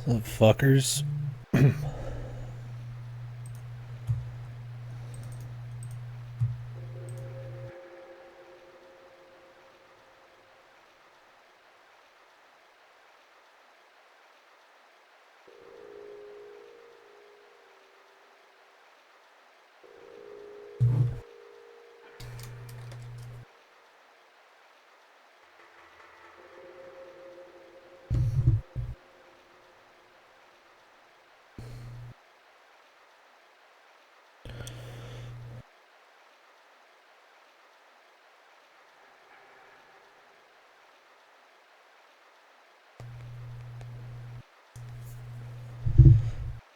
What's up, fuckers?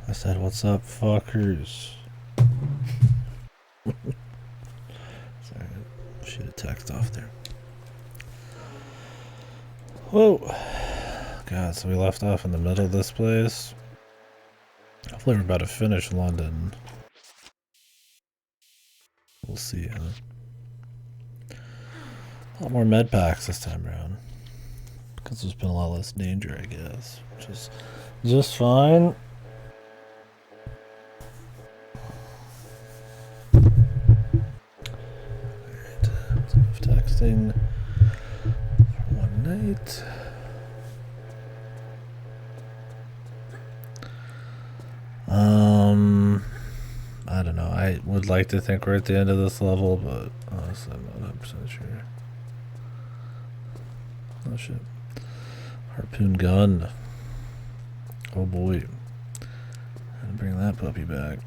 I said, what's up, fuckers? Sorry, shoot a text off there. Whoa. God, so we left off in the middle of this place. Hopefully we're about to finish London. We'll see, huh? A lot more med packs this time around. Because there's been a lot less danger, I guess. Which is just fine. Alright, enough texting for one night. I don't know. I would like to think we're at the end of this level, but honestly, I'm not 100% sure. Oh shit. Harpoon gun. Oh boy. Gotta bring that puppy back.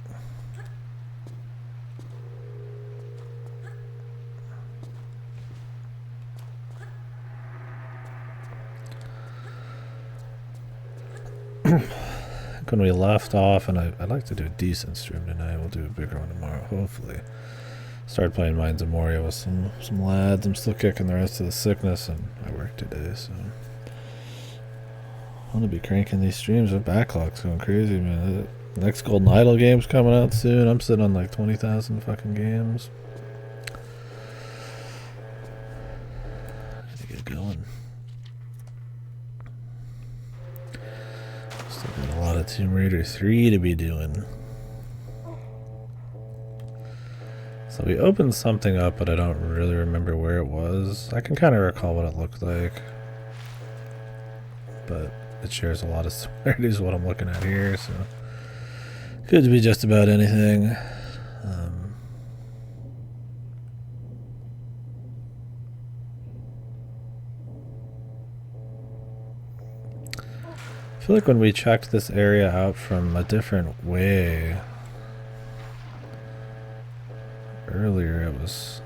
When we left off, and I'd like to do a decent stream tonight. We'll do a bigger one tomorrow, hopefully. Start playing Mines of Moria with some lads. I'm still kicking the rest of the sickness, and I work today, so I want to be cranking these streams. The backlog's going crazy, man. The next Golden Idol game's coming out soon. I'm sitting on like 20,000 fucking games. Gotta get going. Still got a lot of Tomb Raider 3 to be doing. So we opened something up, but I don't really remember where it was. I can kind of recall what it looked like, but it shares a lot of similarities with what I'm looking at here, so could be just about anything. I feel like when we checked this area out from a different way earlier, it was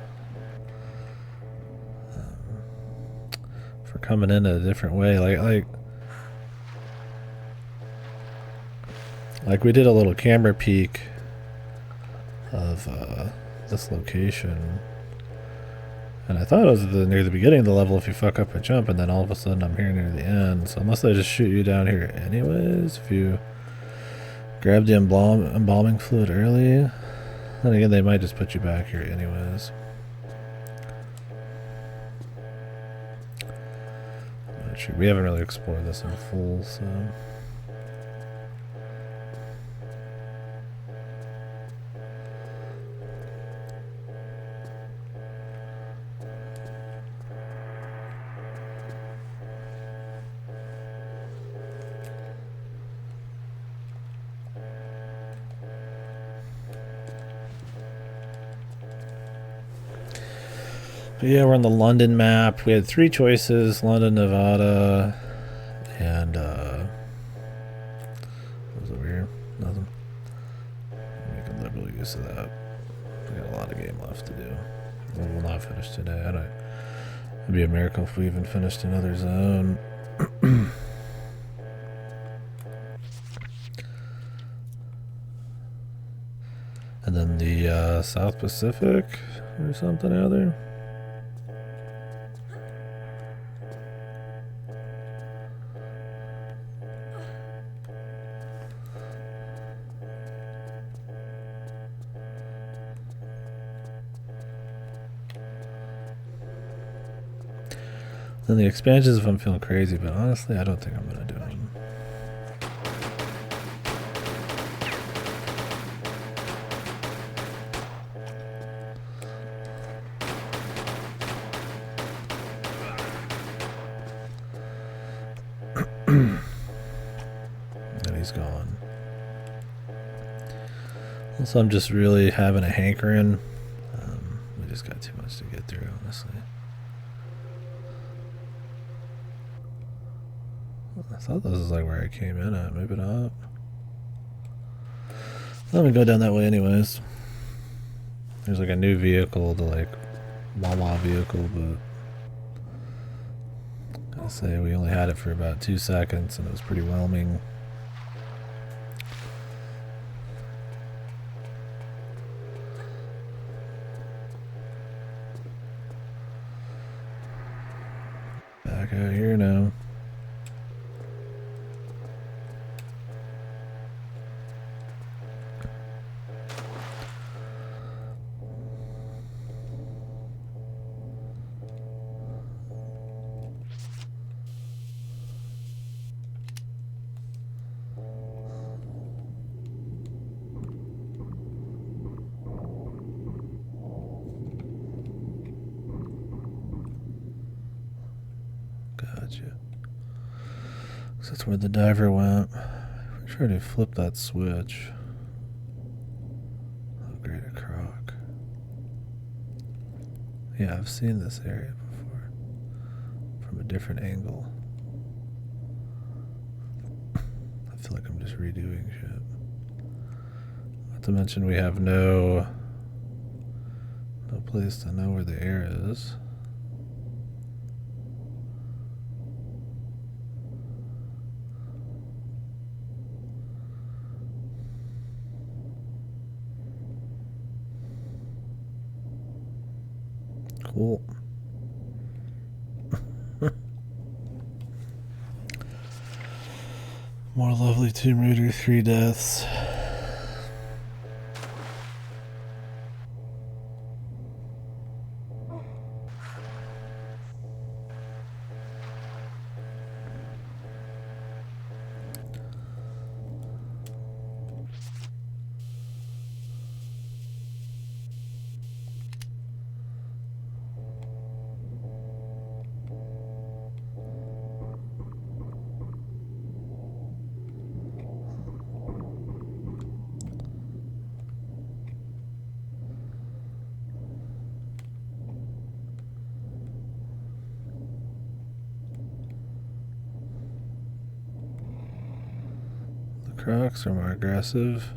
for coming in a different way, like we did a little camera peek of this location, and I thought it was near the beginning of the level if you fuck up a jump, and then all of a sudden I'm here near the end. So unless they just shoot you down here anyways, if you grab the embalming fluid early, then again they might just put you back here anyways. I'm not sure. We haven't really explored this in full, so but yeah, we're on the London map. We had 3 choices: London, Nevada, and what was over here? Nothing. Making liberal use of that. We got a lot of game left to do. We will not finish today. It'd be a miracle if we even finished another zone. And then the South Pacific or something or other. Then the expansions if I'm feeling crazy, but honestly I don't think I'm gonna do them. And he's gone. So I'm just really having a hankering. We just got too much to get through, honestly. I thought this was like where I came in at. Maybe not. I'm gonna go down that way anyways. There's like a new vehicle, the like Wawa vehicle, but I gotta say we only had it for about 2 seconds and it was pretty whelming. Back out here now. Gotcha. So that's where the diver went. I'm trying to flip that switch. Upgrade a croc. Yeah, I've seen this area before. From a different angle. I feel like I'm just redoing shit. Not to mention we have no place to know where the air is. Cool. More lovely Tomb Raider 3 deaths. Crocs are more aggressive.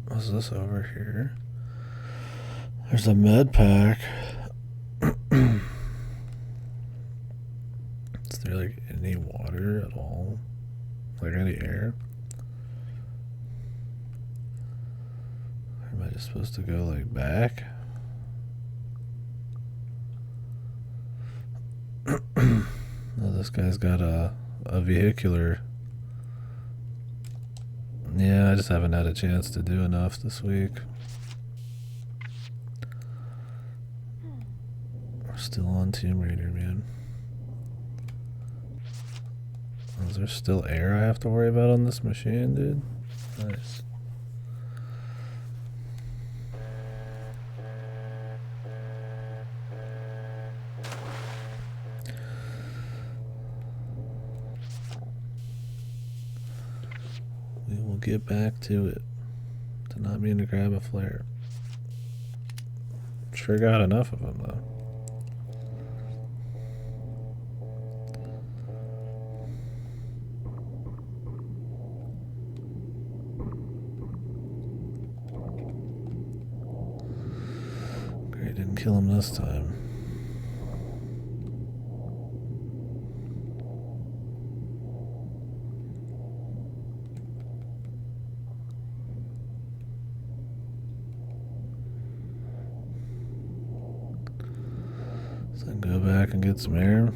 What's this over here? There's a med pack. Is there like any water at all? Like any air? Or am I just supposed to go like back? Oh, this guy's got a vehicular. Yeah, I just haven't had a chance to do enough this week. We're still on Tomb Raider, man. Is there still air I have to worry about on this machine, dude? Nice. We will get back to it. Did not mean to grab a flare. Sure got enough of them, though. Great, didn't kill him this time. So go back and get some air.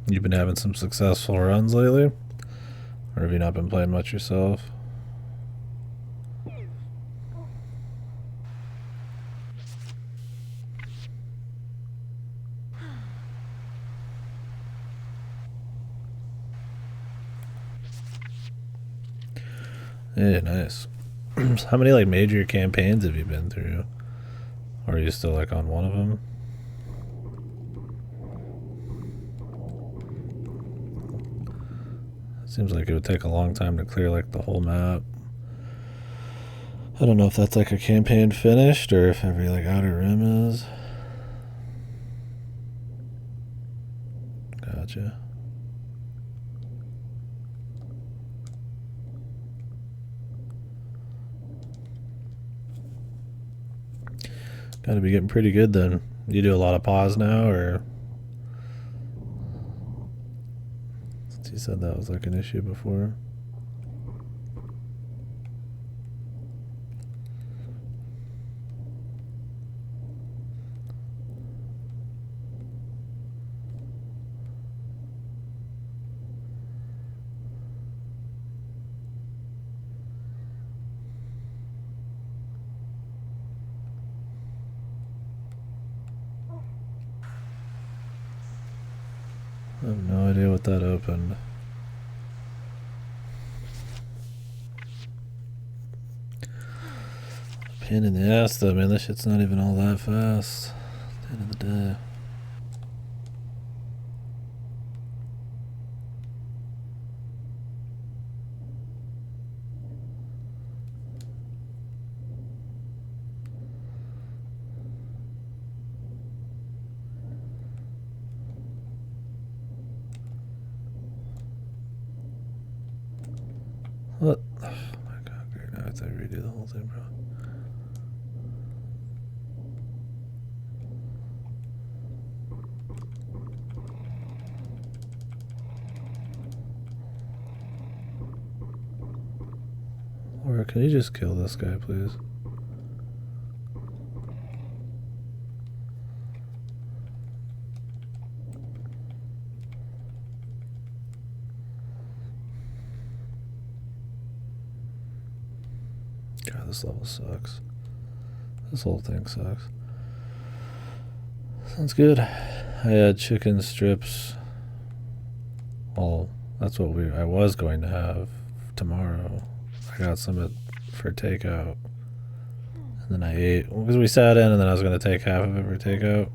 You've been having some successful runs lately? Or have you not been playing much yourself? Yeah, nice. How many like major campaigns have you been through? Or are you still like on one of them? Seems like it would take a long time to clear like the whole map. I don't know if that's like a campaign finished or if every like outer rim is. Gotcha. Gotta be getting pretty good then. You do a lot of pause now, or since you said that was like an issue before. I have no idea what that opened. Pain in the ass though, man. This shit's not even all that fast. At the end of the day. What? Oh my god, great. Now I have to redo the whole thing, bro. Or can you just kill this guy, please? God, this level sucks. This whole thing sucks. Sounds good. I had chicken strips. Well, that's what I was going to have tomorrow. I got some for takeout. And then I ate, because we sat in and then I was going to take half of it for takeout.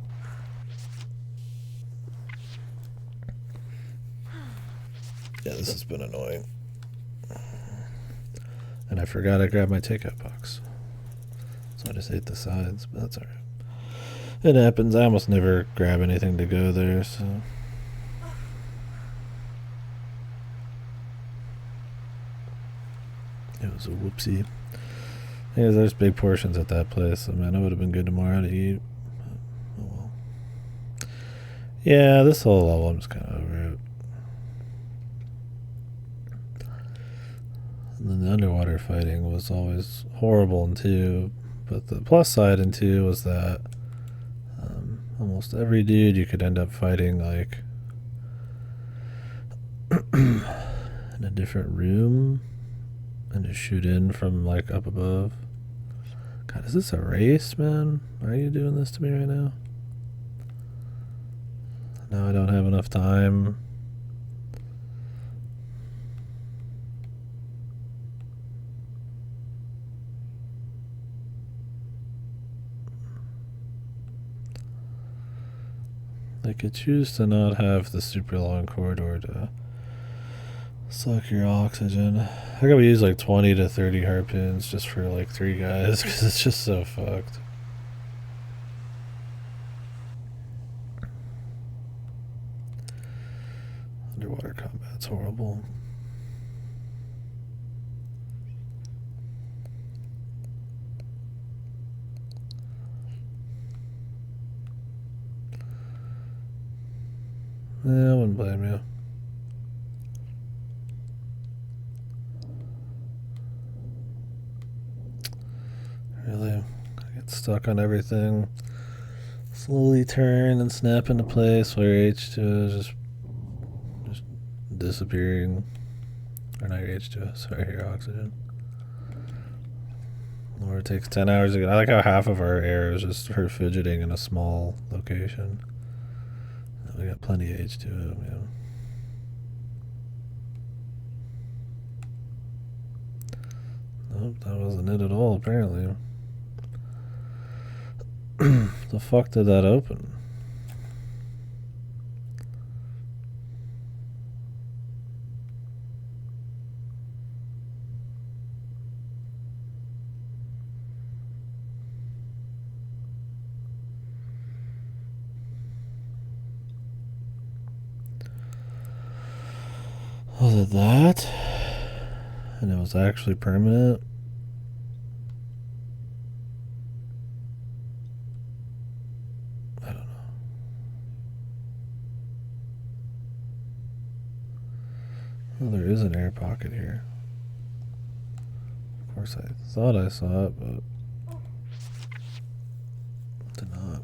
Yeah, this has been annoying. And I forgot I grabbed my takeout box. So I just ate the sides, but that's alright. It happens. I almost never grab anything to go there, so. It was a whoopsie. Yeah, there's big portions at that place. I mean, it would have been good tomorrow to eat. Oh well. Yeah, this whole level, I'm just kind of over it. And then the underwater fighting was always horrible in 2. But the plus side in 2 was that almost every dude you could end up fighting like in a different room and just shoot in from like up above. God, is this a race, man? Are you doing this to me right now? Now I don't have enough time. They could choose to not have the super long corridor to suck your oxygen. I think we use like 20 to 30 harpoons just for like 3 guys because it's just so fucked. Underwater combat's horrible. Yeah, I wouldn't blame you. Really, I get stuck on everything. Slowly turn and snap into place where H2 is just disappearing. Or not your H2O, sorry, your oxygen. Or it takes 10 hours to get. I like how half of our air is just her fidgeting in a small location. We got plenty of H2O, man. Nope, that wasn't it at all, apparently. The fuck did that open? Was it that? And it was actually permanent? I don't know. Well, there is an air pocket here. Of course I thought I saw it, but did not.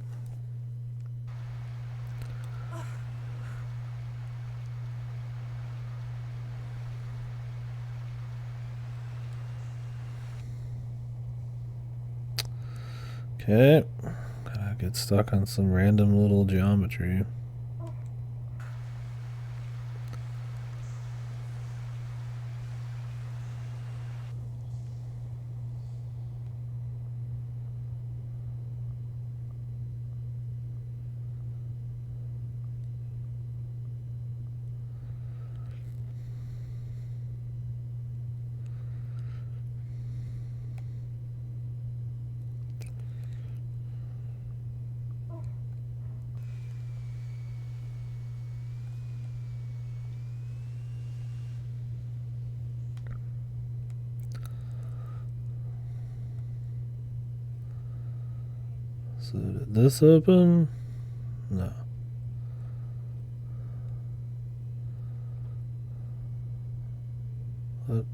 Okay, gotta get stuck on some random little geometry. So did this open? No.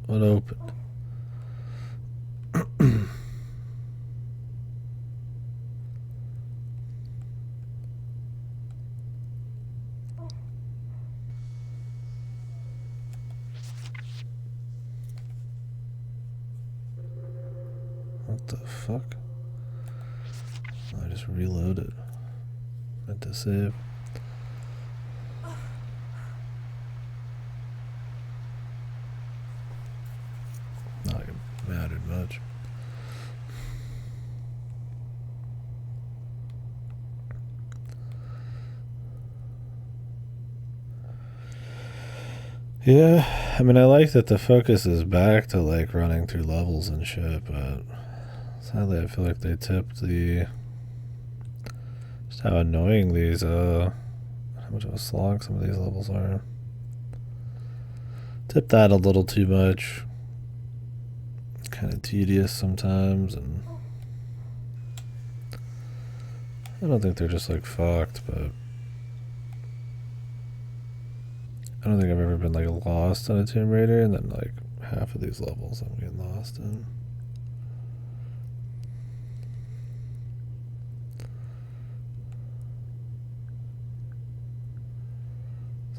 What opened? What the fuck? I just reloaded. Meant to save. Not like it mattered much. Yeah, I mean, I like that the focus is back to like running through levels and shit, but sadly, I feel like they tipped the just how annoying these how much of a slog some of these levels are. Tipped that a little too much. Kind of tedious sometimes, and I don't think they're just like fucked, but I don't think I've ever been like lost on a Tomb Raider, and then like half of these levels I'm getting lost in.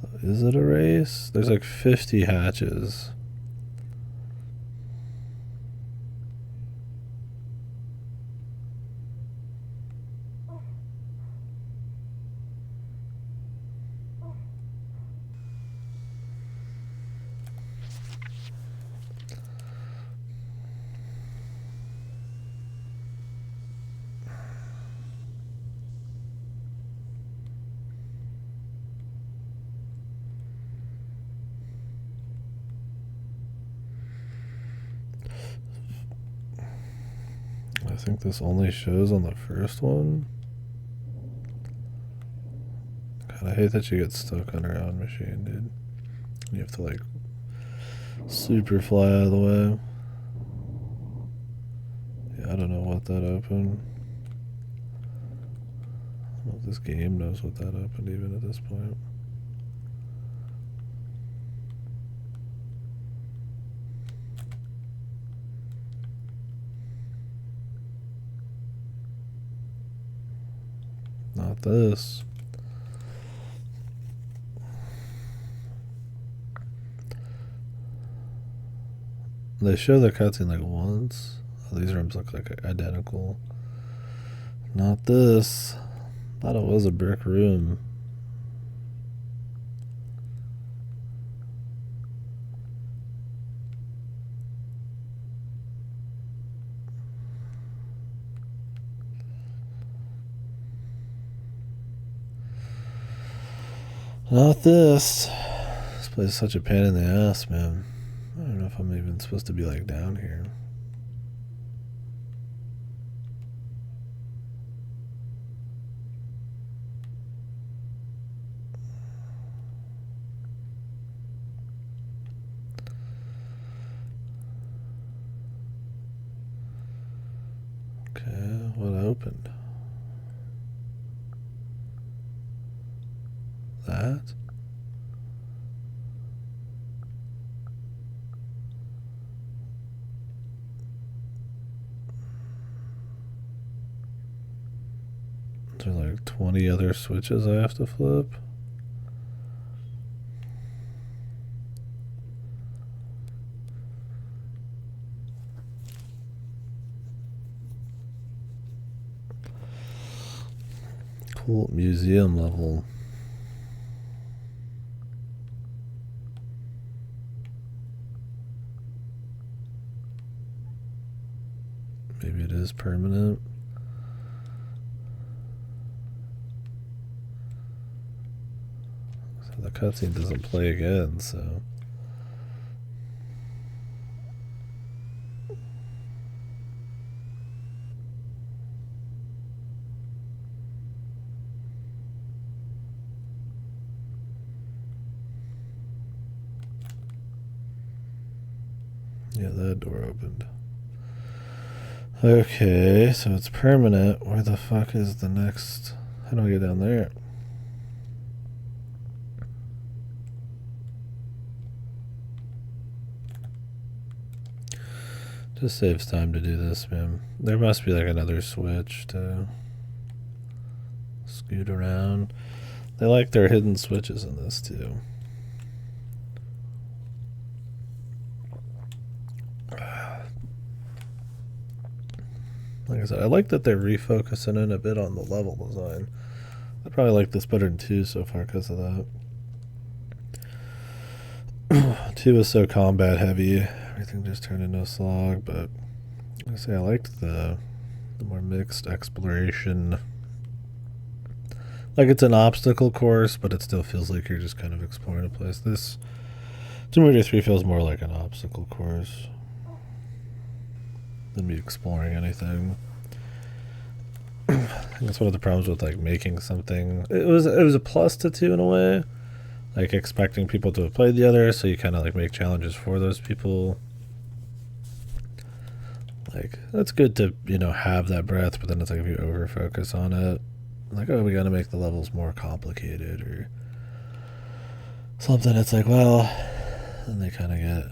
So is it a race? There's like 50 hatches. I think this only shows on the first one. God, I hate that you get stuck on her own machine, dude. You have to like super fly out of the way. Yeah, I don't know what that opened. I don't know if this game knows what that opened even at this point. Not this. They show the cutscene like once. Oh, these rooms look like identical. Not this. Thought it was a brick room. Not this. This place is such a pain in the ass, man. I don't know if I'm even supposed to be like down here. Okay, what opened? That? Is there like 20 other switches I have to flip? Cool museum level. Maybe it is permanent. So the cutscene doesn't play again, so. Yeah, that door opened. Okay, so it's permanent. Where the fuck is the next? How do I get down there? Just saves time to do this, man. There must be like another switch to scoot around. They like their hidden switches in this too. Like I said, I like that they're refocusing in a bit on the level design. I probably like this better than 2 so far because of that. 2 is so combat heavy. Everything just turned into a slog, but like I say, I liked the more mixed exploration. Like it's an obstacle course, but it still feels like you're just kind of exploring a place. This Tomb Raider 3 feels more like an obstacle course than me exploring anything. I think that's one of the problems with like making something. It was a plus to 2 in a way, like expecting people to have played the other, so you kind of like make challenges for those people. Like that's good to have that breadth, but then it's like if you over focus on it, like we got to make the levels more complicated or something. It's like then they kind of get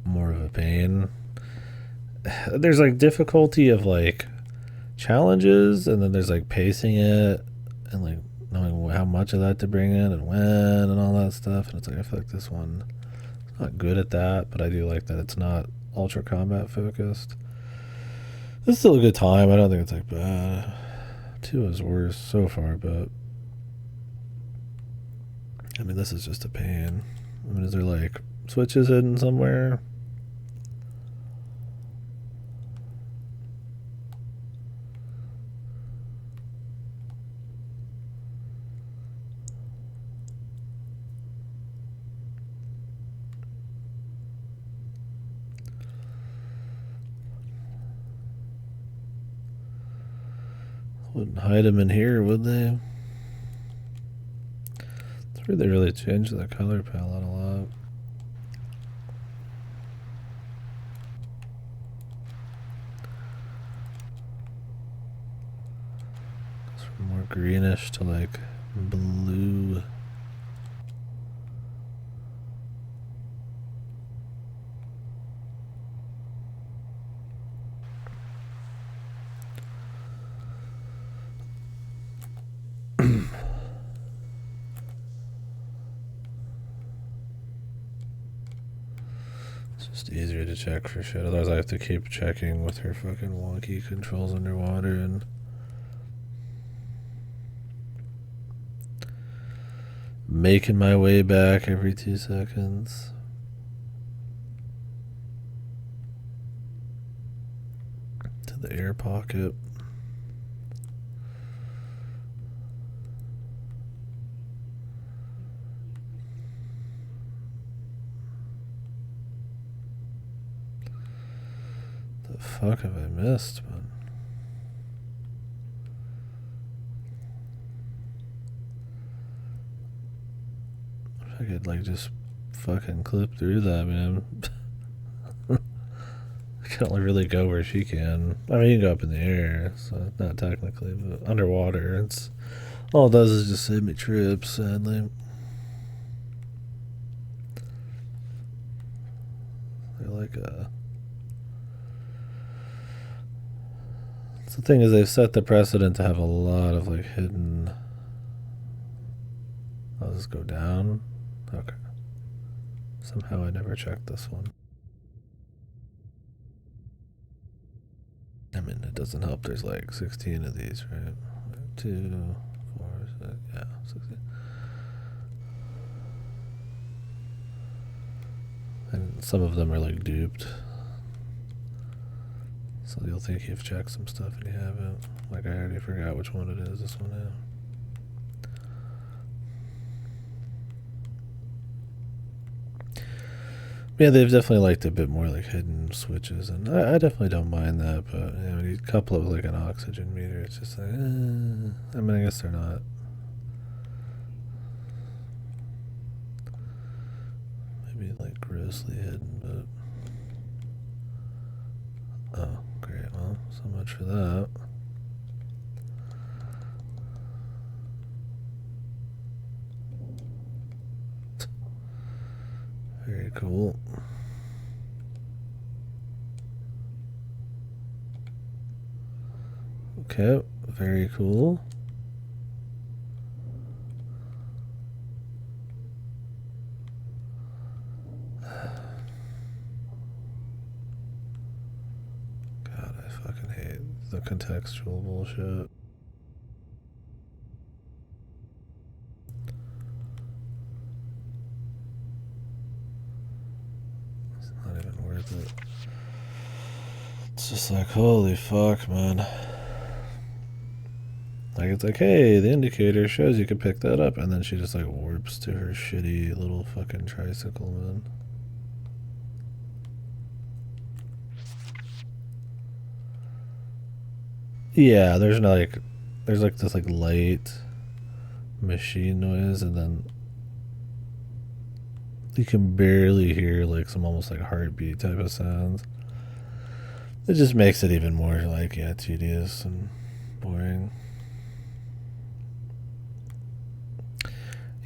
more of a pain. There's like difficulty of like challenges, and then there's like pacing it and like knowing how much of that to bring in and when and all that stuff. And it's like I feel like this one is not good at that, but I do like that it's not ultra combat focused. It's still a good time. I don't think it's like bad. 2 is worse so far, but I mean this is just a pain. I mean, is there like switches hidden somewhere? Wouldn't hide them in here, would they? It's weird they really changed the color palette a lot. It's from more greenish to like blue. just easier to check for shit. Otherwise I have to keep checking with her fucking wonky controls underwater and making my way back every 2 seconds. To the air pocket. The fuck have I missed, man? I could like just fucking clip through that, man. I can only really go where she can. I mean, you can go up in the air, so not technically, but underwater, it's all it does is just save me trips, sadly. They're like the thing is, they've set the precedent to have a lot of like hidden. I'll just go down. Okay. Somehow I never checked this one. I mean, it doesn't help. There's like 16 of these, right? 2, 4, 6, yeah, 16. And some of them are like duped. So you'll think you've checked some stuff and you haven't. Like I already forgot which one it is. This one now. Yeah, they've definitely liked a bit more like hidden switches, and I definitely don't mind that. But you know, you couple it with like an oxygen meter, it's just like, I mean, I guess they're not. Maybe like grossly hidden, but oh, great. Well, so much for that. Very cool. Okay, very cool. God, I fucking hate the contextual bullshit. It's not even worth it. It's just like, holy fuck, man. Like, it's like, hey, the indicator shows you can pick that up, and then she just like warps to her shitty little fucking tricycle, man. Yeah, there's like this like light machine noise, and then you can barely hear like some almost like heartbeat type of sounds. It just makes it even more like, yeah, tedious and boring.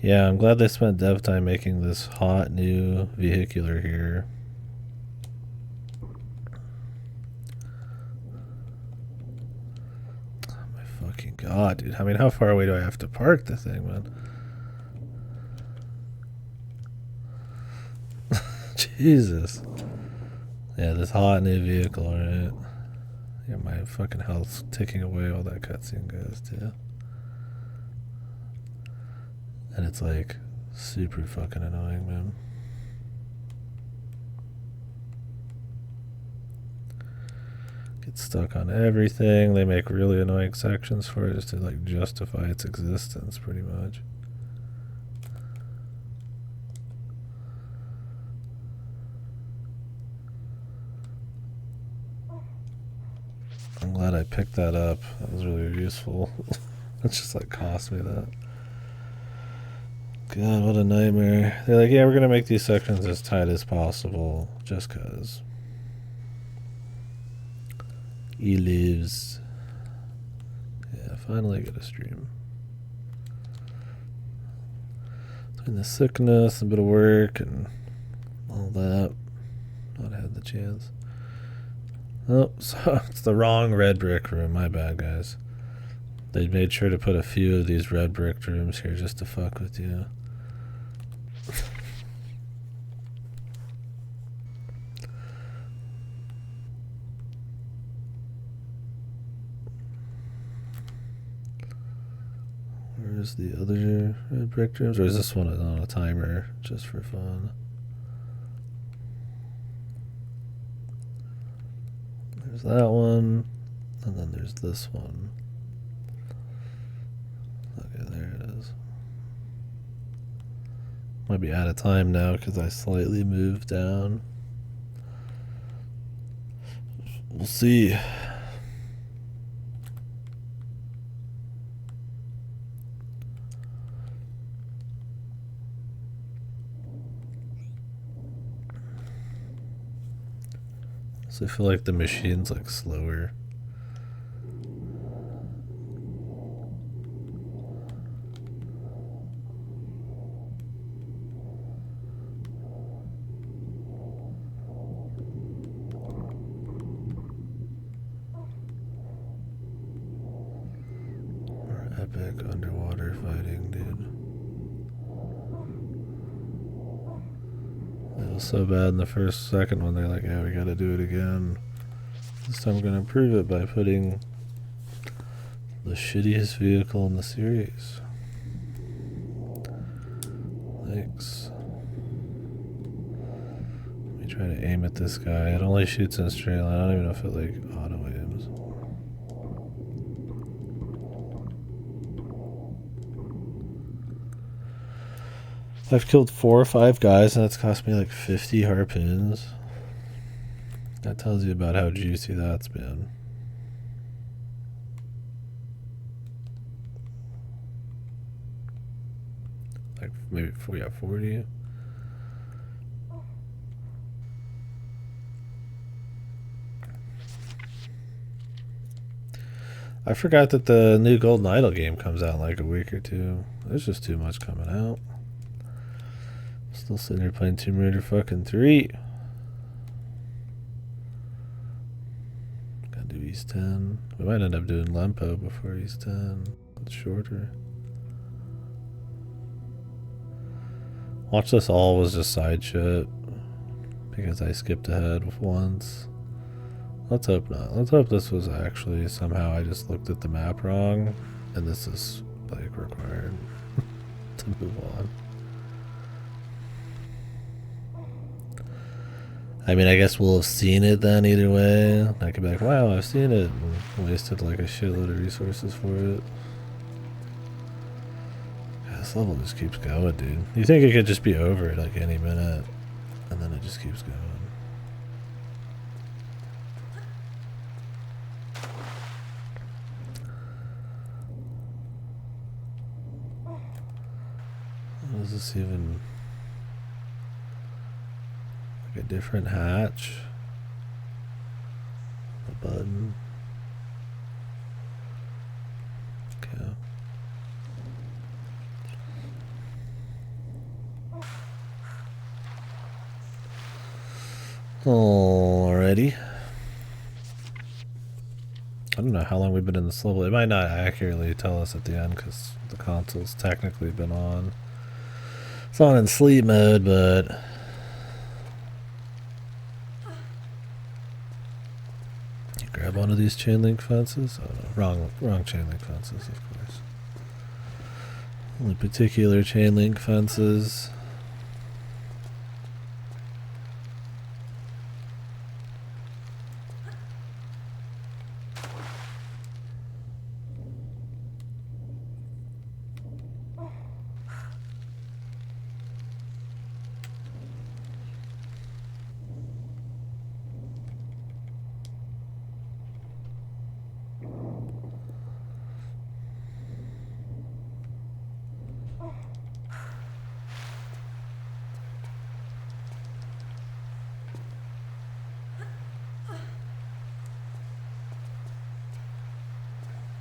Yeah, I'm glad they spent dev time making this hot new vehicular here. Oh my fucking god, dude. I mean, how far away do I have to park the thing, man? Jesus. Yeah, this hot new vehicle, right? Yeah, my fucking health's ticking away while that cutscene goes, too. And it's like super fucking annoying, man. Get stuck on everything. They make really annoying sections for it just to like justify its existence, pretty much. I'm glad I picked that up. That was really useful. It just like cost me that. God, what a nightmare. They're like, yeah, we're gonna make these sections as tight as possible, just cause. He lives. Yeah, finally get a stream. Between the sickness, a bit of work, and all that, not had the chance. Oh, so it's the wrong red brick room. My bad, guys. They made sure to put a few of these red brick rooms here just to fuck with you. Where's the other red brick gyms? Or is this one on a timer just for fun? There's that one. And then there's this one. Okay, there it is. Might be out of time now because I slightly moved down. We'll see. So I feel like the machine's like slower. Epic underwater fighting, dude. It was so bad in the second one. They're like, yeah, we gotta do it again. This time we're gonna improve it by putting the shittiest vehicle in the series. Thanks. Let me try to aim at this guy. It only shoots in straight line. I don't even know if it like auto aims. I've killed 4 or 5 guys and it's cost me like 50 harpoons. That tells you about how juicy that's been. Like maybe 40. I forgot that the new Golden Idol game comes out in like a week or 2. There's just too much coming out. Still sitting here playing Tomb Raider fucking 3. Gotta do East 10. We might end up doing Lempo before East 10. It's shorter. Watch This All was just side shit because I skipped ahead once. Let's hope not. Let's hope this was actually somehow I just looked at the map wrong and this is like required to move on. I mean, I guess we'll have seen it then either way. I could be like, wow, I've seen it. And wasted like a shitload of resources for it. Yeah, this level just keeps going, dude. You think it could just be over at like any minute. And then it just keeps going. What is this even... a different hatch, a button. Okay. Alrighty. I don't know how long we've been in this level. It might not accurately tell us at the end because the console's technically been on. It's on in sleep mode, but grab one of these chain link fences. Oh no, wrong chain link fences, of course. Only particular chain link fences.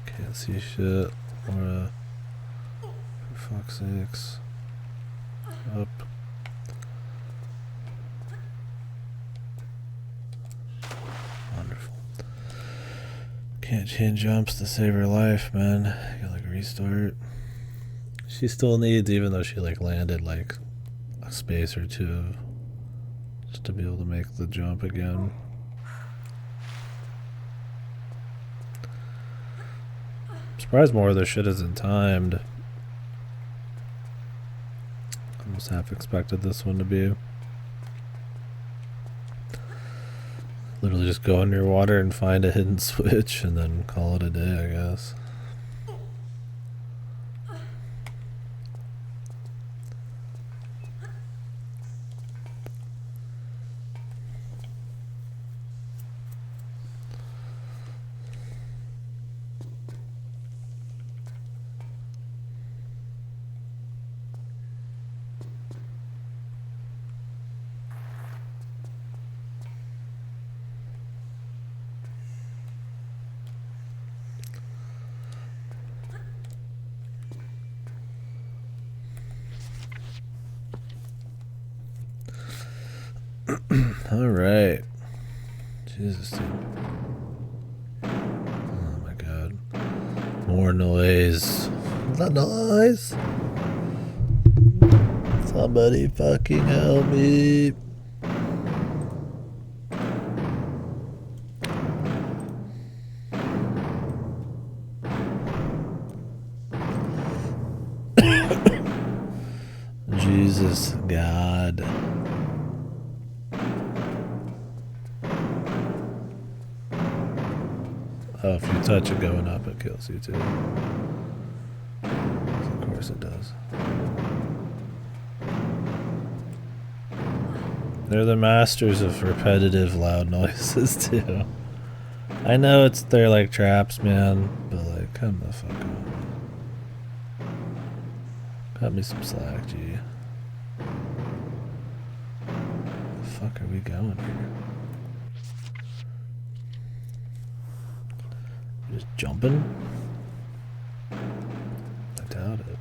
Can't see shit. For fuck's sakes. Up. Wonderful. Can't change jumps to save her life, man. You gotta like restart. She still needs, even though she like landed like a space or two, just to be able to make the jump again. Surprised more of this shit isn't timed. Almost half expected this one to be. Literally just go underwater and find a hidden switch and then call it a day, I guess. All right. Jesus, dude. Oh my god. More noise. Is that noise? Somebody fucking help me. Jesus God. Oh, if you touch it going up, it kills you too. Of course it does. They're the masters of repetitive loud noises too. I know they're like traps, man, but like, come the fuck on. Cut me some slack, G. The fuck are we going here? Just jumping? I doubt it.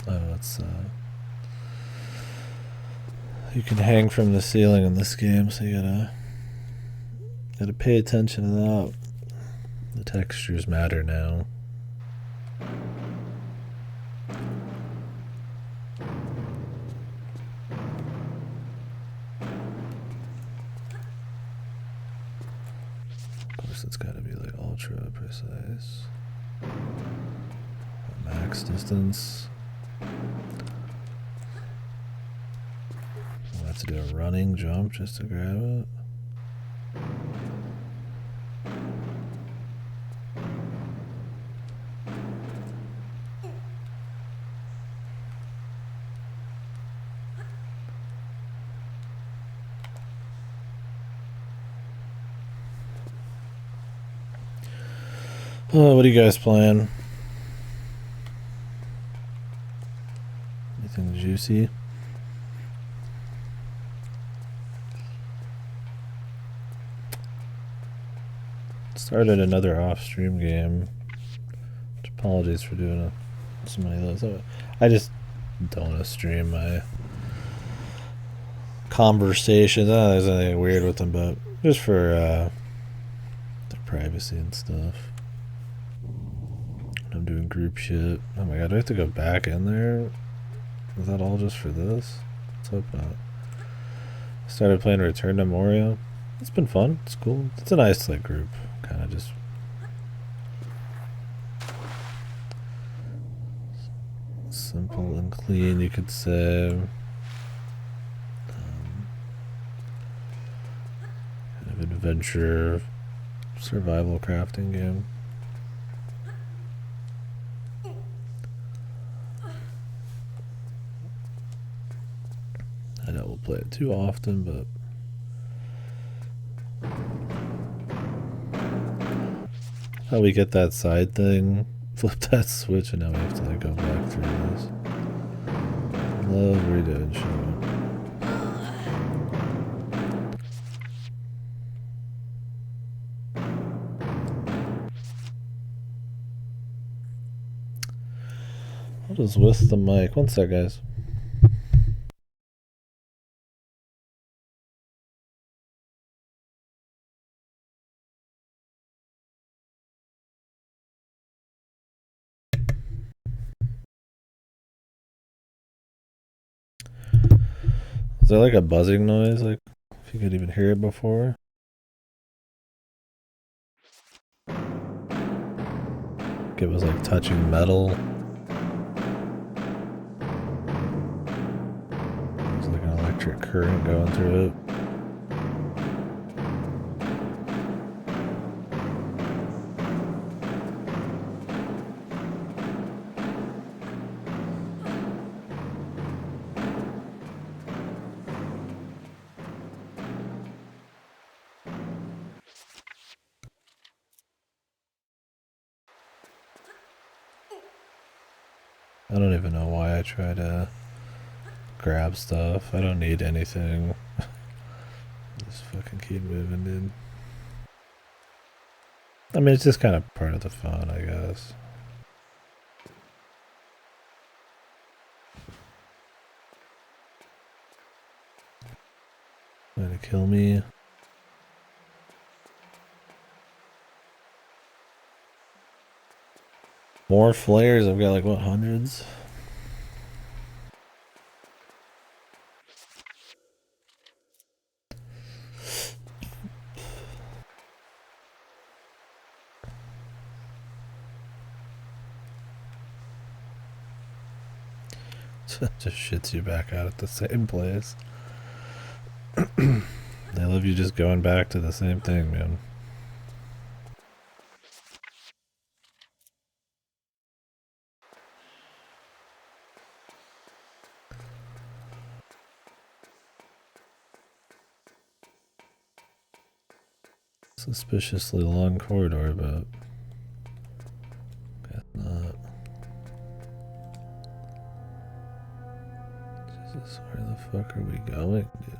Oh, it's you can hang from the ceiling in this game, so you gotta pay attention to that. The textures matter now. Of course, it's gotta be like ultra precise. Max distance. I'll have to do a running jump just to grab it. Oh, what are you guys playing? Anything juicy? Started another off-stream game. Apologies for doing so many of those. I just don't want to stream my conversations. There's anything weird with them, but just for their privacy and stuff. I'm doing group shit. Oh my god, do I have to go back in there? Is that all just for this? Let's hope not. I started playing Return to Moria. It's been fun. It's cool. It's a nice like group. Kind of just simple and clean, you could say. Kind of adventure, survival crafting game. I know we'll play it too often, but how we get that side thing, flip that switch, and now we have to like go back through this. Love redoing shit. What is with the mic? One sec, guys. Is there like a buzzing noise? Like, if you could even hear it before? It was like touching metal. There's like an electric current going through it. I don't even know why I try to grab stuff. I don't need anything. Just fucking keep moving, dude. I mean, it's just kind of part of the fun, I guess. Trying to kill me. More flares. I've got like, what, hundreds? Just shits you back out at the same place. They love you just going back to the same thing, man. Suspiciously long corridor, but guess not. Jesus, where the fuck are we going, dude?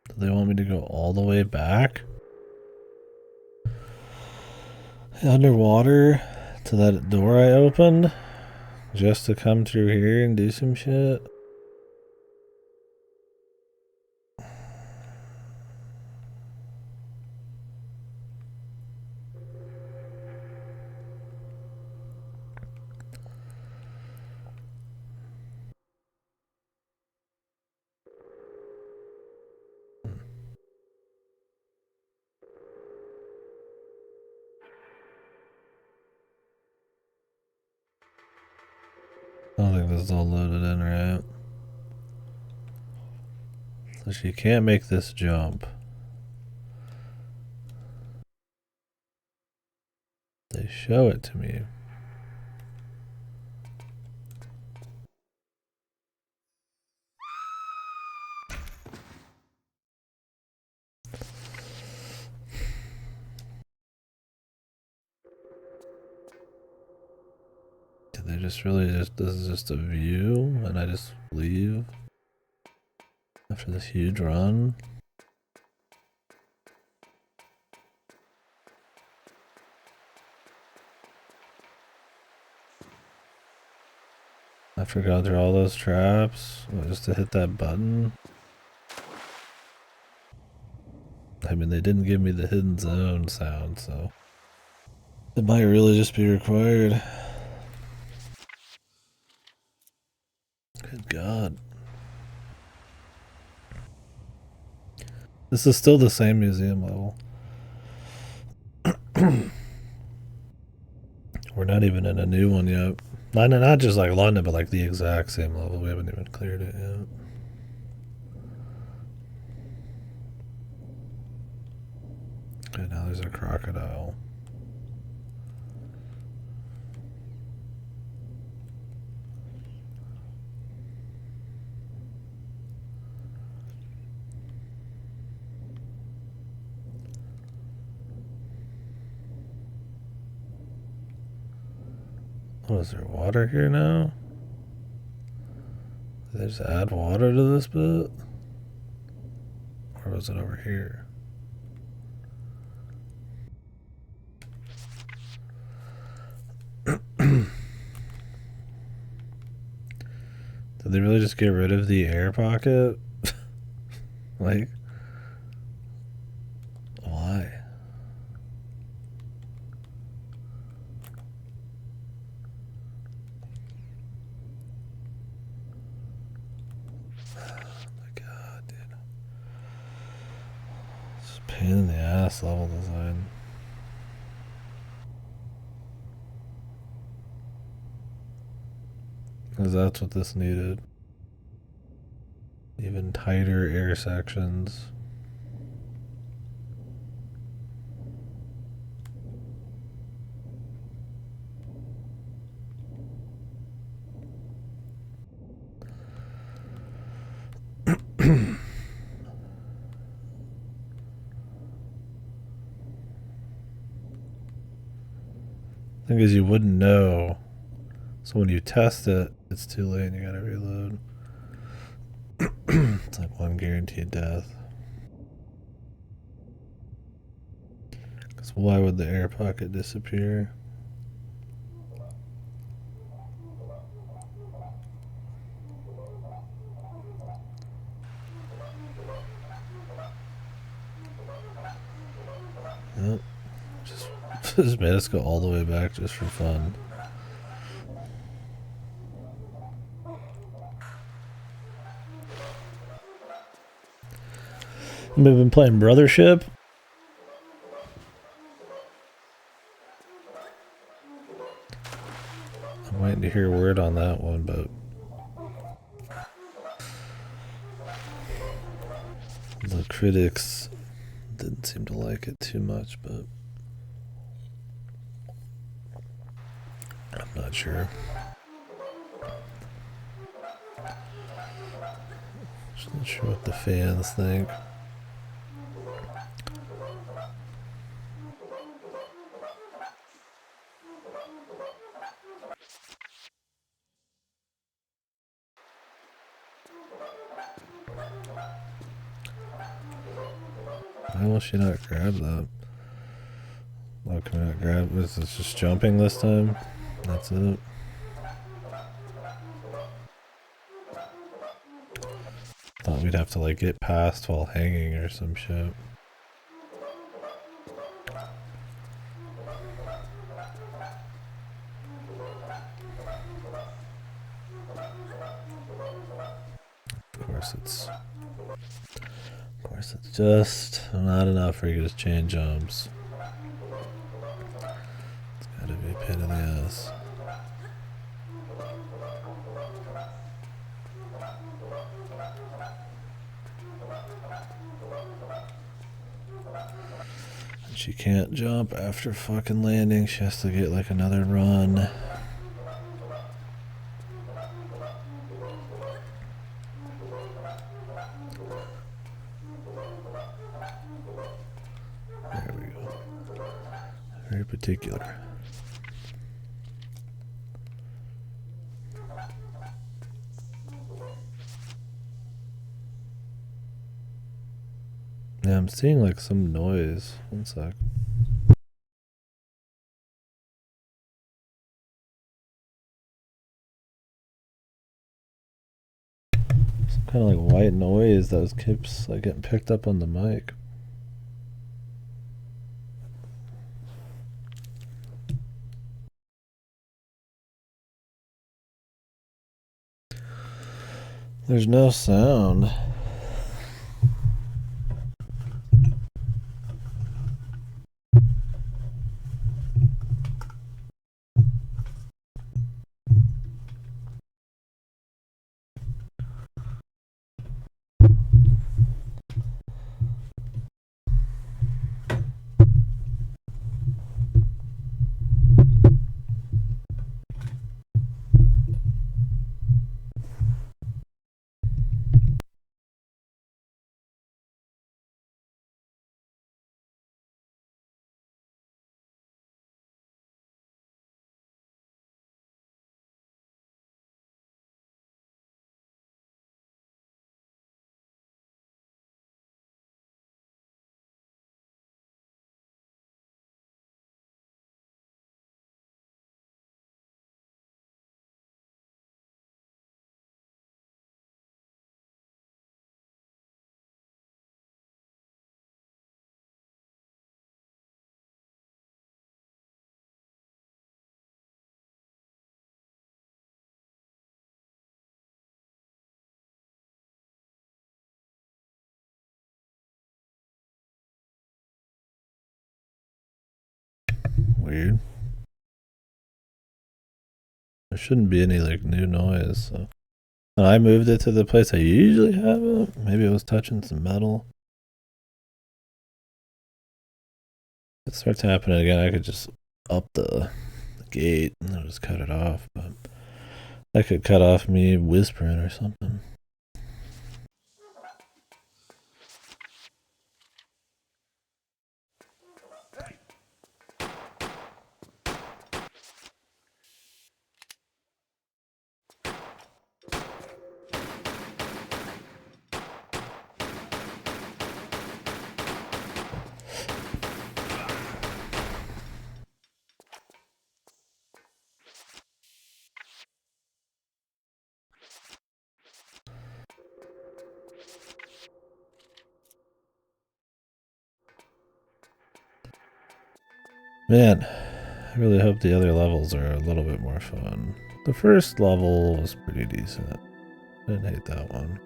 Do they want me to go all the way back? Underwater to that door I opened? Just to come through here and do some shit? I don't think this is all loaded in, right? So she can't make this jump. They show it to me. Did they just really just, this is just a view and I just leave after this huge run? After going through all those traps, just to hit that button? I mean, they didn't give me the hidden zone sound, so it might really just be required. Good God. This is still the same museum level. We're not even in a new one yet. Not just like London, but like the exact same level. We haven't even cleared it yet. Okay, now there's a crocodile. Oh, is there water here now? Did they just add water to this bit? Or was it over here? Did they really just get rid of the air pocket? Like, why? Pain in the ass level design. Because that's what this needed. Even tighter air sections. Thing is, you wouldn't know. So when you test it, it's too late and you gotta reload. It's like one guaranteed death. Because why would the air pocket disappear? Yep. Just made us go all the way back just for fun. We've been playing Brothership. I'm waiting to hear word on that one, but the critics didn't seem to like it too much, but I'm not sure. Just not sure what the fans think. Why will she not grab that? Oh, can we not grab? Is this just jumping this time? That's it. Thought we'd have to like get past while hanging or some shit. Of course it's just not enough for you to just chain jumps. It's gotta be a pain in the ass. And she can't jump after fucking landing. She has to get like another run. There we go. Very particular. Yeah, I'm seeing like some noise. One sec. Some kind of like white noise that keeps like getting picked up on the mic. There's no sound. weird. There shouldn't be any like new noise. So when I moved it to the place I usually have it, maybe it was touching some metal. If it starts happening again, I could just up the gate and then just cut it off. But that could cut off me whispering or something. Man, I really hope the other levels are a little bit more fun. The first level was pretty decent. I didn't hate that one.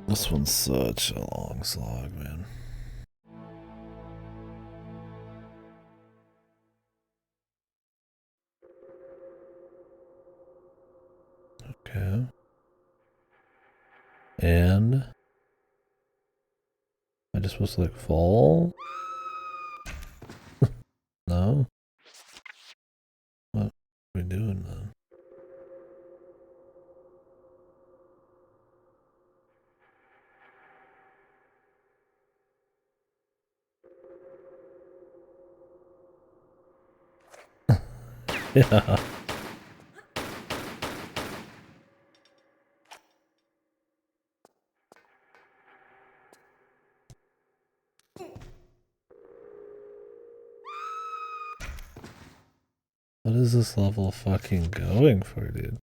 This one's such a long slog, man. Okay. And am I just supposed to like fall? No? What are we doing then? Yeah. What is this level fucking going for, dude?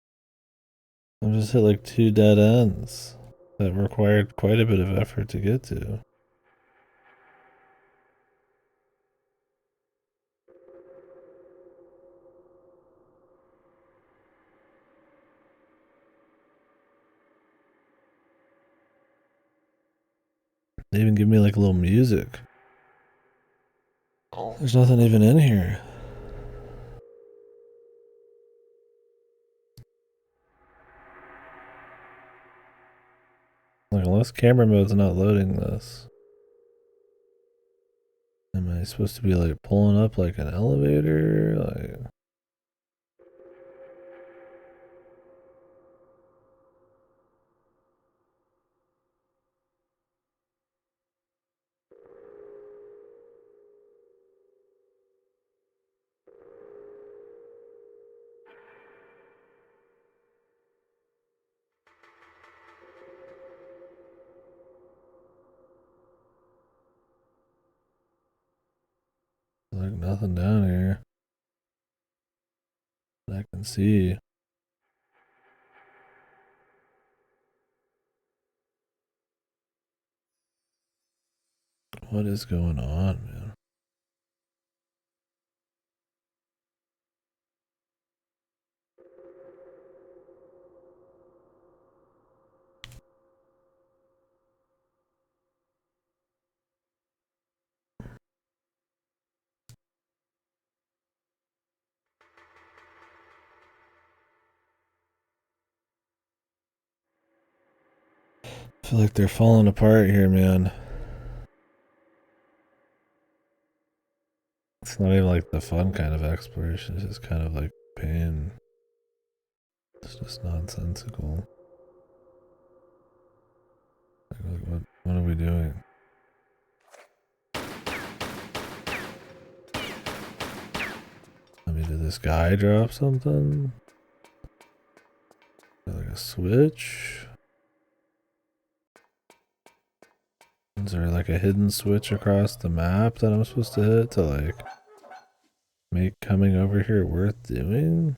I'm just hit like 2 dead ends that required quite a bit of effort to get to. They even give me like a little music. There's nothing even in here. Like, unless camera mode's not loading this. Am I supposed to be like pulling up like an elevator? Like, nothing down here that I can see. What is going on, man? I feel like they're falling apart here, man. It's not even like the fun kind of exploration. It's just kind of like pain. It's just nonsensical. Like, what are we doing? I mean, did this guy drop something? Like a switch? Is there like a hidden switch across the map that I'm supposed to hit to like make coming over here worth doing?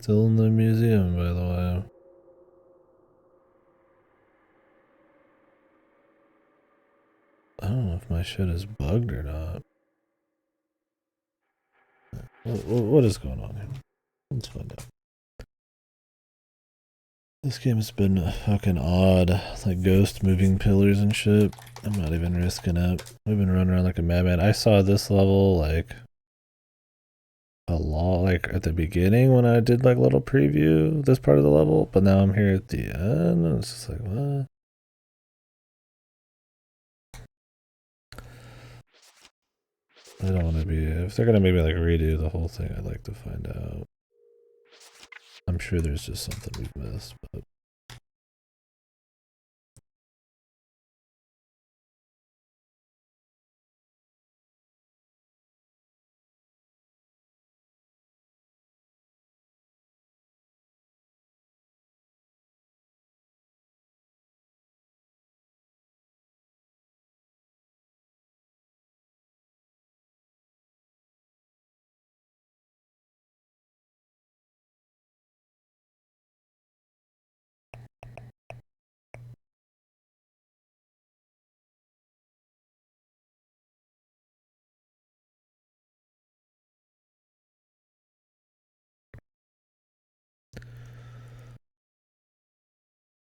still in the museum, by the way. I don't know if my shit is bugged or not. What is going on here? Let's find out. This game has been fucking odd. Like ghost moving pillars and shit. I'm not even risking it. We've been running around like a madman. I saw this level like a lot, like at the beginning when I did like a little preview this part of the level, but now I'm here at the end and it's just like, what? I don't want to be, if they're gonna maybe like redo the whole thing, I'd like to find out. I'm sure there's just something we've missed, but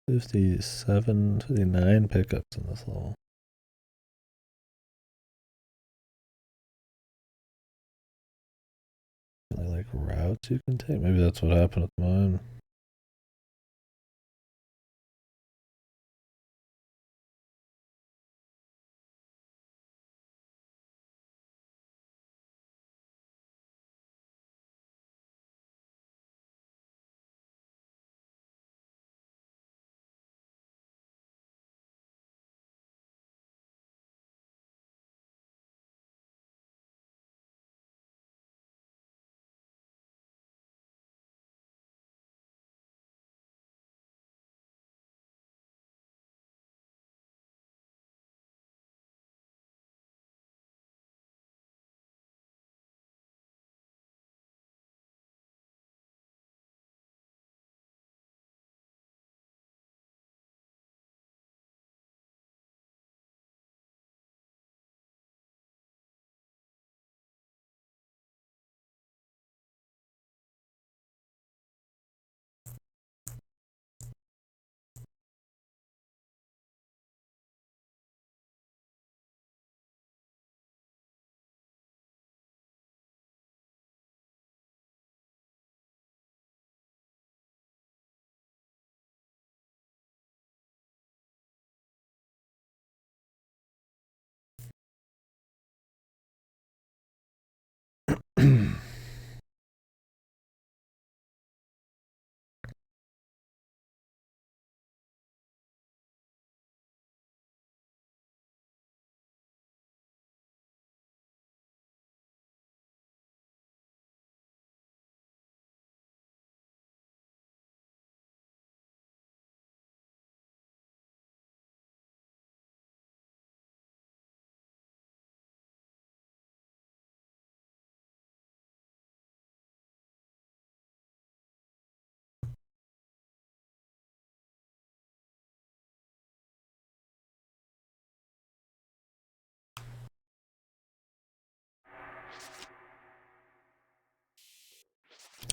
57, 59 pickups in this level. Like routes you can take? Maybe that's what happened with mine.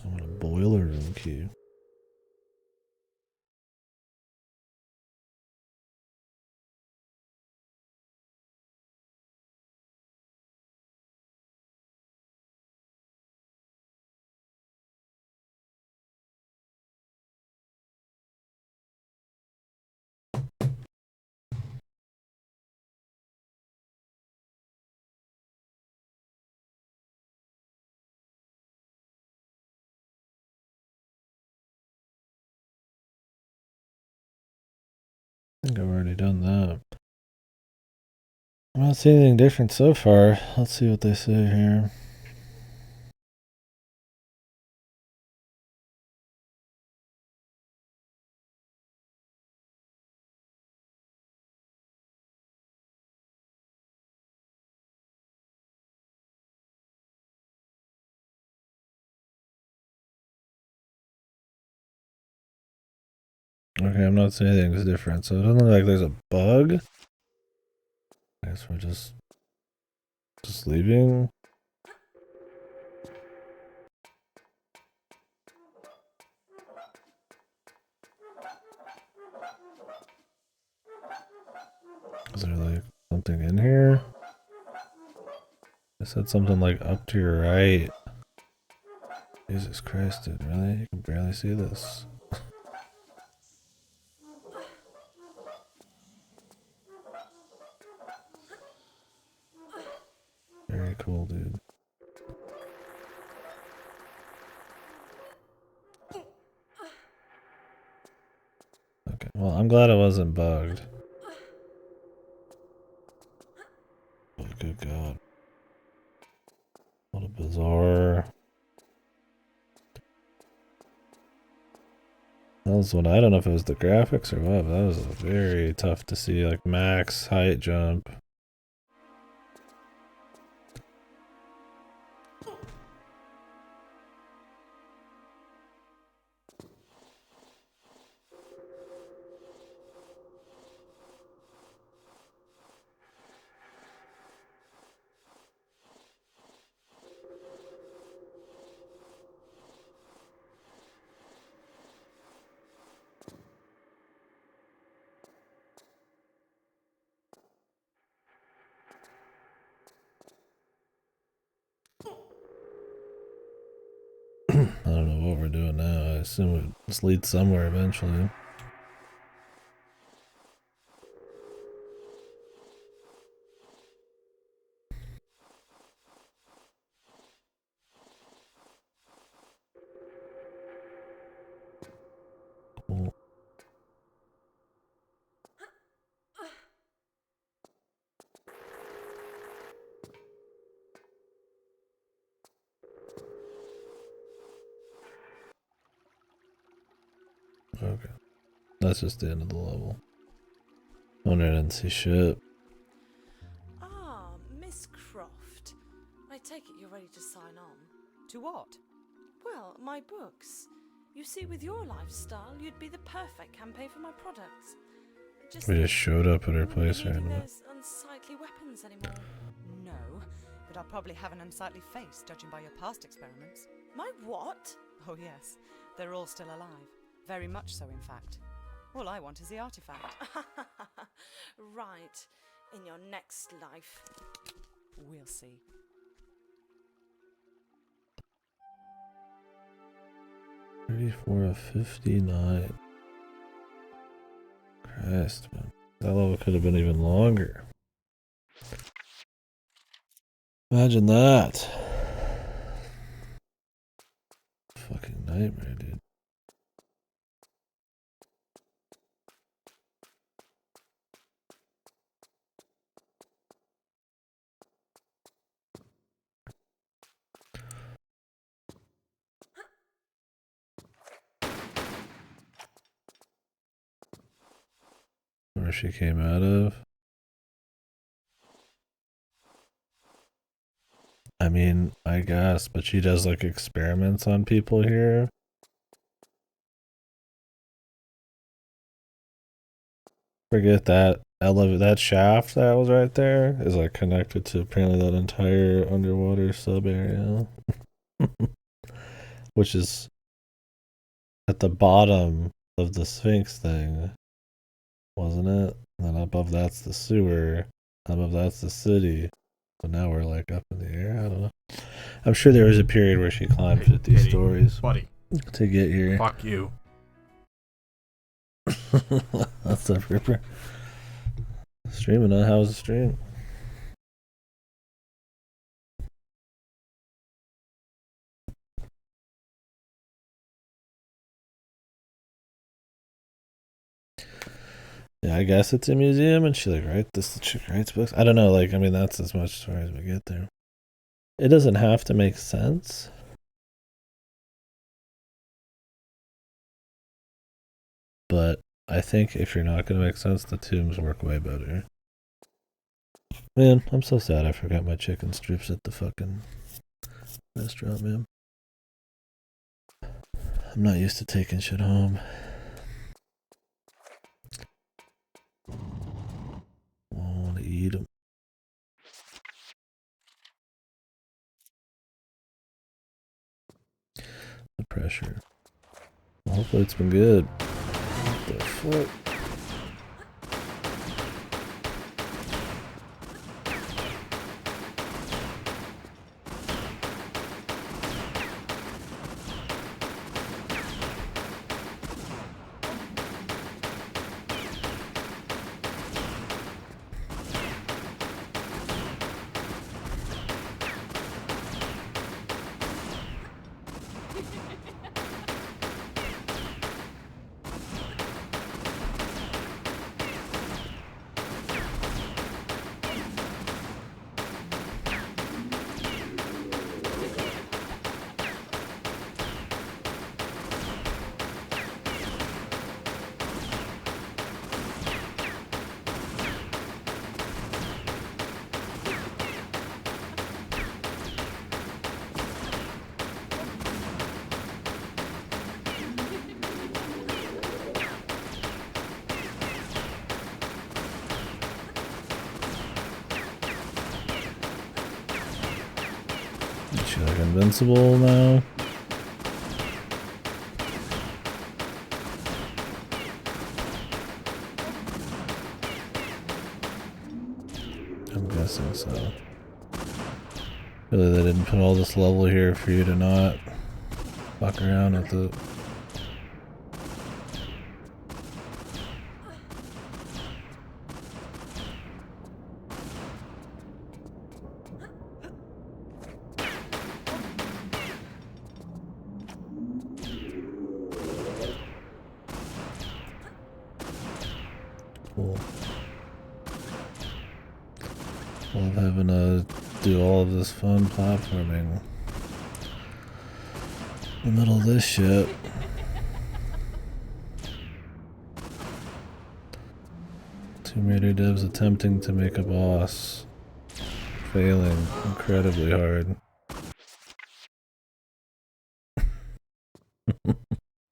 I want a boiler room key. I think I've already done that. I'm not seeing anything different so far. Let's see what they say here. Okay, I'm not saying anything's different, so it doesn't look like there's a bug. I guess we're just leaving. Is there like something in here? I said something like up to your right. Jesus Christ, dude, really? You can barely see this. Very cool, dude. Okay, well, I'm glad it wasn't bugged. Oh, good God. What a bizarre... That was one, I don't know if it was the graphics or what, but that was very tough to see, like max height jump. I don't know what we're doing now. I assume it leads somewhere eventually. Cool. Okay. That's just the end of the level. Oh, no, I didn't see shit. Ah, Miss Croft. I take it you're ready to sign on. To what? Well, my books. You see, with your lifestyle, you'd be the perfect campaign for my products. We just showed up at her place randomly. There's unsightly weapons anymore. No, but I'll probably have an unsightly face, judging by your past experiments. My what? Oh yes, they're all still alive. Very much so, in fact. All I want is the artifact. Right. In your next life. We'll see. $34 of 59. Christ, man. That level could have been even longer. Imagine that. Fucking nightmare, dude. Where she came out of. I mean, I guess, but she does like experiments on people here. Forget that that shaft that was right there is like connected to apparently that entire underwater sub area. Which is at the bottom of the Sphinx thing, wasn't it? And then above that's the sewer, above that's the city. So now we're like up in the air. I don't know. I'm sure there was a period where she climbed 50 stories buddy, to get here. fuck you. That's the Ripper. Streaming, huh? How's the stream? Yeah, I guess it's a museum, and she like this chick writes books. I don't know, like I mean that's as much as far as we get there. It doesn't have to make sense. But I think if you're not gonna make sense, the tombs work way better. Man, I'm so sad I forgot my chicken strips at the fucking restaurant, man. I'm not used to taking shit home. eat them. The pressure. Well, hopefully it's been good. What the fuck? Is she like invincible now? I'm guessing so. Really, they didn't put all this level here for you to not fuck around with it. Cool. Love having to do all of this fun platforming in the middle of this shit. Tomb Raider devs attempting to make a boss, failing incredibly hard.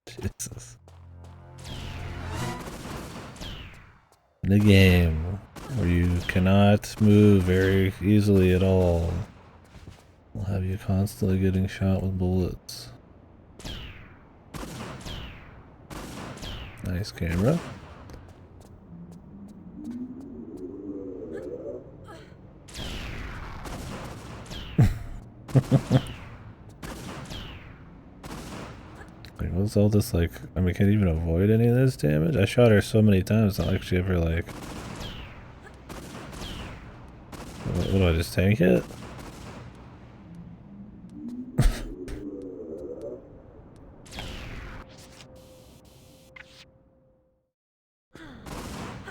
Jesus. In a game where you cannot move very easily at all, will have you constantly getting shot with bullets. Nice camera. Like, what's all this like? I mean, can't even avoid any of this damage? I shot her so many times, not like she ever like... What do I just tank it?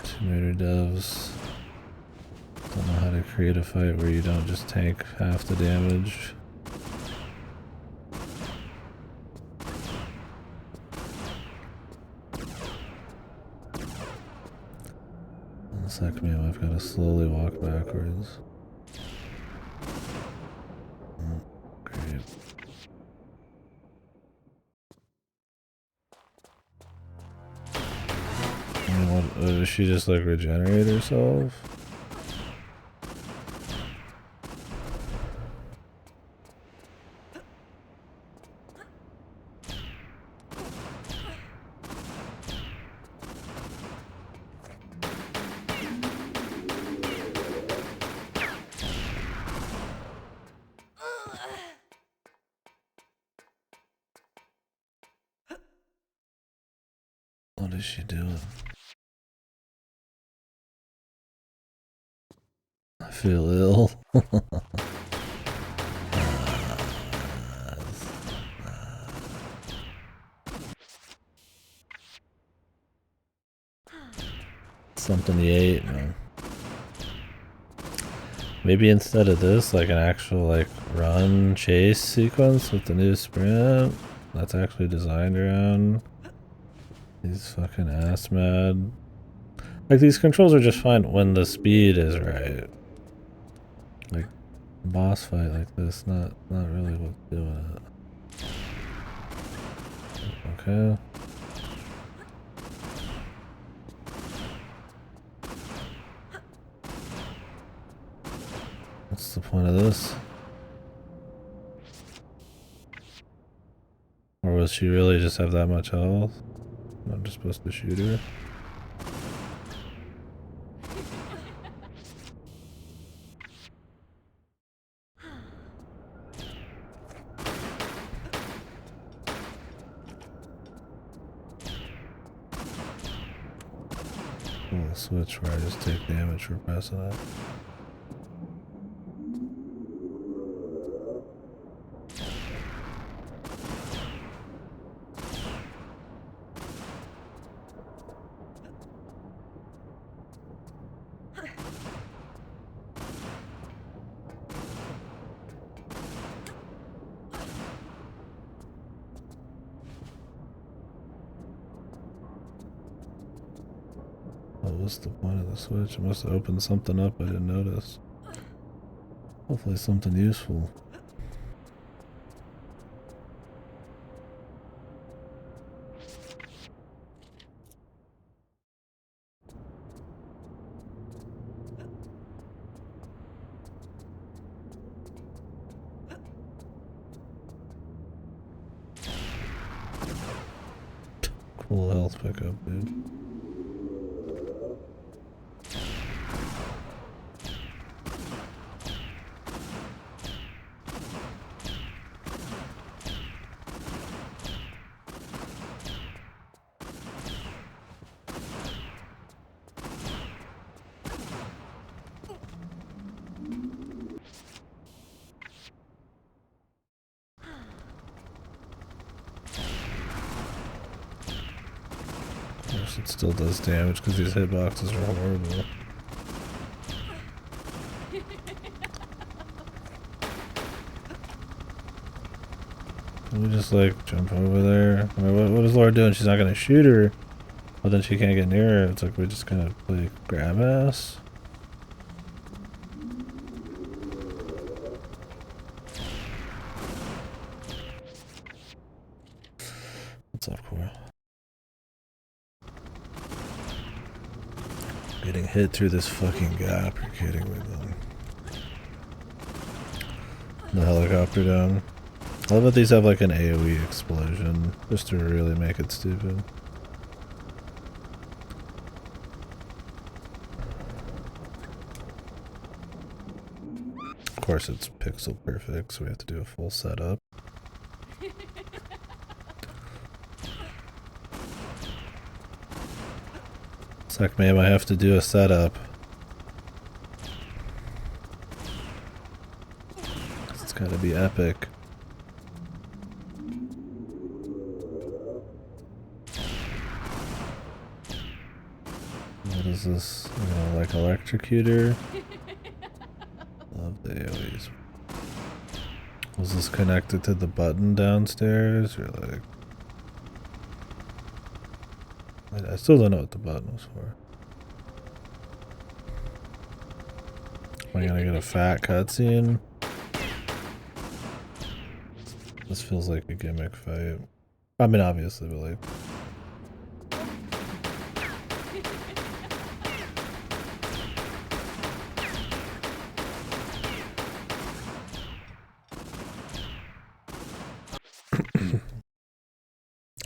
Tomb Raider devs don't know how to create a fight where you don't just tank half the damage. One sec, man, I've got to slowly walk backwards. Oh, great. I mean, what, does she just like regenerate herself? What is she doing? I feel ill. Something he ate, man. Maybe instead of this, like an actual like run chase sequence with the new sprint that's actually designed around these fucking ass mad. Like these controls are just fine when the speed is right. Like boss fight like this, not really what's doing it. Okay. What's the point of this? Or was she really just have that much health? I'm just supposed to shoot her? Oh, switch where I just take damage for pressing it. What's the point of the switch? It must have opened something up I didn't notice. Hopefully something useful. Cool health pickup, dude. It still does damage because these hitboxes are horrible. Can we just like jump over there? I mean, what is Laura doing? She's not gonna shoot her, but then she can't get near her. It's like we just gonna play grab ass. What's up, Cora? Getting hit through this fucking gap. You're kidding me, man. The helicopter down. I love that these have like an AoE explosion, just to really make it stupid. Of course it's pixel perfect, so we have to do a full setup. It's like, ma'am, I have to do a setup. It's gotta be epic. What is this? Like electrocutor? Love the AoEs. Was this connected to the button downstairs? Or like... I still don't know what the button was for. Am I gonna get a fat cutscene? This feels like a gimmick fight. I mean, obviously, but like...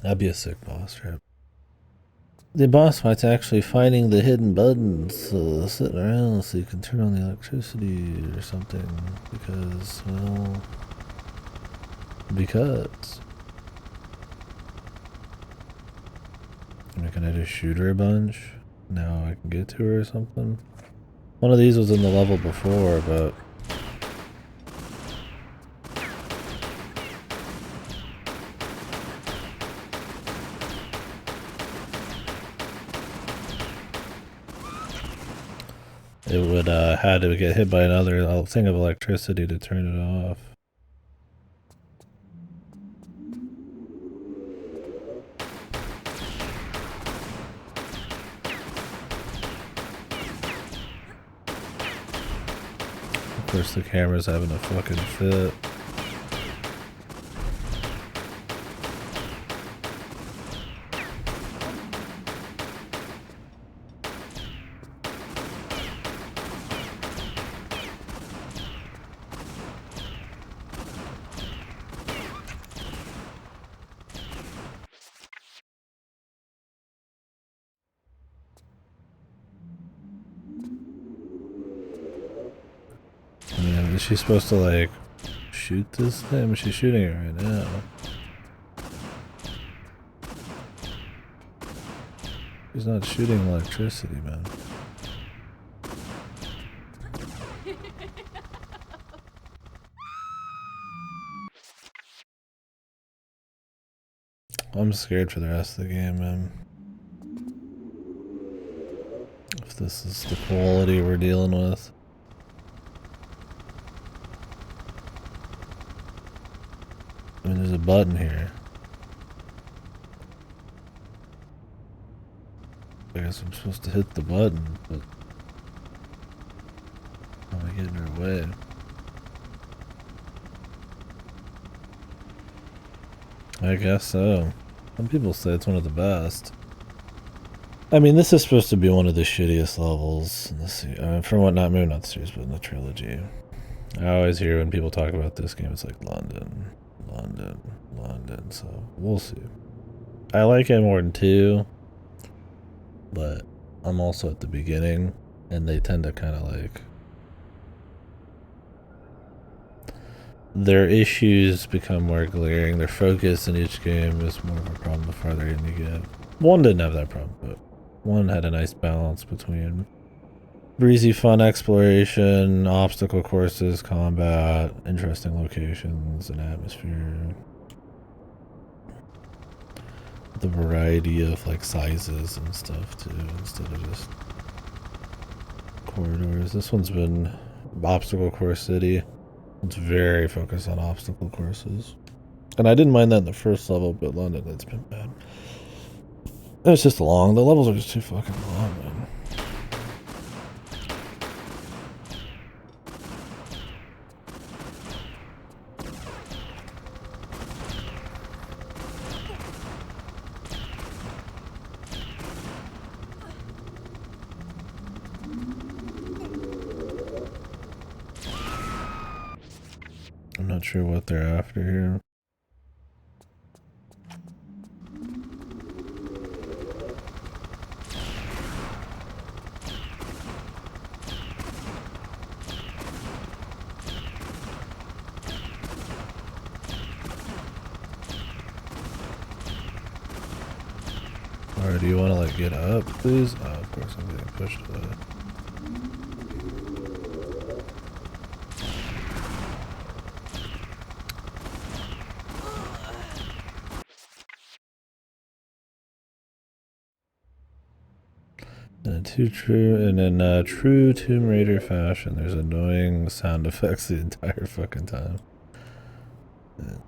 That'd be a sick boss trap. The boss fight's actually finding the hidden buttons sitting around so you can turn on the electricity or something. Because, well... Because... Can I just shoot her a bunch? Now I can get to her or something? One of these was in the level before, but... It would had to get hit by another thing of electricity to turn it off. Of course the camera's having a fucking fit. Is she supposed to like shoot this thing? She's shooting it right now. She's not shooting electricity, man. I'm scared for the rest of the game, man. If this is the quality we're dealing with. I mean, there's a button here. I guess I'm supposed to hit the button, but how am I getting her way? I guess so. Some people say it's one of the best. I mean, this is supposed to be one of the shittiest levels in the from what maybe not the series, but in the trilogy. I always hear when people talk about this game, it's like London, London, London. So we'll see. I like it more than 2, but I'm also at the beginning, and they tend to kind of like their issues become more glaring. Their focus in each game is more of a problem the farther in you get. 1 didn't have that problem, but 1 had a nice balance between breezy fun exploration, obstacle courses, combat, interesting locations, and atmosphere. The variety of like sizes and stuff too, instead of just corridors. This one's been obstacle course city. It's very focused on obstacle courses. And I didn't mind that in the first level, but London, it's been bad. It's just long. The levels are just too fucking long, man. I'm not sure what they're after here. Alright, do you want to like get up, please? Oh, of course I'm getting pushed away. In true Tomb Raider fashion, there's annoying sound effects the entire fucking time.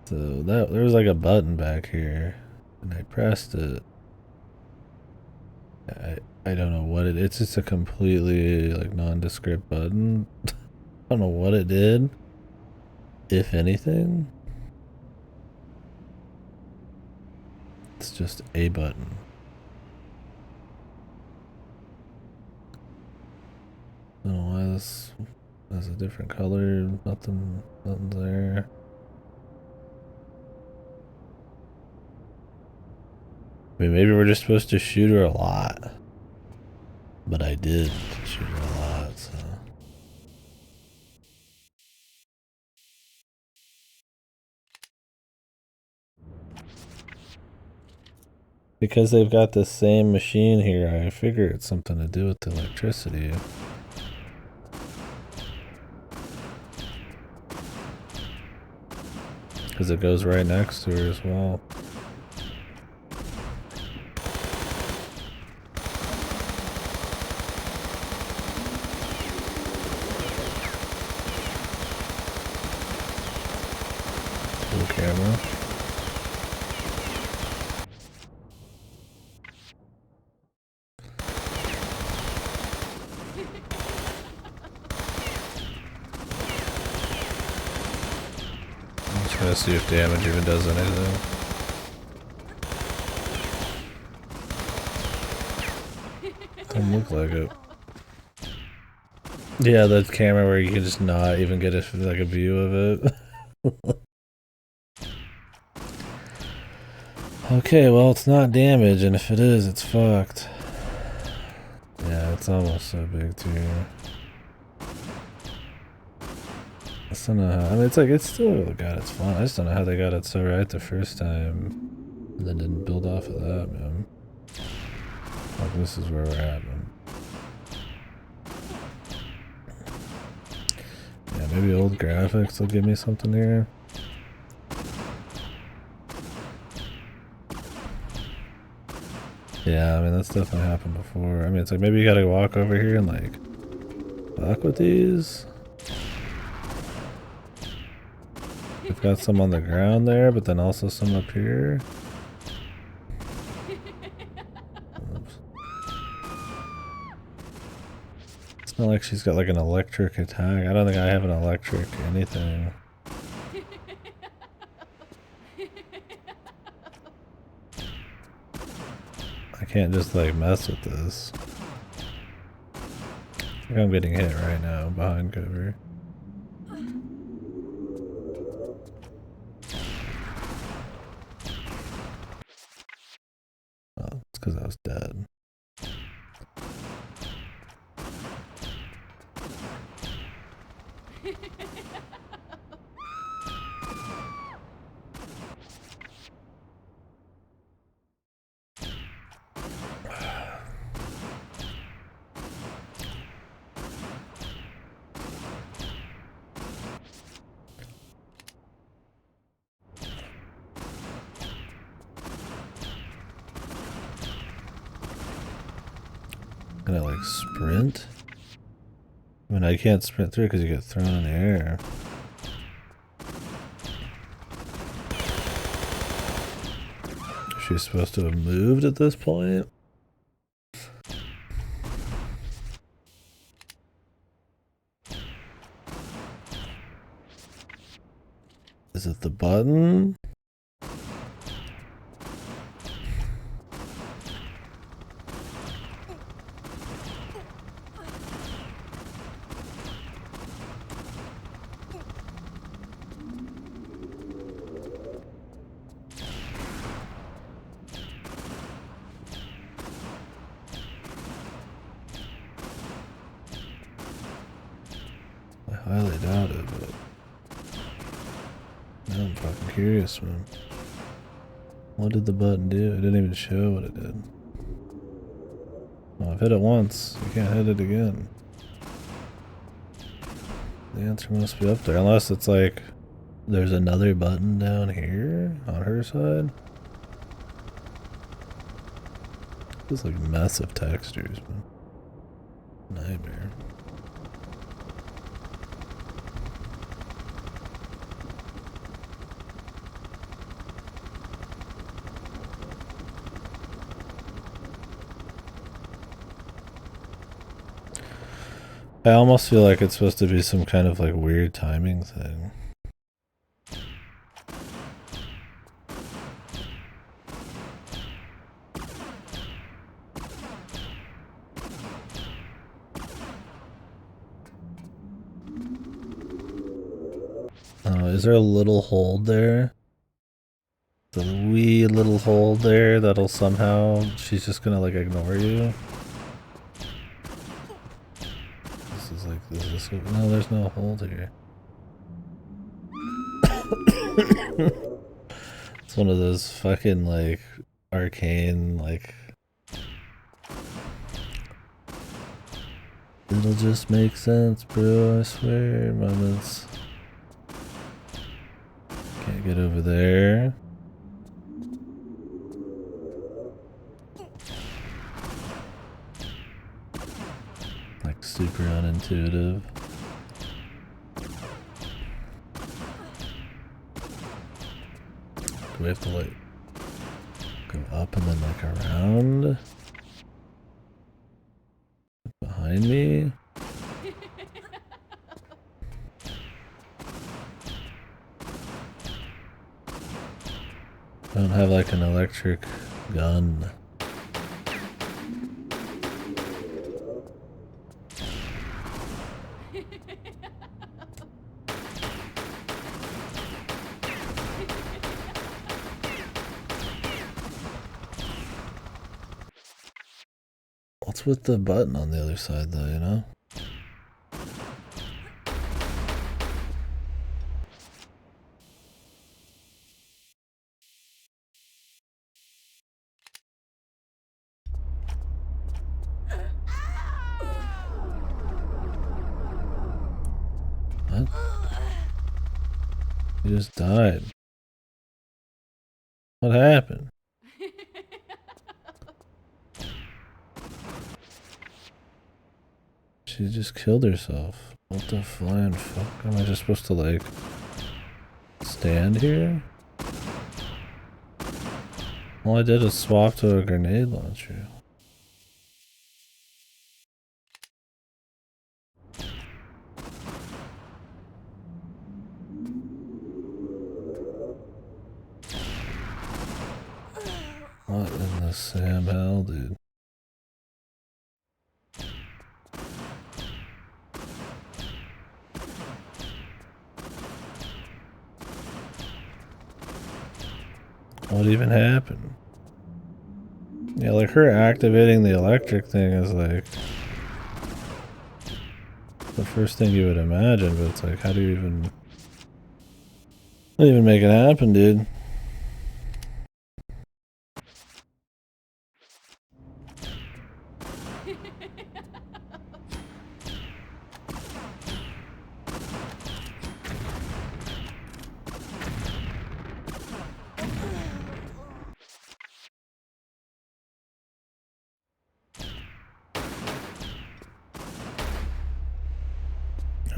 So there was like a button back here, and I pressed it. I don't know what it's just a completely like nondescript button. I don't know what it did, if anything. It's just a button. I don't know why this has a different color. Nothing's there. I mean, maybe we're just supposed to shoot her a lot. But I did shoot her a lot, so. Because they've got the same machine here, I figure it's something to do with the electricity. Because it goes right next to her as well. Cool camera. Trying to see if damage even does anything. Doesn't look like it. Yeah, the camera where you can just not even get like a view of it. Okay, well it's not damage, and if it is, it's fucked. Yeah, it's almost so big too. just don't know how, I mean, it's like, it's still got its fun. I just don't know how they got it so right the first time and then didn't build off of that, man. Like, this is where we're at, man. Yeah, maybe old graphics will give me something here. Yeah, I mean, that's definitely happened before. I mean, it's like, maybe you gotta walk over here and, like, fuck with these. We've got some on the ground there, but then also some up here. Oops. It's not like she's got, like, an electric attack. I don't think I have an electric anything. I can't just, like, mess with this. I think I'm getting hit right now behind cover. Oh, it's because I was dead. Gonna like sprint? I mean, I can't sprint through because you get thrown in the air. She's supposed to have moved at this point? Is it the button? I highly doubt it, but now I'm fucking curious, man. What did the button do? It didn't even show what it did. Oh, I've hit it once. You can't hit it again. The answer must be up there, unless it's like there's another button down here on her side. It's like massive textures, man. Nightmare. I almost feel like it's supposed to be some kind of like weird timing thing. Is there a little hold there? The wee little hold there that'll somehow, she's just gonna like ignore you? No, there's no hold here. It's one of those fucking like arcane like it'll just make sense, bro, I swear moments. Can't get over there. Like super unintuitive. Do we have to like go up and then like around? Behind me? I don't have like an electric gun. What's with the button on the other side though, you know? What? He just died. What happened? She just killed herself. What the flying fuck? Am I just supposed to like stand here? All I did is swap to a grenade launcher. What in the Sam hell, dude? What even happened? Yeah, like her activating the electric thing is like the first thing you would imagine, but it's like, how do you even make it happen, dude?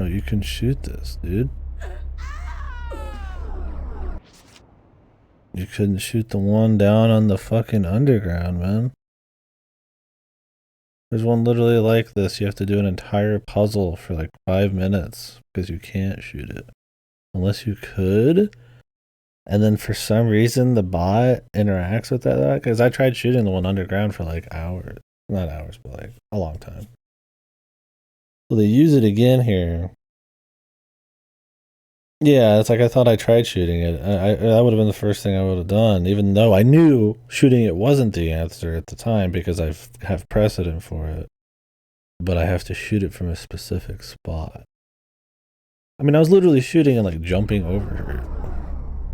Oh, you can shoot this, dude. You couldn't shoot the one down on the fucking underground, man. There's one literally like this. You have to do an entire puzzle for like 5 minutes because you can't shoot it. Unless you could. And then for some reason the bot interacts with that. Because I tried shooting the one underground for like hours. Not hours, but like a long time. So they use it again here. Yeah, it's like I thought I tried shooting it. That would have been the first thing I would have done, even though I knew shooting it wasn't the answer at the time because I have precedent for it. But I have to shoot it from a specific spot. I mean, I was literally shooting and like jumping over her,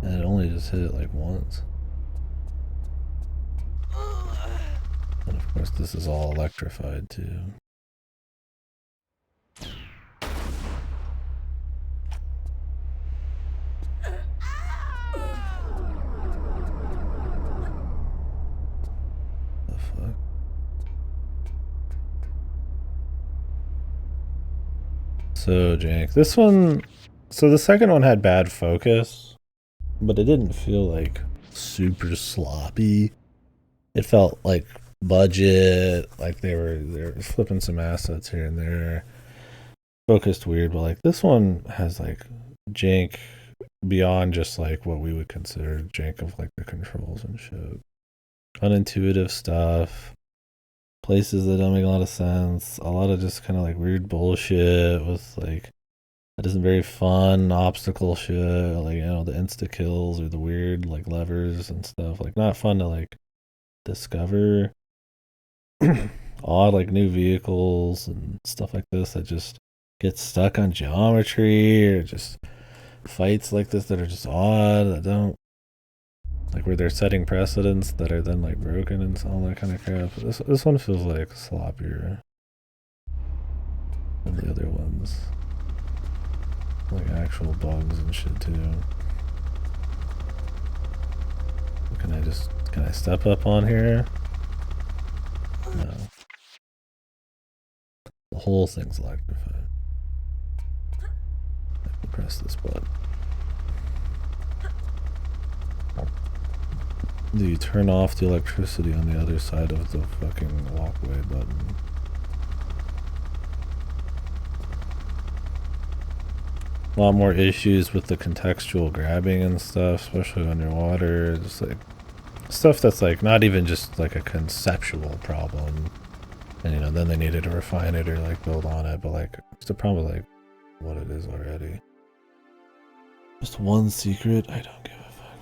and it only just hit it like once. And of course, this is all electrified too. The fuck? So jank. This one, so the second one had bad focus, but it didn't feel like super sloppy. It felt like budget, like they were flipping some assets here and there. Focused weird, but like this one has like jank beyond just like what we would consider jank of like the controls and shit. Unintuitive stuff. Places that don't make a lot of sense. A lot of just kind of like weird bullshit with like that isn't very fun obstacle shit. Like, you know, the insta kills or the weird like levers and stuff. Like not fun to like discover. Odd like new vehicles and stuff like this that just get stuck on geometry or just fights like this that are just odd that don't like where they're setting precedents that are then like broken and all that kind of crap. This one feels like sloppier than the other ones. Like actual bugs and shit too. Can I step up on here? No. The whole thing's electrified. I can press this button. Do you turn off the electricity on the other side of the fucking walkway button? A lot more issues with the contextual grabbing and stuff, especially underwater. Just like stuff that's like not even just like a conceptual problem. And you know, then they needed to refine it or like build on it, but like it's a problem with like what it is already. Just one secret, I don't give a fuck.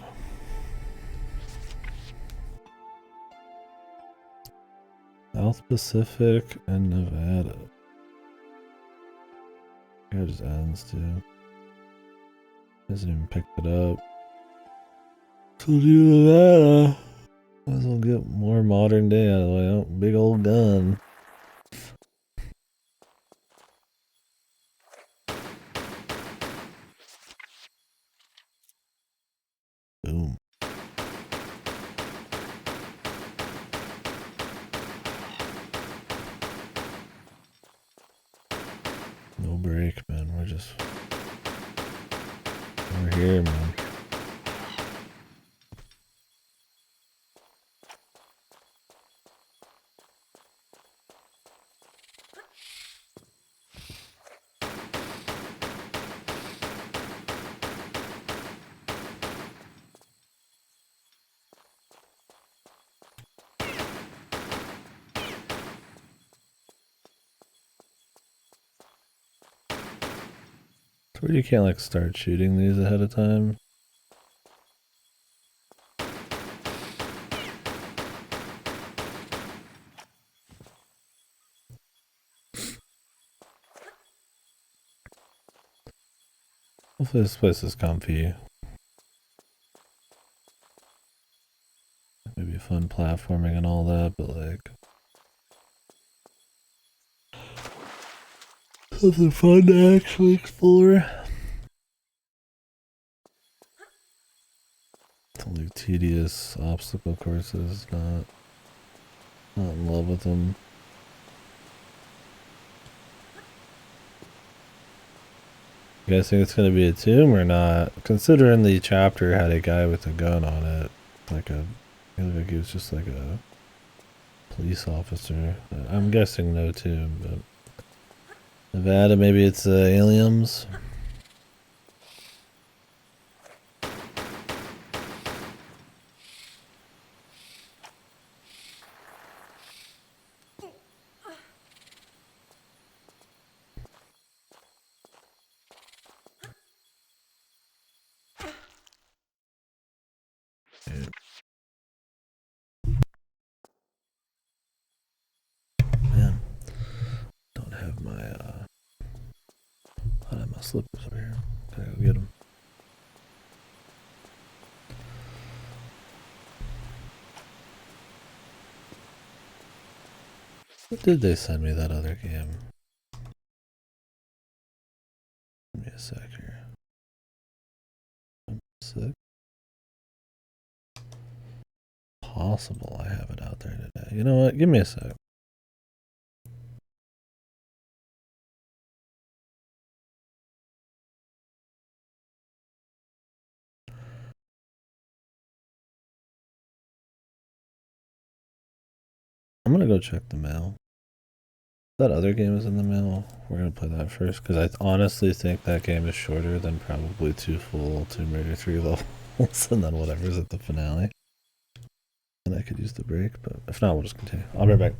South Pacific and Nevada. It just ends too. Hasn't even picked it up. So do Nevada. Might as well get more modern day out of the way. Oh, big old gun. break, man. We're here, man. Where you can't like start shooting these ahead of time. Hopefully this place is comfy. Maybe fun platforming and all that, but like something fun to actually explore. Only tedious obstacle courses, not in love with them. You guys think it's gonna be a tomb or not? Considering the chapter had a guy with a gun on it, like he was just like a police officer. I'm guessing no tomb, but Nevada, maybe it's aliens. Man, don't have my I don't have my slippers over here. Gotta go get them. What did they send me that other game? Give me a sec here. Sick. Possible I have it out there today. You know what? Give me a sec. I'm gonna go check the mail. That other game is in the mail. We're gonna play that first because I honestly think that game is shorter than probably 2 full Tomb Raider 3 levels, and then whatever's at the finale. And I could use the break, but if not, we'll just continue. I'll be right back.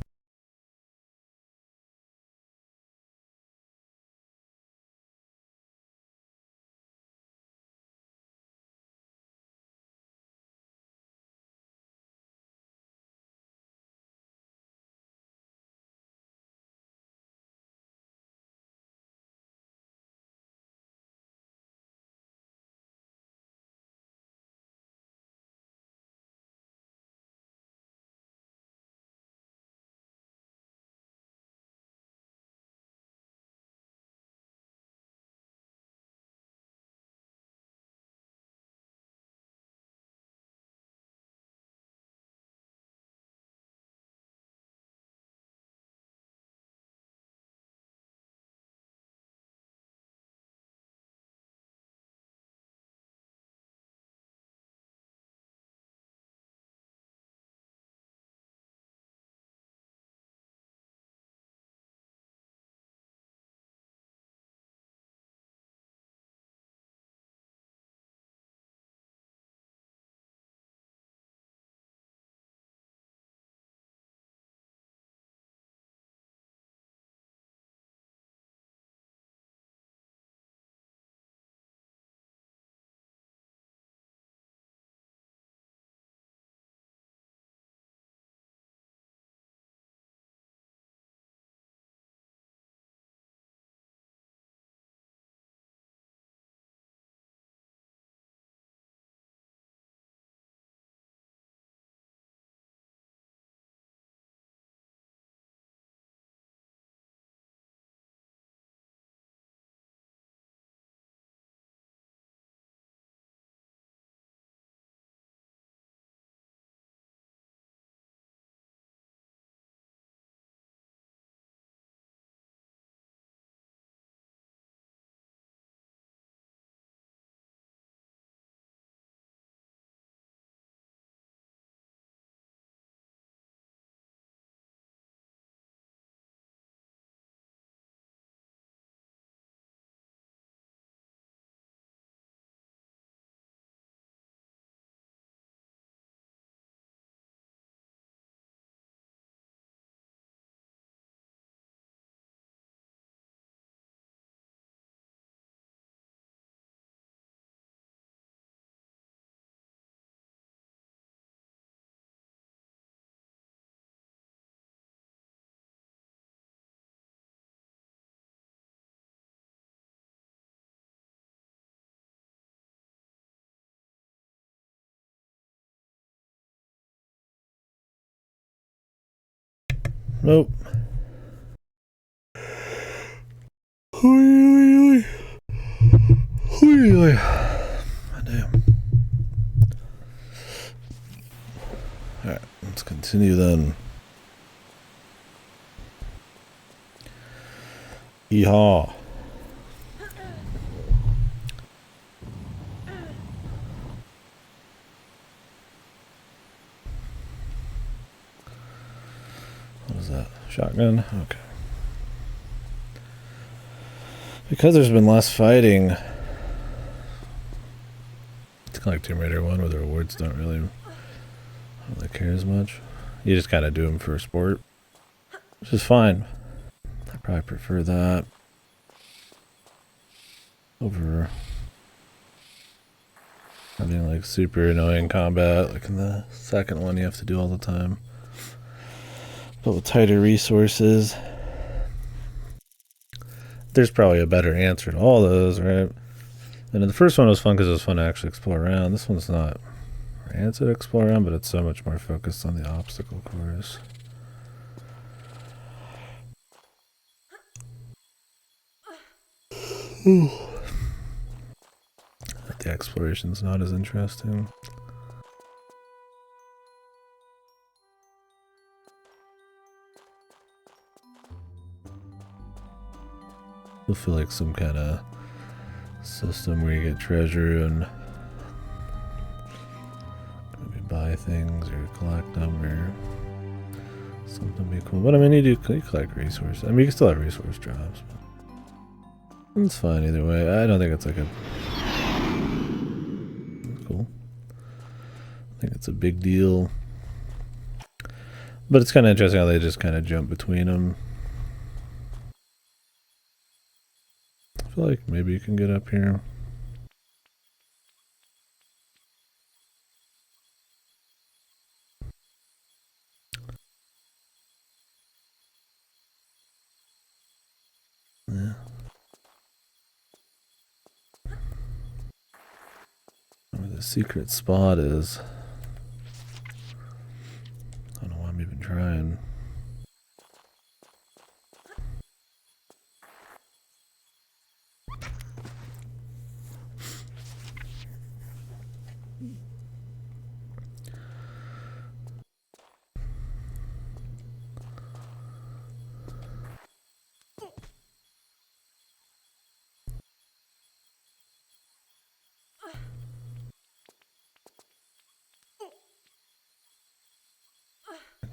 Nope. Oi, oi, oi. Oi, oi. Damn. Alright, let's continue then. Yeehaw. What is that? Shotgun? Okay. Because there's been less fighting, it's kind of like Tomb Raider 1 where the rewards don't really care as much. You just kind of do them for sport, which is fine. I probably prefer that over having like super annoying combat like in the second one you have to do all the time, but with tighter resources. There's probably a better answer to all those, right? And the first one was fun because it was fun to actually explore around. This one's not answer to explore around, but it's so much more focused on the obstacle course. But the exploration's not as interesting. You'll feel like some kind of system where you get treasure and maybe buy things or collect them or something be cool. But I mean, you collect resources. I mean, you can still have resource drops. But it's fine either way. I don't think it's like a cool. I think it's a big deal. But it's kind of interesting how they just kind of jump between them. I feel like maybe you can get up here. Yeah. Where the secret spot is. I don't know why I'm even trying.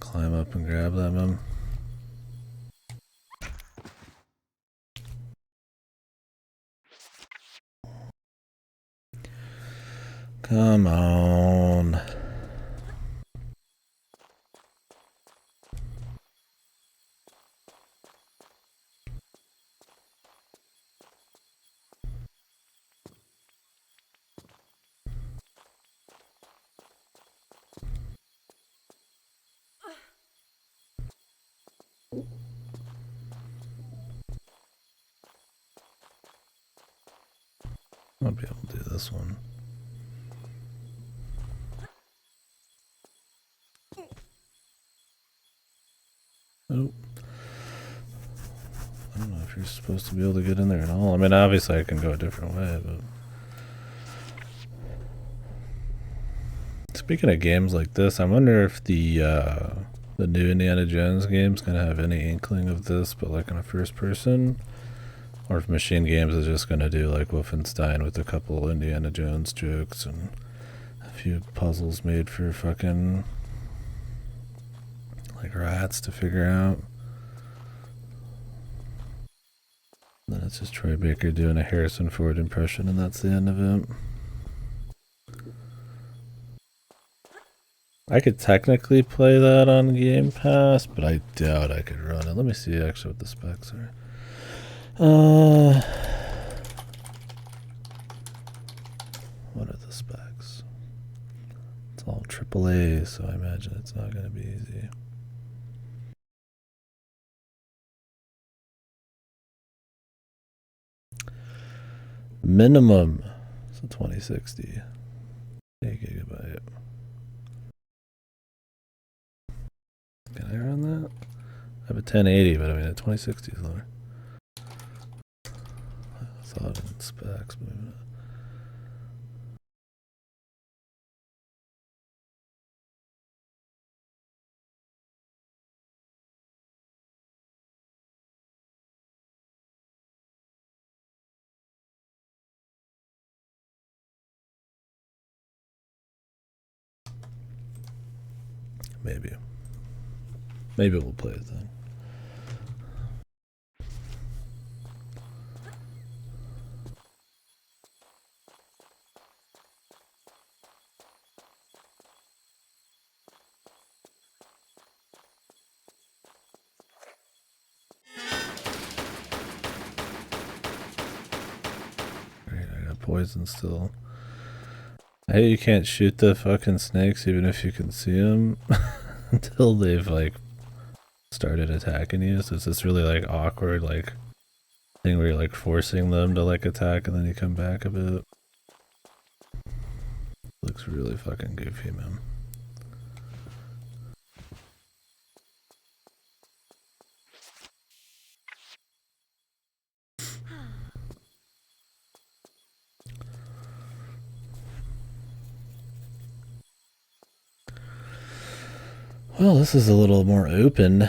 Climb up and grab that, man. Come on. I'll be able to do this one. Nope. I don't know if you're supposed to be able to get in there at all. I mean, obviously I can go a different way, but... Speaking of games like this, I wonder if the new Indiana Jones game's gonna have any inkling of this, but like in a first person, or if Machine Games is just gonna do like Wolfenstein with a couple Indiana Jones jokes and a few puzzles made for fucking like rats to figure out. And then it's just Troy Baker doing a Harrison Ford impression, and that's the end of it. I could technically play that on Game Pass, but I doubt I could run it. Let me see actually what the specs are. What are the specs? It's all AAA, so I imagine it's not going to be easy. Minimum, so 2060. 8 gigabyte. Can I run that? I have a 1080, but I mean a 2060 is lower. I thought in specs, but maybe not. Maybe. Maybe we'll play it then. Alright, I got poison still. I hate you can't shoot the fucking snakes even if you can see them until they've like started attacking you. So it's this really like awkward like thing where you're like forcing them to like attack and then you come back a bit. Looks really fucking goofy, man. Well, this is a little more open.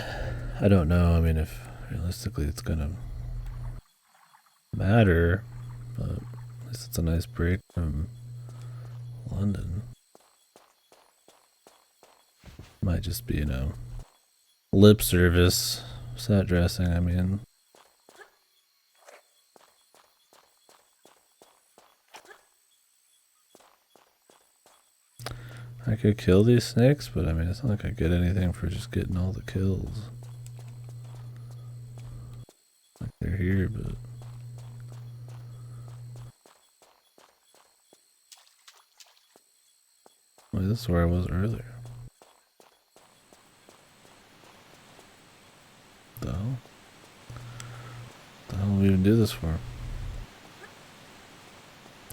I don't know. I mean, if realistically it's gonna matter, but at least it's a nice break from London. Might just be, lip service, set dressing, I mean. I could kill these snakes, but I mean, it's not like I get anything for just getting all the kills. Like they're here, but... Wait, this is where I was earlier. The hell? The hell do we even do this for?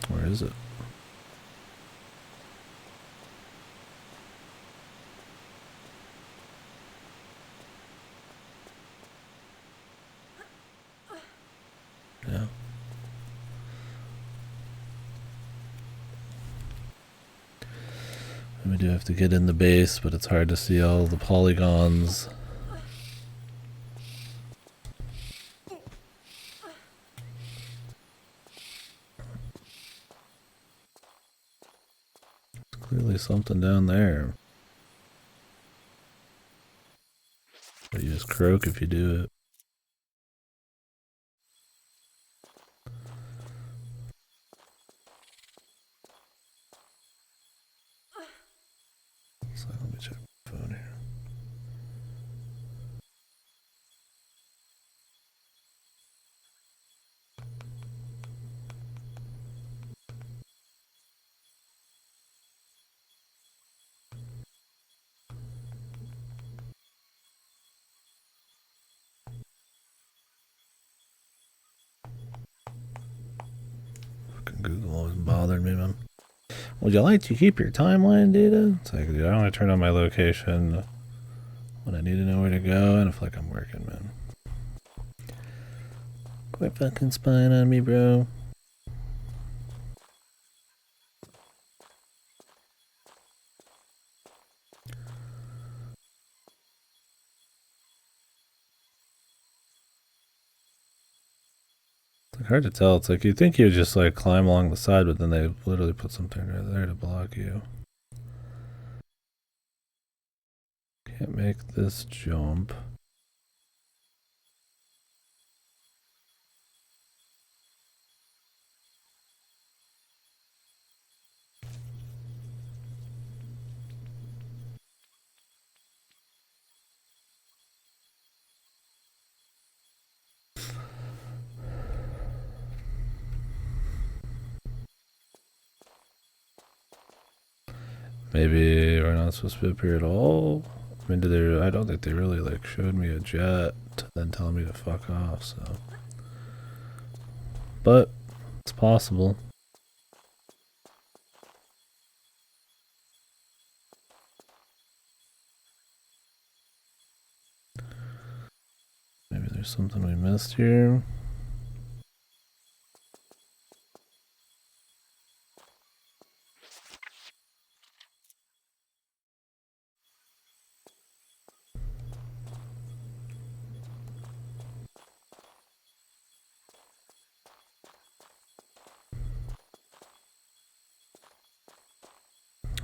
Where is it? Yeah. We do have to get in the base, but it's hard to see all the polygons. There's clearly something down there. But you just croak if you do it. So let me check my phone here. Fucking Google always bothered me, man. Would you like to keep your timeline data? It's like, dude, I only turn on my location when I need to know where to go, and if like I'm working, man. Quit fucking spying on me, bro. It's like hard to tell. It's like you'd think you would just like climb along the side, but then they literally put something right there to block you. Can't make this jump. Maybe we're not supposed to be up here at all. I mean, I don't think they really like showed me a jet to then tell me to fuck off, so. But it's possible. there something we missed here?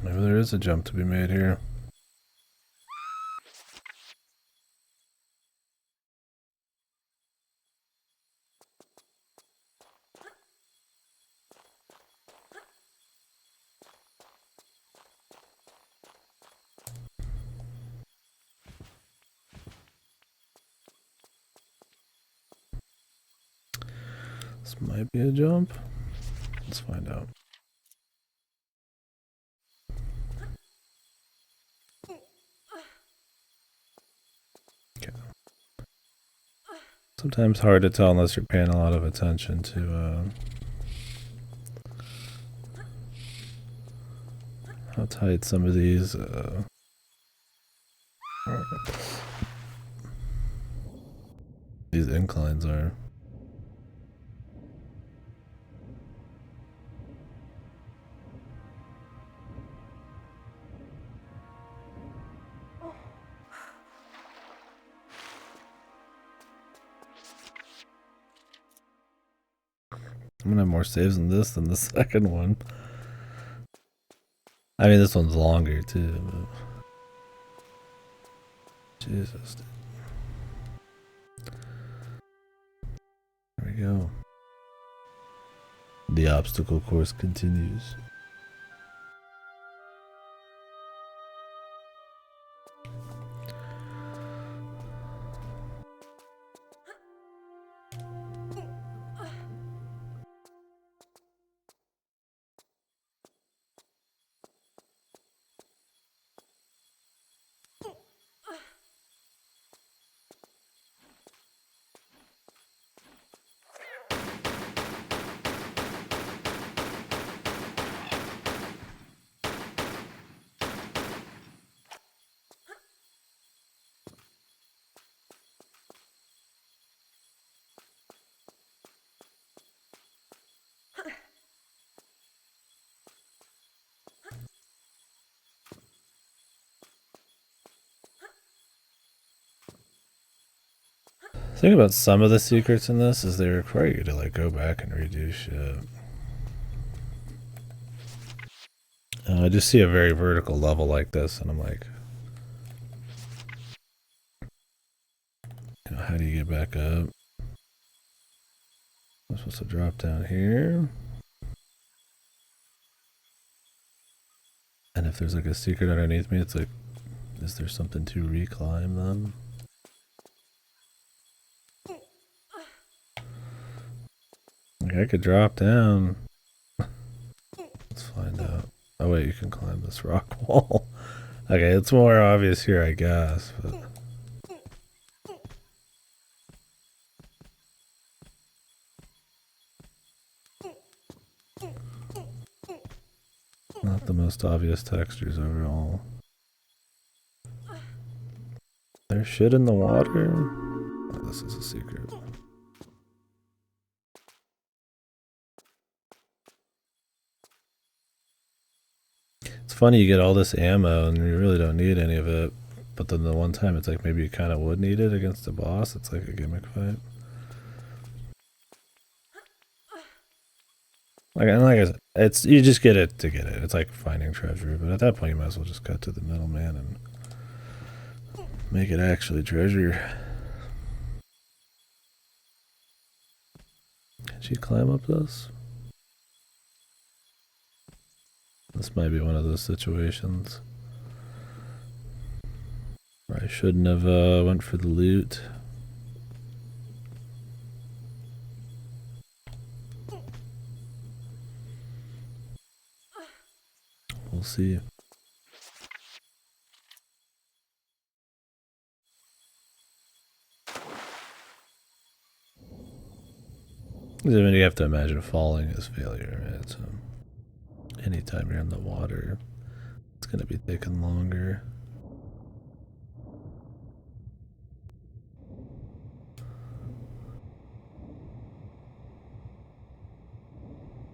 Maybe there is a jump to be made here. This might be a jump. Let's find out. Okay. Sometimes hard to tell unless you're paying a lot of attention to how tight some of these inclines are. I'm gonna have more saves in this than the second one. I mean, this one's longer too. But... Jesus. There we go. The obstacle course continues. The thing about some of the secrets in this is they require you to like go back and redo shit. I just see a very vertical level like this and I'm like, you know, how do you get back up? I'm supposed to drop down here. And if there's like a secret underneath me, it's like, is there something to reclimb then? Like I could drop down. Let's find out. Oh wait, you can climb this rock wall. Okay, it's more obvious here, I guess, but... Not the most obvious textures overall. There's shit in the water? Oh, this is a secret. It's funny you get all this ammo and you really don't need any of it, but then the one time it's like maybe you kind of would need it against the boss. It's like a gimmick fight. Like I said, it's you just get it to get it. It's like finding treasure, but at that point you might as well just cut to the middleman and make it actually treasure. Can she climb up this? This might be one of those situations where I shouldn't have went for the loot. We'll see. I mean, you have to imagine falling is failure, right? So anytime you're in the water, it's going to be taking longer.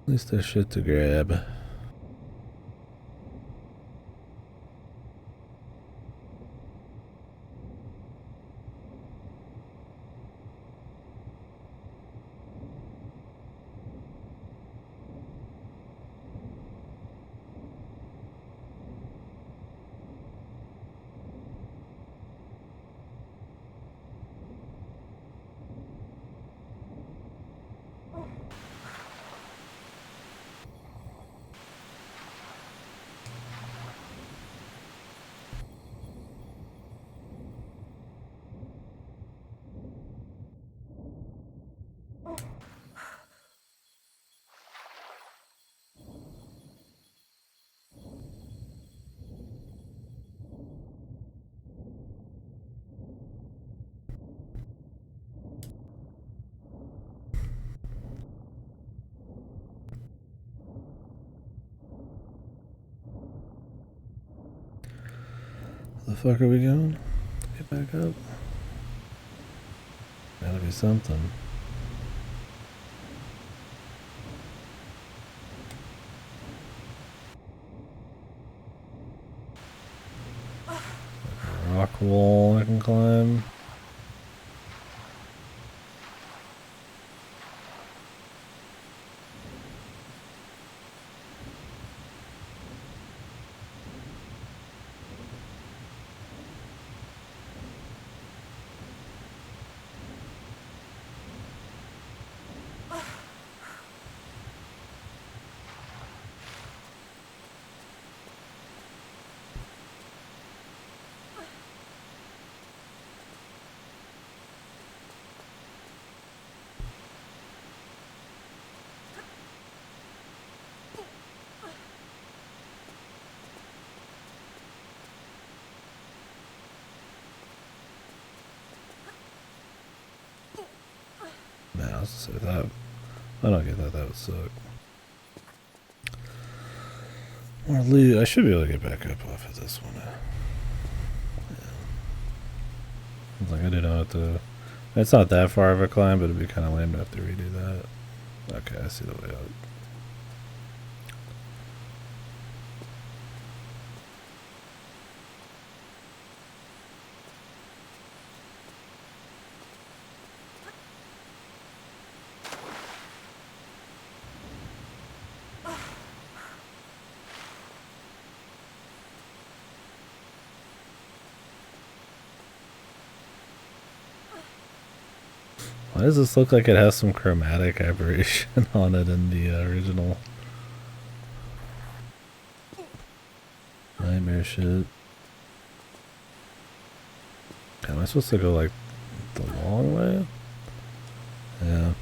At least there's shit to grab. The fuck are we going? Get back up. Gotta be something. Rock wall I can climb. Nah, I was gonna say that. I don't get that. That would suck. More loot. I should be able to get back up off of this one. Yeah. It's like I didn't have to. It's not that far of a climb, but it'd be kind of lame to have to redo that. Okay, I see the way out. Why does this look like it has some chromatic aberration on it in the original? Nightmare shit. Am I supposed to go like the long way? Yeah.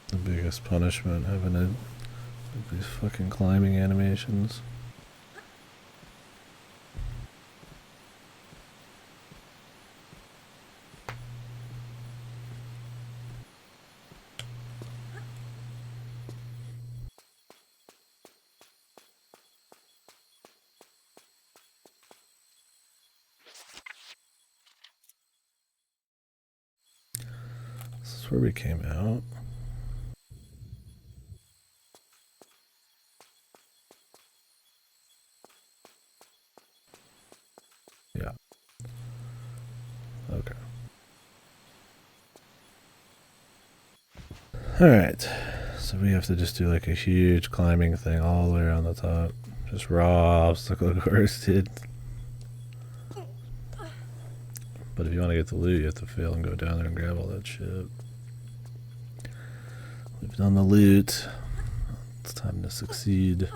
The biggest punishment having it these fucking climbing animations. This is where we came out. Yeah. Okay. Alright. So we have to just do like a huge climbing thing all the way around the top. Just raw obstacle course, dude. But if you want to get the loot, you have to fail and go down there and grab all that shit. We've done the loot. It's time to succeed.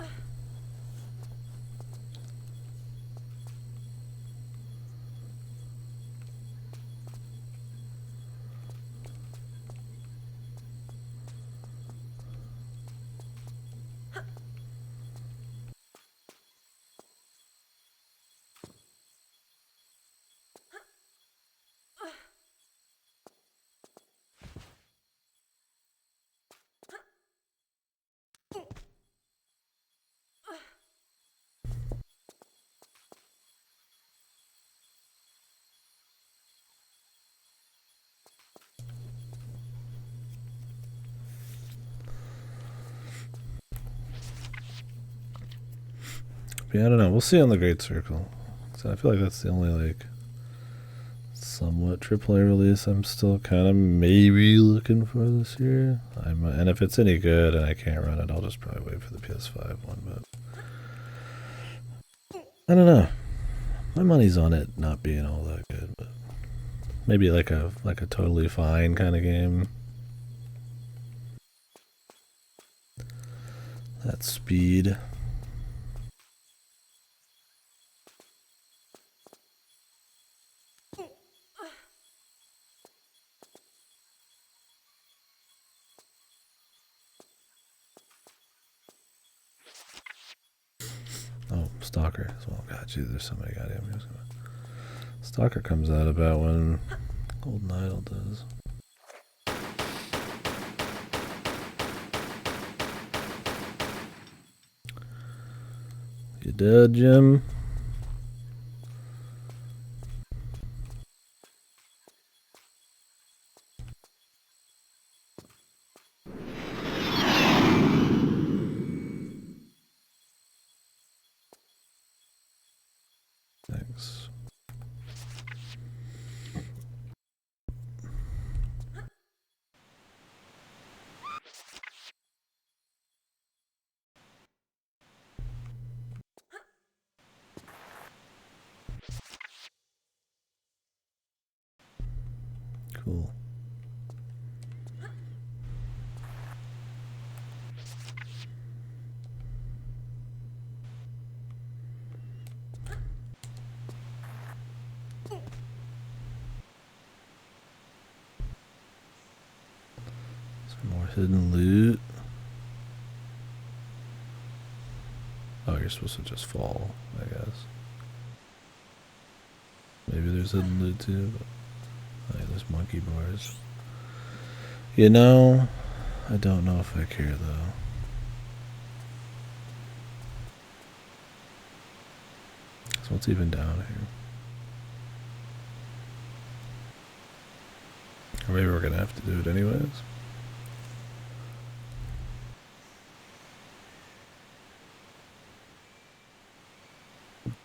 But yeah, I don't know. We'll see on the Great Circle. So I feel like that's the only like somewhat AAA release I'm still kind of maybe looking for this year. And if it's any good and I can't run it, I'll just probably wait for the PS5 one. But I don't know. My money's on it not being all that good, but maybe like a totally fine kind of game. That speed. Oh, Stalker as well. God, geez, there's so many goddamn games. Stalker comes out about when Golden Idol does. You dead, Jim? Thanks. Cool. Some more hidden loot. Oh, you're supposed to just fall, I guess. Maybe there's hidden loot too, but oh, yeah, there's monkey bars. You know, I don't know if I care though. So what's even down here? Or maybe we're gonna have to do it anyways.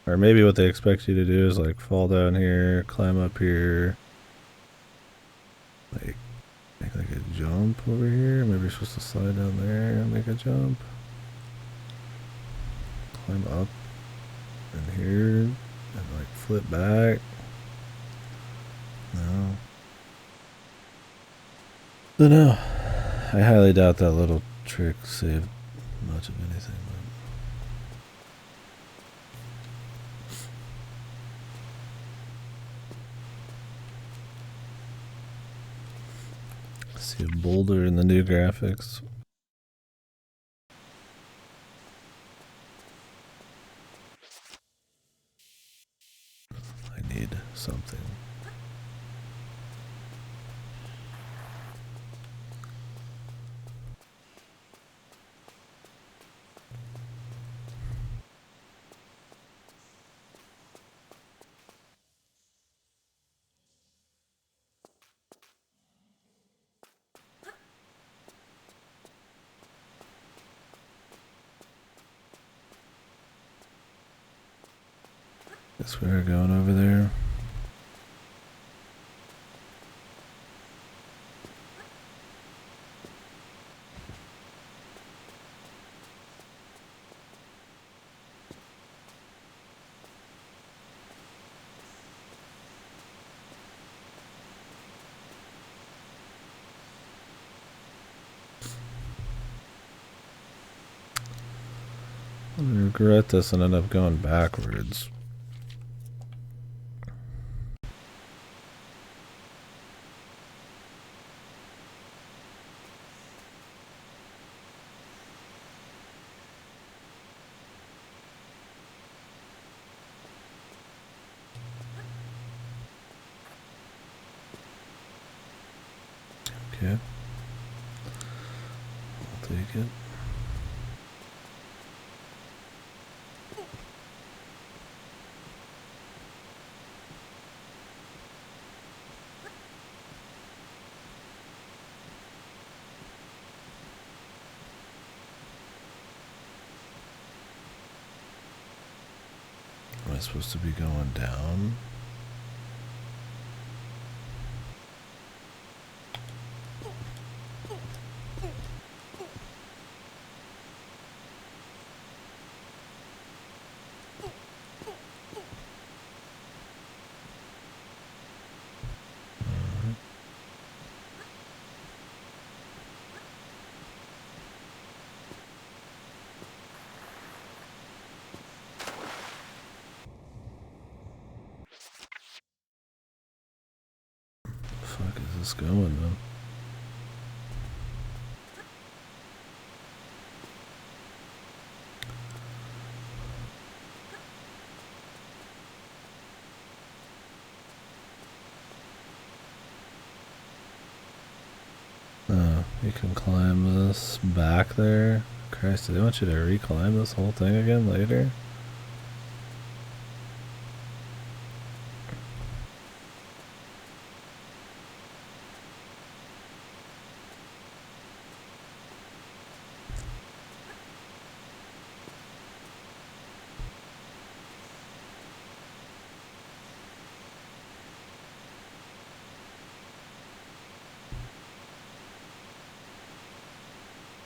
Or maybe what they expect you to do is like fall down here, climb up here, like make like a jump over here. Maybe you're supposed to slide down there and make a jump. Climb up in here and like flip back. No. Don't know. I highly doubt that little trick saved much of anything. See a boulder in the new graphics. I need something. Guess we are going over there. I'm gonna regret this and end up going backwards. Okay. I'll take it. this supposed to be going down? Fuck is this going then? You can climb this back there. Christ, do they want you to reclimb this whole thing again later?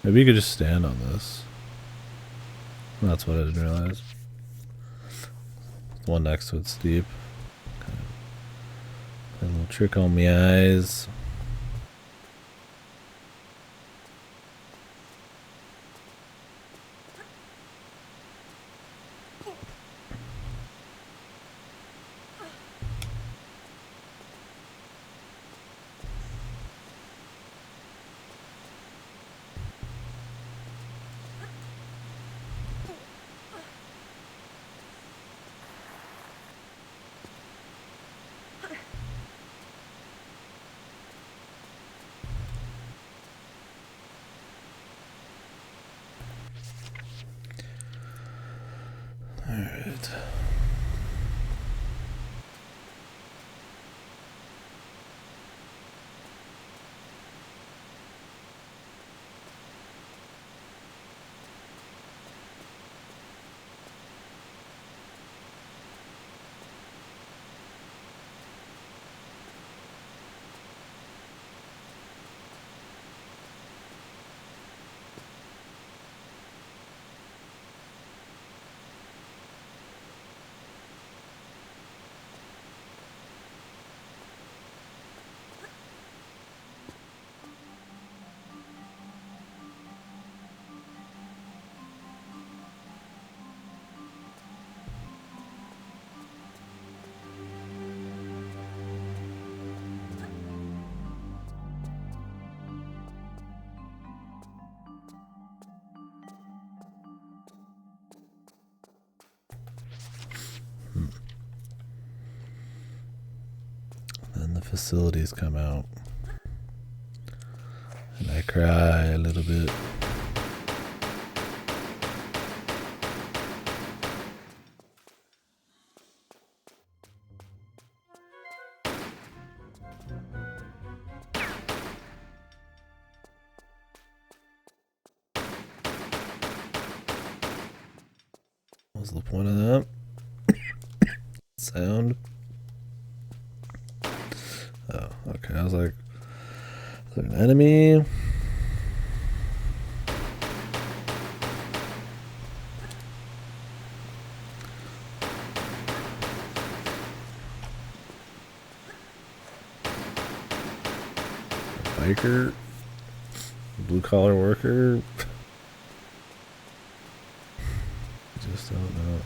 Maybe you could just stand on this. That's what I didn't realize. The one next to it's steep. Kind of a little trick on me eyes. Alright. Then the facilities come out. And I cry a little bit. What's the point of that? Sound? Oh, okay. I was like, is there an enemy? Biker? Blue collar worker? Just don't know.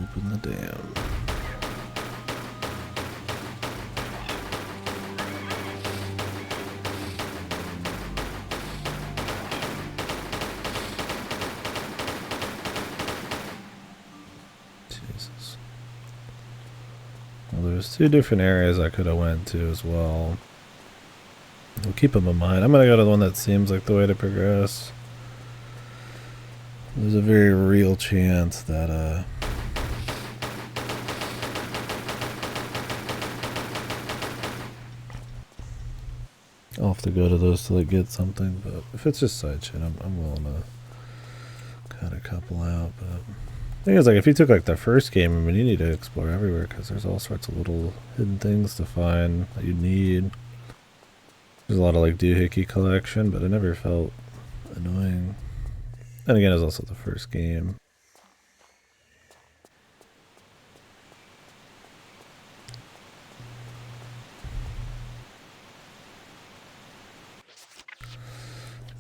Open the dam. Jesus. Well, there's 2 different areas I could have went to as well. We'll keep them in mind. I'm gonna go to the one that seems like the way to progress. There's a very real chance that I'll have to go to those till I get something, but if it's just side shit, I'm willing to cut a couple out. But the thing is, like, if you took like the first game, I mean, you need to explore everywhere because there's all sorts of little hidden things to find that you need. There's a lot of like doohickey collection, but it never felt annoying. And again, it was also the first game.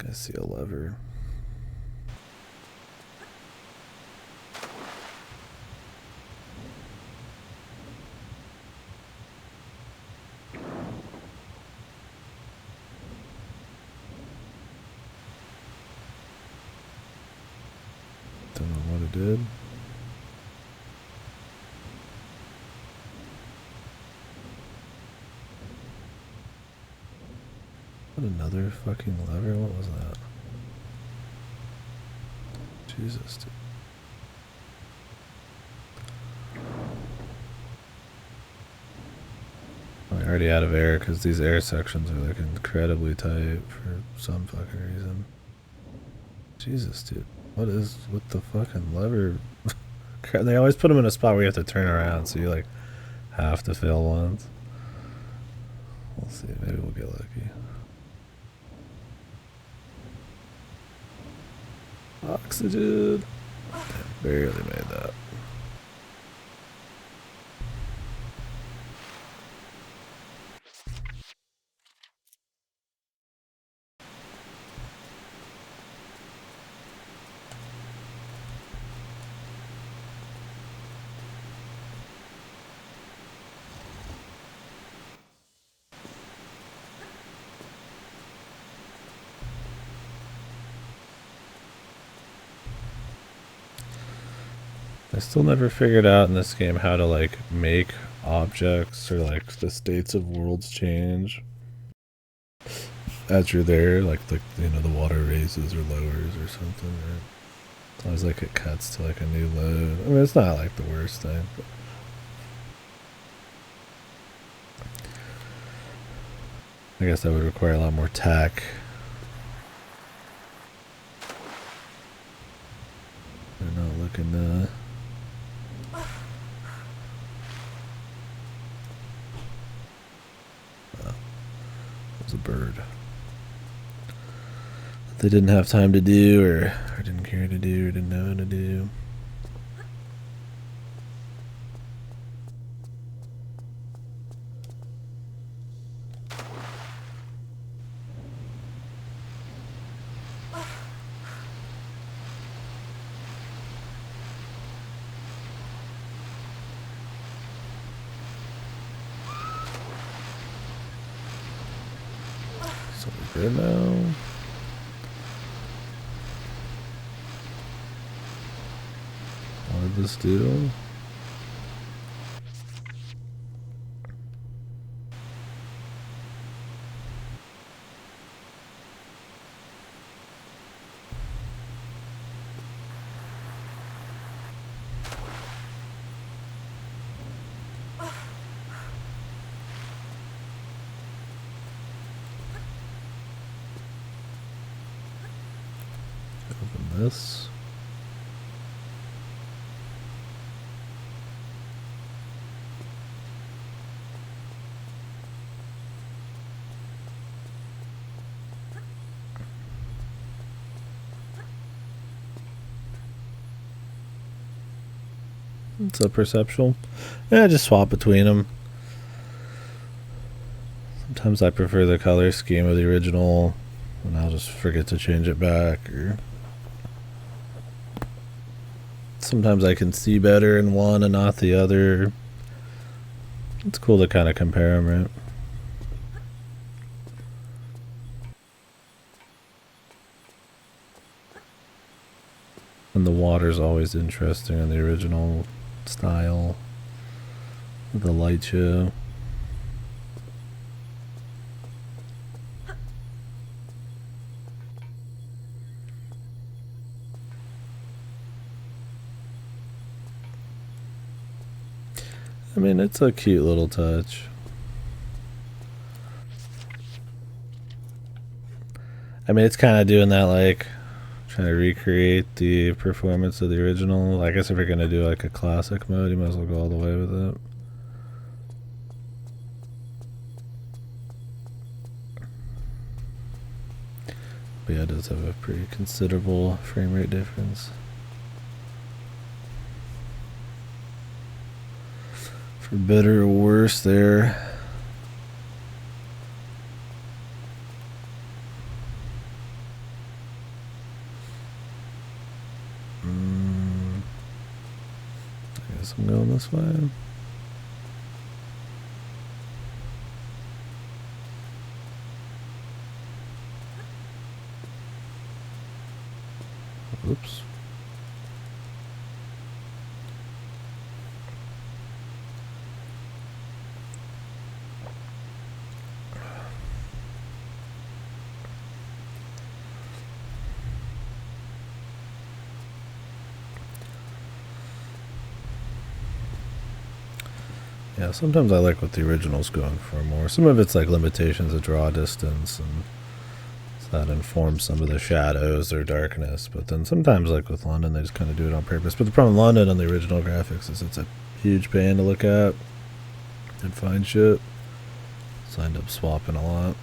I see a lever. Don't know what it did. What, another fucking lever? What was that? Jesus, dude. I'm already out of air because these air sections are like incredibly tight for some fucking reason. Jesus, dude. What is with the fucking lever? They always put them in a spot where you have to turn around, so you like have to fail once. We'll see. Maybe we'll get lucky. Oxygen. Damn, barely made that. I still never figured out in this game how to like make objects or like the states of worlds change as you're there, like you know, the water raises or lowers or something. Right? It's always like it cuts to like a new load. I mean, it's not like the worst thing, but I guess that would require a lot more tack. They're not looking a bird that they didn't have time to do or didn't care to do or didn't know how to do. So we're good now. What did this do? Open this. It's a perceptual. Yeah, just swap between them. Sometimes I prefer the color scheme of the original, and I'll just forget to change it back, or sometimes I can see better in one and not the other. It's cool to kind of compare them, right? And the water's always interesting in the original style. The light show. I mean, it's a cute little touch. I mean, it's kind of doing that, like, trying to recreate the performance of the original. I guess if you're going to do, like, a classic mode, you might as well go all the way with it. But yeah, it does have a pretty considerable frame rate difference. For better or worse there. I guess I'm going this way. Oops. Yeah, sometimes I like what the original's going for more. Some of it's like limitations of draw distance, and so that informs some of the shadows or darkness. But then sometimes, like with London, they just kind of do it on purpose. But the problem with London on the original graphics is it's a huge pain to look at and find shit. So I end up swapping a lot.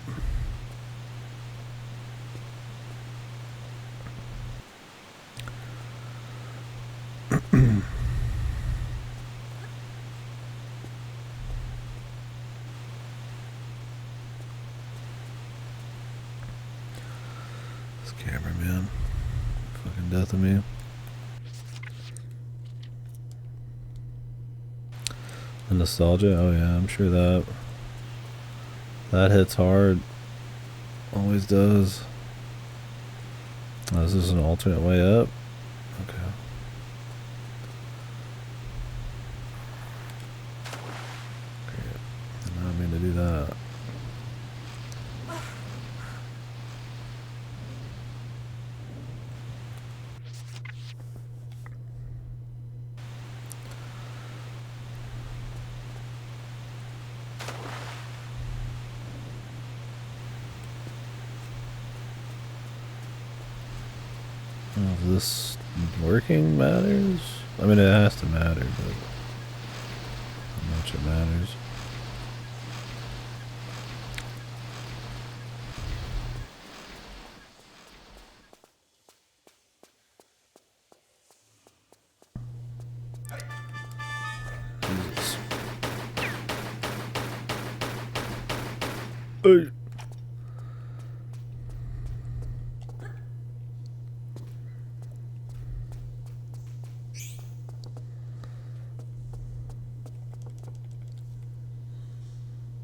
Cameraman, fucking death of me. The nostalgia, oh yeah, I'm sure that hits hard. Always does. Oh, is this an alternate way up? Okay. Great. I did not mean to do that. If this working matters? I mean, it has to matter, but how much it matters. Jesus. Hey.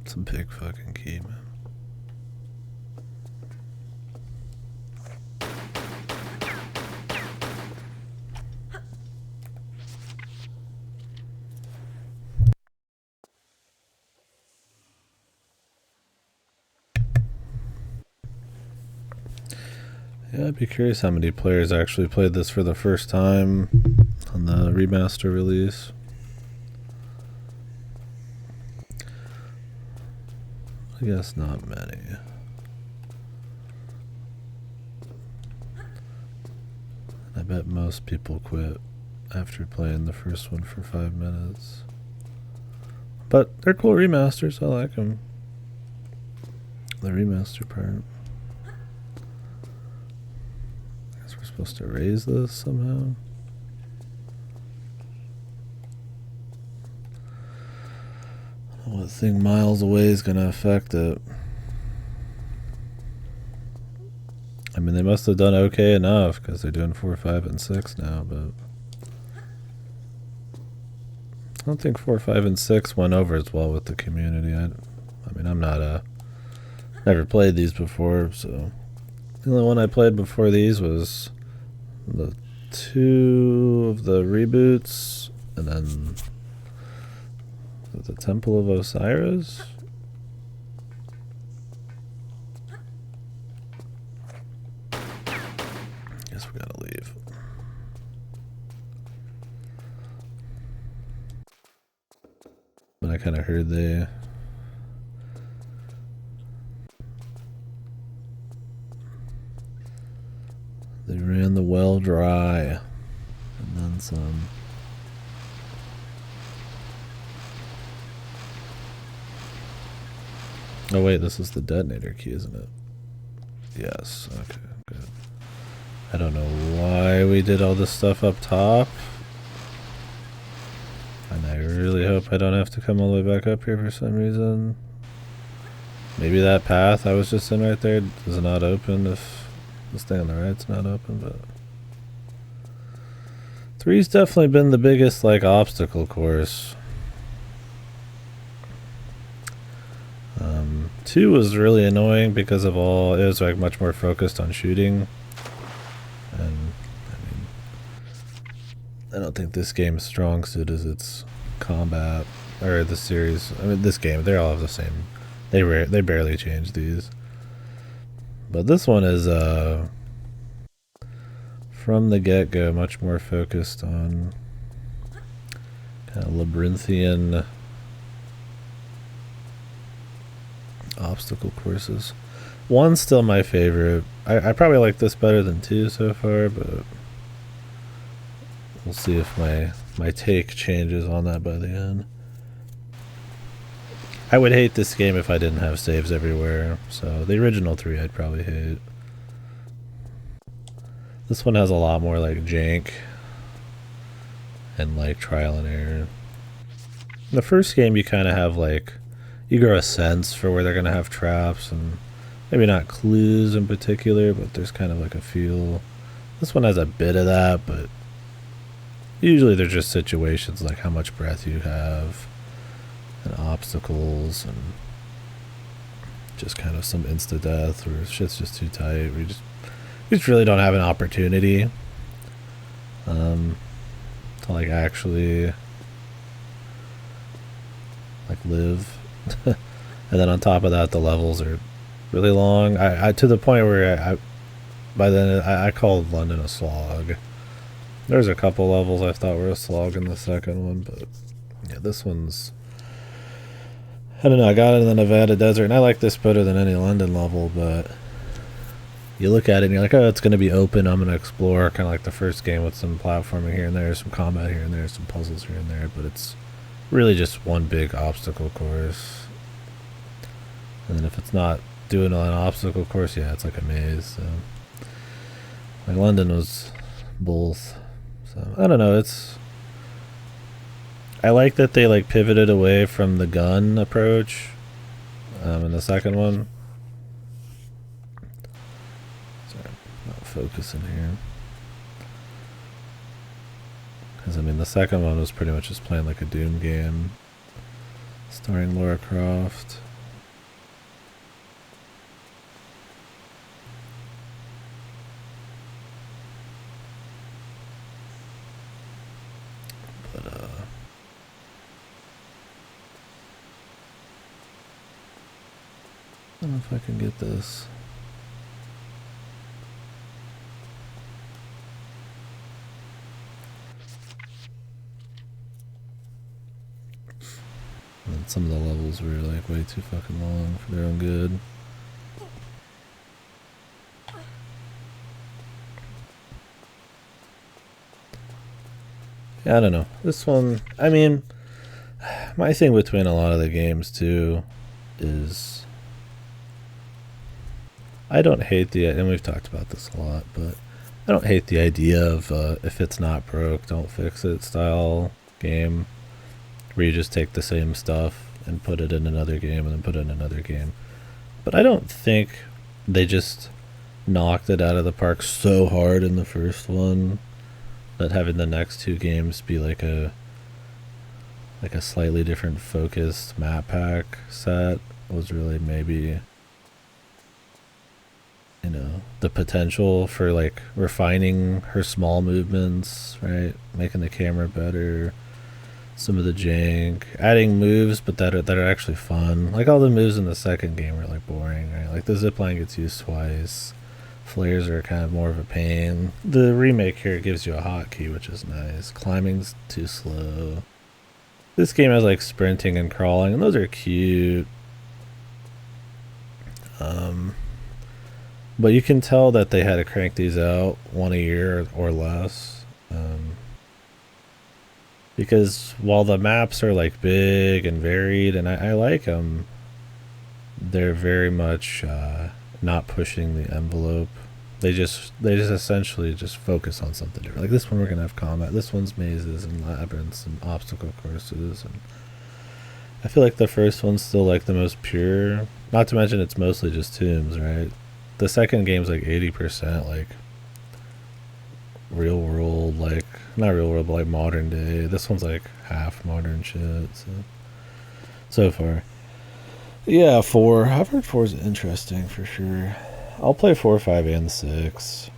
It's a big fucking key, man. Yeah, I'd be curious how many players actually played this for the first time on the remaster release. I guess not many. I bet most people quit after playing the first one for 5 minutes. But they're cool remasters, I like them. The remaster part. I guess we're supposed to raise this somehow. What thing miles away is going to affect it? I mean, they must have done okay enough because they're doing 4, 5, and 6 now, but I don't think 4, 5, and 6 went over as well with the community. I mean, I'm not never played these before, so the only one I played before these was the 2 of the reboots, and then the Temple of Osiris. Guess we gotta leave. But I kind of heard they ran the well dry, and then some. Oh wait, this is the detonator key, isn't it? Yes, okay, good. I don't know why we did all this stuff up top. And I really hope I don't have to come all the way back up here for some reason. Maybe that path I was just in right there is not open if this thing on the right's not open, but 3's definitely been the biggest like obstacle course. 2 was really annoying because of all, it was like much more focused on shooting. And I mean, I don't think this game's strong suit is its combat, or the series. I mean, this game, they all have the same. They barely change these. But this one is from the get-go much more focused on kind of labyrinthian obstacle courses. 1's still my favorite. I probably like this better than 2 so far, but we'll see if my take changes on that by the end. I would hate this game if I didn't have saves everywhere, so the original 3 I'd probably hate. This one has a lot more like jank and like trial and error. The first game you kind of have like, you grow a sense for where they're going to have traps, and maybe not clues in particular, but there's kind of like a feel. This one has a bit of that, but usually they're just situations like how much breath you have and obstacles and just kind of some insta-death where shit's just too tight. We just really don't have an opportunity to like actually like live. And then on top of that, the levels are really long. I to the point where by then I called London a slog. There's a couple levels I thought were a slog in the second one, but yeah, this one's, I don't know, I got it in the Nevada desert, and I like this better than any London level, but you look at it and you're like, oh, it's going to be open, I'm going to explore, kind of like the first game with some platforming here and there, some combat here and there, some puzzles here and there, but it's really just one big obstacle course. And then if it's not doing an obstacle course, yeah, it's like a maze. So like London was both. So I don't know, I like that they like pivoted away from the gun approach in the second one. Sorry, not focusing here. Because I mean the second one was pretty much just playing like a Doom game starring Lara Croft. But I don't know if I can get this. And some of the levels were like way too fucking long for their own good. Yeah, I don't know. This one, I mean, my thing between a lot of the games too is I don't hate the, and we've talked about this a lot, but I don't hate the idea of if it's not broke, don't fix it style game, where you just take the same stuff and put it in another game and then put it in another game. But I don't think they just knocked it out of the park so hard in the first one that having the next two games be like a like a slightly different focused map pack set was really maybe, you know, the potential for like refining her small movements, right? Making the camera better, some of the jank, adding moves, but that are actually fun. Like all the moves in the second game were like boring, right? Like the zipline gets used twice. Flares are kind of more of a pain. The remake here gives you a hotkey, which is nice. Climbing's too slow. This game has like sprinting and crawling, and those are cute. But you can tell that they had to crank these out one a year or less. Because while the maps are like big and varied, and I like them, they're very much not pushing the envelope. They just essentially just focus on something different. Like this one, we're gonna have combat. This one's mazes and labyrinths and obstacle courses, and I feel like the first one's still like the most pure. Not to mention it's mostly just tombs, right? The second game's like 80% like real world, like not real world, but like modern day. This one's like half modern shit. So far, yeah, 4. I've heard 4 is interesting for sure. I'll play 4, 5, and 6,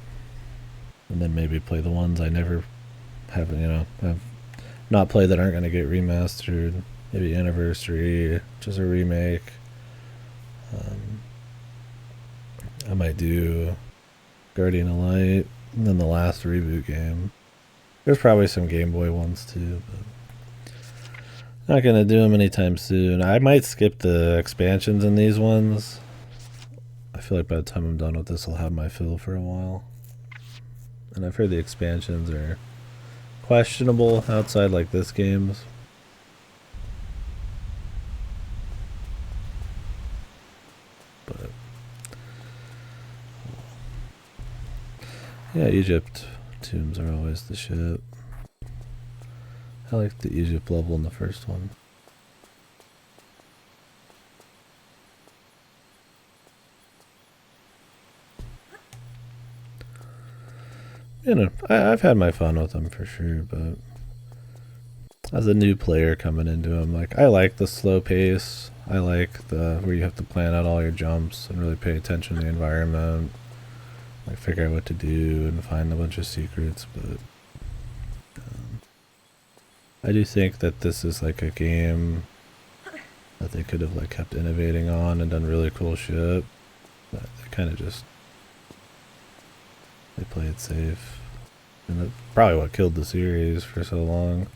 and then maybe play the ones I never have, you know, have not played that aren't gonna get remastered. Maybe Anniversary, just a remake. I might do Guardian of Light, and then the last reboot game. There's probably some Game Boy ones too, but not gonna do them anytime soon. I might skip the expansions in these ones. I feel like by the time I'm done with this, I'll have my fill for a while. And I've heard the expansions are questionable outside like this game's. But yeah, Egypt tombs are always the shit. I like the Egypt level in the first one. You know, I've had my fun with them for sure, but as a new player coming into them, like I like the slow pace. I like the where you have to plan out all your jumps and really pay attention to the environment, like figure out what to do and find a bunch of secrets. But I do think that this is like a game that they could have like kept innovating on and done really cool shit. But they kind of just they play it safe, and that's probably what killed the series for so long.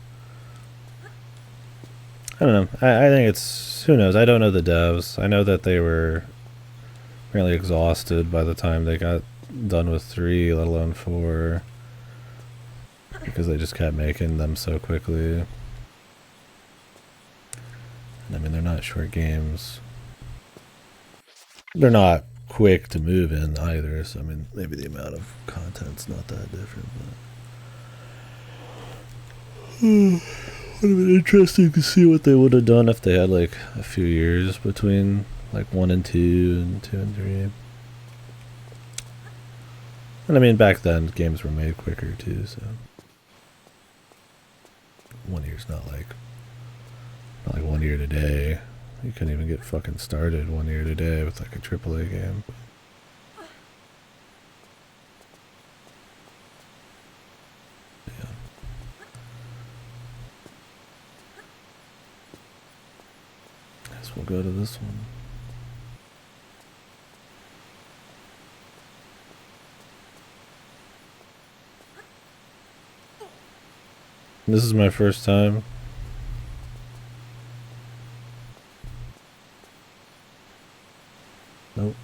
I don't know. I think it's, who knows? I don't know the devs. I know that they were really exhausted by the time they got done with 3, let alone 4, because they just kept making them so quickly. I mean, they're not short games. They're not quick to move in either, so I mean, maybe the amount of content's not that different, but would have been interesting to see what they would have done if they had like a few years between like 1 and 2 and 2 and 3. And I mean, back then games were made quicker too, so 1 year's not like 1 year today. You couldn't even get fucking started 1 year today with like a AAA game. Yeah. Guess we'll go to this one. This is my first time. Nope.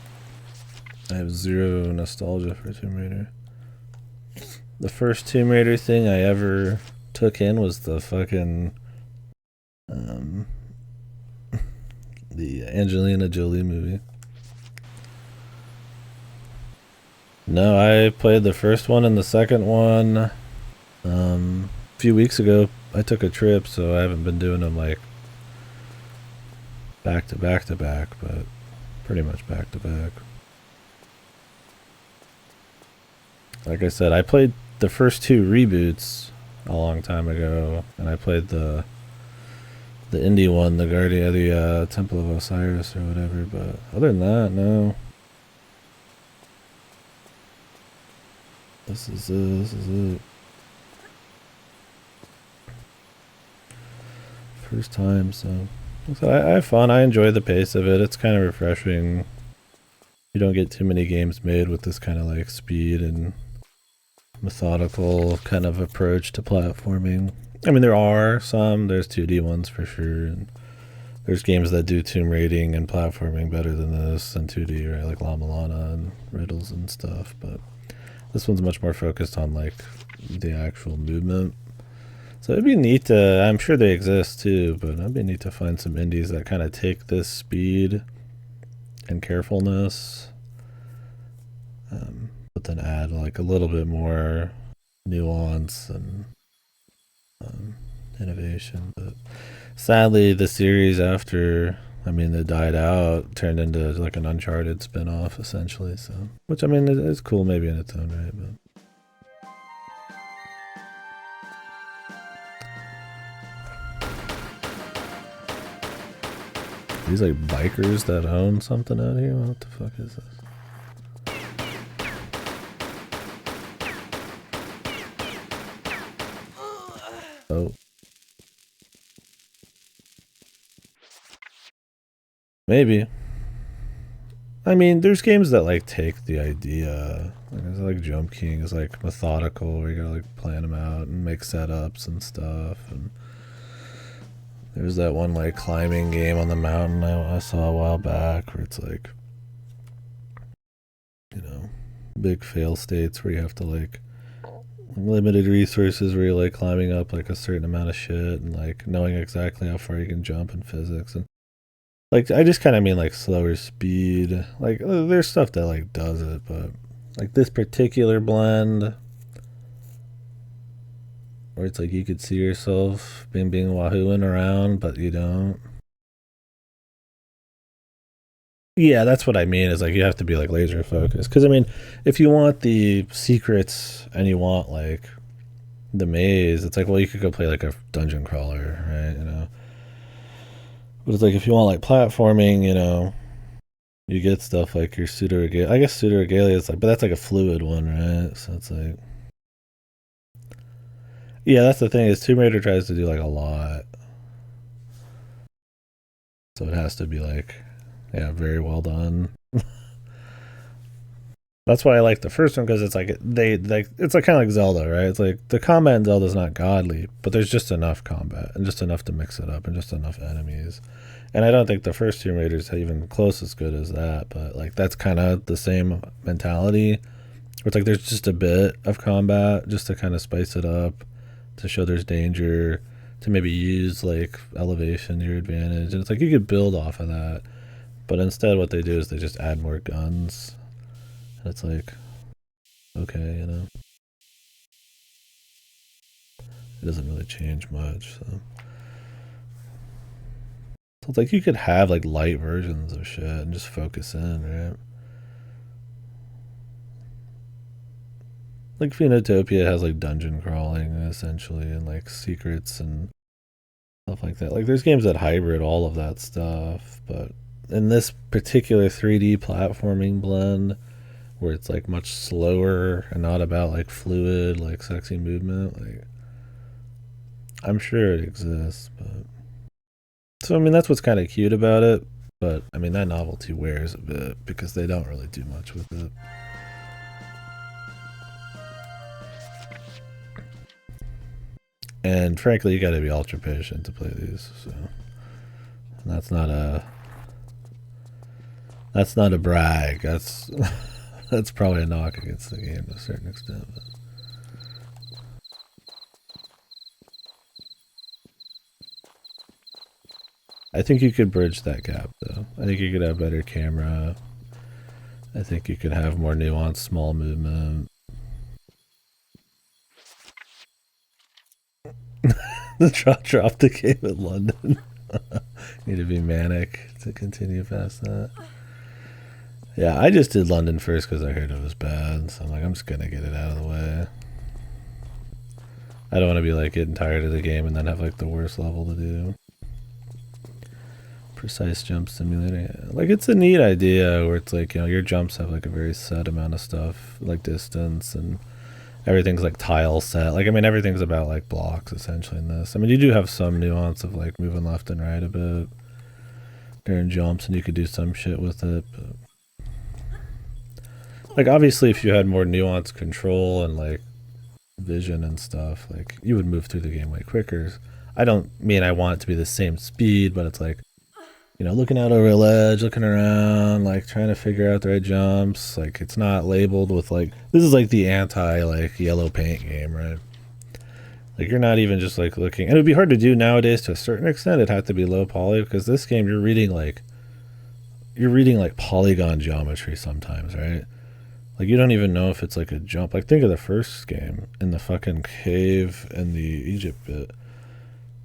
I have zero nostalgia for Tomb Raider. The first Tomb Raider thing I ever took in was the fucking the Angelina Jolie movie. No, I played the first one and the second one a few weeks ago. I took a trip, so I haven't been doing them like back to back to back, but pretty much back to back. Like I said, I played the first 2 reboots a long time ago, and I played the the indie one, the Guardian, the Temple of Osiris or whatever. But other than that, no. This is it. First time, so I have fun. I enjoy the pace of it. It's kind of refreshing. You don't get too many games made with this kind of like speed and methodical kind of approach to platforming. I mean, there are some. There's 2D ones for sure, and there's games that do tomb raiding and platforming better than this and 2D, right? Like La Milana and Riddles and stuff. But this one's much more focused on like the actual movement. So it'd be neat to, I'm sure they exist too, but it'd be neat to find some indies that kind of take this speed and carefulness, but then add like a little bit more nuance and innovation. But sadly, the series after, I mean, it died out, turned into like an Uncharted spin-off essentially. So, which I mean, it's cool maybe in its own right, but. These like bikers that own something out here? What the fuck is this? Oh. Maybe. I mean, there's games that like take the idea. Like Jump King is like methodical, where you gotta like plan them out and make setups and stuff. And there's that one like climbing game on the mountain I saw a while back where it's like, you know, big fail states where you have to like limited resources where you're like climbing up like a certain amount of shit and like knowing exactly how far you can jump in physics. And like I just kind of mean like slower speed. Like there's stuff that like does it, but like this particular blend where it's like you could see yourself being wahooing around, but you don't. Yeah, that's what I mean. Is like you have to be like laser focused. Because I mean, if you want the secrets and you want like the maze, it's like, well, you could go play like a dungeon crawler, right? You know. But it's like if you want like platforming, you know, you get stuff like your Pseudo-Regalia. I guess Pseudo-Regalia is like, but that's like a fluid one, right? So it's like. Yeah, that's the thing is Tomb Raider tries to do like a lot. So it has to be like, yeah, very well done. That's why I like the first one, because it's like it's like kind of like Zelda, right? It's like the combat in Zelda is not godly, but there's just enough combat and just enough to mix it up and just enough enemies. And I don't think the first Tomb Raiders are even close as good as that, but like that's kind of the same mentality. Where it's like there's just a bit of combat just to kind of spice it up, to show there's danger, to maybe use like elevation to your advantage. And it's like you could build off of that. But instead what they do is they just add more guns. And it's like, okay, you know. It doesn't really change much, so. So it's like you could have like light versions of shit and just focus in, right? Like Phoenotopia has like dungeon crawling essentially and like secrets and stuff like that. Like there's games that hybrid all of that stuff, but in this particular 3D platforming blend where it's like much slower and not about like fluid, like sexy movement, like I'm sure it exists, but so I mean that's what's kind of cute about it, but I mean that novelty wears a bit because they don't really do much with it. And frankly, you got to be ultra patient to play these. So and that's not a brag. That's that's probably a knock against the game to a certain extent. But. I think you could bridge that gap, though. I think you could have better camera. I think you could have more nuanced, small movement. Drop the game in London. Need to be manic to continue past that. Yeah, I just did London first because I heard it was bad. So I'm like, I'm just going to get it out of the way. I don't want to be like getting tired of the game and then have like the worst level to do. Precise jump simulator. Like, it's a neat idea where it's like, you know, your jumps have like a very set amount of stuff, like distance, and everything's like tile set. Like, I mean, everything's about like blocks essentially in this. I mean, you do have some nuance of like moving left and right a bit during jumps, and you could do some shit with it. But like, obviously, if you had more nuanced control and like vision and stuff, like you would move through the game way quicker. I don't mean I want it to be the same speed, but it's like, you know, looking out over a ledge, looking around, like trying to figure out the right jumps. Like, it's not labeled with like, this is like the anti like yellow paint game, right? Like, you're not even just like looking, and it would be hard to do nowadays to a certain extent. It'd have to be low poly, because this game you're reading like polygon geometry sometimes, right? Like, you don't even know if it's like a jump. Like, think of the first game in the fucking cave in the Egypt bit.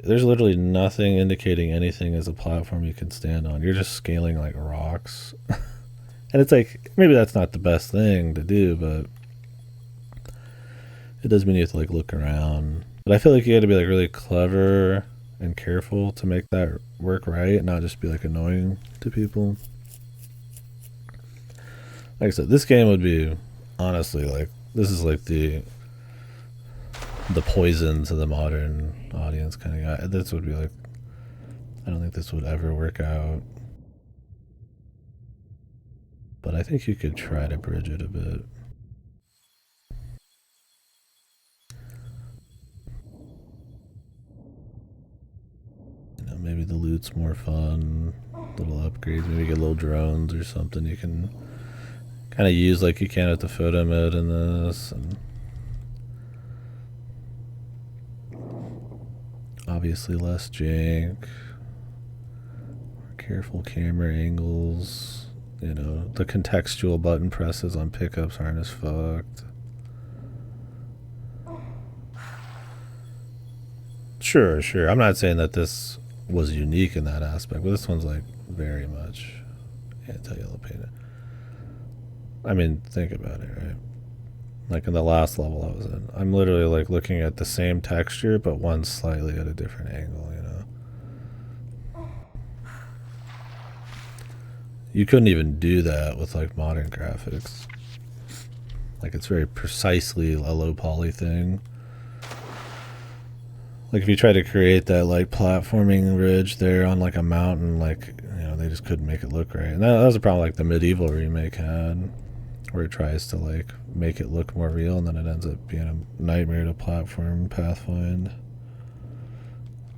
There's literally nothing indicating anything as a platform you can stand on. You're just scaling like rocks. And it's like, maybe that's not the best thing to do, but it does mean you have to like look around. But I feel like you got to be like really clever and careful to make that work right, and not just be like annoying to people. Like I said, this game would be, honestly, like, this is like the poison to the modern audience kind of guy. This would be like, I don't think this would ever work out, but I think you could try to bridge it a bit. You know, maybe the loot's more fun, little upgrades, maybe get little drones or something you can kind of use like you can at the photo mode in this, and obviously less jank, careful camera angles, you know, the contextual button presses on pickups aren't as fucked. Sure, I'm not saying that this was unique in that aspect, but this one's like very much anti-yellow painted. I mean, think about it, right? Like in the last level I was in, I'm literally like looking at the same texture, but one slightly at a different angle, you know? You couldn't even do that with like modern graphics. Like, it's very precisely a low poly thing. Like, if you try to create that like platforming ridge there on like a mountain, like, you know, they just couldn't make it look right. And that was a problem like the Medieval remake had, where it tries to like make it look more real, and then it ends up being a nightmare to platform pathfind.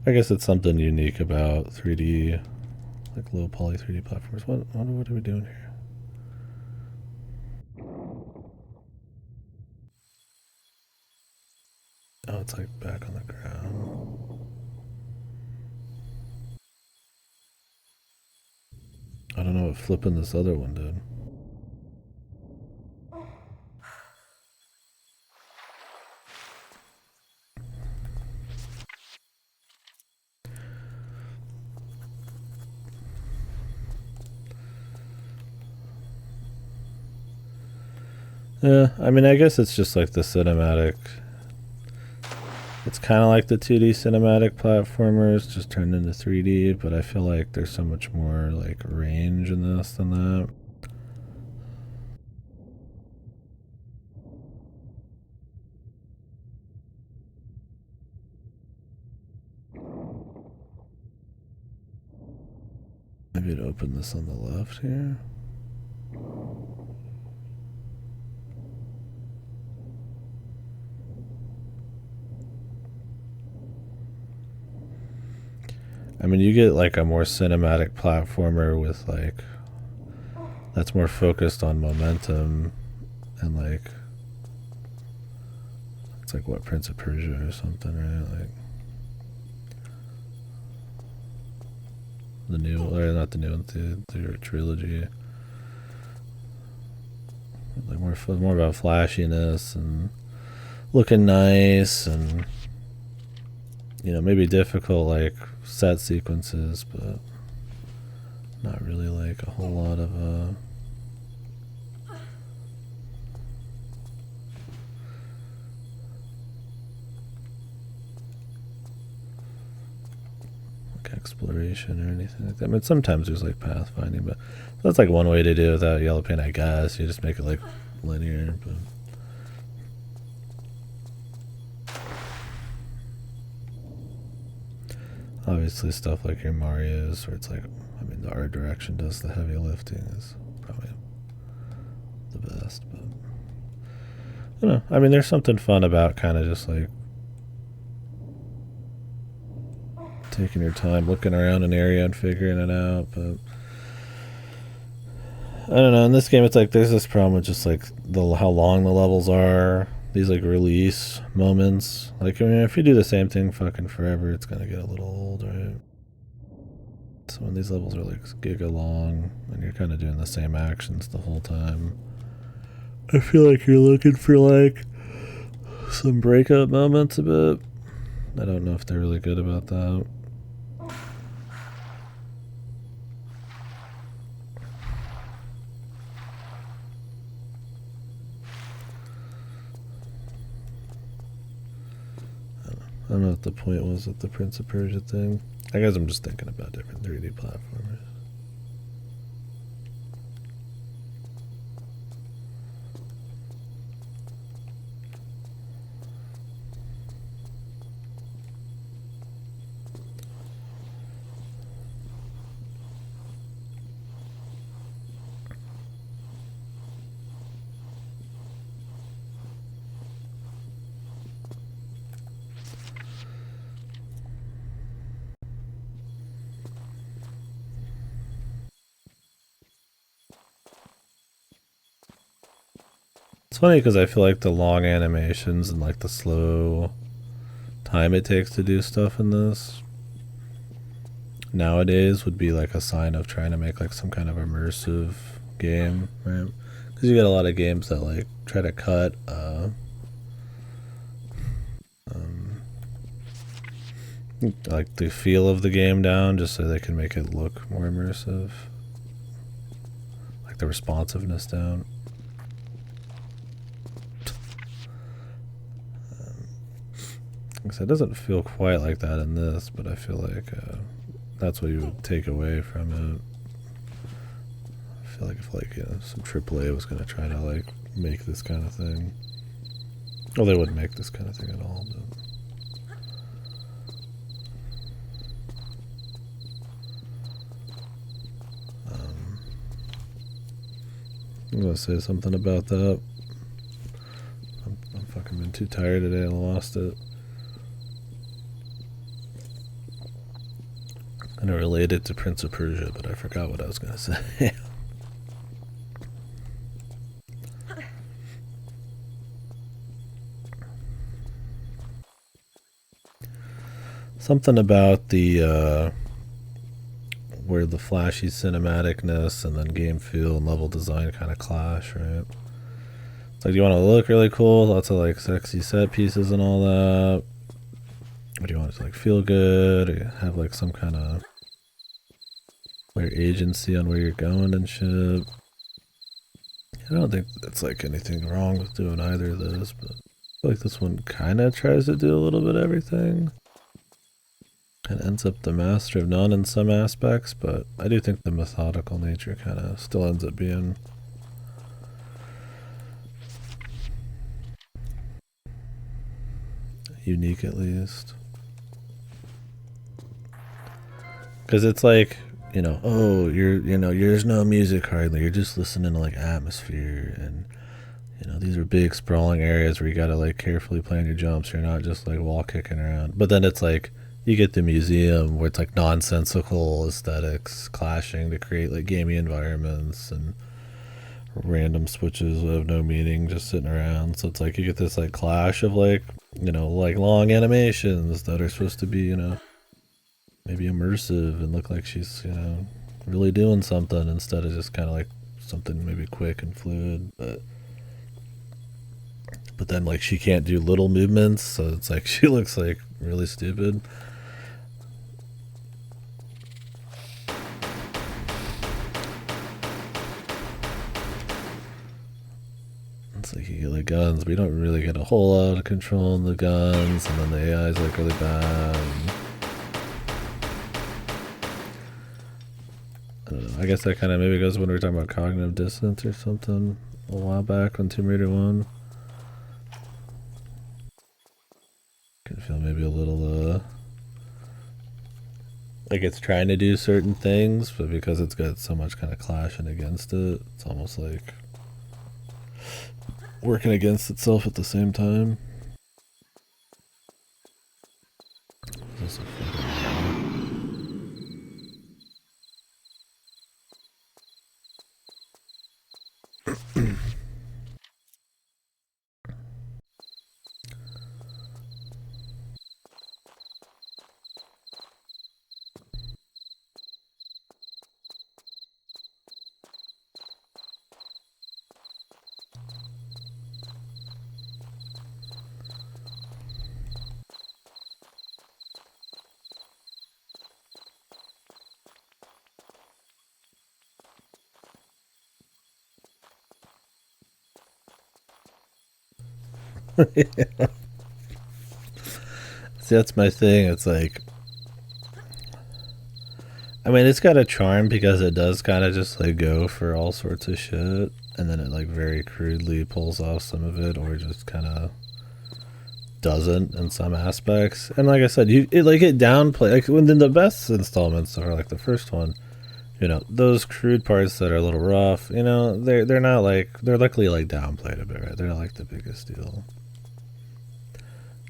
I guess it's something unique about 3D, like low poly 3D platforms. What are we doing here? Oh, it's like back on the ground. I don't know what flipping this other one did. Yeah, I mean, I guess it's just like the cinematic. It's kind of like the 2D cinematic platformers, just turned into 3D, but I feel like there's so much more like range in this than that. Maybe I'd open this on the left here. I mean, you get like a more cinematic platformer with like, that's more focused on momentum, and like, it's like what, Prince of Persia or something, right? Like the new, or not the new one, the trilogy. Like more about flashiness and looking nice, and, you know, maybe difficult like set sequences, but not really like a whole lot of exploration or anything like that. I mean, sometimes there's like pathfinding, but that's like one way to do it without yellow paint, I guess. You just make it like linear, but obviously stuff like your Mario's where it's like, I mean, the art direction does the heavy lifting is probably the best, but I don't know. I mean, there's something fun about kind of just like taking your time, looking around an area and figuring it out, but I don't know. In this game, it's like there's this problem with just like how long the levels are. These like release moments. Like, I mean, if you do the same thing fucking forever, it's gonna get a little old, right? So when these levels are like giga long and you're kind of doing the same actions the whole time, I feel like you're looking for like some breakout moments a bit. I don't know if they're really good about that. I don't know what the point was with the Prince of Persia thing. I guess I'm just thinking about different 3D platformers. It's funny because I feel like the long animations and like the slow time it takes to do stuff in this nowadays would be like a sign of trying to make like some kind of immersive game, right? Because you get a lot of games that like try to cut like the feel of the game down just so they can make it look more immersive, like the responsiveness down. So it doesn't feel quite like that in this, but I feel like that's what you would take away from it. I feel like if like, you know, some AAA was going to try to like make this kind of thing, well, they wouldn't make this kind of thing at all, but I'm going to say something about that. I'm fucking been too tired today, I lost it. And I related to Prince of Persia, but I forgot what I was going to say. Something about the where the flashy cinematicness and then game feel and level design kind of clash, right? It's like, do you want to look really cool? Lots of like sexy set pieces and all that. Or do you want it to like feel good? Or have like some kind of like agency on where you're going and shit? I don't think it's like anything wrong with doing either of those, but I feel like this one kind of tries to do a little bit of everything. And ends up the master of none in some aspects, but I do think the methodical nature kind of still ends up being unique, at least. Because it's like, you know, oh, there's no music hardly, you're just listening to like atmosphere, and you know, these are big sprawling areas where you gotta like carefully plan your jumps, you're not just like wall kicking around. But then it's like you get the museum where it's like nonsensical aesthetics clashing to create like gamey environments and random switches that have no meaning just sitting around. So it's like you get this like clash of like, you know, like long animations that are supposed to be, you know, maybe immersive and look like she's, you know, really doing something instead of just kind of like something maybe quick and fluid. But then like she can't do little movements, so it's like she looks like really stupid. It's like you get like guns, but you don't really get a whole lot of control in the guns, and then the AI is like really bad. I don't know. I guess that kind of maybe goes when we were talking about cognitive dissonance or something a while back on Tomb Raider 1. Can feel maybe a little, like it's trying to do certain things, but because it's got so much kind of clashing against it, it's almost like working against itself at the same time. Is this a fucking See, that's my thing. It's like, I mean, it's got a charm because it does kind of just like go for all sorts of shit, and then it like very crudely pulls off some of it, or just kind of doesn't in some aspects. And like I said, it downplay like when the best installments are like the first one. You know, those crude parts that are a little rough. You know, they're not like they're luckily like downplayed a bit, right? They're not like the biggest deal.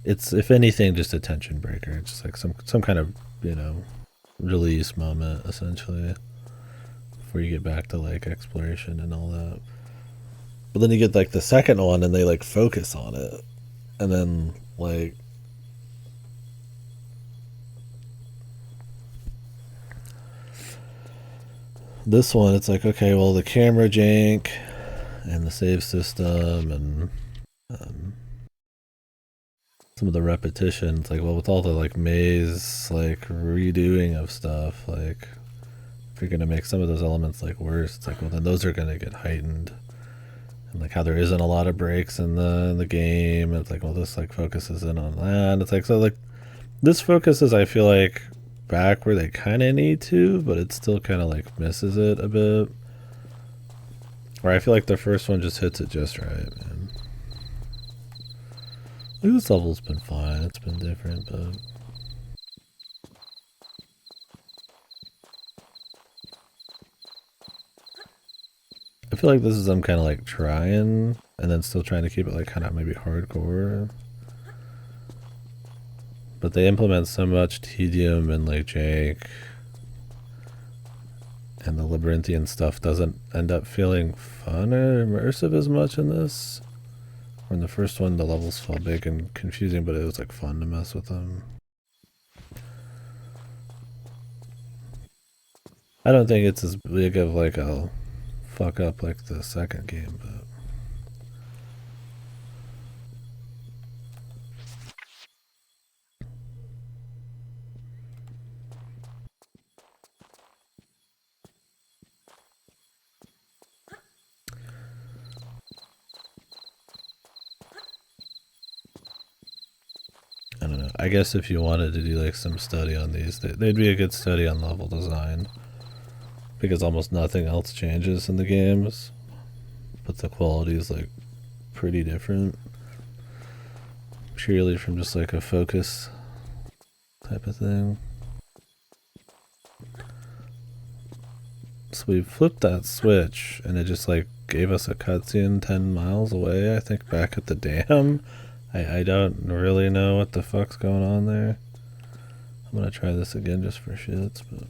It's, if anything, just a tension breaker. It's just like some kind of, you know, release moment essentially before you get back to like exploration and all that. But then you get like the second one and they like focus on it, and then like this one, it's like, okay, well, the camera jank and the save system and some of the repetitions, like, well, with all the like maze like redoing of stuff, like if you're gonna make some of those elements like worse, it's like, well, then those are gonna get heightened. And like how there isn't a lot of breaks in the game, it's like, well, this like focuses in on that, and it's like, so like this focuses, I feel like, back where they kind of need to, but it still kind of like misses it a bit. Or I feel like the first one just hits it just right, man. Like, this level's been fine, it's been different, but I feel like this is them kind of like trying, and then still trying to keep it like kind of maybe hardcore. But they implement so much tedium and like jank, and the labyrinthian stuff doesn't end up feeling fun or immersive as much in this. Or in the first one, the levels felt big and confusing, but it was like fun to mess with them. I don't think it's as big of like a fuck up like the second game, but I don't know. I guess if you wanted to do like some study on these, they'd be a good study on level design, because almost nothing else changes in the games, but the quality is like pretty different, purely from just like a focus type of thing. So we flipped that switch and it just like gave us a cutscene 10 miles away, I think, back at the dam. I don't really know what the fuck's going on there. I'm gonna try this again just for shits, but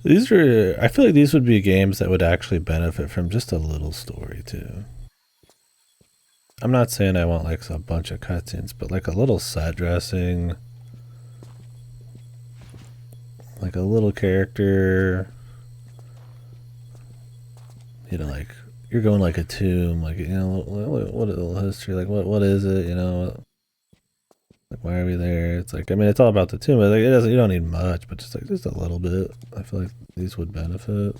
these are, I feel like these would be games that would actually benefit from just a little story too. I'm not saying I want like a bunch of cutscenes, but like a little set dressing, like a little character, you know, like you're going like a tomb, like, you know, what a little history, like what is it, you know, like why are we there? It's like, I mean, it's all about the tomb, but like, it doesn't, you don't need much, but just like just a little bit. I feel like these would benefit.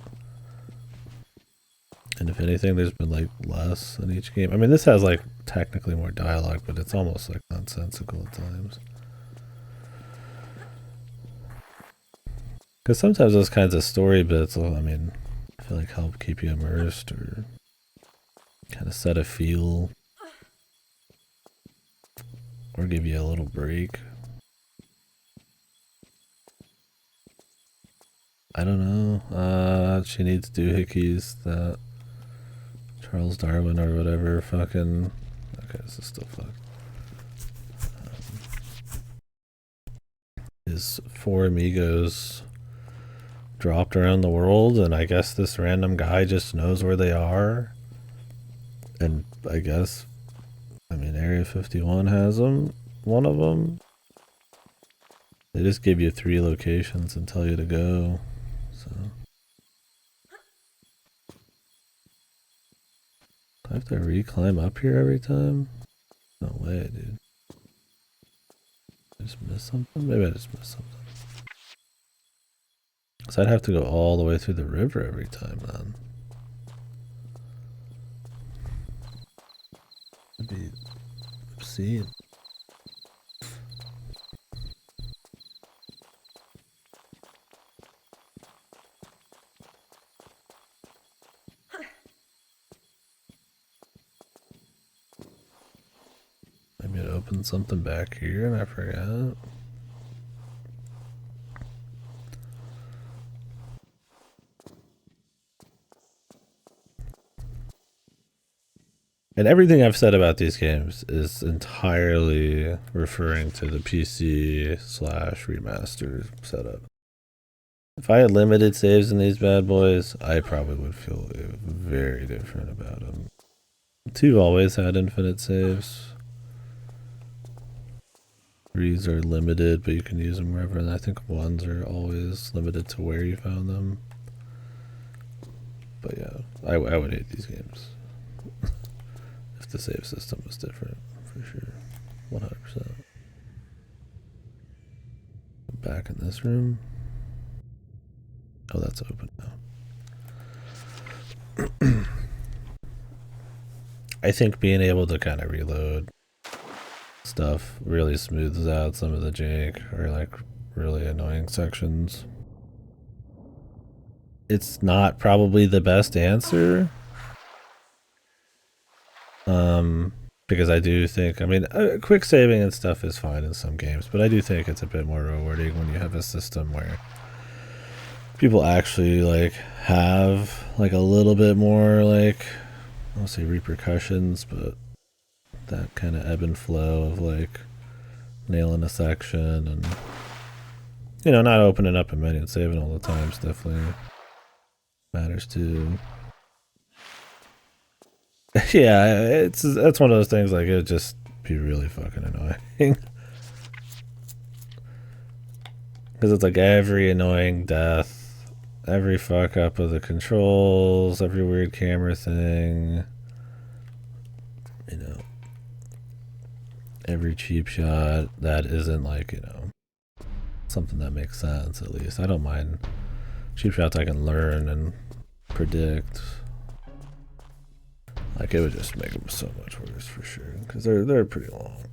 And if anything, there's been like less in each game. I mean, this has like technically more dialogue, but it's almost like nonsensical at times. Because sometimes those kinds of story bits, I mean, I feel like help keep you immersed or kind of set a feel or give you a little break. I don't know. She needs doohickeys that Charles Darwin or whatever fucking... Okay, this is still fucked. His 4 amigos dropped around the world, and I guess this random guy just knows where they are. And I guess, I mean, Area 51 has them, one of them. They just give you 3 locations and tell you to go, so. Do I have to re-climb up here every time? No way, dude. I just missed something? Maybe I just missed something. So I'd have to go all the way through the river every time then. That'd be obscene. Maybe it opened something back here and I forgot. And everything I've said about these games is entirely referring to the PC / remaster setup. If I had limited saves in these bad boys, I probably would feel very different about them. 2 always had infinite saves. 3s are limited, but you can use them wherever, and I think 1s are always limited to where you found them. But yeah, I would hate these games. If the save system was different, for sure. 100%. Back in this room. Oh, that's open now. I think being able to kind of reload stuff really smooths out some of the jank or like really annoying sections. It's not probably the best answer. Because I do think, I mean, quick saving and stuff is fine in some games, but I do think it's a bit more rewarding when you have a system where people actually like have like a little bit more like, I won't say repercussions, but that kind of ebb and flow of like nailing a section and, you know, not opening up a menu and saving all the times definitely matters too. Yeah, that's one of those things, like, it'd just be really fucking annoying. Because it's like every annoying death, every fuck up of the controls, every weird camera thing, you know, every cheap shot that isn't like, you know, something that makes sense at least. I don't mind cheap shots I can learn and predict. Like, it would just make them so much worse for sure, because they're pretty long.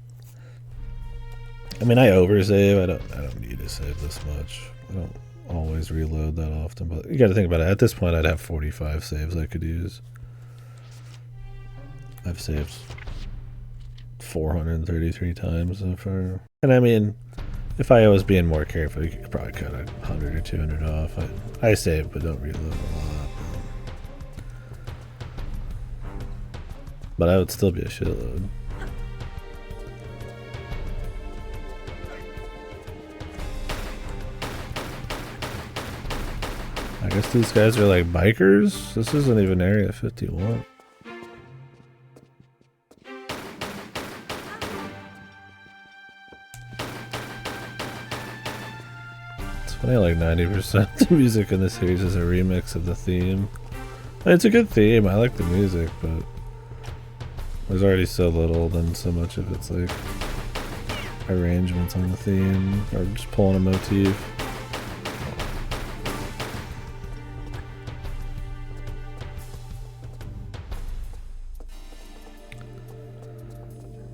I mean, I oversave. I don't need to save this much. I don't always reload that often, but you got to think about it. At this point, I'd have 45 saves I could use. I've saved 433 times so far, and I mean, if I was being more careful, you could probably cut 100 or 200 off. I save, but don't reload a lot. But I would still be a shitload. I guess these guys are like bikers? This isn't even Area 51. It's funny, like 90% of the music in this series is a remix of the theme It's a good theme. I like the music, but there's already so little, then so much of it's like arrangements on the theme or just pulling a motif.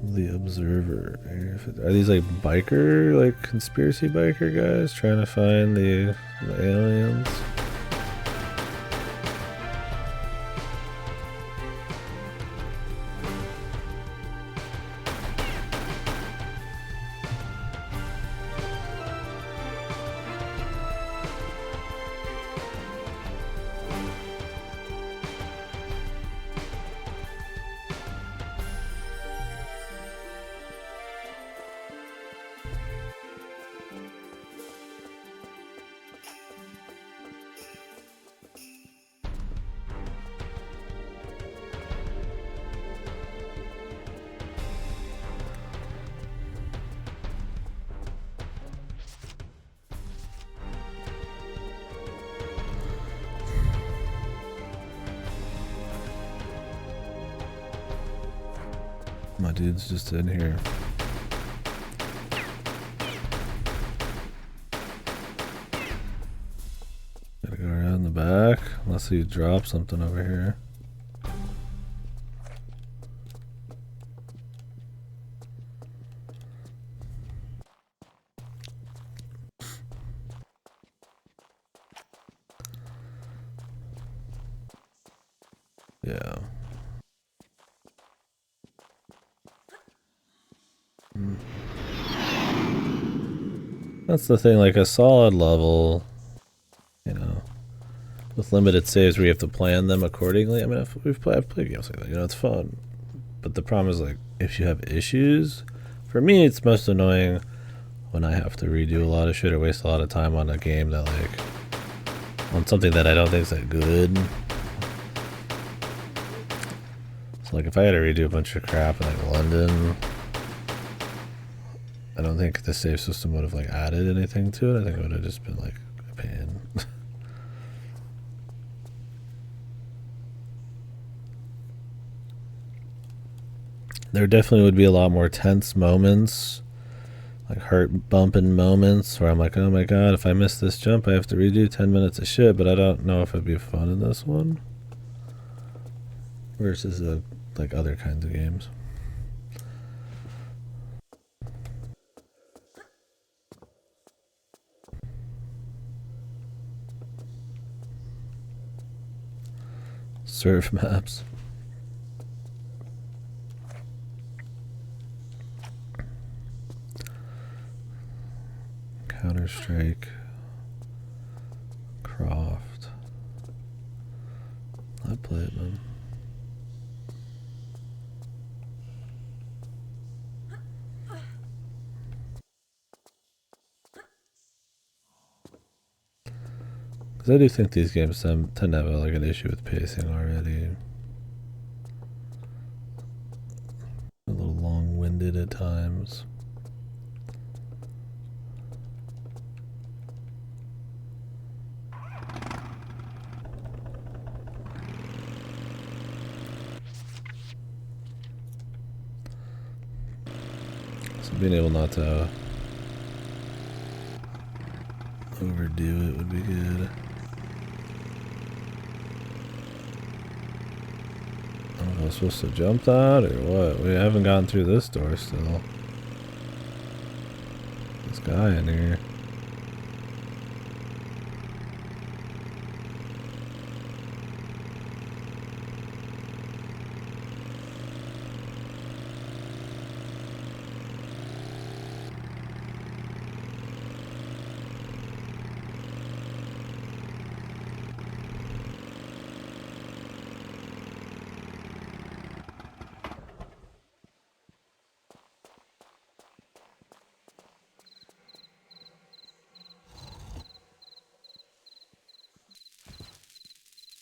The Observer. Are these like biker, like conspiracy biker guys trying to find the aliens? My dude's just in here. Gotta go around the back, unless he drops something over here. Yeah. That's the thing, like a solid level, you know, with limited saves where you have to plan them accordingly. I mean, I've played games like that, you know, it's fun. But the problem is, like, if you have issues, for me, it's most annoying when I have to redo a lot of shit or waste a lot of time on a game that, like, on something that I don't think is that good. So, like, if I had to redo a bunch of crap in, like, London, I don't think the save system would have like added anything to it. I think it would have just been like a pain. There definitely would be a lot more tense moments, like heart bumping moments where I'm like, oh my god, if I miss this jump I have to redo 10 minutes of shit, but I don't know if it'd be fun in this one versus like other kinds of games. Surf maps. Counter-Strike. Croft. I play it, man. Because I do think these games tend to have like an issue with pacing already. A little long-winded at times. So being able not to overdo it would be good. I was supposed to jump that or what? We haven't gotten through this door still. This guy in here.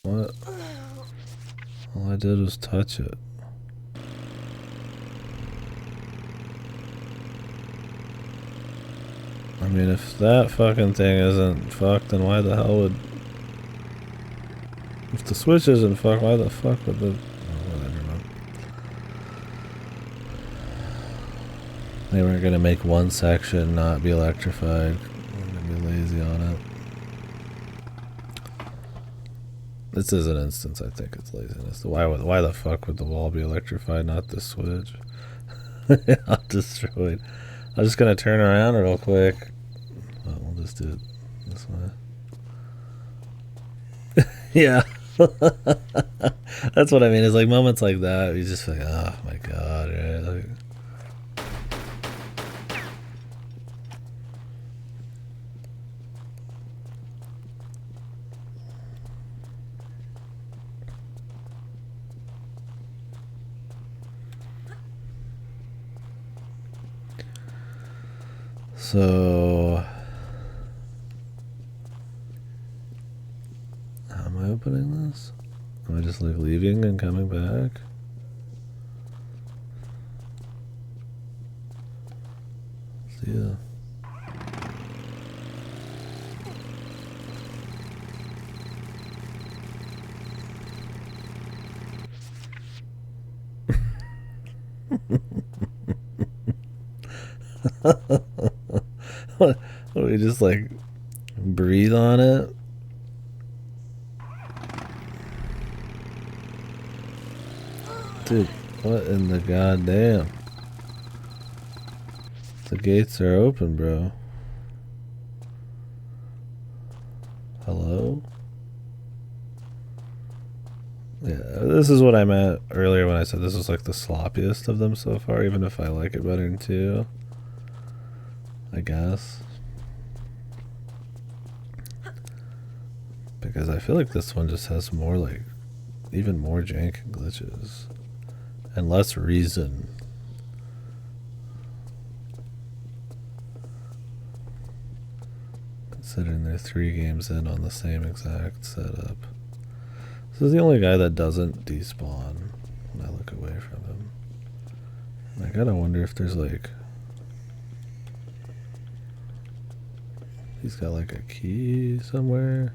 What? All I did was touch it. I mean, if that fucking thing isn't fucked, then why the hell would If the switch isn't fucked, why the fuck would the... Oh, whatever, man. They weren't gonna make one section not be electrified. They're gonna be lazy on it. This is an instance, I think it's laziness. Why the fuck would the wall be electrified, not the switch? I'm destroyed. I'm just gonna turn around real quick. Oh, we'll just do it this way. Yeah. That's what I mean. It's like moments like that, you just feel like, oh my god, right? Like, so, how am I opening this? Am I just like leaving and coming back? See ya. What, do we just like breathe on it? Dude, what in the goddamn? The gates are open, bro. Hello? Yeah, this is what I meant earlier when I said this was like the sloppiest of them so far, even if I like it better than 2. I guess. Because I feel like this one just has more like, even more jank and glitches. And less reason. Considering they're 3 games in on the same exact setup. This is the only guy that doesn't despawn when I look away from him. I gotta wonder if there's like... He's got like a key somewhere.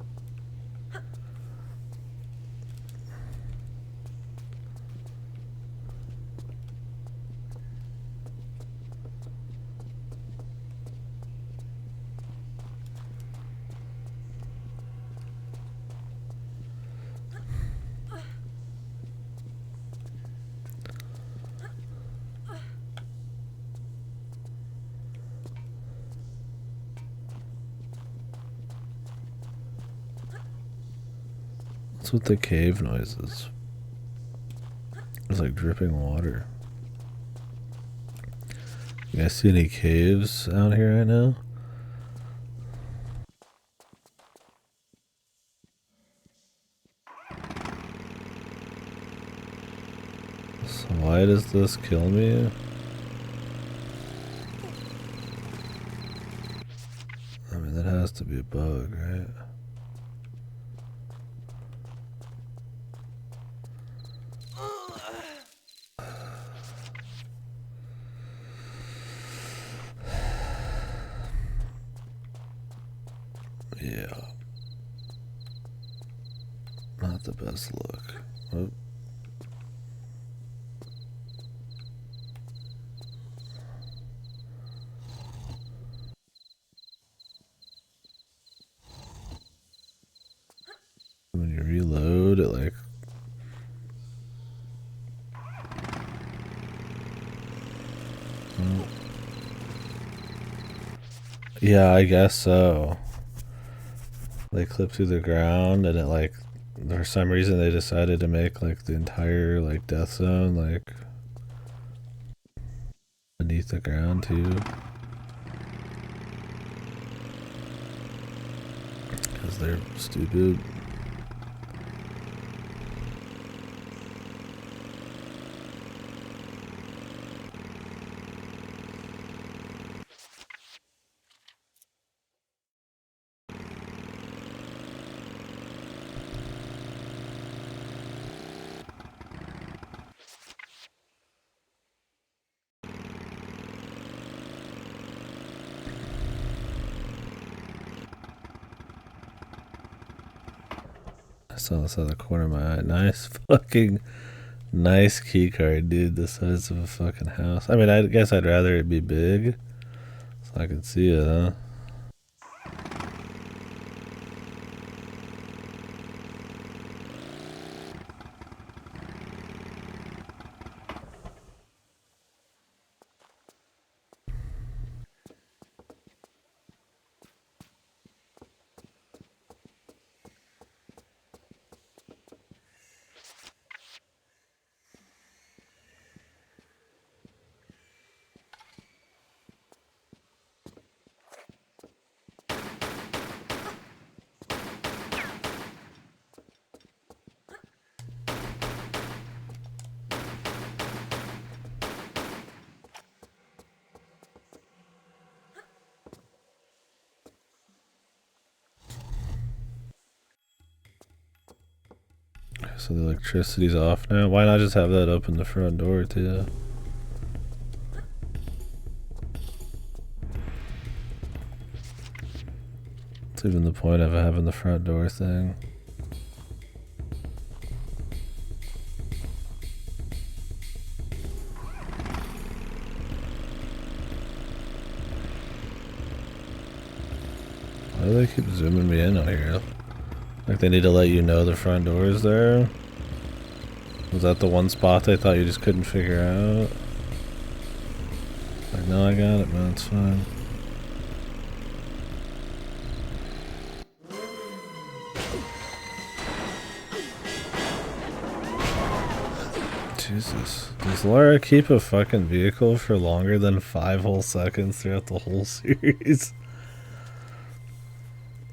What's with the cave noises? It's like dripping water. You guys see any caves out here right now? So why does this kill me? I mean, that has to be a bug, right? Yeah. Not the best look. Oh. When you reload, it like... Oh. Yeah, I guess so. They clip through the ground and it like, for some reason they decided to make like the entire like death zone like beneath the ground too. Because they're stupid. saw this out of the corner of my eye. Nice key card, dude. The size of a fucking house. I mean, I guess I'd rather it be big so I can see it, huh? So the electricity's off now. Why not just have that open the front door too? What's even the point of having the front door thing? Why do they keep zooming me in out here? Like they need to let you know the front door is there? Was that the one spot they thought you just couldn't figure out? Like, no, I got it, man, it's fine. Jesus. Does Lara keep a fucking vehicle for longer than 5 whole seconds throughout the whole series?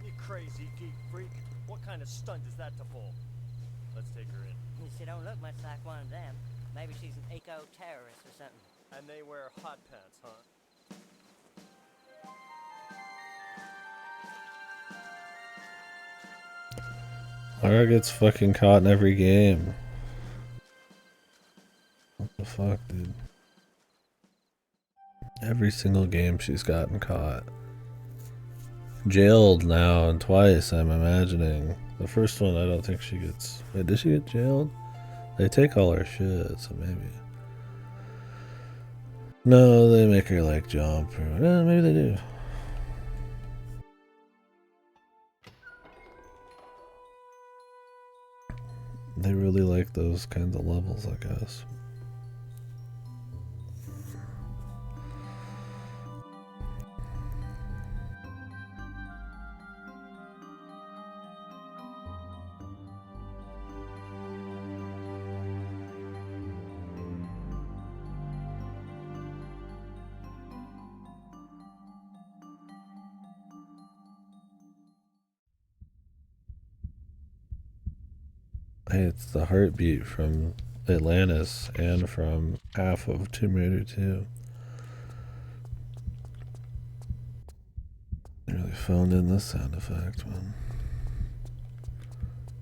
You crazy geek freak. What kind of stunt is that to pull? Let's take her in. She don't look much like one of them. Maybe she's an eco-terrorist or something. And they wear hot pants, huh? Lara gets fucking caught in every game. What the fuck, dude? Every single game she's gotten caught. Jailed now and twice, I'm imagining. The first one, I don't think she gets... Wait, did she get jailed? They take all her shit, so maybe... No, they make her, like, jump. Or, maybe they do. They really like those kinds of levels, I guess. Hey, it's the heartbeat from Atlantis and from half of Tomb Raider 2. They really phoned in this sound effect, man.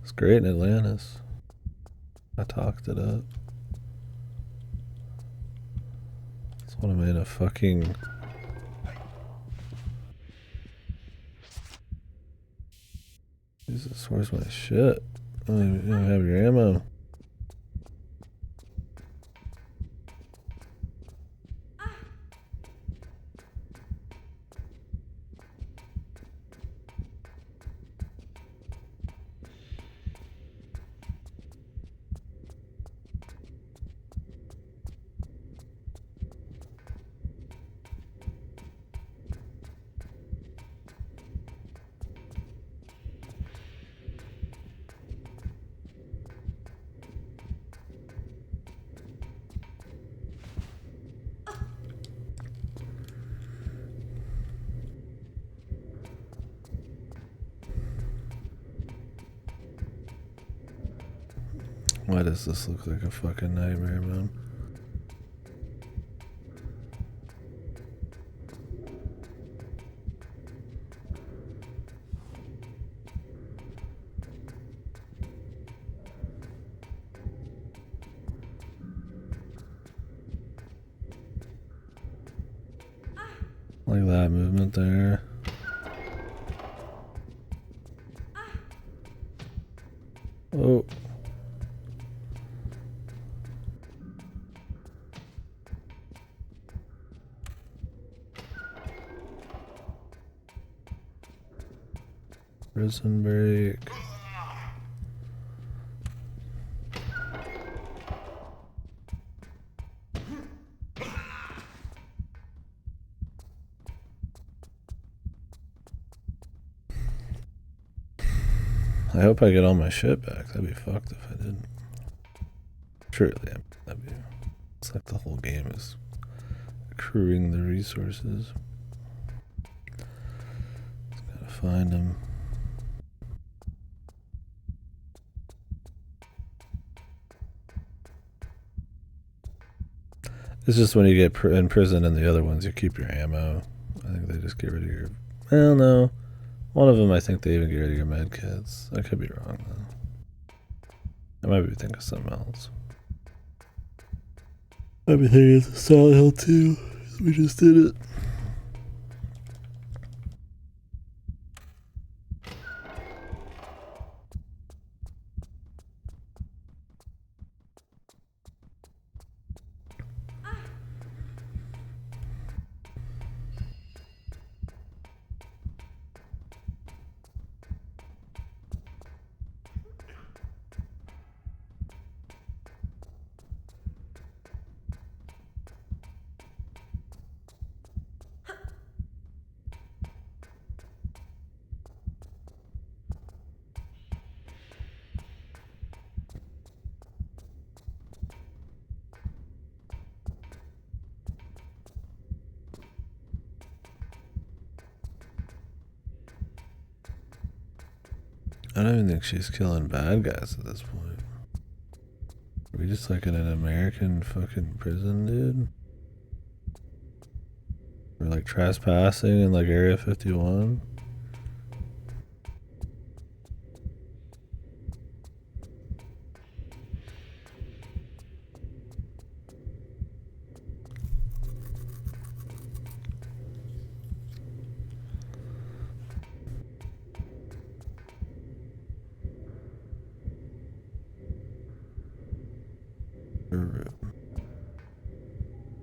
It's great in Atlantis. I talked it up. That's what I made a fucking... Jesus, where's my shit? Oh, you don't have your ammo. Why does this look like a fucking nightmare, man? Like that movement there. Prison break. I hope I get all my shit back. That'd be fucked if I didn't. Surely, that'd be. It's like the whole game is accruing the resources. Just gotta find them. It's just when you get in prison and the other ones, you keep your ammo. I think they just get rid of your. Well, no. One of them, I think they even get rid of your med kits. I could be wrong, though. I might be thinking of something else. I'd be thinking it's Silent Hill 2. We just did it. I don't even think she's killing bad guys at this point. Are we just like in an American fucking prison, dude? We're like trespassing in like Area 51?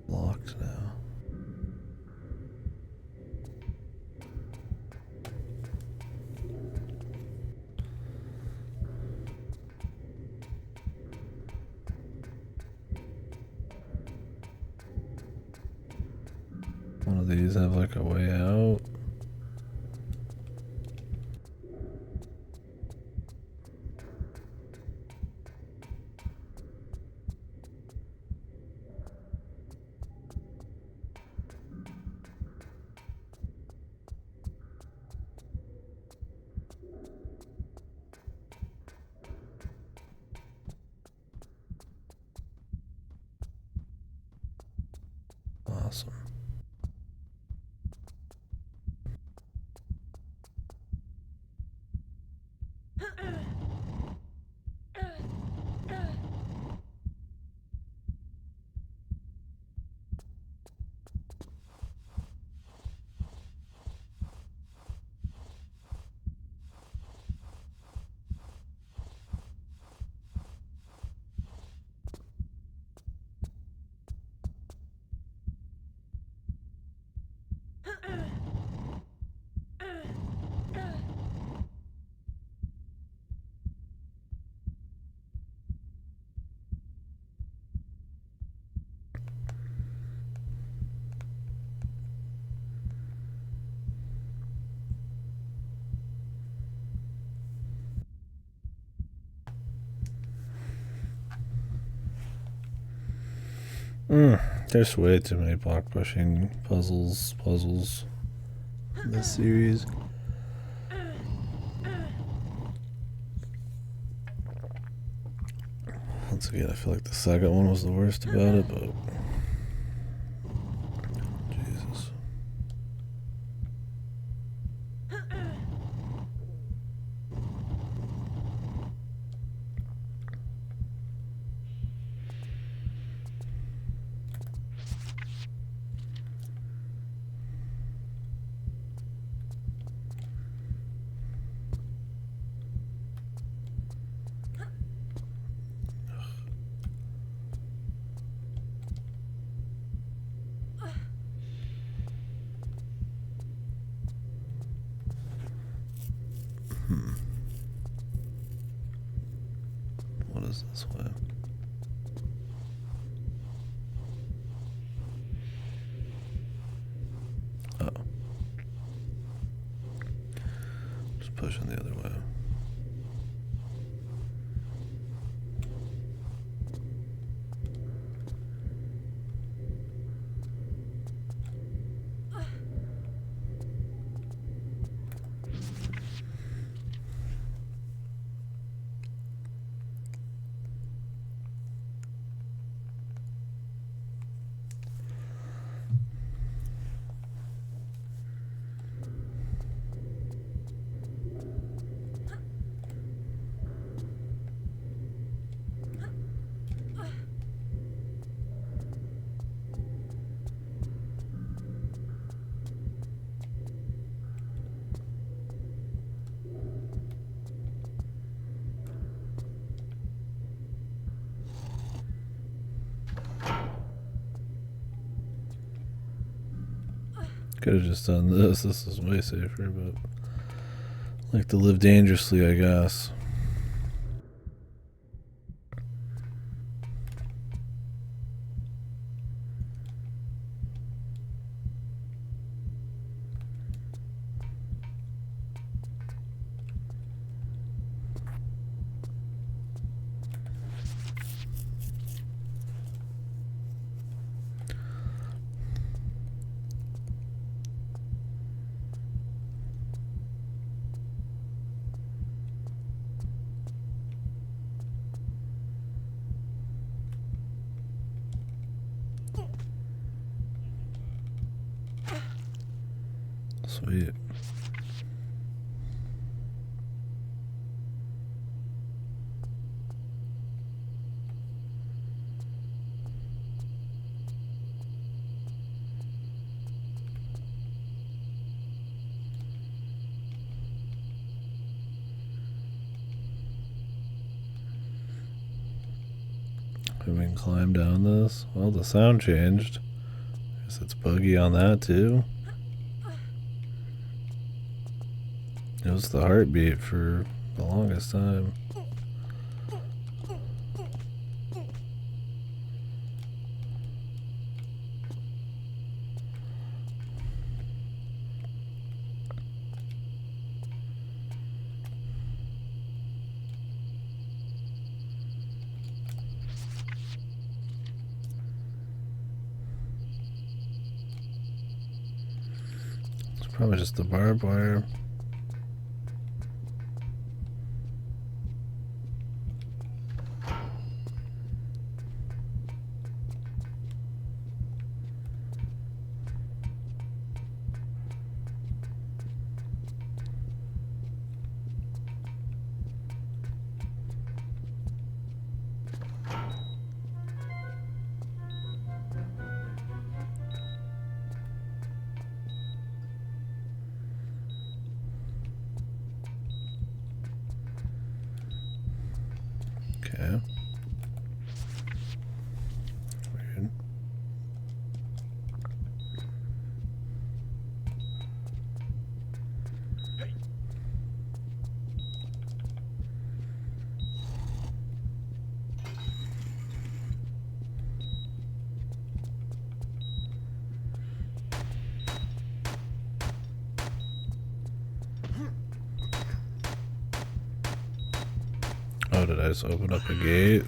Locked now. One of these have like a way out. Awesome. There's way too many block pushing puzzles in this series. Once again, I feel like the second one was the worst about it, but Jesus. This way. Oh. Just pushing the other way. Could have just done this. This is way safer, but I like to live dangerously, I guess. Sweet. Can we climb down this? Well, the sound changed. Guess it's buggy on that too. It was the heartbeat for the longest time. It's probably just the barbed wire. Okay. Weird. Oh, did I just open up a gate?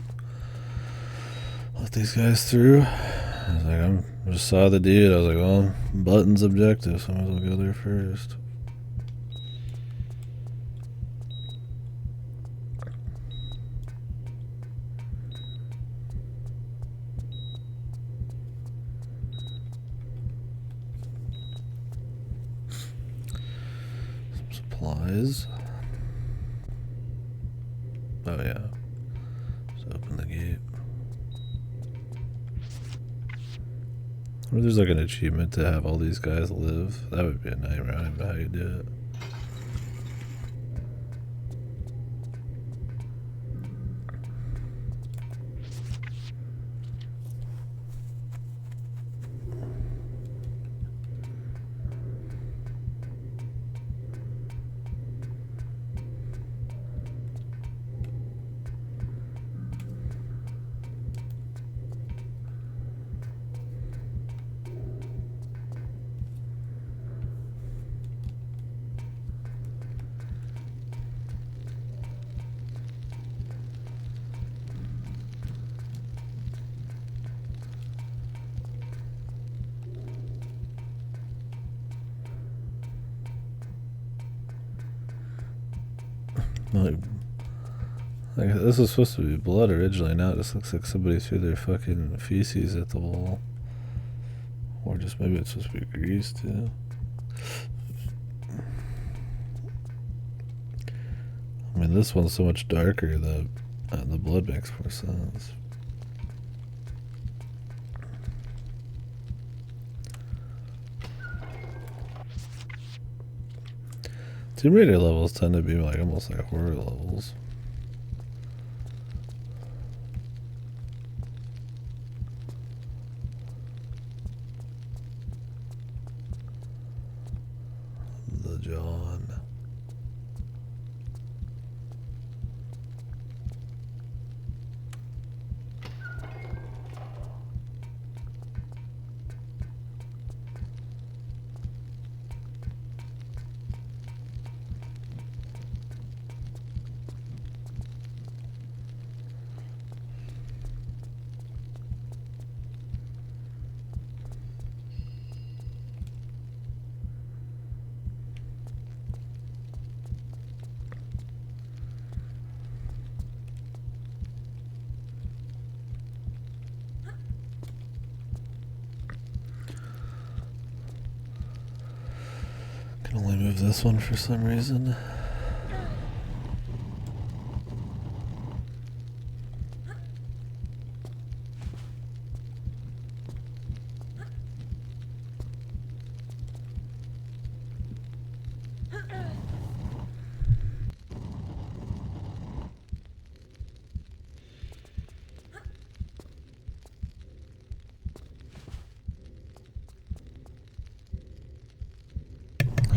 Let these guys through? I was like, I just saw the dude. I was like, well, Button's objective, so I might as well go there first. Some supplies. Oh yeah. Just open the gate. Or there's like an achievement to have all these guys live. That would be a nightmare. I don't know how you do it. Like, this was supposed to be blood originally. Now it just looks like somebody threw their fucking feces at the wall. Or just maybe it's supposed to be grease too. I mean, this one's so much darker that the blood makes more sense. Tomb Raider levels tend to be like almost like horror levels. The John. Can only move this one for some reason.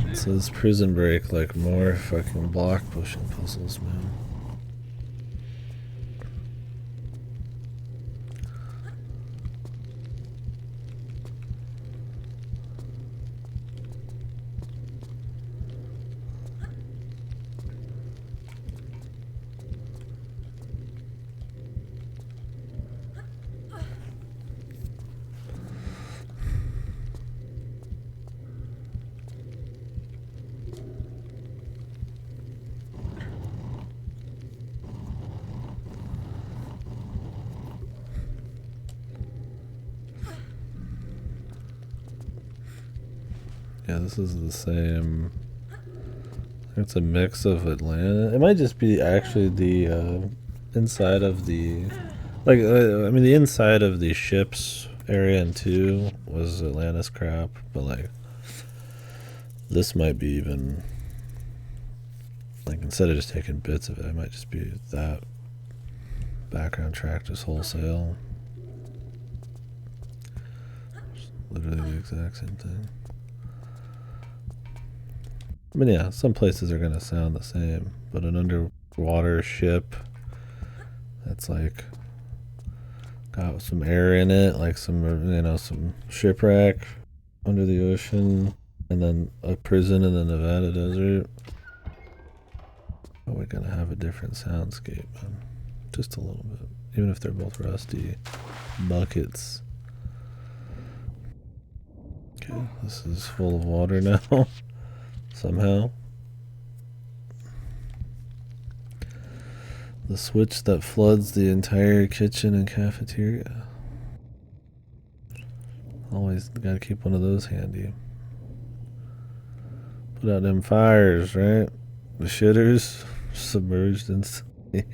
It says Prison Break, like more fucking block pushing puzzles, man. Yeah, this is the same. It's a mix of Atlanta. It might just be actually the inside of the, like, I mean, the inside of the ship's area in 2 was Atlantis crap, but like, this might be even, like, instead of just taking bits of it, it might just be that background track just wholesale. Just literally the exact same thing. I mean, yeah, some places are gonna sound the same, but an underwater ship that's like got some air in it, like some, you know, some shipwreck under the ocean, and then a prison in the Nevada desert. Oh, we're gonna have a different soundscape, man. Just a little bit, even if they're both rusty buckets. Okay, this is full of water now. Somehow. The switch that floods the entire kitchen and cafeteria. Always gotta keep one of those handy. Put out them fires, right? The shitters submerged instantly.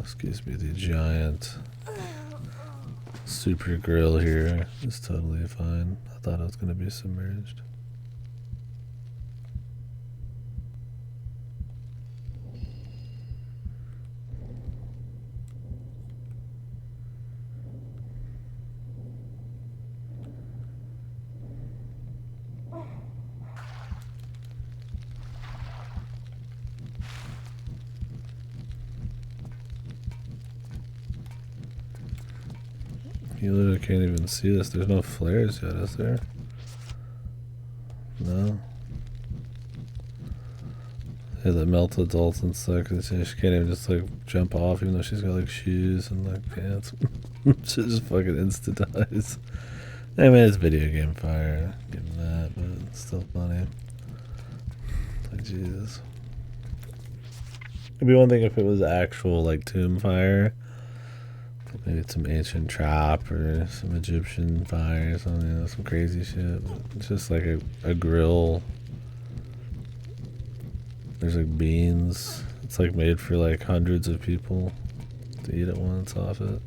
Excuse me, the giant super grill here is totally fine. I thought it was going to be submerged. You literally can't even see this. There's no flares yet, is there? No. Yeah, the melted Dalton suck. And she can't even just like jump off, even though she's got like shoes and like pants. She just fucking insta dies. I mean, it's video game fire, give him that, but it's still funny. Like, Jesus. It'd be one thing if it was actual like tomb fire. Maybe it's some ancient trap or some Egyptian fire or something, you know, some crazy shit. But it's just like a grill. There's like beans. It's like made for like hundreds of people to eat at once off it.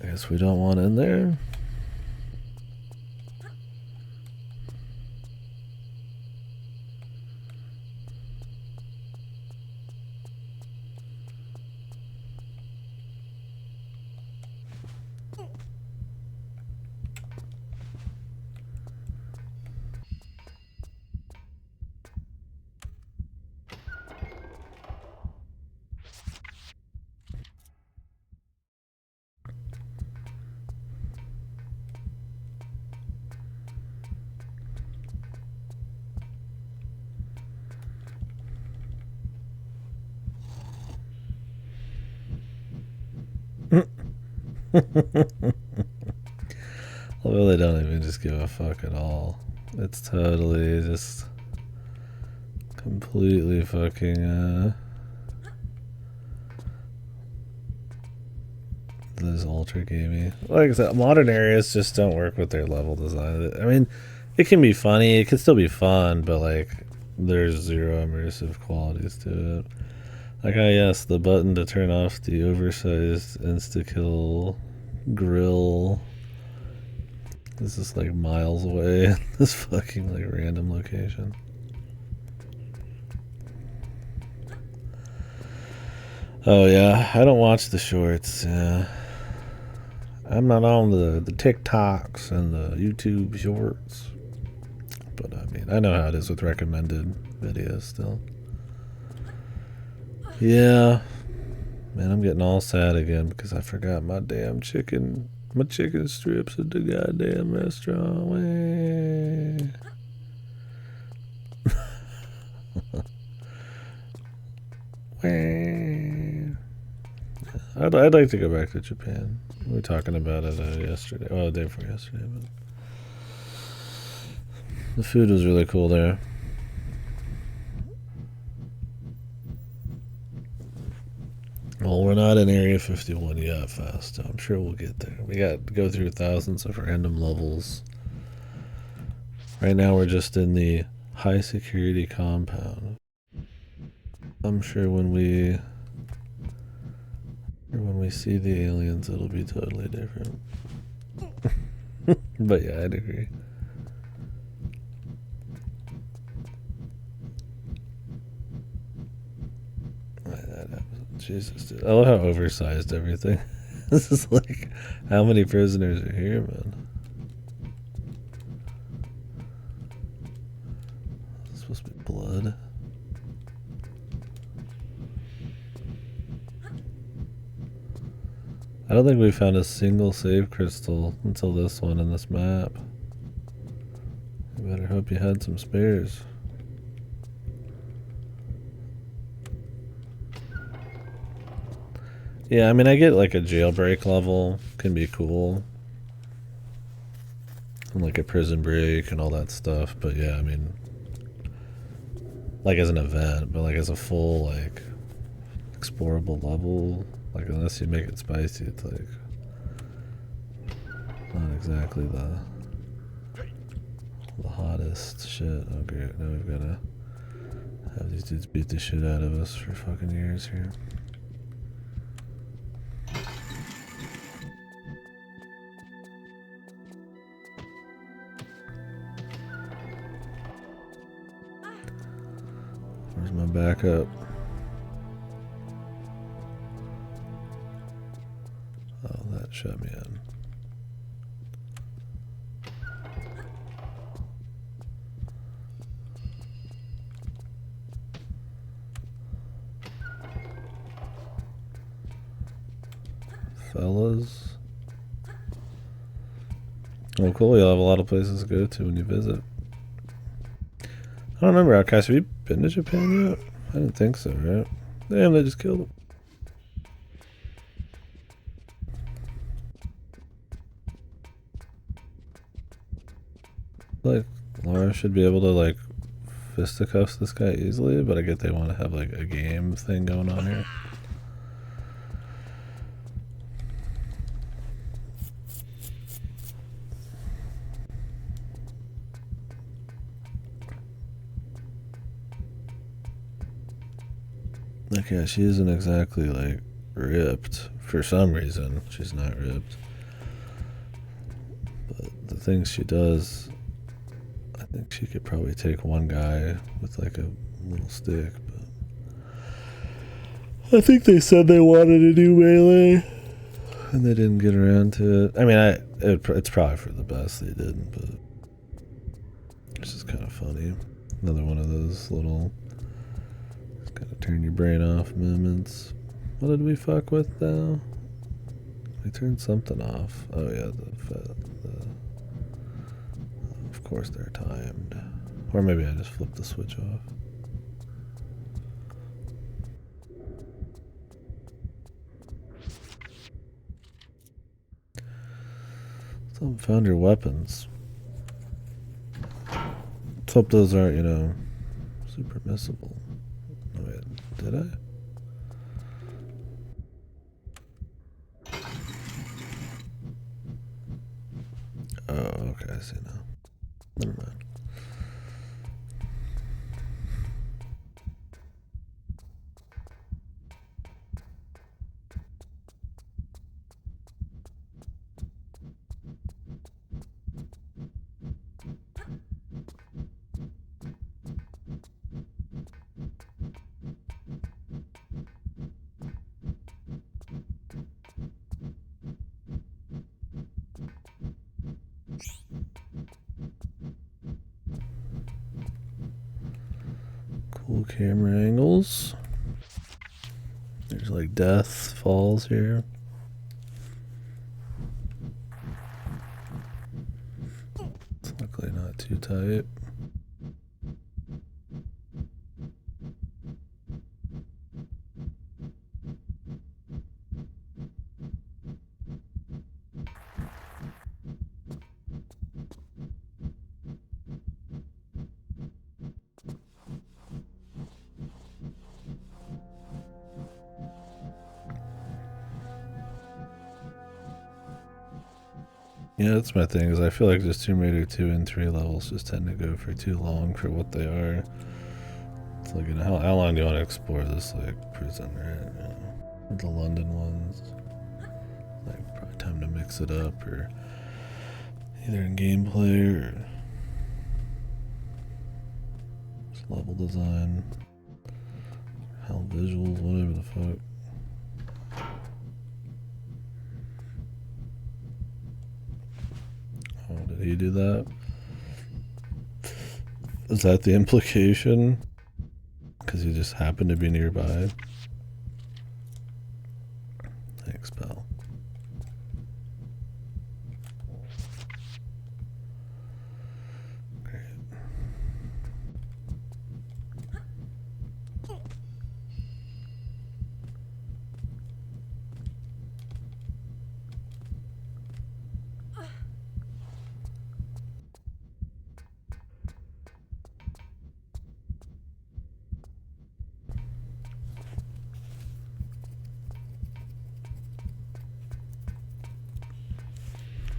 I guess we don't want in there. Although they don't even just give a fuck at all. It's totally just completely fucking this ultra gamey. Like I said, modern areas just don't work with their level design. I mean, it can be funny, it can still be fun, but like there's zero immersive qualities to it. Like, yes, the button to turn off the oversized insta-kill grill is just like miles away in this fucking like random location. Oh yeah, I don't watch the shorts. Yeah, I'm not on the TikToks and the YouTube shorts. But I mean, I know how it is with recommended videos still. Yeah. Man, I'm getting all sad again because I forgot my damn chicken strips at the goddamn restaurant. Way. I'd like to go back to Japan. We were talking about it yesterday. Well, the day before yesterday. But the food was really cool there. Well, we're not in Area 51 yet, fast. I'm sure we'll get there. We got to go through thousands of random levels. Right now, we're just in the high security compound. I'm sure when we see the aliens, it'll be totally different. But yeah, I'd agree. Jesus, dude. I love how oversized everything. This is like, how many prisoners are here, man? Is this supposed to be blood? I don't think we found a single save crystal until this one in this map. You better hope you had some spares. Yeah, I mean, I get like a jailbreak level can be cool. And like a prison break and all that stuff. But yeah, I mean, like as an event, but like as a full like explorable level, like unless you make it spicy, it's like not exactly the hottest shit. Oh great, now we've gotta have these dudes beat the shit out of us for fucking years here. Where's my backup? Oh, that shut me in. fellas. Oh, cool. You'll have a lot of places to go to when you visit. I don't remember, Outcast. Have you been to Japan yet? I didn't think so, right? Damn, they just killed him. Like, Laura should be able to, like, fisticuffs this guy easily, but I get they want to have, like, a game thing going on here. Like, yeah, she isn't exactly, like, ripped. For some reason, she's not ripped. But the things she does, I think she could probably take one guy with, like, a little stick, but I think they said they wanted a new melee, and they didn't get around to it. I mean, it's probably for the best they didn't, but it's just kind of funny. Another one of those little kind of turn your brain off moments. What did we fuck with now? We turned something off. Oh yeah, of course they're timed. Or maybe I just flipped the switch off. Someone found your weapons. Let's hope those aren't, super missable. Oh, wait, did I? Oh, okay, I see now. Never mind. Cool camera angles. There's like death falls here. It's luckily not too tight. Yeah, that's my thing, is I feel like just Tomb Raider 2 and 3 levels just tend to go for too long for what they are. It's like, how long do you want to explore this, like, prison, right? The London ones. Like, probably time to mix it up, or either in gameplay or just level design. Hell, visuals, whatever the fuck. Oh, did he do that? Is that the implication? Because he just happened to be nearby? Thanks, pal. Great.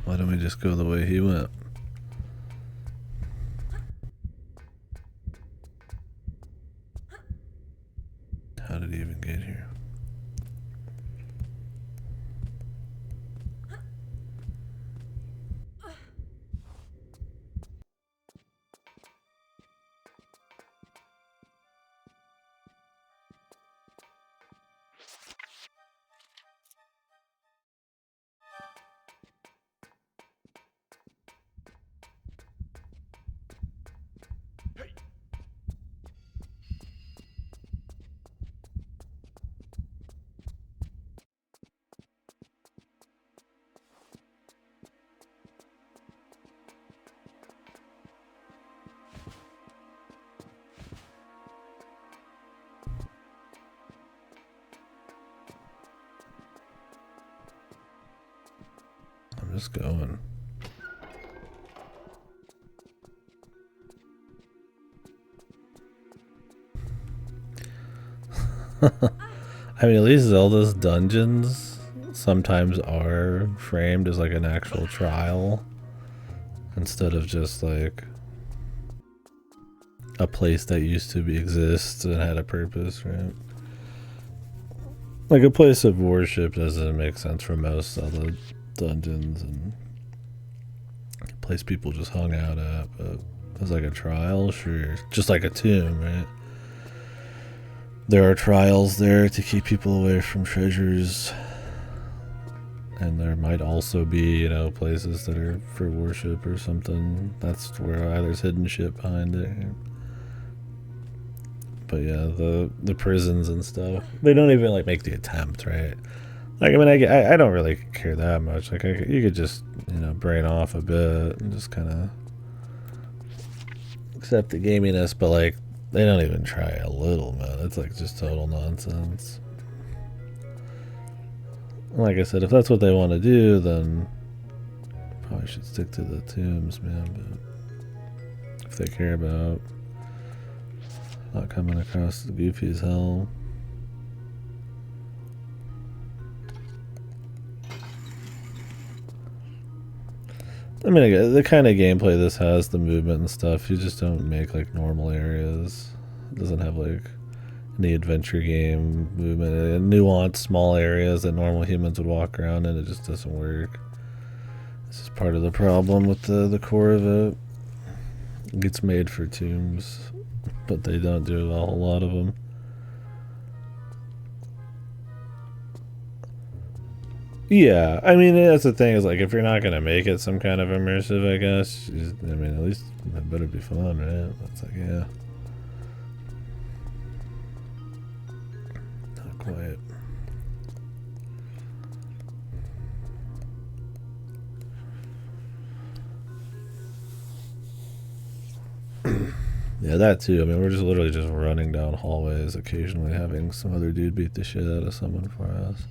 Why don't we just go the way he went? How did he even get here? just going. I mean, at least Zelda's dungeons sometimes are framed as like an actual trial instead of just like a place that used to exist and had a purpose, right? Like a place of worship doesn't make sense for most Zelda dungeons, and a place people just hung out at, but as like a trial, sure. Just like a tomb, right? There are trials there to keep people away from treasures. And there might also be, you know, places that are for worship or something. That's where there's hidden shit behind it. But yeah, the prisons and stuff, they don't even like make the attempt, right? Like, I mean, I don't really care that much. Like, you could just, you know, brain off a bit and just kind of accept the gaminess, but like, they don't even try a little, man. It's like just total nonsense. Like I said, if that's what they want to do, then probably should stick to the tombs, man. But if they care about not coming across as goofy as hell. I mean, again, the kind of gameplay this has, the movement and stuff, you just don't make like normal areas. It doesn't have like any adventure game movement and nuanced small areas that normal humans would walk around in. It just doesn't work. This is part of the problem with the core of it. It gets made for tombs, but they don't do a whole lot of them. Yeah, I mean, that's the thing, is like, if you're not gonna make it some kind of immersive, I guess, I mean, at least it better be fun, right? It's like, yeah. Not quite. Yeah, that too. I mean, we're just literally just running down hallways, occasionally having some other dude beat the shit out of someone for us.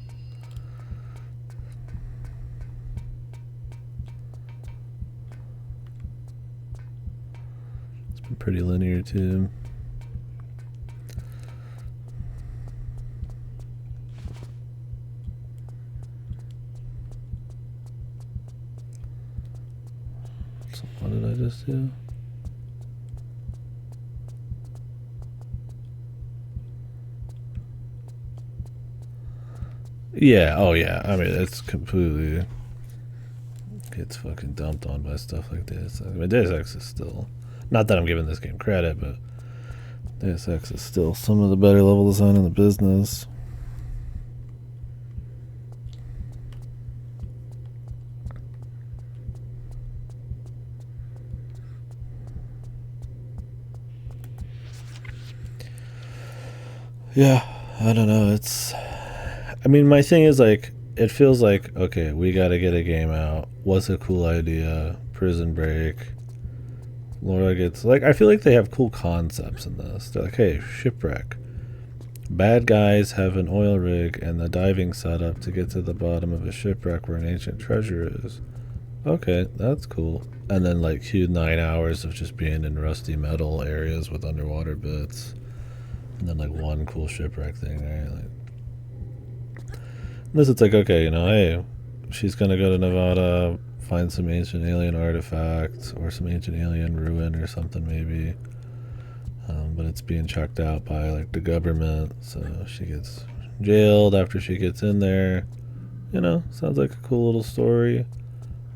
Pretty linear too. So what did I just do? Yeah, oh yeah. I mean, it's completely gets fucking dumped on by stuff like this. I mean, Deus Ex is still, not that I'm giving this game credit, but Deus Ex is still some of the better level design in the business. Yeah, I don't know. I mean, my thing is like, it feels like, okay, we gotta get a game out. What's a cool idea? Prison Break. Laura gets, like, I feel like they have cool concepts in this. They're like, hey, shipwreck. Bad guys have an oil rig and the diving setup to get to the bottom of a shipwreck where an ancient treasure is. Okay, that's cool. And then, like, cue 9 hours of just being in rusty metal areas with underwater bits. And then, like, one cool shipwreck thing, right? Like, this, it's like, okay, you know, hey, she's gonna go to Nevada, find some ancient alien artifacts or some ancient alien ruin or something maybe, but it's being checked out by like the government, so she gets jailed after she gets in there. You know, sounds like a cool little story.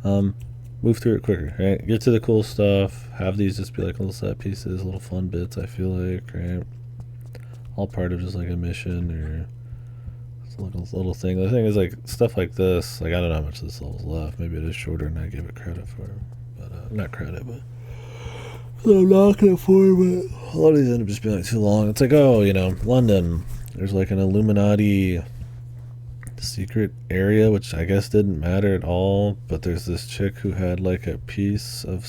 Move through it quicker, right? Get to the cool stuff. Have these just be like little set pieces, little fun bits, I feel like, right? All part of just like a mission or little thing. The thing is, like, stuff like this, like, I don't know how much this level's left. Maybe it is shorter than I give it credit for. But, not credit, but I'm knocking it for, but a lot of these end up just being, like, too long. It's like, oh, you know, London, there's, like, an Illuminati secret area, which I guess didn't matter at all, but there's this chick who had, like, a piece of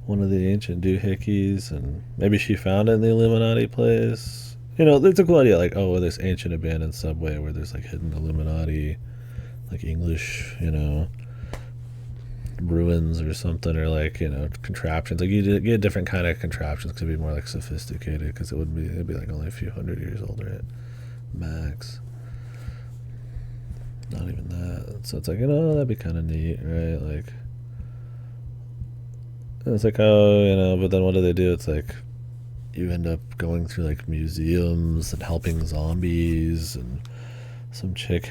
one of the ancient doohickeys, and maybe she found it in the Illuminati place. You know, it's a cool idea, like, oh, this ancient abandoned subway where there's, like, hidden Illuminati, like, English, you know, ruins or something, or like, you know, contraptions. Like you get different kind of contraptions could be more like sophisticated because it'd be like only a few hundred years old, right? Max. Not even that. So it's like, you know, that'd be kind of neat, right? Like, and it's like, oh, you know, but then what do? It's like you end up going through like museums and helping zombies, and some chick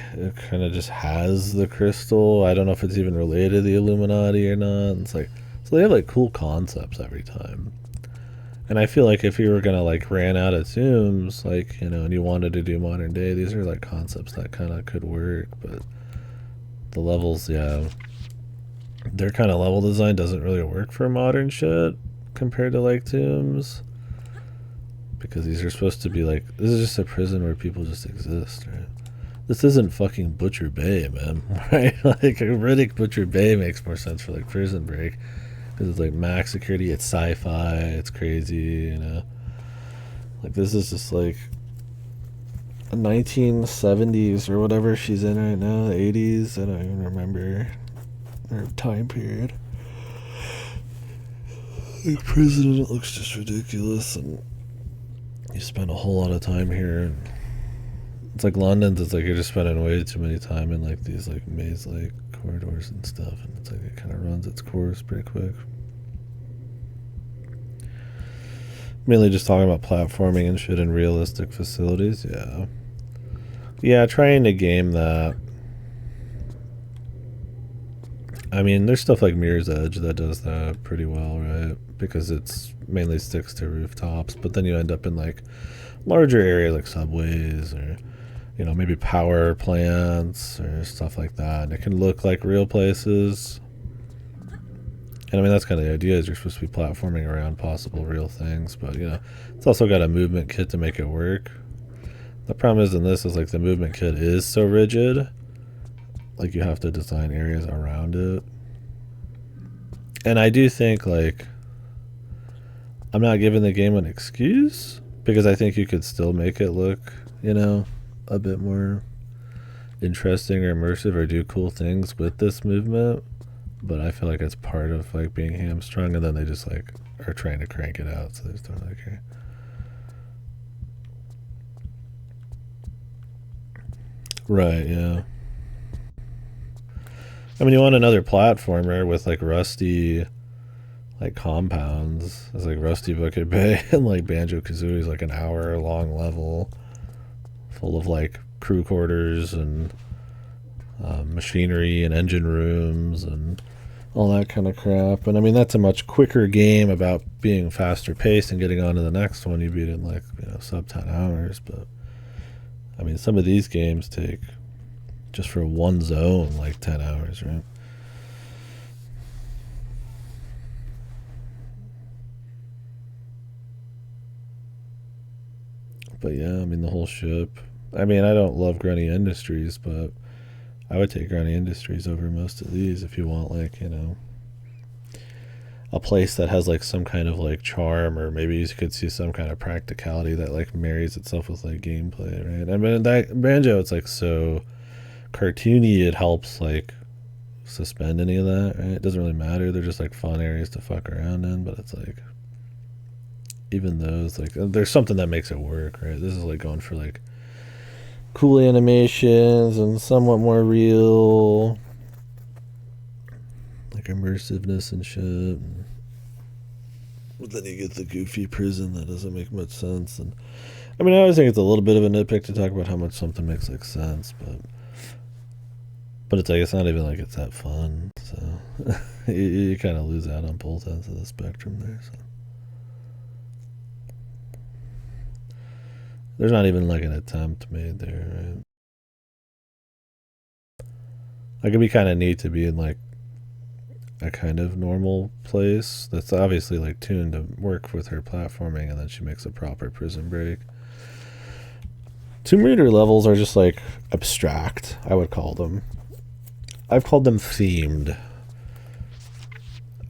kind of just has the crystal. I don't know if it's even related to the Illuminati or not. And it's like, so they have like cool concepts every time. And I feel like if you were gonna like ran out of tombs, like, you know, and you wanted to do modern day, these are like concepts that kind of could work. But the levels, yeah, their kind of level design doesn't really work for modern shit compared to like tombs, because these are supposed to be like, this is just a prison where people just exist, right? This isn't fucking Butcher Bay, man, right? Like Riddick Butcher Bay makes more sense for like Prison Break, because it's like max security, it's sci-fi, it's crazy, you know. Like this is just like a 1970s or whatever she's in right now, the 80s. I don't even remember her time period. Like prison, it looks just ridiculous, and you spend a whole lot of time here. And it's like London's. It's like you're just spending way too many time in like these like maze-like corridors and stuff, and it's like it kind of runs its course pretty quick. Mainly just talking about platforming and shit in realistic facilities. Yeah, trying to game that. I mean, there's stuff like Mirror's Edge that does that pretty well, right? Because it's mainly sticks to rooftops, but then you end up in like larger areas like subways, or, you know, maybe power plants or stuff like that. And it can look like real places. And I mean, that's kind of the idea, is you're supposed to be platforming around possible real things, but, you know, it's also got a movement kit to make it work. The problem is in this is like the movement kit is so rigid, like you have to design areas around it. And I do think, like, I'm not giving the game an excuse, because I think you could still make it look, you know, a bit more interesting or immersive, or do cool things with this movement. But I feel like it's part of like being hamstrung, and then they just like are trying to crank it out, so they just don't really care. Right, yeah. I mean, you want another platformer with like rusty like compounds. It's like Rusty Bucket Bay and like Banjo-Kazooie is like an hour long level full of like crew quarters and machinery and engine rooms and all that kind of crap. And I mean, that's a much quicker game about being faster paced and getting on to the next one. You beat it in like, you know, sub 10 hours. But I mean, some of these games take, just for one zone, like 10 hours, right? But yeah, I mean, the whole ship. I mean, I don't love Grunny Industries, but I would take Grunny Industries over most of these if you want, like, you know, a place that has like some kind of like charm, or maybe you could see some kind of practicality that like marries itself with like gameplay, right? I mean, that Banjo, it's like so cartoony, it helps like suspend any of that, right? It doesn't really matter. They're just like fun areas to fuck around in, but it's like, even those, like, there's something that makes it work, right? This is like going for like cool animations and somewhat more real, like immersiveness and shit. But then you get the goofy prison that doesn't make much sense. And I mean, I always think it's a little bit of a nitpick to talk about how much something makes like sense, but it's like, it's not even like it's that fun. So you kind of lose out on both ends of the spectrum there. So there's not even like an attempt made there, right? Like, it'd be kind of neat to be in like a kind of normal place that's obviously like tuned to work with her platforming, and then she makes a proper Prison Break. Tomb Raider levels are just like abstract, I would call them. I've called them themed.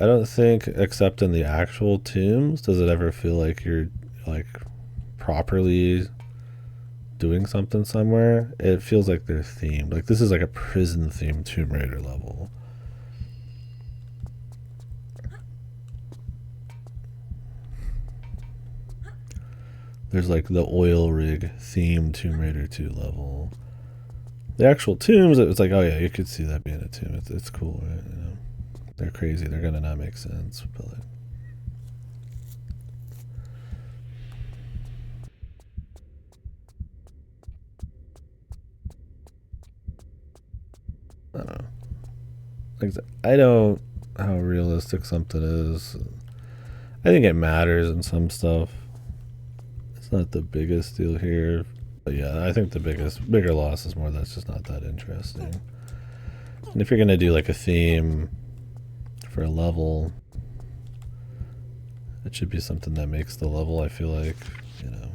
I don't think, except in the actual tombs, does it ever feel like you're like properly doing something somewhere. It feels like they're themed. Like, this is like a prison themed Tomb Raider level. There's like the oil rig themed Tomb Raider 2 level. The actual tombs, it's like, oh yeah, you could see that being a tomb. It's cool, right? You know, they're crazy. They're gonna not make sense, but like, I don't know. Like, I don't how realistic something is. I think it matters in some stuff. It's not the biggest deal here, but yeah, I think the bigger loss is more that's just not that interesting. And if you're gonna do like a theme for a level, it should be something that makes the level, I feel like, you know,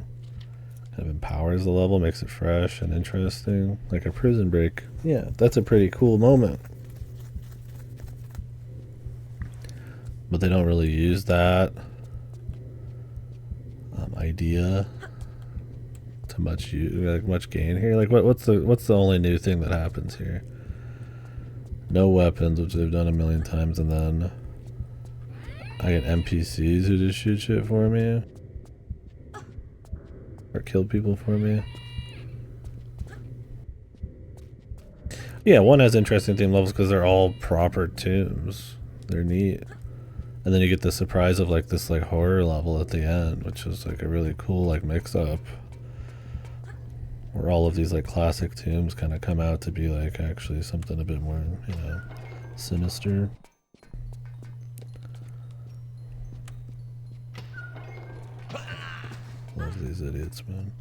kind of empowers the level, makes it fresh and interesting. Like a Prison Break, yeah, that's a pretty cool moment. But they don't really use that idea to much gain here. Like what's the only new thing that happens here? No weapons, which they've done a million times, and then I get NPCs who just shoot shit for me or kill people for me. Yeah, one has interesting theme levels because they're all proper tombs. They're neat. And then you get the surprise of like this like horror level at the end, which is like a really cool like mix up where all of these like classic tombs kind of come out to be like actually something a bit more, you know, sinister. Love these idiots, man.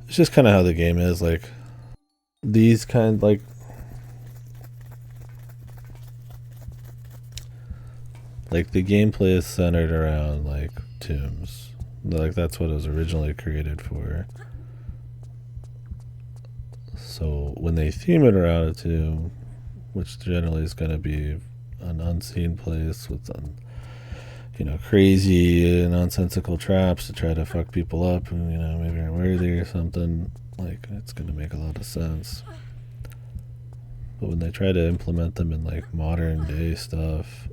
It's just kind of how the game is, like these kind like the gameplay is centered around like tombs. Like that's what it was originally created for. So when they theme it around a tomb, which generally is going to be an unseen place with you know, crazy nonsensical traps to try to fuck people up and, you know, maybe aren't worthy or something, like it's going to make a lot of sense. But when they try to implement them in like modern day stuff,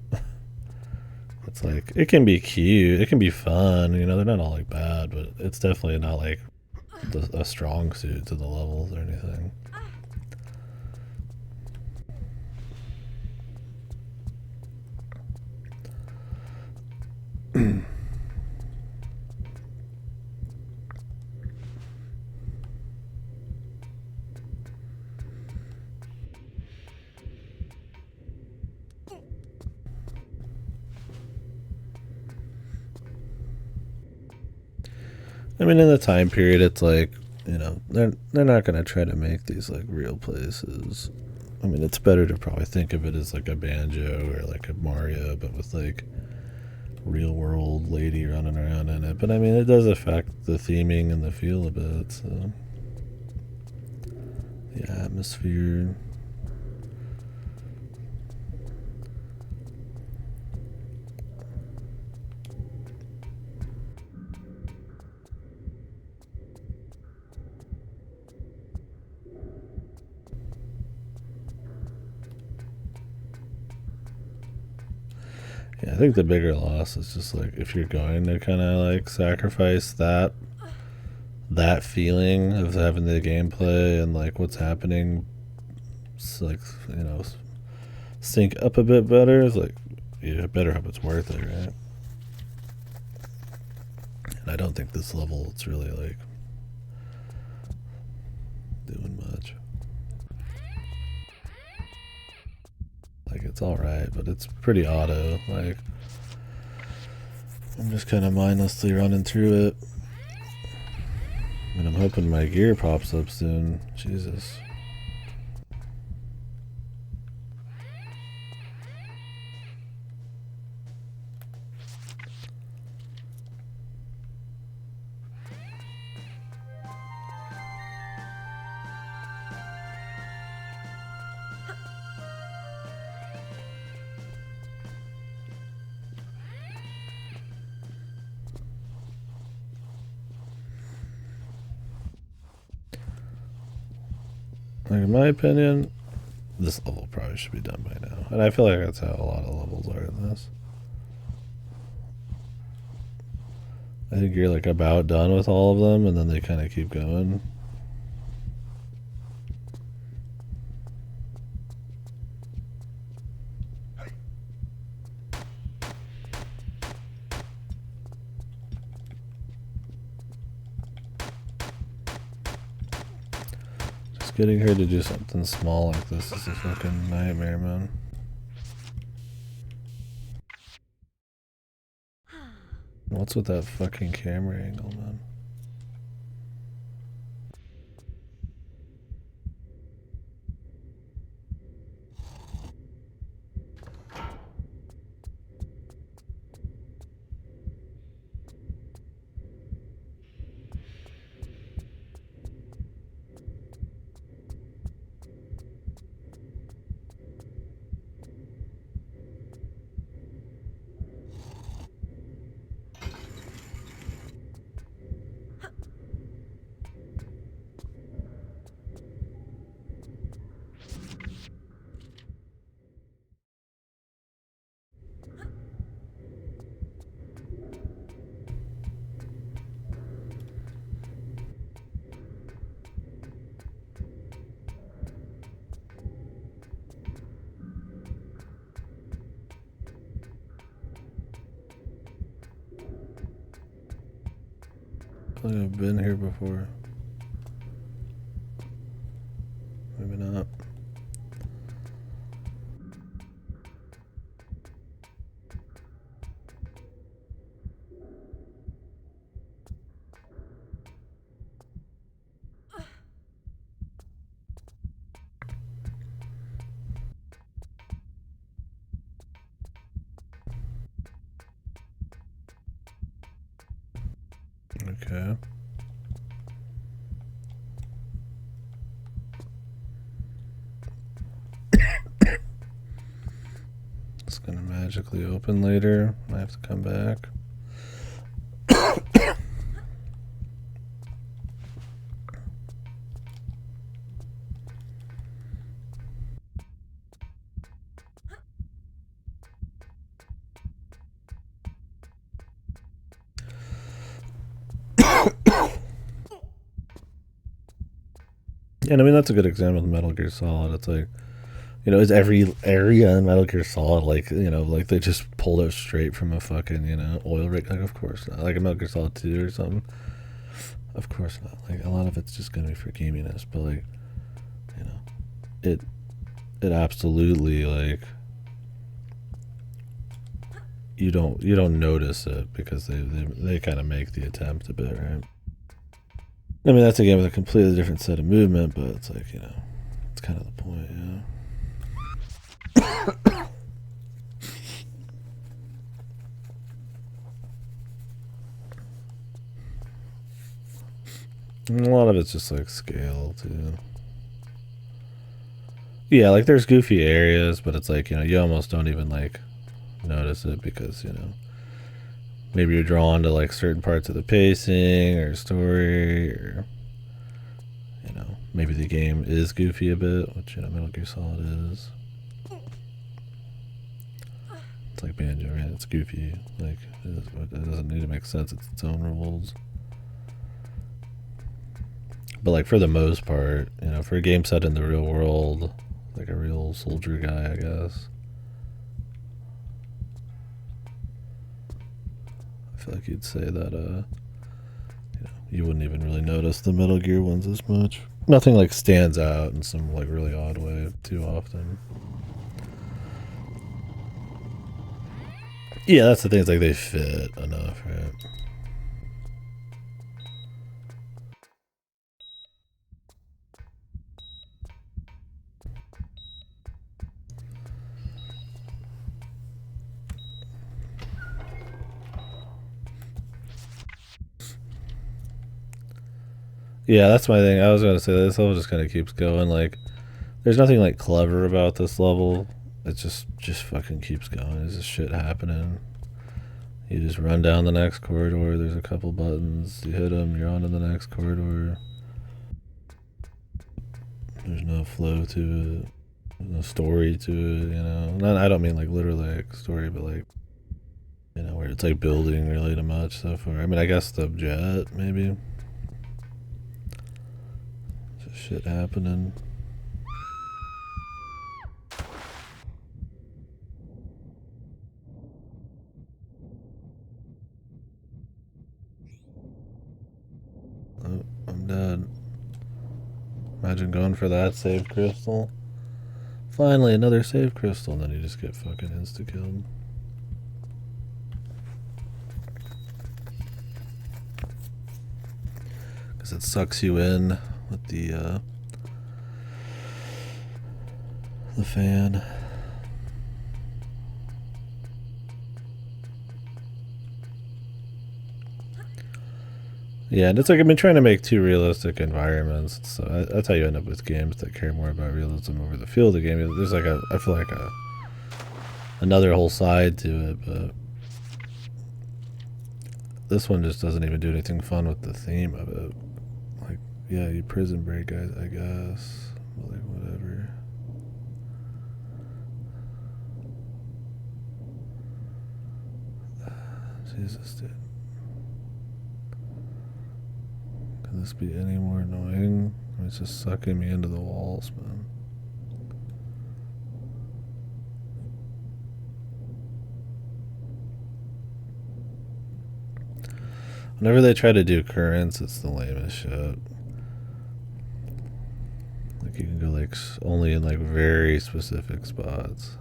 it's like it can be cute, it can be fun, you know, they're not all like bad, but it's definitely not like a strong suit to the levels or anything. I mean, in the time period, it's like, you know, they're not gonna try to make these like real places. I mean, it's better to probably think of it as like a Banjo or like a Mario, but with like real world lady running around in it. But I mean, it does affect the theming and the feel a bit. So the atmosphere. Yeah, I think the bigger loss is just like if you're going to kind of like sacrifice that feeling of having the gameplay and like what's happening, it's like, you know, sync up a bit better. It's like you better hope it's worth it, right? And I don't think this level it's really like doing much. Like it's alright, but it's pretty auto. Like I'm just kind of mindlessly running through it. And I'm hoping my gear pops up soon. Jesus. Like, in my opinion, this level probably should be done by now. And I feel like that's how a lot of levels are in this. I think you're like about done with all of them, and then they kind of keep going. Just getting her to do something small like this is a fucking nightmare, man. What's with that fucking camera angle, man? I think I've been here before. Maybe not. Okay. It's gonna magically open later. I have to come back. And I mean, that's a good example of Metal Gear Solid. It's like, you know, is every area in Metal Gear Solid like, you know, like they just pulled it straight from a fucking, you know, oil rig? Like, of course not. Like a Metal Gear Solid 2 or something. Of course not. Like, a lot of it's just gonna be for gaminess, but like, you know, it absolutely, like, you don't notice it because they kind of make the attempt a bit, right? I mean, that's a game with a completely different set of movement, but it's like, you know, it's kind of the point, yeah. And a lot of it's just like scale too. Yeah, like there's goofy areas, but it's like, you know, you almost don't even like notice it because, you know, maybe you're drawn to like certain parts of the pacing or story, or, you know, maybe the game is goofy a bit, which, you know, Metal Gear Solid is. It's like Banjo, right? It's goofy. Like, it doesn't need to make sense. It's its own rules. But like for the most part, you know, for a game set in the real world, like a real soldier guy, I guess, I feel like you'd say that, you know, you wouldn't even really notice the Metal Gear ones as much. Nothing like stands out in some like really odd way too often. Yeah, that's the thing. It's like they fit enough, right? Yeah, that's my thing. I was gonna say this level just kind of keeps going. Like, there's nothing like clever about this level. It just fucking keeps going. There's just shit happening. You just run down the next corridor. There's a couple buttons. You hit them. You're on to the next corridor. There's no flow to it, no story to it, you know. Not, I don't mean like literally like story, but like, you know, where it's like building really to much so far. I mean, I guess the jet maybe. Just shit happening. Oh, I'm dead. Imagine going for that save crystal. Finally, another save crystal, and then you just get fucking insta-killed. Because it sucks you in with the fan. Yeah, and it's like I've been trying to make too realistic environments, so that's how you end up with games that care more about realism over the feel of the game. There's like I feel like another whole side to it, but this one just doesn't even do anything fun with the theme of it. Like, yeah, you prison break guys, I guess, but like whatever. Jesus, dude. Can this be any more annoying? It's just sucking me into the walls, man. Whenever they try to do currents, it's the lamest shit. Like you can go like only in like very specific spots.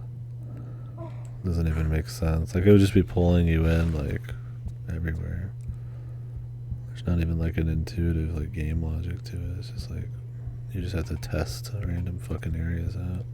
Doesn't even make sense. Like it would just be pulling you in like everywhere. There's not even like an intuitive like game logic to it. It's just like you just have to test random fucking areas out.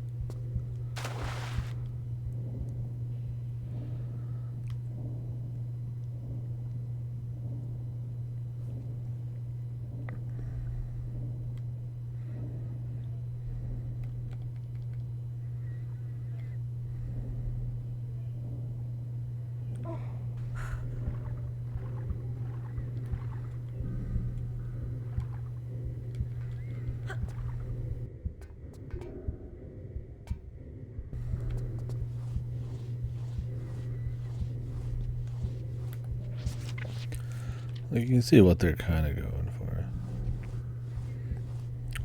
Like you can see what they're kind of going for.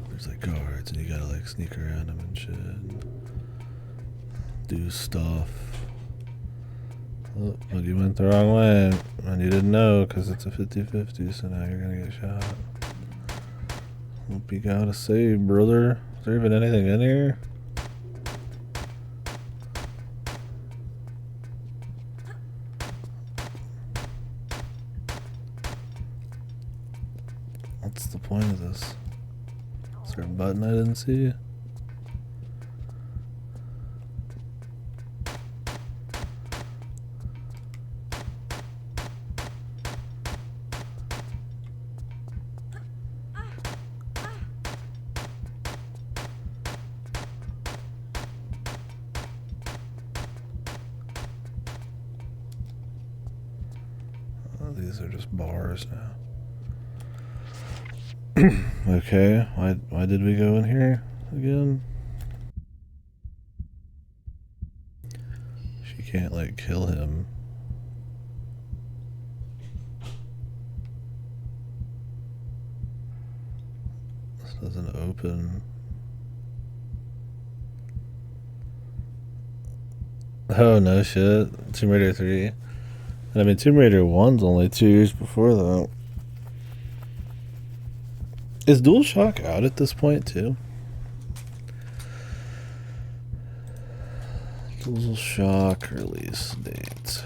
There's like guards, and you gotta like sneak around them and shit, and do stuff. Oh, but you went the wrong way, and you didn't know because it's a 50-50. So now you're gonna get shot. Hope you got a save, brother. Is there even anything in here? What's the point of this? Is there a button I didn't see? Oh, these are just bars now. Okay, why did we go in here again? She can't like kill him. This doesn't open. Oh no shit. Tomb Raider 3. And I mean Tomb Raider 1's only 2 years before that. Is DualShock out at this point too? DualShock release date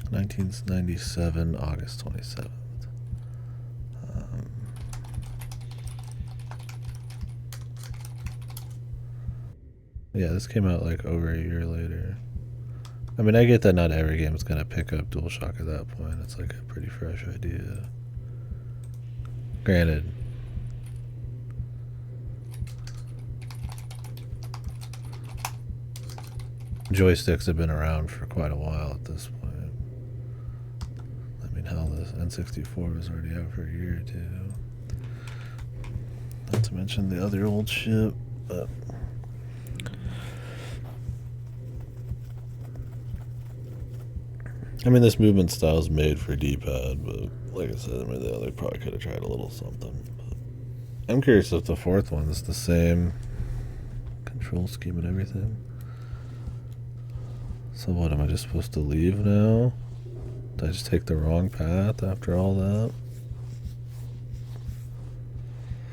1997, August 27th. Yeah, this came out like over a year later. I mean, I get that not every game is gonna pick up DualShock at that point. It's like a pretty fresh idea. Granted, joysticks have been around for quite a while at this point. I mean, hell, this N64 was already out for a year or two. That's to mention the other old shit, but I mean, this movement style is made for D-pad, but like I said, I mean, they probably could have tried a little something. But I'm curious if the fourth one is the same control scheme and everything. So what, am I just supposed to leave now? Did I just take the wrong path after all that?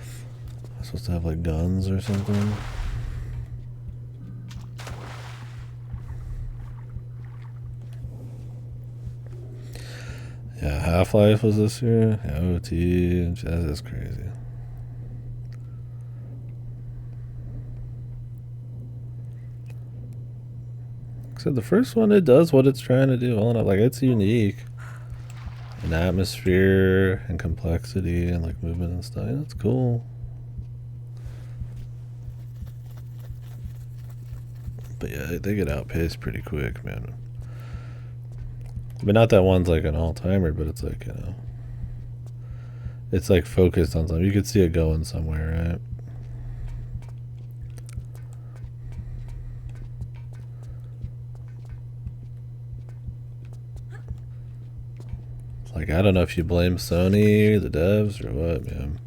Am I supposed to have like guns or something? Yeah, Half-Life was this year. Yeah, OT, and that is crazy. So the first one, it does what it's trying to do well enough. Like, it's unique. And atmosphere and complexity and like movement and stuff. That's cool. But yeah, they get outpaced pretty quick, man. But not that one's like an all-timer, but it's like, you know, it's like focused on something. You could see it going somewhere, right? Like, I don't know if you blame Sony, the devs, or what, man.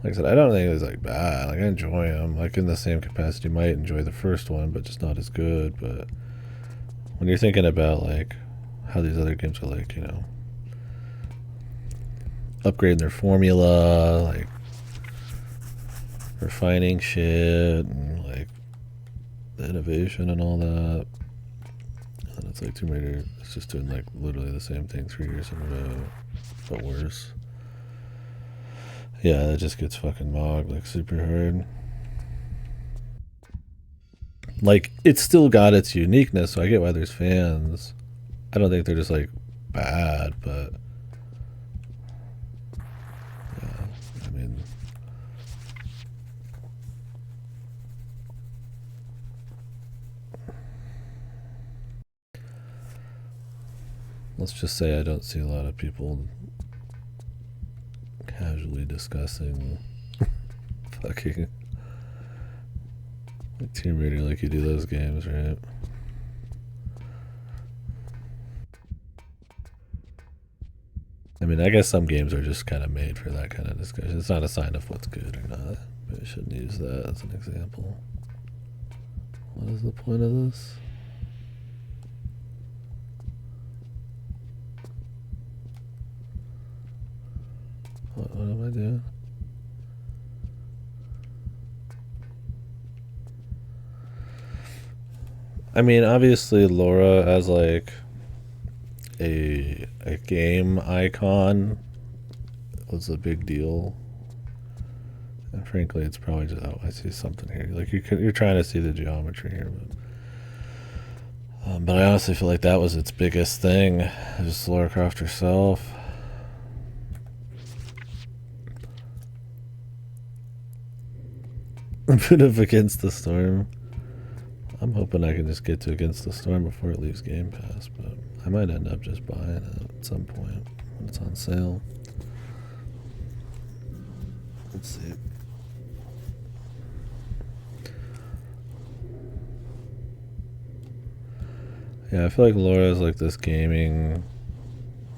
Like I said, I don't think it's like bad. Like, I enjoy them. Like, in the same capacity, you might enjoy the first one, but just not as good. But when you're thinking about like how these other games are, like, you know, upgrading their formula, like refining shit, and like the innovation and all that. And it's like Tomb Raider, it's just doing like literally the same thing 3 years in a row, but worse. Yeah, that just gets fucking mogged like super hard. Like, it's still got its uniqueness, so I get why there's fans. I don't think they're just like bad, but yeah, I mean, let's just say I don't see a lot of people casually discussing fucking Tomb Raider like you do those games, right? I mean, I guess some games are just kind of made for that kind of discussion. It's not a sign of what's good or not. Maybe I shouldn't use that as an example. What is the point of this? What am I doing? I mean, obviously Laura as like a game icon was a big deal, and frankly, it's probably just, oh, I see something here. Like, you're trying to see the geometry here, but I honestly feel like that was its biggest thing, just Lara Croft herself. Put up Against the Storm. I'm hoping I can just get to Against the Storm before it leaves Game Pass, but I might end up just buying it at some point when it's on sale. Let's see. Yeah, I feel like Laura is like this gaming,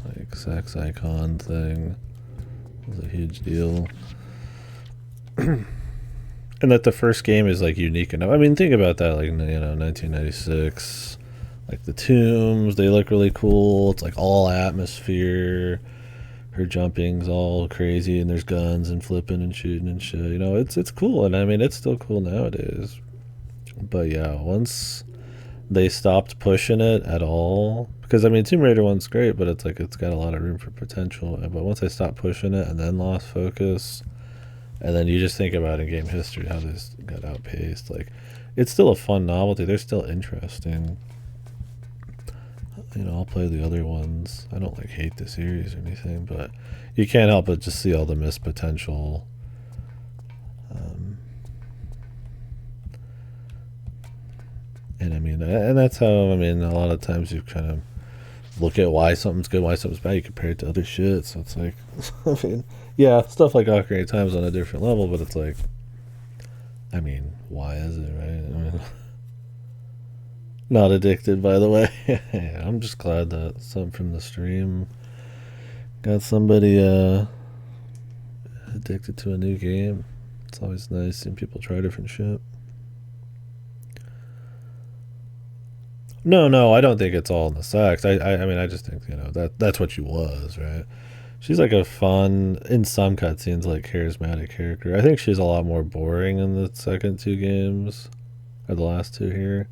like, sex icon thing. It was a huge deal. And that the first game is like unique enough. I mean, think about that, like, you know, 1996, like the tombs, they look really cool. It's like all atmosphere. Her jumping's all crazy, and there's guns and flipping and shooting and shit. You know, it's cool, and I mean, it's still cool nowadays. But yeah, once they stopped pushing it at all, because I mean, Tomb Raider 1's great, but it's like it's got a lot of room for potential. But once they stopped pushing it and then lost focus, and then you just think about in game history how this got outpaced. Like, it's still a fun novelty. They're still interesting. You know, I'll play the other ones. I don't like hate the series or anything, but you can't help but just see all the missed potential. And I mean, and that's how, I mean, a lot of times you kind of look at why something's good, why something's bad. You compare it to other shit. So it's like, I mean, yeah, stuff like Ocarina of Time is on a different level, but it's like, I mean, why is it, right? I mean, not addicted, by the way. I'm just glad that something from the stream got somebody addicted to a new game. It's always nice seeing people try different shit. No, I don't think it's all in the sex. I mean, I just think, that's what she was, right? She's like a fun, in some cutscenes, like charismatic character. I think she's a lot more boring in the second two games, or the last two here.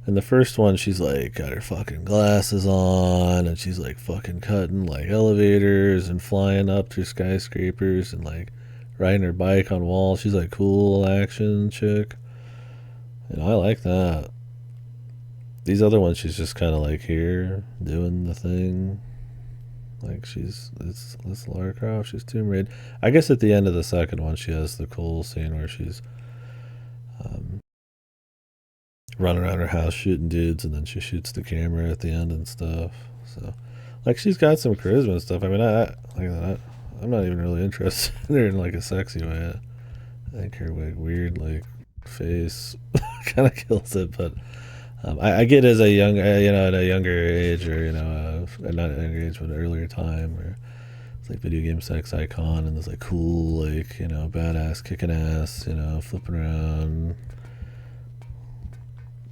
In the first one, she's like got her fucking glasses on, and she's like fucking cutting like elevators and flying up through skyscrapers and like riding her bike on walls. She's like cool action chick, and I like that. These other ones, she's just kind of like here doing the thing. Like it's Lara Croft, she's Tomb Raider. I guess at the end of the second one, she has the cool scene where she's running around her house shooting dudes, and then she shoots the camera at the end and stuff. So, like, she's got some charisma and stuff. I mean, I'm not even really interested in her in like a sexy way. I think her like weird like face kind of kills it, but. I get as a young, at a younger age, or not at a younger age, but an earlier time, where it's like video game sex icon, and this like cool, like badass kicking ass, flipping around,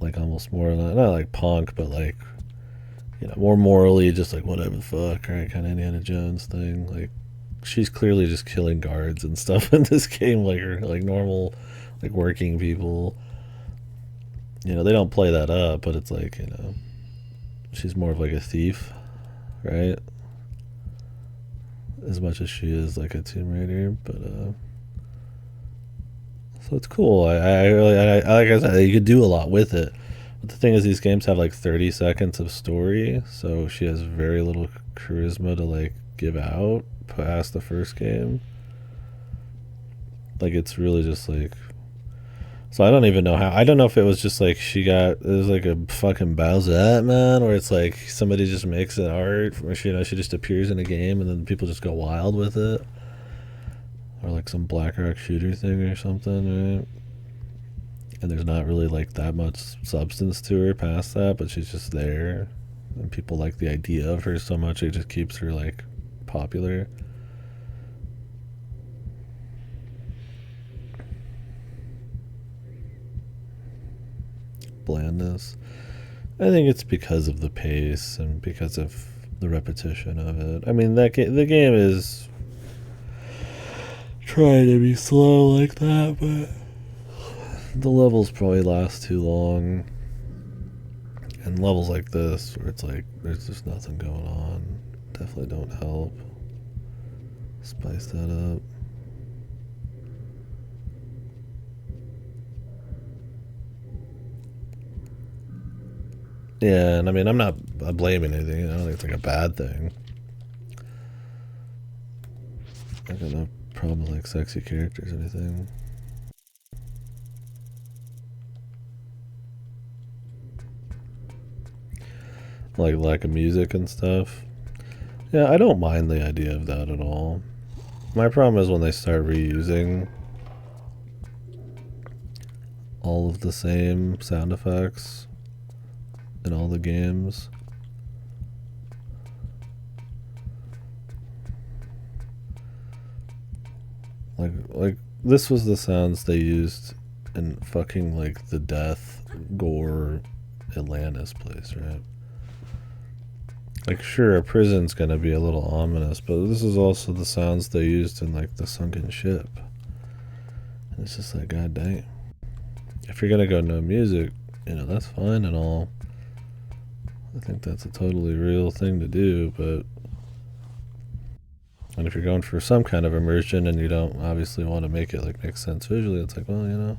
like almost more not like punk, but like more morally, just like whatever the fuck, right? Kind of Indiana Jones thing. Like she's clearly just killing guards and stuff in this game, like normal, like working people. They don't play that up, but it's like, she's more of like a thief, right? As much as she is like a Tomb Raider, but so it's cool. I really, like I said, you could do a lot with it. But the thing is, these games have like 30 seconds of story, so she has very little charisma to like give out past the first game. Like it's really just like. So I don't even know how. I don't know if it was just like it was like a fucking Bowsette, man, where it's like somebody just makes an art where she just appears in a game and then people just go wild with it, or like some Black Rock Shooter thing or something, right? And there's not really like that much substance to her past that, but she's just there, and people like the idea of her so much it just keeps her like popular. Blandness. I think it's because of the pace and because of the repetition of it. I mean, the game is trying to be slow like that, but the levels probably last too long. And levels like this, where it's like there's just nothing going on, definitely don't help. Spice that up. Yeah, and I mean, I'm not blaming anything. I don't think it's like a bad thing. I got no problem with like sexy characters or anything. Like lack of music and stuff. Yeah, I don't mind the idea of that at all. My problem is when they start reusing all of the same sound effects in all the games. Like this was the sounds they used in fucking like the death gore Atlantis place, right? Like sure, a prison's gonna be a little ominous, but this is also the sounds they used in like the sunken ship. And it's just like, god dang. If you're gonna go no music, that's fine and all. I think that's a totally real thing to do, and if you're going for some kind of immersion and you don't obviously want to make it like make sense visually, it's like, well,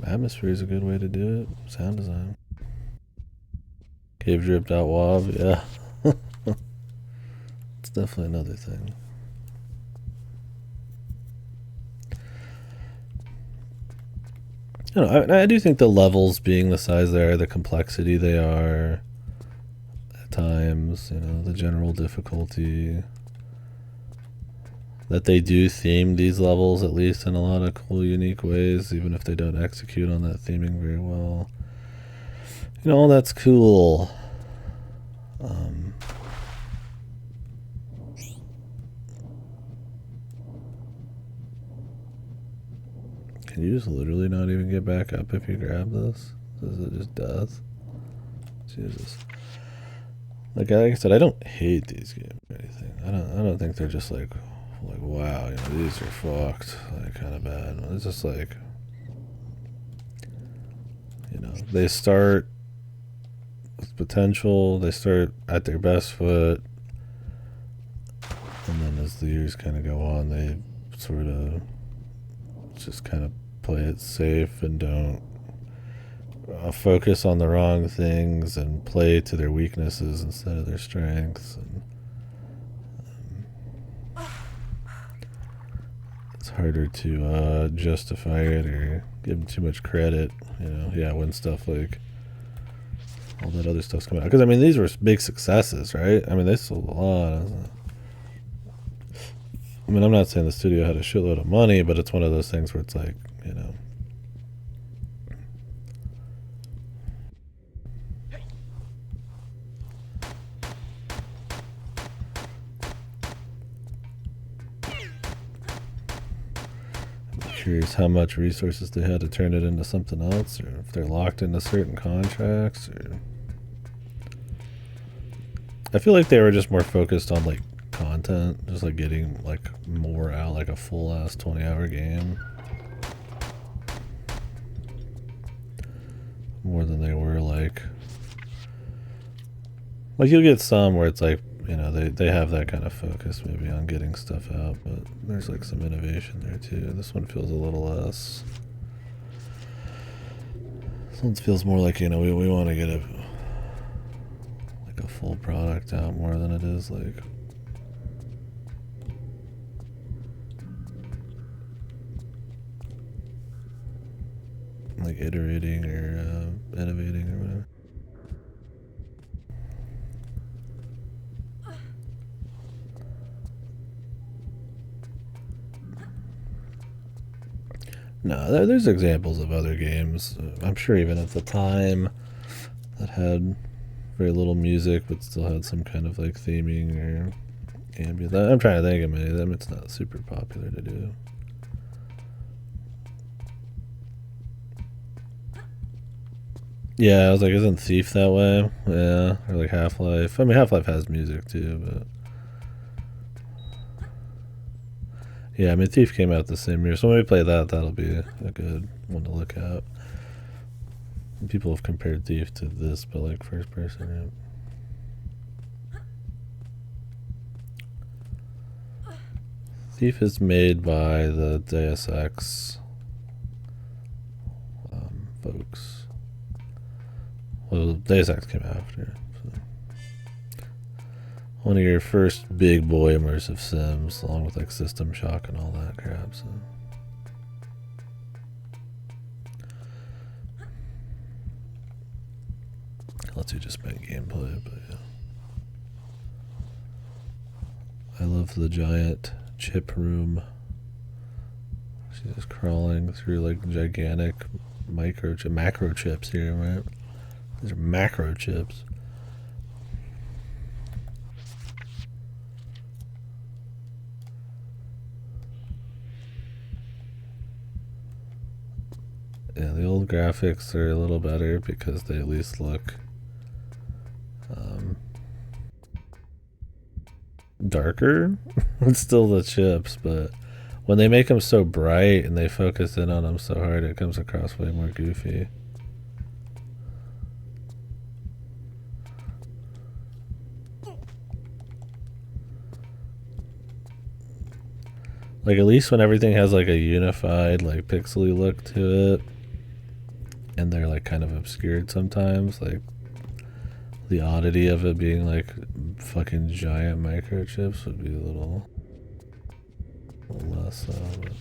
atmosphere is a good way to do it. Sound design. Cave dripped out wob, yeah. It's definitely another thing. I do think the levels being the size they are, the complexity they are, times, you know, the general difficulty. That they do theme these levels at least in a lot of cool, unique ways, even if they don't execute on that theming very well. You know, all that's cool. Can you just literally not even get back up if you grab this? Is it just death? Jesus. Like I said, I don't hate these games or anything. I don't think they're just like wow, you know, these are fucked, like kind of bad. It's just like, you know, they start with potential, they start at their best foot, and then as the years kind of go on, they sort of just kind of play it safe and don't focus on the wrong things and play to their weaknesses instead of their strengths. And it's harder to justify it or give them too much credit, you know. Yeah, when stuff like all that other stuff's coming out, because I mean these were big successes, right? I mean they sold a lot. I mean, I'm not saying the studio had a shitload of money, but it's one of those things where it's like, you know, curious how much resources they had to turn it into something else, or if they're locked into certain contracts, or I feel like they were just more focused on like content, just like getting like more out, like a full ass 20-hour game, more than they were like you'll get some where it's like, you know, they have that kind of focus maybe on getting stuff out, but there's like some innovation there too. This one feels a little less. This one feels more like, you know, we want to get a full product out more than it is like iterating or innovating or whatever. No, there's examples of other games, I'm sure even at the time, that had very little music but still had some kind of like theming or ambient. I'm trying to think of many of them. It's not super popular to do. Yeah, I was like, isn't Thief that way? Yeah, or like Half-Life. I mean, Half-Life has music too, but yeah, I mean, Thief came out the same year, so when we play that, that'll be a good one to look at. People have compared Thief to this, but like first person. Right? Thief is made by the Deus Ex folks. Well, Deus Ex came after. So. One of your first big boy immersive sims, along with like System Shock and all that crap. So. Lets you just make gameplay, but yeah. I love the giant chip room. She's just crawling through like gigantic macro chips here, right? These are macro chips. Yeah, the old graphics are a little better because they at least look darker. It's still the chips, but when they make them so bright and they focus in on them so hard, it comes across way more goofy. Like at least when everything has like a unified like pixely look to it and they're like kind of obscured sometimes, like the oddity of it being like fucking giant microchips would be a little less but.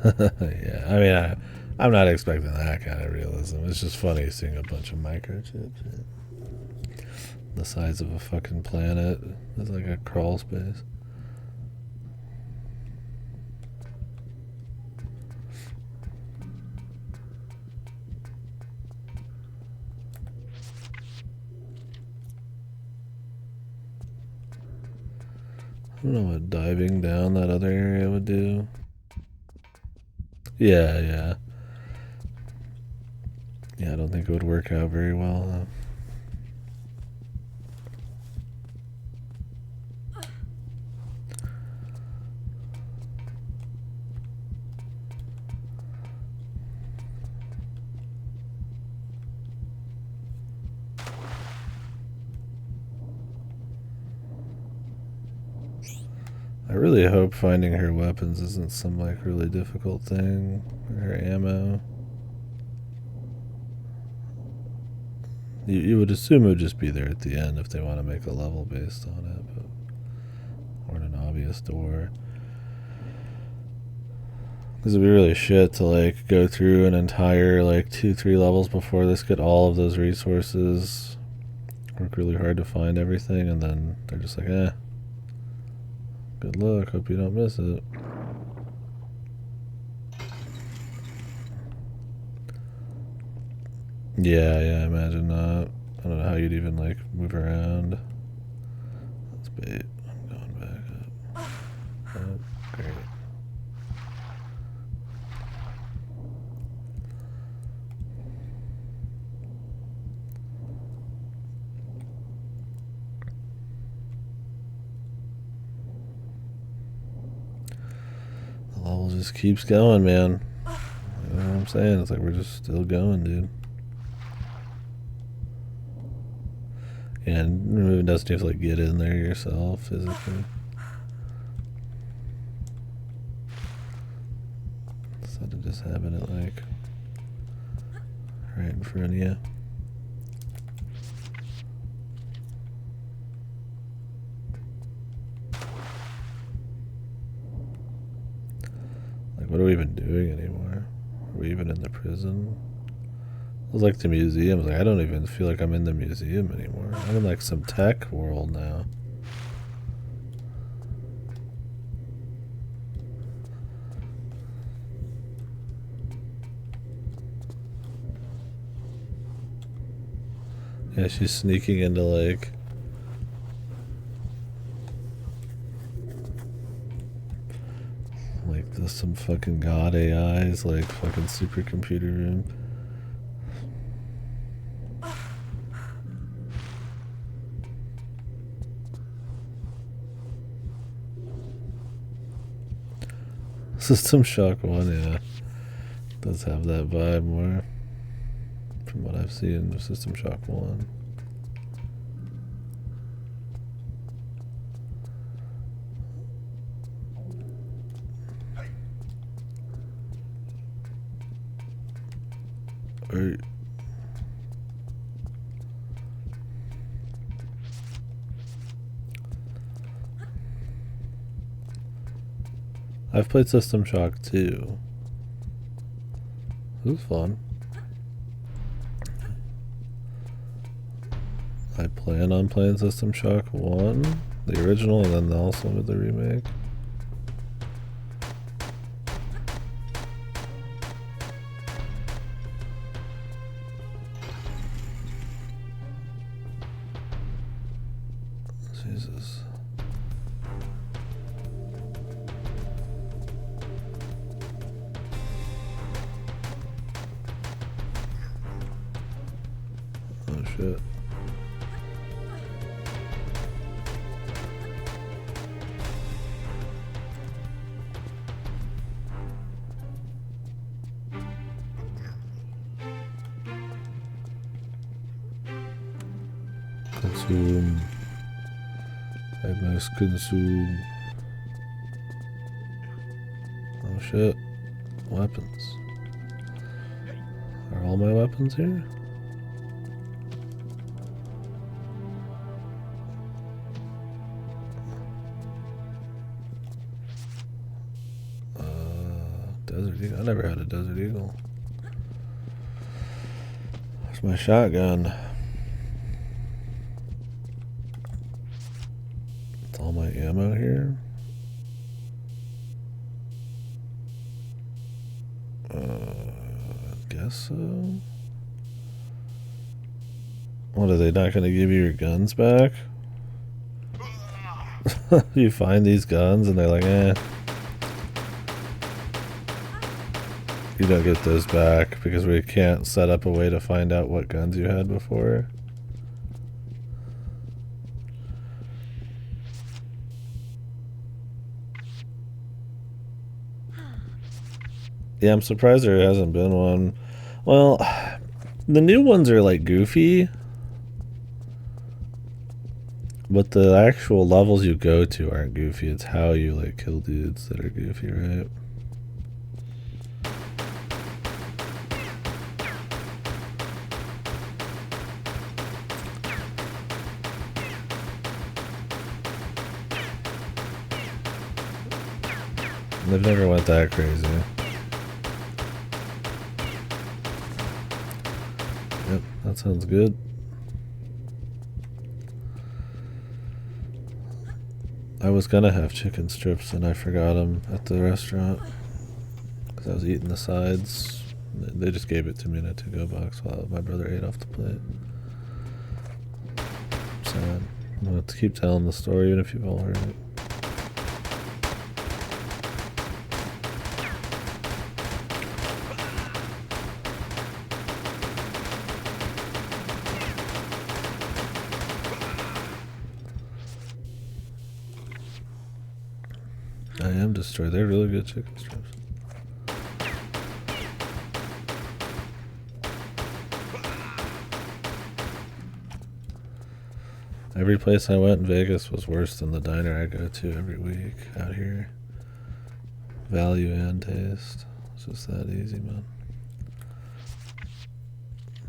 Yeah, I mean, I'm not expecting that kind of realism. It's just funny seeing a bunch of microchips the size of a fucking planet. It's like a crawl space. I don't know what diving down that other area would do. Yeah, yeah. Yeah, I don't think it would work out very well, though. I really hope finding her weapons isn't some like really difficult thing. Or her ammo. You would assume it would just be there at the end if they want to make a level based on it, but or an obvious door. Because it'd be really shit to like go through an entire like 2-3 levels before this, get all of those resources, work really hard to find everything, and then they're just like, good luck, hope you don't miss it. Yeah, I imagine not. I don't know how you'd even like move around. That's bait. I'm going back up. Oh, great. The level just keeps going, man. You know what I'm saying? It's like we're just still going, dude. And it doesn't have to like get in there yourself physically. Instead of just having it like right in front of you. Like, what are we even doing anymore? Are we even in the prison? It was like the museum. I was like, I don't even feel like I'm in the museum anymore. I'm in like some tech world now. Yeah, she's sneaking into like this some fucking god AI's like fucking supercomputer room. System Shock 1, yeah. Does have that vibe more from what I've seen of System Shock 1. Right. I've played System Shock 2. It was fun. I plan on playing System Shock 1, the original, and then also with the remake. Jesus. Oh shit. Consume. I must consume. Oh shit. Weapons. Are all my weapons here? Desert Eagle. I never had a Desert Eagle. Where's my shotgun? It's all my ammo here. Guess so. What, are they not going to give you your guns back? You find these guns and they're like, eh. You don't get those back because we can't set up a way to find out what guns you had before. Yeah, I'm surprised there hasn't been one. Well, the new ones are like goofy. But the actual levels you go to aren't goofy. It's how you like kill dudes that are goofy, right? They've never went that crazy. Yep, that sounds good. I was gonna have chicken strips and I forgot them at the restaurant because I was eating the sides. They just gave it to me in a to-go box while my brother ate off the plate. Sad. I'm gonna have to keep telling the story even if you've all heard it. I am destroyed. They're really good chicken strips. Every place I went in Vegas was worse than the diner I go to every week out here. Value and taste. It's just that easy, man.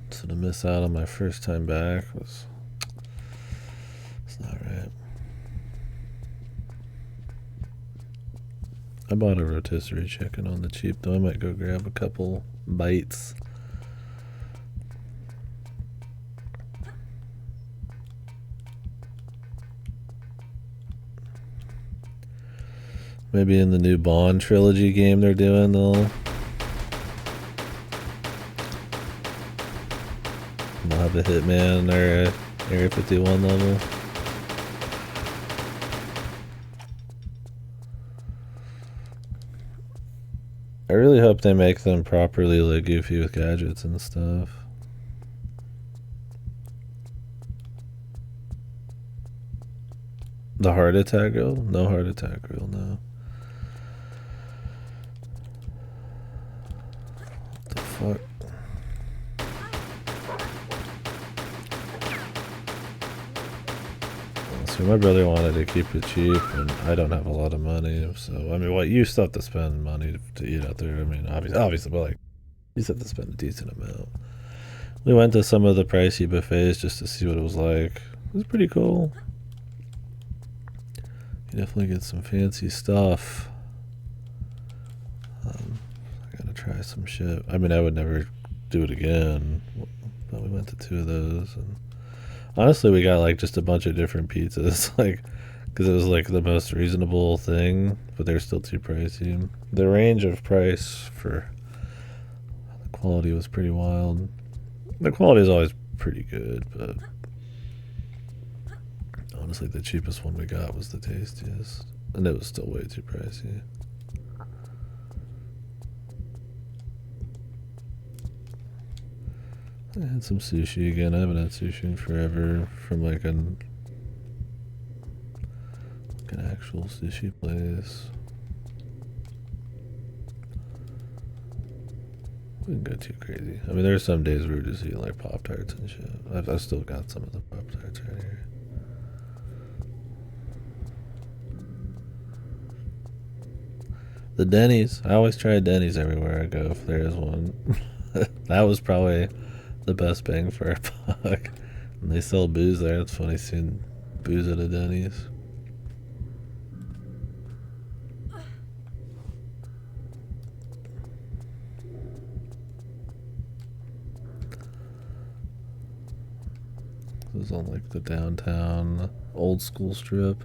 So to miss out on my first time back was... It's not right. I bought a rotisserie chicken on the cheap, though. I might go grab a couple bites. Maybe in the new Bond trilogy game they're doing, they'll have a Hitman or a Area 51 level. I really hope they make them properly like goofy with gadgets and stuff. The heart attack grill? No heart attack grill, no. What the fuck? So my brother wanted to keep it cheap, and I don't have a lot of money, so I mean, what you still have to spend money to eat out there. I mean, obviously, but like, you still have to spend a decent amount. We went to some of the pricey buffets just to see what it was like. It was pretty cool. You definitely get some fancy stuff. I gotta try some shit. I mean, I would never do it again, but we went to 2 of those, and honestly, we got like just a bunch of different pizzas, like, because it was like the most reasonable thing, but they're still too pricey. The range of price for the quality was pretty wild. The quality is always pretty good, but honestly, the cheapest one we got was the tastiest, and it was still way too pricey. I had some sushi again. I haven't had sushi in forever from like an actual sushi place. We didn't go too crazy. I mean, there's some days we were just eating like Pop-Tarts and shit. I've still got some of the Pop-Tarts right here. The Denny's. I always try Denny's everywhere I go if there is one. That was probably the best bang for our buck. And they sell booze there. It's funny seeing booze at a Denny's. was on like the downtown old school strip.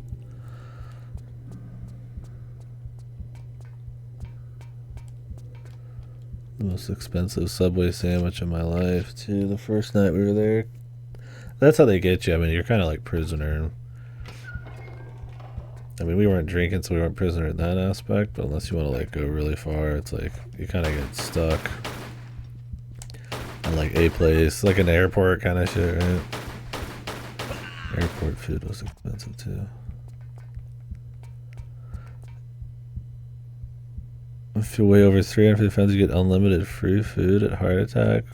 The most expensive Subway sandwich in my life, too. The first night we were there. That's how they get you. I mean, you're kind of like prisoner. I mean, we weren't drinking, so we weren't prisoner in that aspect. But unless you want to like go really far, it's like you kind of get stuck at like a place, like an airport kind of shit, right? Airport food was expensive too. If you weigh over 350 pounds, you get unlimited free food at Heart Attack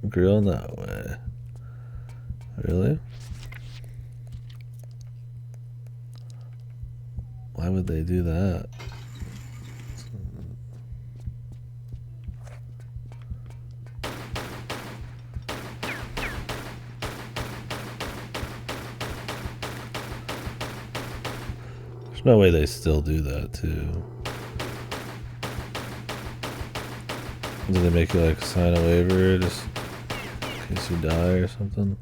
Grill. No way. Really? Why would they do that? There's no way they still do that, too. Do they make you like sign a waiver just in case you die or something?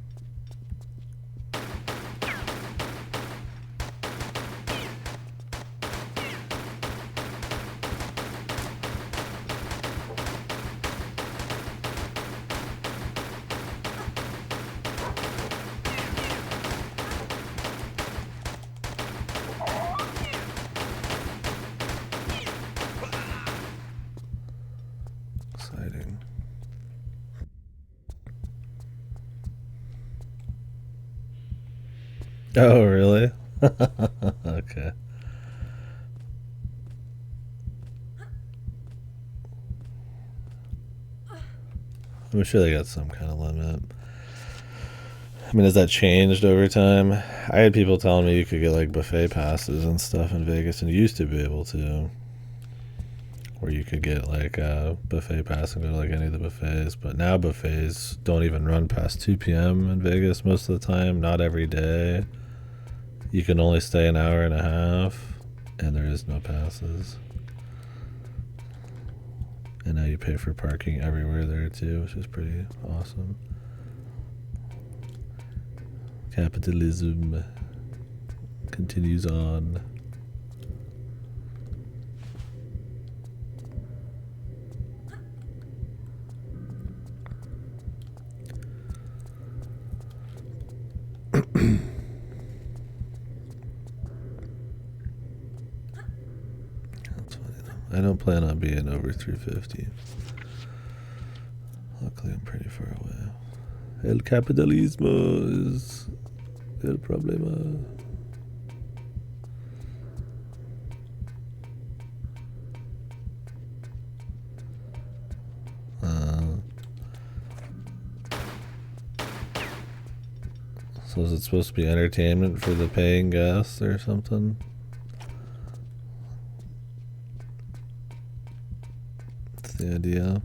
Exciting. Oh, really? Okay. I'm sure they got some kind of limit. I mean, has that changed over time? I had people telling me you could get like buffet passes and stuff in Vegas, and you used to be able to. Where you could get like a buffet pass and go to like any of the buffets. But now buffets don't even run past 2 p.m. in Vegas most of the time, not every day. You can only stay an hour and a half, and there is no passes. And now you pay for parking everywhere there too, which is pretty awesome. Capitalism continues on. That's funny though. I don't plan on being over 350. Luckily, I'm pretty far away. El capitalismo is el problema. So is it supposed to be entertainment for the paying guests or something? That's the idea.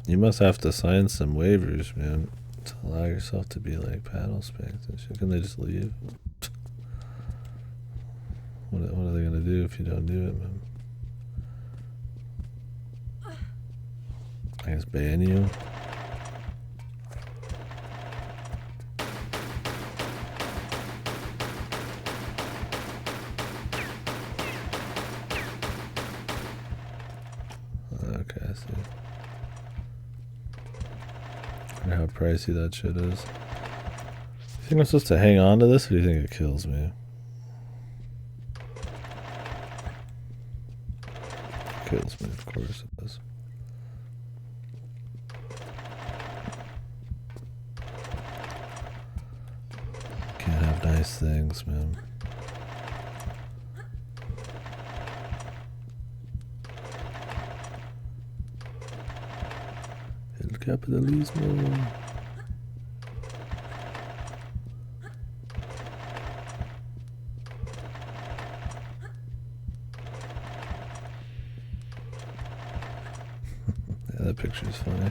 You must have to sign some waivers, man, to allow yourself to be like paddle spanked and shit. Can they just leave? What are they gonna do if you don't do it, man? I guess ban you. Okay, I see. I wonder how pricey that shit is. You think I'm supposed to hang on to this, or do you think it kills me? Kills me, of course it does. Can't have nice things, man. El capitalismo. Yeah, that picture's funny.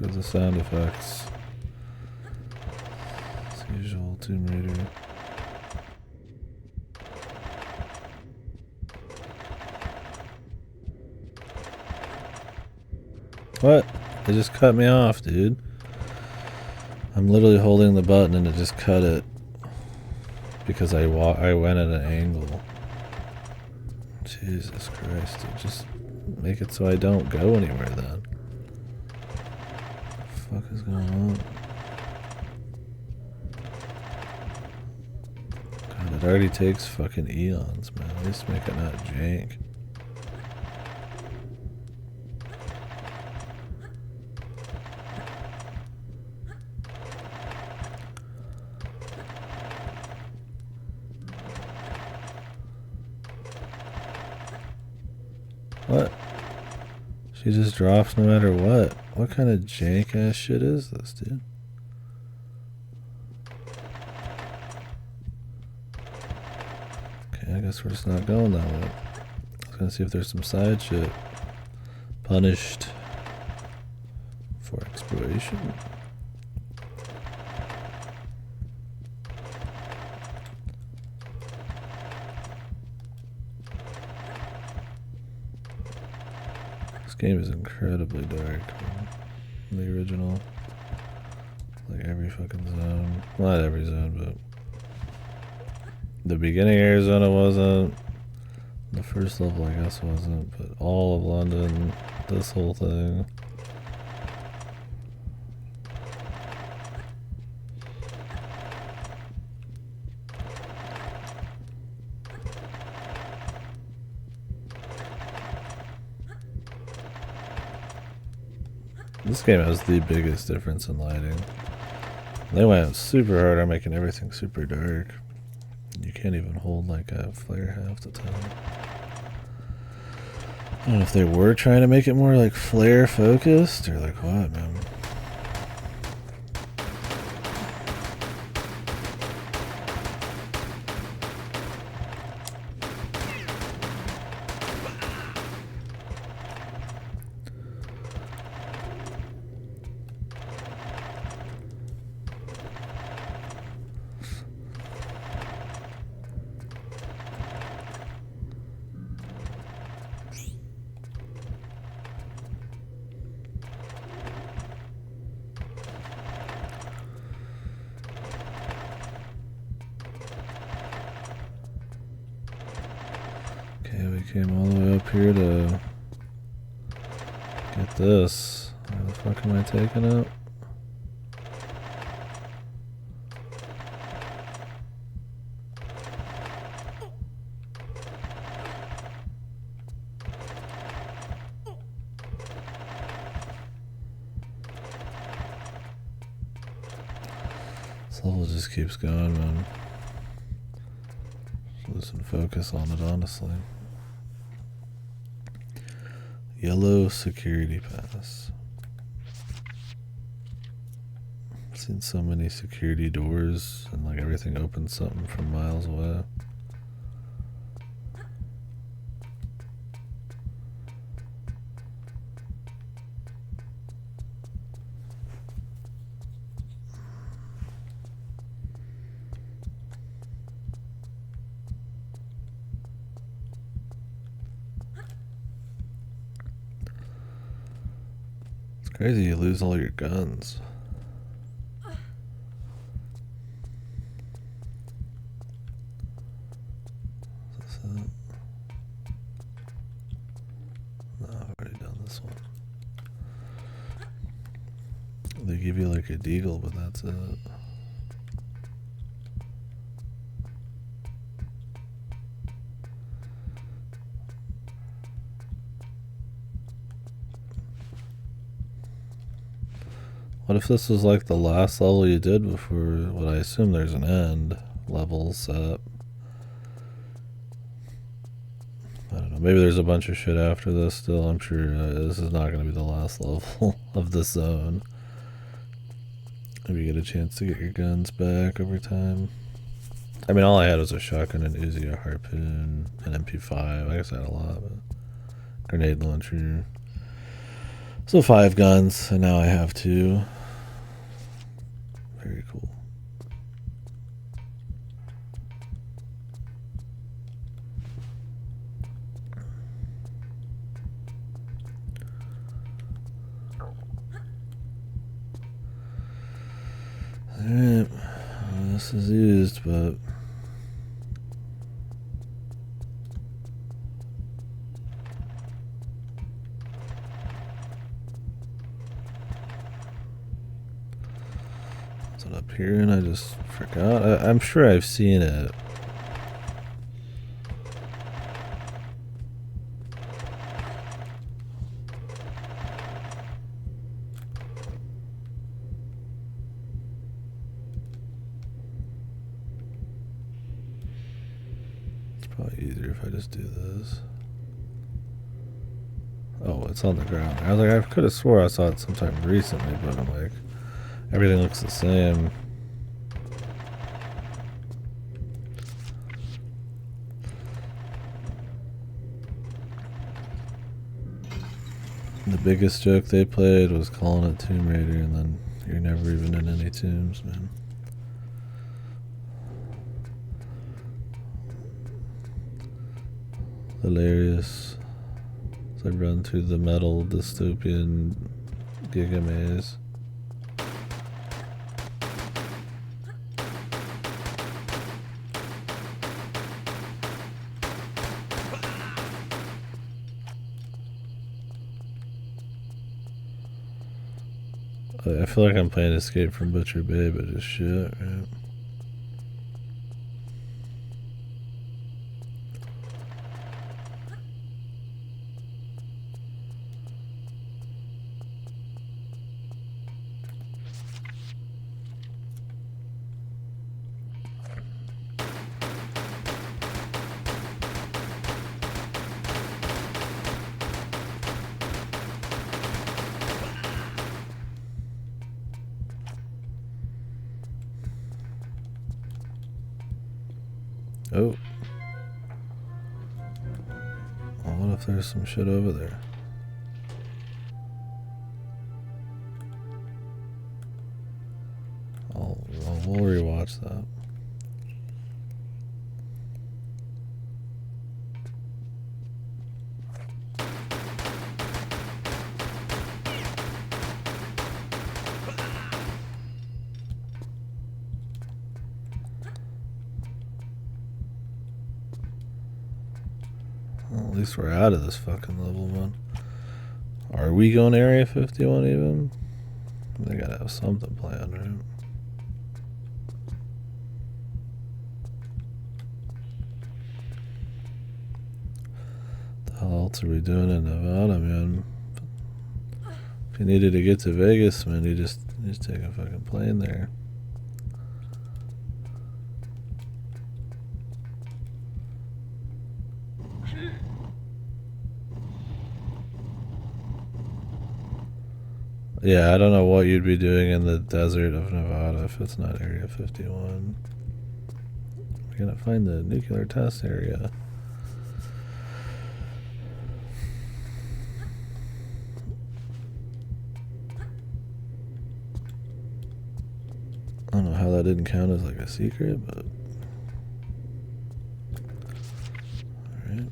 for the sound effects. As usual, Tomb Raider. What? It just cut me off, dude. I'm literally holding the button and it just cut it because I went at an angle. Jesus Christ, dude, just make it so I don't go anywhere then. What the fuck is going on? God, it already takes fucking eons, man. At least make it not jank. What? She just drops no matter what. What kind of jank ass shit is this, dude? Okay, I guess we're just not going that way. I was gonna see if there's some side shit. Punished for exploration. This game is incredibly dark from the original. Like every fucking zone. Well, not every zone, but the beginning Arizona wasn't. The first level I guess wasn't, but all of London, this whole thing. This game has the biggest difference in lighting. They went super hard on making everything super dark. You can't even hold like a flare half the time. I don't know if they were trying to make it more like flare focused or like what, man. Okay, we came all the way up here to get this. Where the fuck am I taking it? This level just keeps going, man. Losing focus on it, honestly. Yellow security pass. I've seen so many security doors and like everything opens something from miles away. Crazy, you lose all your guns. Is this it? No, I've already done this one. They give you like a deagle, but that's it. What if this was like the last level you did before what I assume there's an end level set? I don't know. Maybe there's a bunch of shit after this still. I'm sure this is not going to be the last level of this zone. Maybe you get a chance to get your guns back over time. I mean, all I had was a shotgun, an Uzi, a harpoon, an MP5. I guess I had a lot, but grenade launcher. So 5 guns, and now I have 2. Very cool. Alright, well, this is used, but is it up here and I just forgot? I'm sure I've seen it. Probably easier if I just do this. Oh, it's on the ground. I was like, I could have swore I saw it sometime recently, but I'm like, everything looks the same. The biggest joke they played was calling it Tomb Raider, and then you're never even in any tombs, man. Hilarious. As I run through the metal dystopian Giga maze. I feel like I'm playing Escape from Butcher Bay, but just shit, right? Oh. Well, what if there's some shit over there? We'll rewatch that. Well, at least we're out of this fucking level, man. Are we going to Area 51 even? They gotta have something planned, right? What the hell else are we doing in Nevada, man? If you needed to get to Vegas, man, you just take a fucking plane there. Yeah, I don't know what you'd be doing in the desert of Nevada if it's not Area 51. We're gonna find the nuclear test area. I don't know how that didn't count as like a secret, but alright.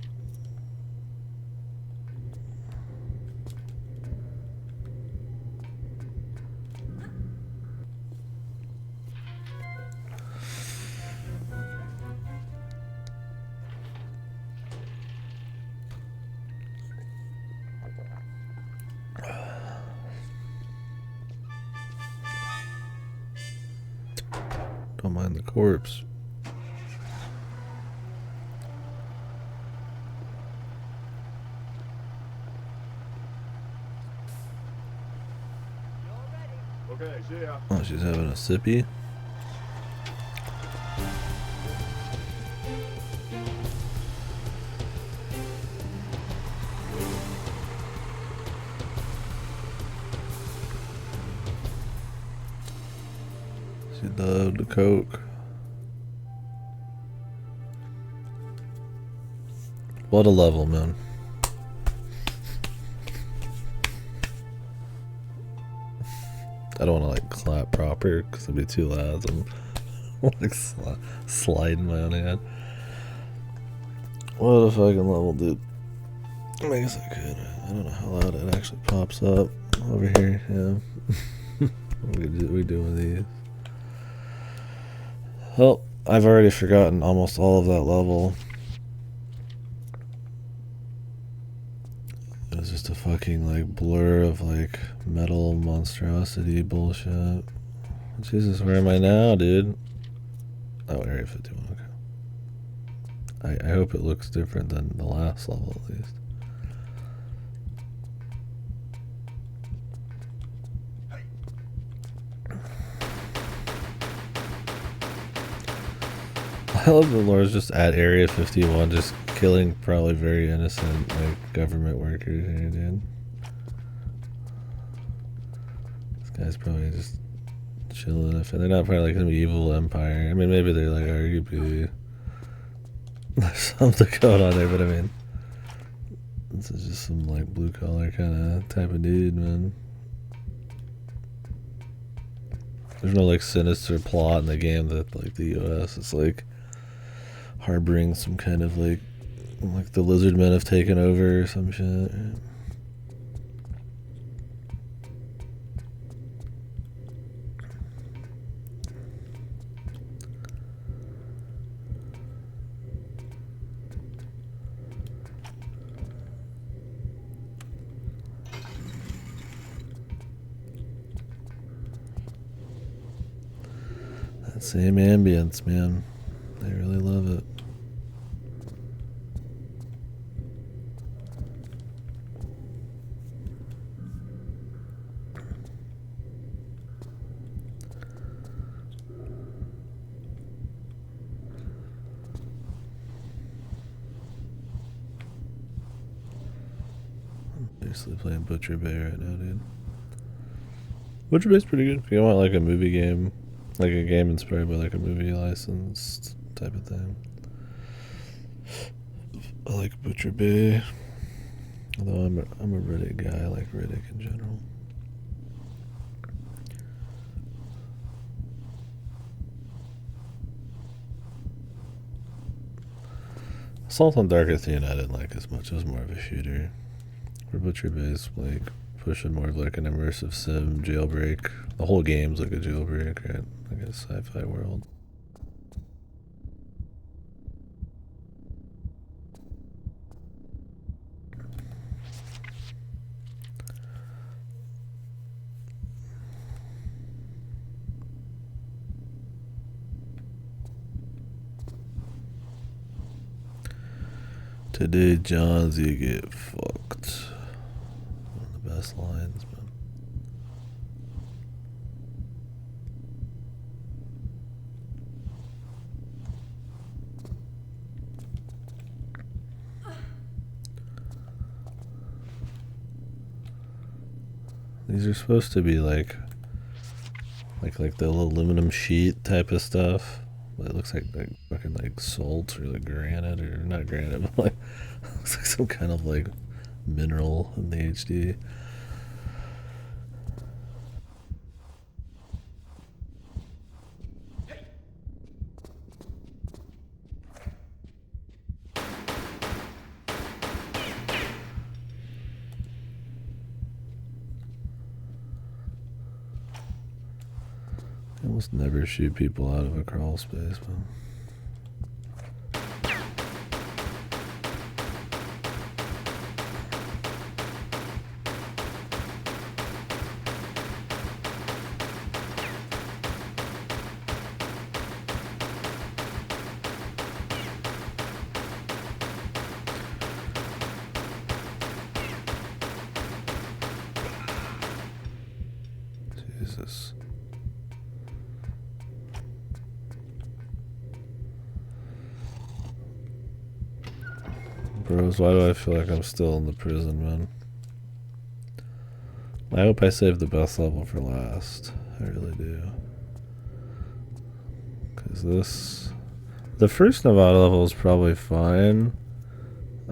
Don't mind the corpse. Okay, see ya. Oh, she's having a sippy. She loved the Coke. What a level, man. I don't want to like clap proper because it'd be too loud. So I'm like sliding my own hand. What a fucking level, dude. I guess I could. I don't know how loud it actually pops up over here. Yeah. we doing these. Well, I've already forgotten almost all of that level. It was just a fucking like blur of like metal monstrosity bullshit. Jesus, where am I now, dude? Oh, Area 51, okay. I hope it looks different than the last level at least. I love the lores just at Area 51, just killing probably very innocent like government workers here, dude. This guy's probably just chilling. If they're not probably like some evil empire. I mean, maybe they're like arguably there's something going on there, but I mean, this is just some like blue collar kind of type of dude, man. There's no like sinister plot in the game that like the US is like harboring some kind of like the lizard men have taken over or some shit. That same ambience, man. I really love it. Basically playing Butcher Bay right now, dude. Butcher Bay's pretty good. If you want like a movie game, like a game inspired by like a movie licensed type of thing. I like Butcher Bay. Although I'm a Riddick guy. I like Riddick in general. Assault on Dark Athena I didn't like as much. It was more of a shooter. For Butcher Bay's like pushing more of like an immersive sim jailbreak. The whole game's like a jailbreak, right? Like a sci-fi world. Today, Johns, you get fucked. One of the best lines, man. These are supposed to be like the aluminum sheet type of stuff. It looks like fucking like salt or like granite or not granite, but like looks like some kind of like mineral in the HD. I almost never shoot people out of a crawl space, but Jesus. Bros, why do I feel like I'm still in the prison, man? I hope I saved the best level for last. I really do. Because the first Nevada level is probably fine,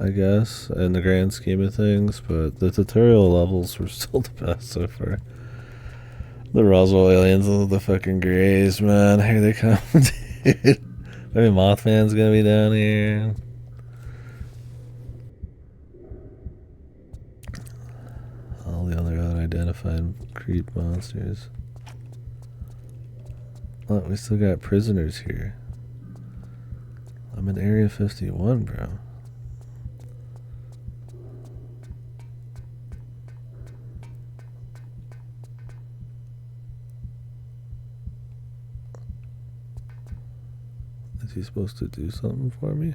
I guess, in the grand scheme of things, but the tutorial levels were still the best so far. The Roswell aliens with the fucking grays, man. Here they come, dude. Maybe Mothman's gonna be down here. All the other unidentified creep monsters. Oh, we still got prisoners here. I'm in Area 51, bro. Is he supposed to do something for me?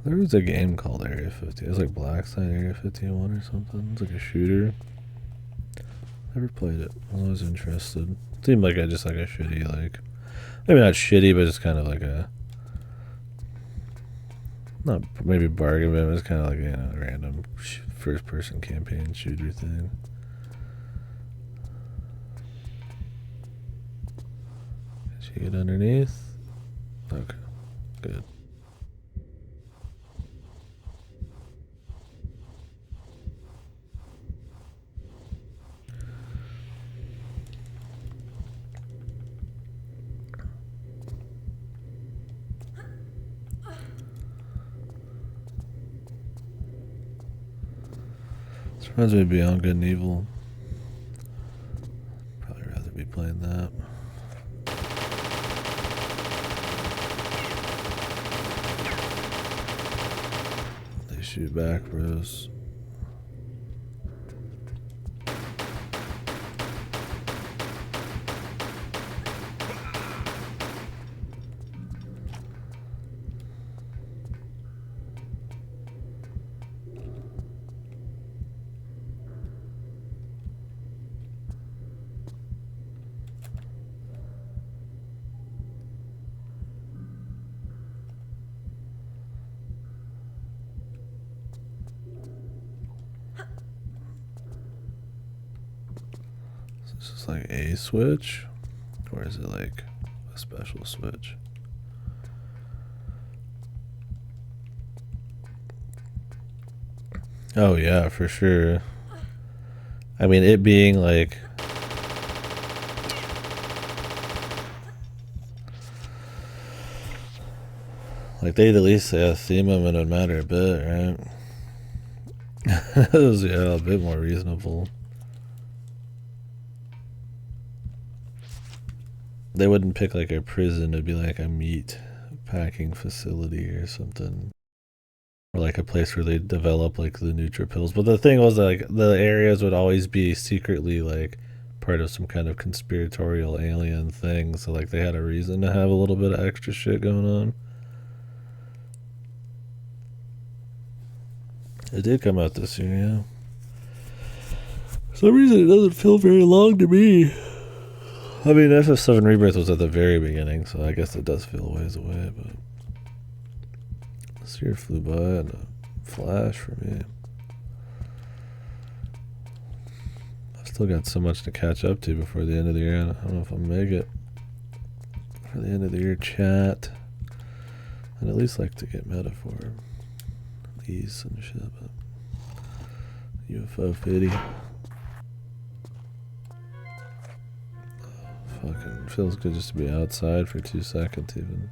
There was a game called Area 50. It was like Blackside Area 51 or something. It's like a shooter. Never played it. I was interested. Seemed like just like a shitty, like, maybe not shitty, but just kind of like a, not maybe bargain bin, but it's kind of like, you know, a random first-person campaign shooter thing. Did you get underneath? Okay, good. Reminds me of Beyond Good and Evil. Probably rather be playing that. They shoot back, bros. Is this like a switch? Or is it like a special switch? Oh yeah, for sure. I mean, it being like, they'd at least say a theme of it would matter a bit, right? That was, yeah, a bit more reasonable. They wouldn't pick like a prison, it'd be like a meat packing facility or something. Or like a place where they develop like the neutrophils. But the thing was, like, the areas would always be secretly like part of some kind of conspiratorial alien thing. So like they had a reason to have a little bit of extra shit going on. It did come out this year, yeah. For some reason it doesn't feel very long to me. I mean, FF7 Rebirth was at the very beginning, so I guess it does feel a ways away, but this year flew by in a flash for me. I've still got so much to catch up to before the end of the year. I don't know if I'll make it for the end of the year chat. I'd at least like to get Metaphor, these and shit, but UFO pity. Fucking feels good just to be outside for 2 seconds even.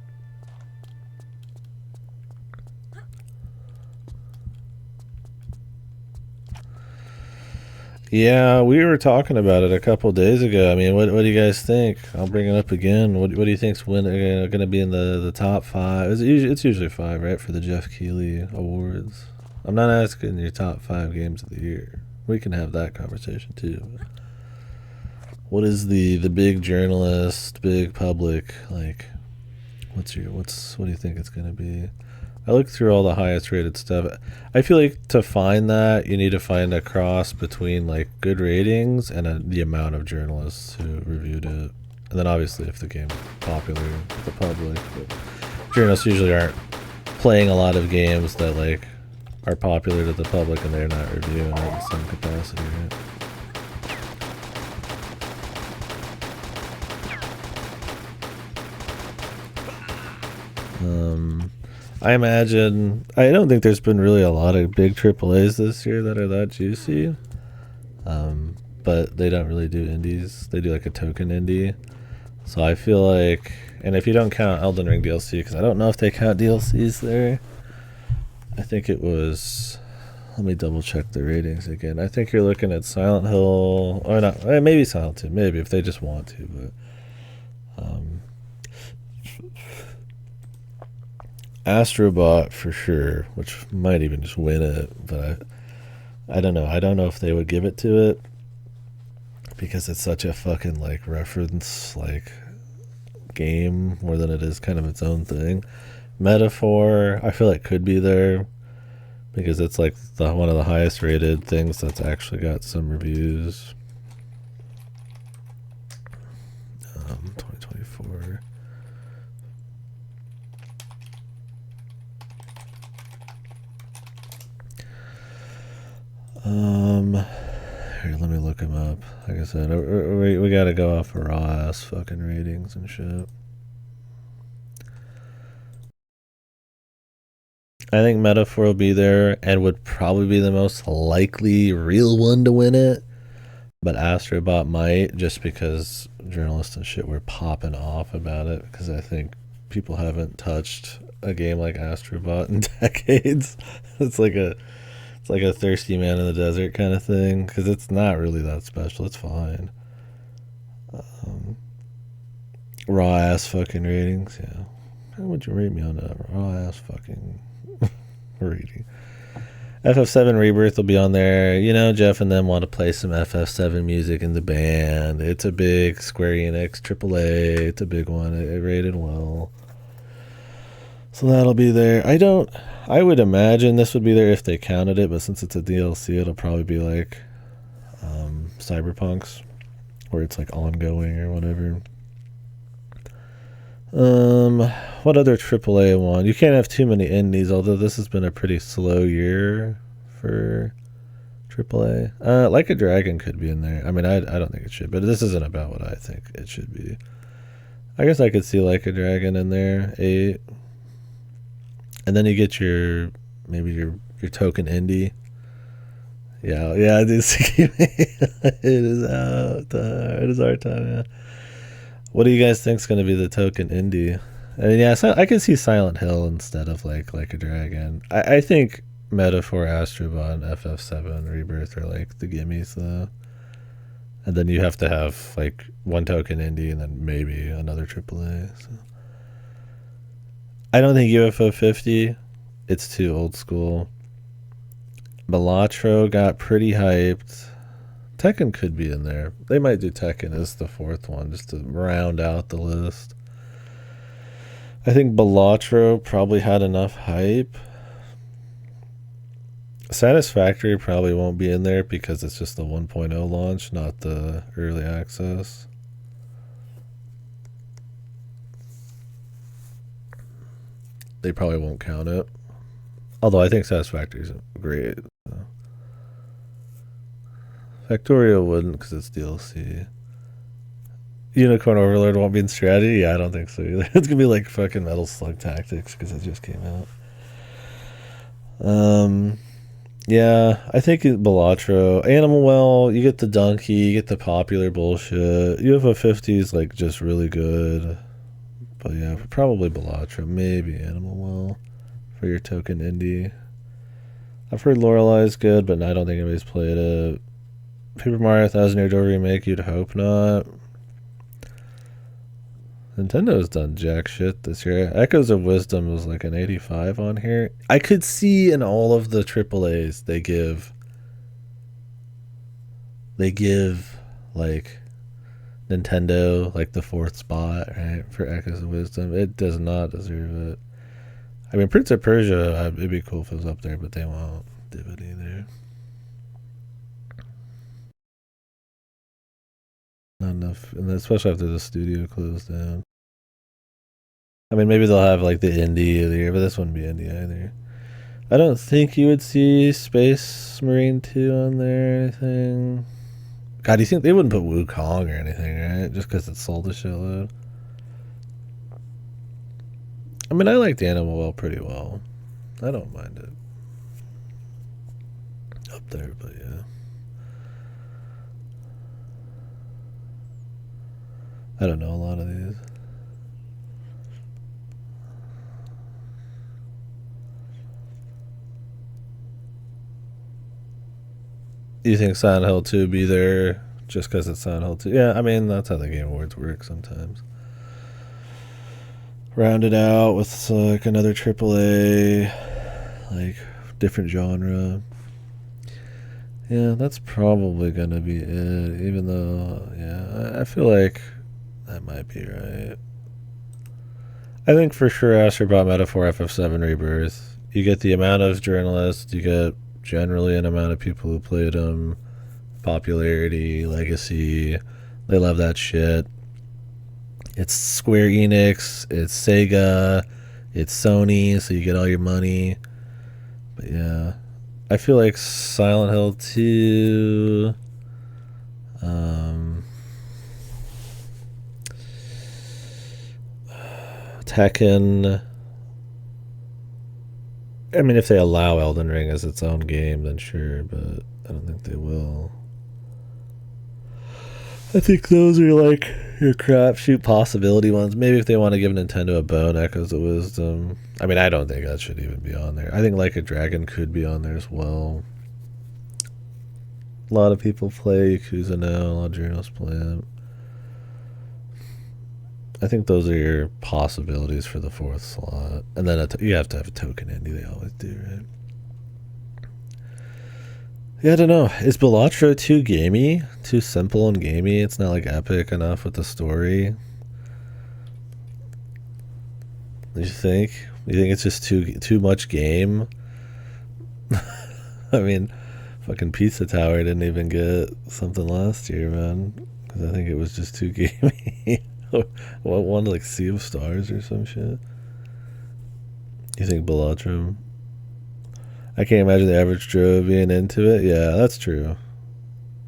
Yeah, we were talking about it a couple days ago. I mean, what do you guys think? I'll bring it up again. What do you think's going to be in the top 5? It's usually 5, right, for the Jeff Keighley Awards. I'm not asking your top 5 games of the year. We can have that conversation too. What is the big journalist, big public, like, what do you think it's going to be? I looked through all the highest rated stuff. I feel like to find that, you need to find a cross between like good ratings and the amount of journalists who reviewed it. And then obviously if the game's popular with the public. But journalists usually aren't playing a lot of games that like are popular to the public and they're not reviewing it in some capacity, right? I imagine, I don't think there's been really a lot of big AAAs this year that are that juicy. But they don't really do indies. They do like a token indie. So I feel like, and if you don't count Elden Ring DLC, because I don't know if they count DLCs there. I think it was, let me double check the ratings again. I think you're looking at Silent Hill, or not, maybe Silent Hill, maybe if they just want to, but Astrobot for sure, which might even just win it, but I don't know. I don't know if they would give it to it because it's such a fucking like reference like game more than it is kind of its own thing. Metaphor, I feel like could be there because it's like one of the highest rated things that's actually got some reviews. 2024. Here, let me look him up. Like I said, we gotta go off of raw ass fucking ratings and shit. I think Metaphor will be there and would probably be the most likely real one to win it. But Astrobot might, just because journalists and shit were popping off about it, because I think people haven't touched a game like Astrobot in decades. It's like a thirsty man in the desert kind of thing, because it's not really that special. It's fine. Raw ass fucking ratings, yeah. How would you rate me on that raw ass fucking rating? FF7 Rebirth will be on there. You know, Jeff and them want to play some FF7 music in the band. It's a big Square Enix AAA. It's a big one. It rated well. So that'll be there. I would imagine this would be there if they counted it, but since it's a DLC, it'll probably be like Cyberpunk's, where it's like ongoing or whatever. What other AAA one? You can't have too many indies, although this has been a pretty slow year for AAA. Like a Dragon could be in there. I mean, I don't think it should, but this isn't about what I think it should be. I guess I could see Like a Dragon in there, 8. And then you get your token indie. Yeah, this it is out. It is our time. Yeah. What do you guys think is going to be the token indie? I mean, yeah, so I can see Silent Hill instead of like a Dragon. I think Metaphor, Astrobot, and FF7 Rebirth are like the gimmies though. And then you have to have like one token indie and then maybe another AAA. So. I don't think UFO 50, it's too old school. Balatro got pretty hyped. Tekken could be in there. They might do Tekken as the fourth one just to round out the list. I think Balatro probably had enough hype. Satisfactory probably won't be in there because it's just the 1.0 launch, not the early access. They probably won't count it. Although I think Satisfactory is great. Factorio wouldn't because it's DLC. Unicorn Overlord won't be in strategy? Yeah, I don't think so either. It's going to be like fucking Metal Slug Tactics because it just came out. Yeah, I think Balatro. Animal Well, you get the donkey, you get the popular bullshit. UFO 50 is like just really good. But yeah, probably Balatro, maybe Animal Well for your token indie. I've heard Lorelei is good, but I don't think anybody's played it. Paper Mario 1000 Year Door Remake, you'd hope not. Nintendo's done jack shit this year. Echoes of Wisdom was like an 85 on here. I could see in all of the AAAs they give like Nintendo like the fourth spot, right, for Echoes of Wisdom. It does not deserve it. I mean, Prince of Persia, it'd be cool if it was up there, but they won't do it either. Not enough, and especially after the studio closed down. I mean, maybe they'll have like the indie of the year, but this wouldn't be indie either. I don't think you would see Space Marine 2 on there or anything. God, do you think they wouldn't put Wukong or anything, right? Just because it sold a shitload. I mean, I liked Animal Well pretty well. I don't mind it. Up there, but yeah. I don't know a lot of these. You think Silent Hill 2 be there just because it's Silent Hill 2? Yeah, I mean, that's how the Game Awards work sometimes. Round it out with like another AAA, like different genre. Yeah, that's probably gonna be it. Even though, yeah, I feel like that might be right. I think for sure Astrobot Metaphor FF7 Rebirth. You get the amount of journalists, you get generally an amount of people who played them, popularity, legacy. They love that shit. It's Square Enix, it's Sega, it's Sony, so you get all your money. But yeah, I feel like Silent Hill 2, Tekken. I mean, if they allow Elden Ring as its own game, then sure, but I don't think they will. I think those are like your crapshoot possibility ones. Maybe if they want to give Nintendo a bone, Echoes of Wisdom. I mean, I don't think that should even be on there. I think Like a Dragon could be on there as well. A lot of people play Yakuza now. A lot of journalists play it. I think those are your possibilities for the fourth slot. And then you have to have a token indie. They always do, right? Yeah, I don't know. Is Balatro too gamey? Too simple and gamey? It's not like epic enough with the story? You think? You think it's just too much game? I mean, fucking Pizza Tower didn't even get something last year, man. Because I think it was just too gamey. What one, like Sea of Stars or some shit? You think Balatro? I can't imagine the average Joe being into it. Yeah, that's true.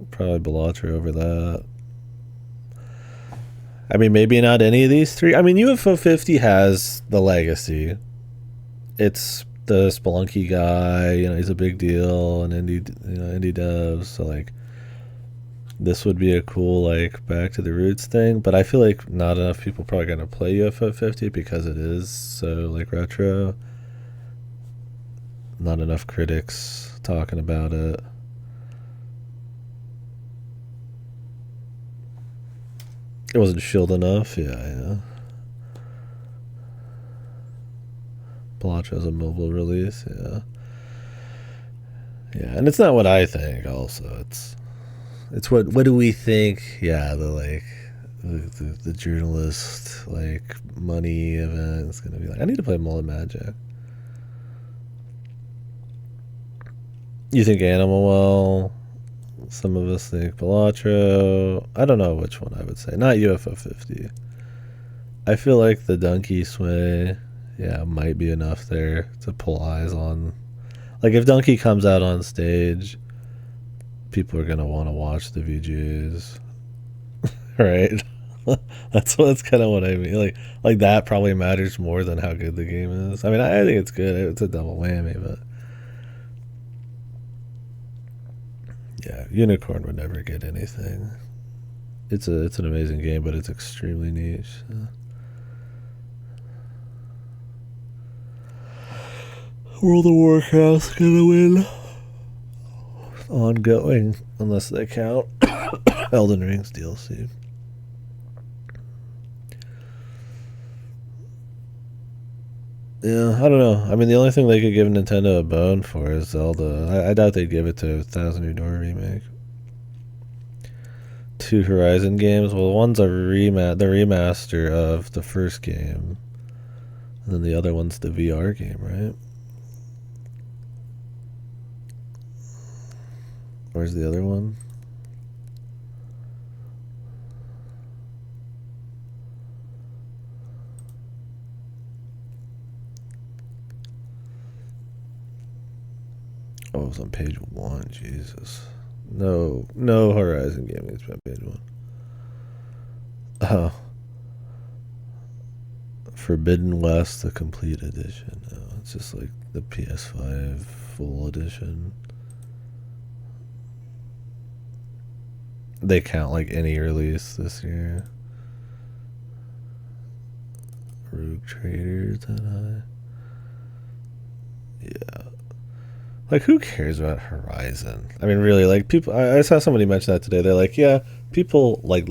Probably Balatro over that. I mean, maybe not any of these three. I mean, UFO 50 has the legacy. It's the Spelunky guy. You know, he's a big deal, and indie devs. So like, this would be a cool like back to the roots thing. But I feel like not enough people probably gonna play UFO 50 because it is so like retro. Not enough critics talking about it. It wasn't shilled enough. Yeah. Balatra's a mobile release. Yeah, and it's not what I think. Also, it's what do we think? Yeah, the journalist like money event is gonna be like. I need to play Mullet Magic. You think Animal Well? Some of us think Balatro. I don't know which one I would say. Not UFO 50. I feel like the Donkey Sway, yeah, might be enough there to pull eyes on. Like if Donkey comes out on stage, people are gonna want to watch the VGAs, right? That's kind of what I mean. Like that probably matters more than how good the game is. I mean, I think it's good. It's a double whammy, but. Yeah, Unicorn would never get anything. It's an amazing game, but it's extremely niche. World of Warcraft's gonna win. Ongoing, unless they count Elden Ring's DLC. Yeah, I don't know. I mean, the only thing they could give Nintendo a bone for is Zelda. I doubt they'd give it to Thousand Year Door remake. 2 Horizon games. Well, one's the remaster of the first game. And then the other one's the VR game, right? Where's the other one? Oh, it was on page 1. Jesus. No Horizon Gaming's been page 1. Oh. Forbidden West, the complete edition. No, it's just like the PS5 full edition. They count like any release this year. Rogue Traders and yeah. Like, who cares about Horizon? I mean, really, like, people, I saw somebody mention that today. They're like, yeah, people like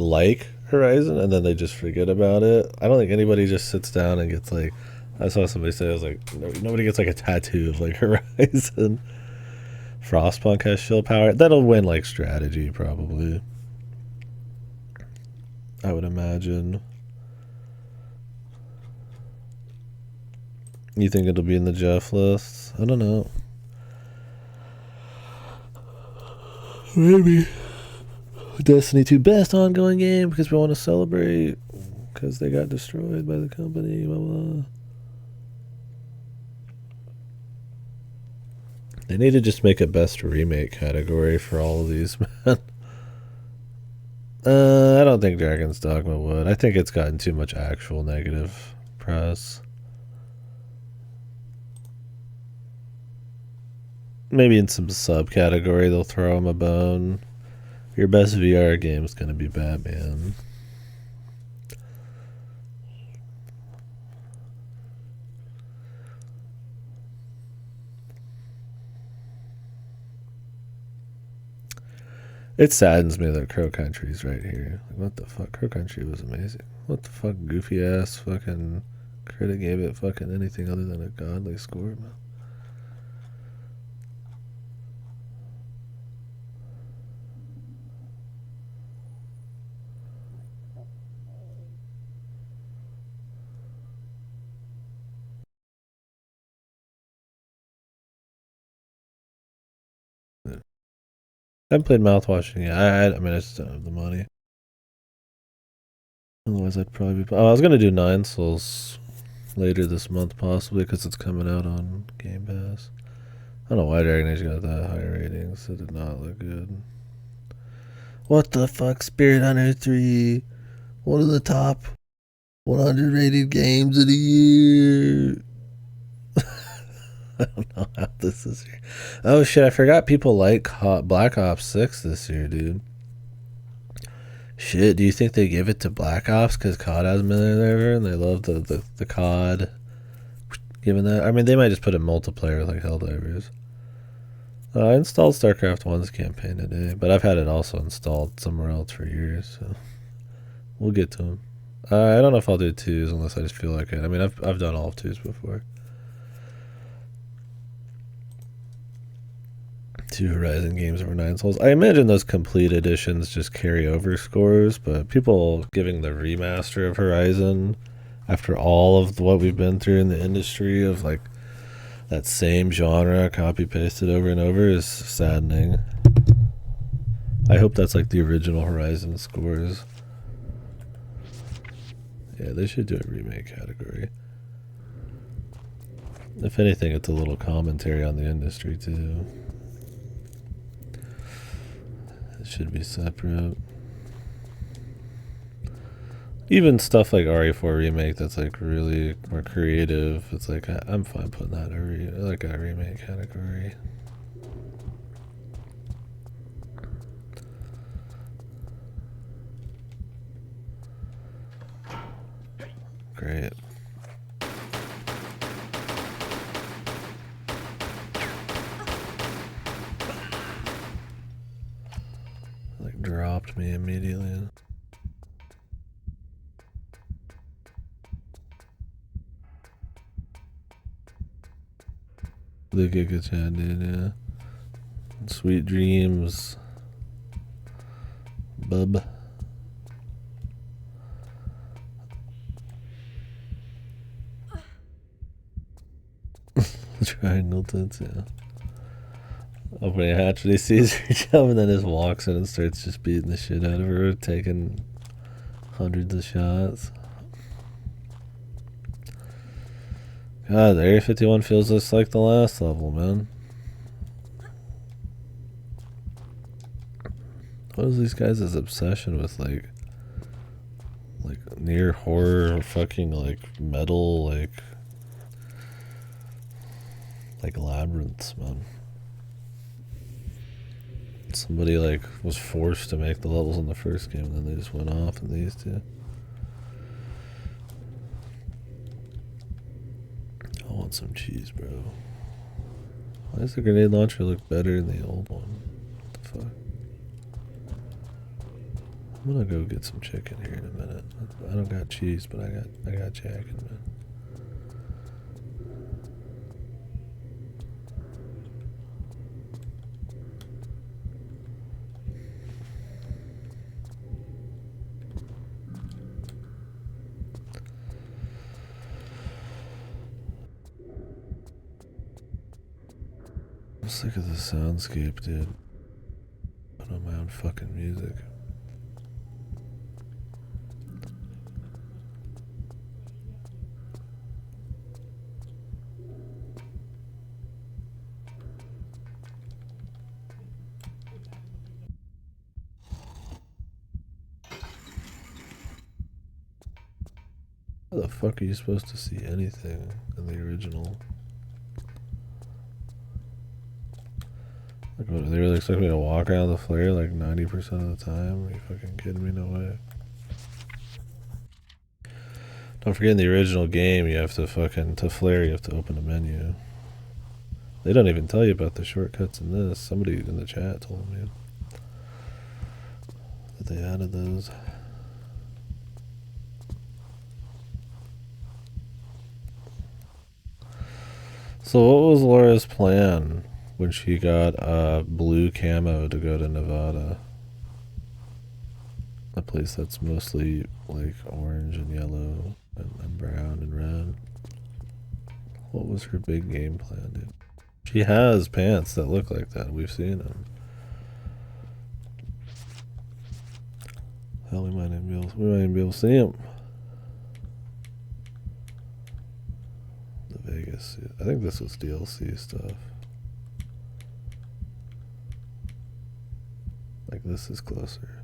Horizon, and then they just forget about it. I don't think anybody just sits down and gets, like, I saw somebody say, I was like, nobody gets, like, a tattoo of, like, Horizon. Frostpunk has shield power. That'll win, like, strategy, probably. I would imagine. You think it'll be in the Jeff list? I don't know. Maybe. Destiny 2 best ongoing game because we want to celebrate because they got destroyed by the company. Blah, blah. They need to just make a best remake category for all of these, man. I don't think Dragon's Dogma would. I think it's gotten too much actual negative press. Maybe in some subcategory they'll throw him a bone. Your best VR game is going to be Batman. It saddens me that Crow Country's right here. Like, what the fuck? Crow Country was amazing. What the fuck? Goofy ass fucking critic gave it fucking anything other than a godly score, man. I haven't played Mouthwashing yet. I mean, I just don't have the money. Otherwise, I'd probably be. Oh, I was gonna do Nine Souls later this month, possibly, because it's coming out on Game Pass. I don't know why Dragon Age got that high ratings. It did not look good. What the fuck, Spirit Hunter 3? One of the top 100 rated games of the year. I don't know how this is here. Oh shit, I forgot people like Black Ops 6 this year, dude. Shit, do you think they give it to Black Ops because COD hasn't been there and they love the COD? Given that, I mean, they might just put in multiplayer like Helldivers. I installed StarCraft 1's campaign today, but I've had it also installed somewhere else for years, so we'll get to them. I don't know if I'll do 2s unless I just feel like it. I mean, I've done all of 2s before. 2 Horizon games over 9 Souls. I imagine those complete editions just carry over scores, but people giving the remaster of Horizon after all of what we've been through in the industry of like that same genre copy pasted over and over is saddening. I hope that's like the original Horizon scores. Yeah, they should do a remake category. If anything, it's a little commentary on the industry too. It should be separate. Even stuff like RE4 remake that's like really more creative. It's like I'm fine putting that in like a remake category. Great. Like dropped me immediately. The Giga Chan, dude, yeah. Sweet dreams, bub. Triangle tits, yeah. Opening a hatch when he sees her jump and then just walks in and starts just beating the shit out of her, taking hundreds of shots. God, Area 51 feels just like the last level, man. What is these guys' obsession with, like near horror fucking, like, metal, like labyrinths, man. Somebody, like, was forced to make the levels in the first game, and then they just went off in these two. I want some cheese, bro. Why does the grenade launcher look better than the old one? What the fuck? I'm gonna go get some chicken here in a minute. I don't got cheese, but I got chicken, man. I'm sick of the soundscape, dude. Put on my own fucking music. How the fuck are you supposed to see anything in the original? Like, what, are they really expect me to walk around the flare like 90% of the time? Are you fucking kidding me? No way. Don't forget, in the original game, you have to to flare, you have to open a menu. They don't even tell you about the shortcuts in this. Somebody in the chat told me that they added those. So what was Laura's plan when she got blue camo to go to Nevada? A place that's mostly like orange and yellow and brown and red. What was her big game plan, dude? She has pants that look like that. We've seen them. Hell, we might even be able to see them. The Vegas. I think this was DLC stuff. Like, this is closer.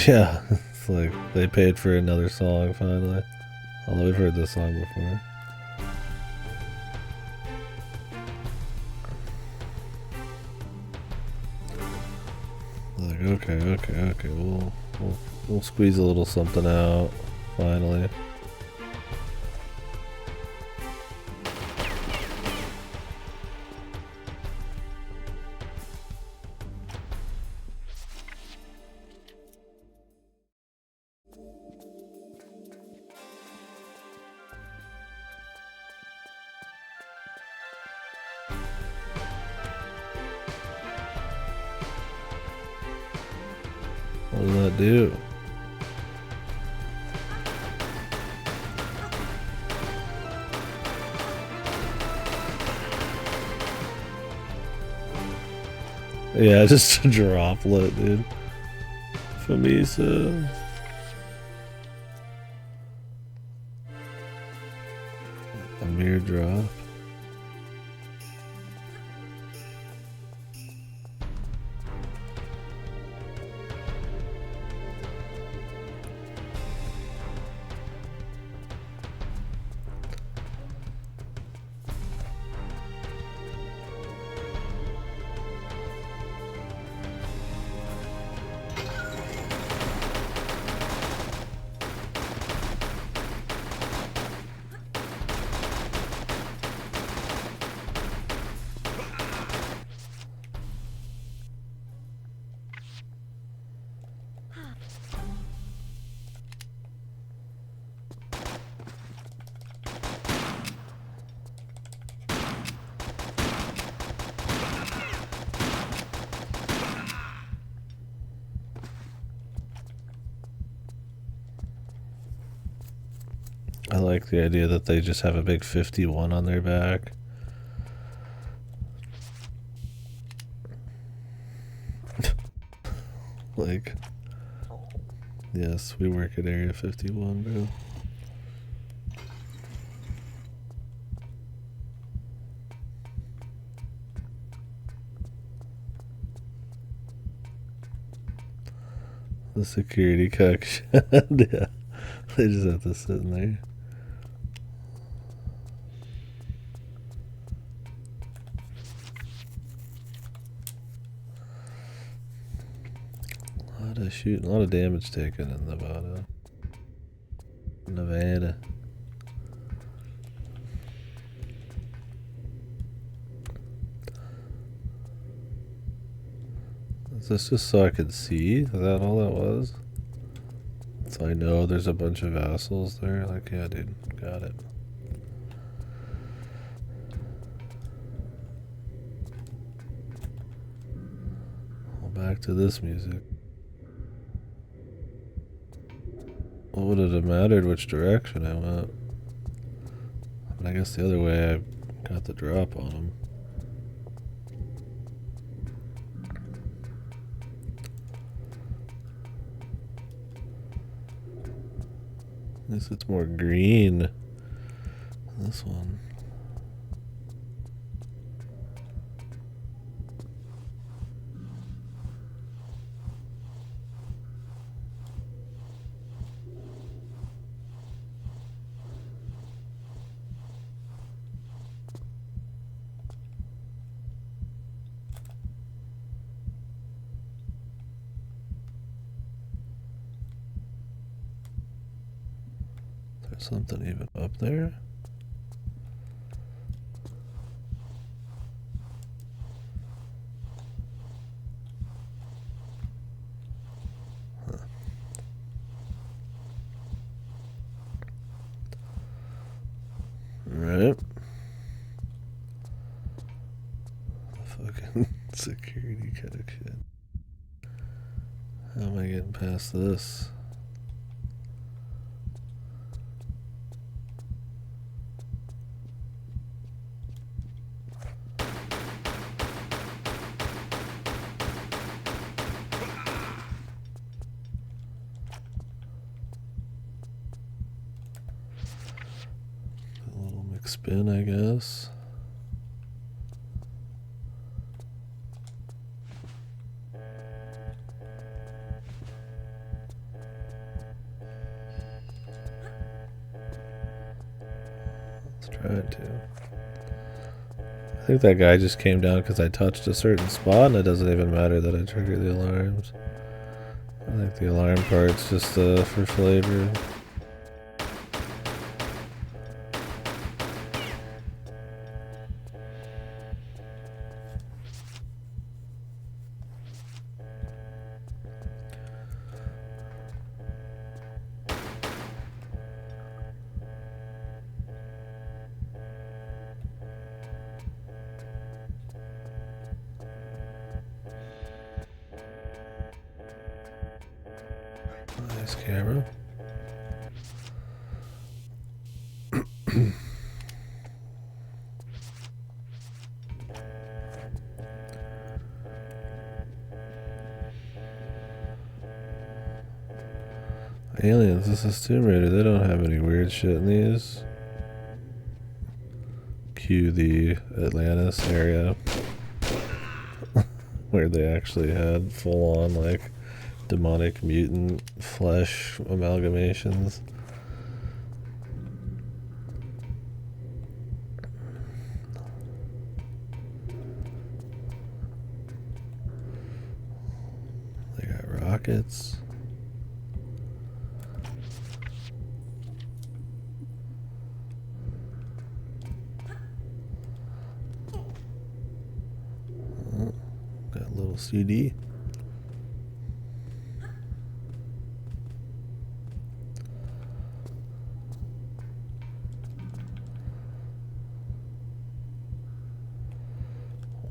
Yeah, it's like they paid for another song finally. Although we've heard this song before. Like, okay, we'll squeeze a little something out finally. What does that do? Yeah, just a droplet, dude. Famisa. A mere drop. I like the idea that they just have a big 51 on their back. Like, yes, we work at Area 51, bro. The security cock shot. Yeah, they just have to sit in there. A lot of shooting, a lot of damage taken in Nevada. Is this just so I could see? Is that all that was? So I know there's a bunch of assholes there. Like, yeah, dude, got it. Well, back to this music. What would it have mattered which direction I went? I mean, I guess the other way I got the drop on him. At least it's more green than this one. There's something even up there. Right. Fucking security kind of shit. How am I getting past this? A little McSpin, I guess. Let's try it too. I think that guy just came down because I touched a certain spot, and it doesn't even matter that I trigger the alarms. I think the alarm part's just for flavor. Nice camera. Aliens, this is Tomb Raider. They don't have any weird shit in these. Cue the Atlantis area where they actually had full on like demonic mutant flesh amalgamations. They got rockets. Oh, got a little CD.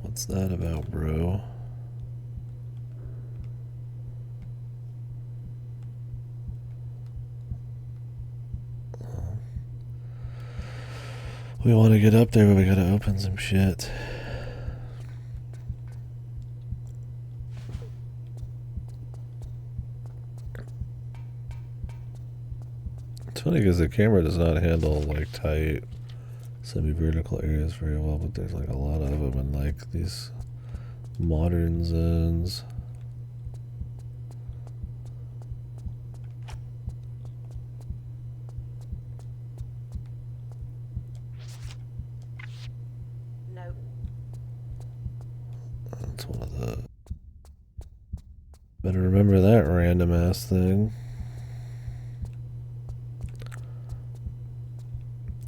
What's that about, bro? We want to get up there, but we gotta open some shit. It's funny because the camera does not handle like tight semi-vertical areas very well, but there's like a lot of them in like these modern zones. No. That's one of the... Better remember that random ass thing.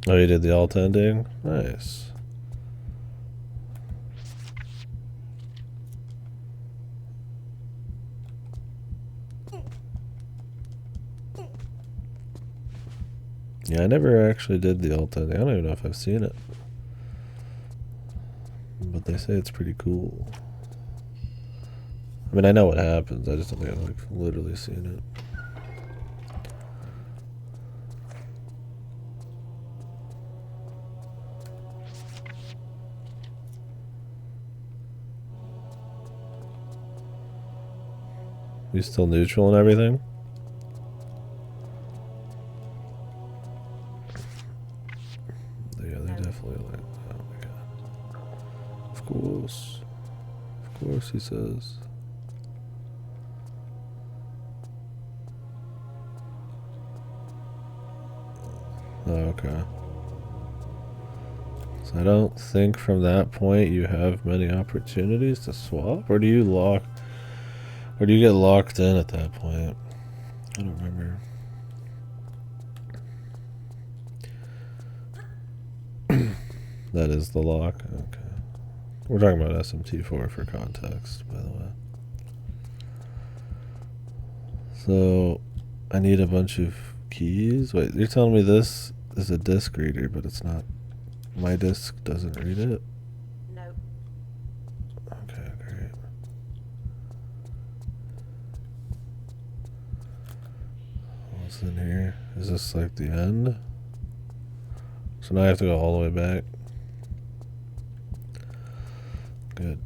Oh, you did the alt ending? Nice. Yeah, I never actually did the alt ending. I don't even know if I've seen it. But they say it's pretty cool. I mean, I know what happens. I just don't think I've like literally seen it. You still neutral and everything? Yeah, they're definitely like, oh my god. Of course. Of course, he says. Oh, okay. So I don't think from that point you have many opportunities to swap, or do you lock, or do you get locked in at that point? I don't remember. That is the lock? Okay. We're talking about SMT4 for context, by the way. So, I need a bunch of keys? Wait, you're telling me this is a disk reader, but it's not... My disk doesn't read it? No. Okay, great. What's in here? Is this like the end? So now I have to go all the way back. Good.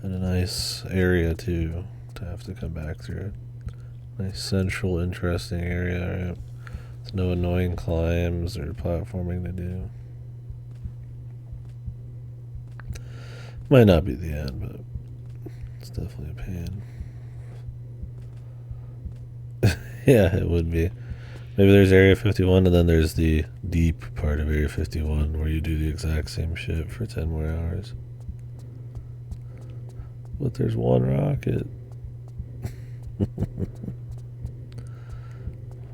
And a nice area too to have to come back through. Nice central, interesting area, right? There's no annoying climbs or platforming to do. Might not be the end, but it's definitely a pain. Yeah, it would be. Maybe there's Area 51 and then there's the deep part of Area 51 where you do the exact same shit for 10 more hours. But there's one rocket.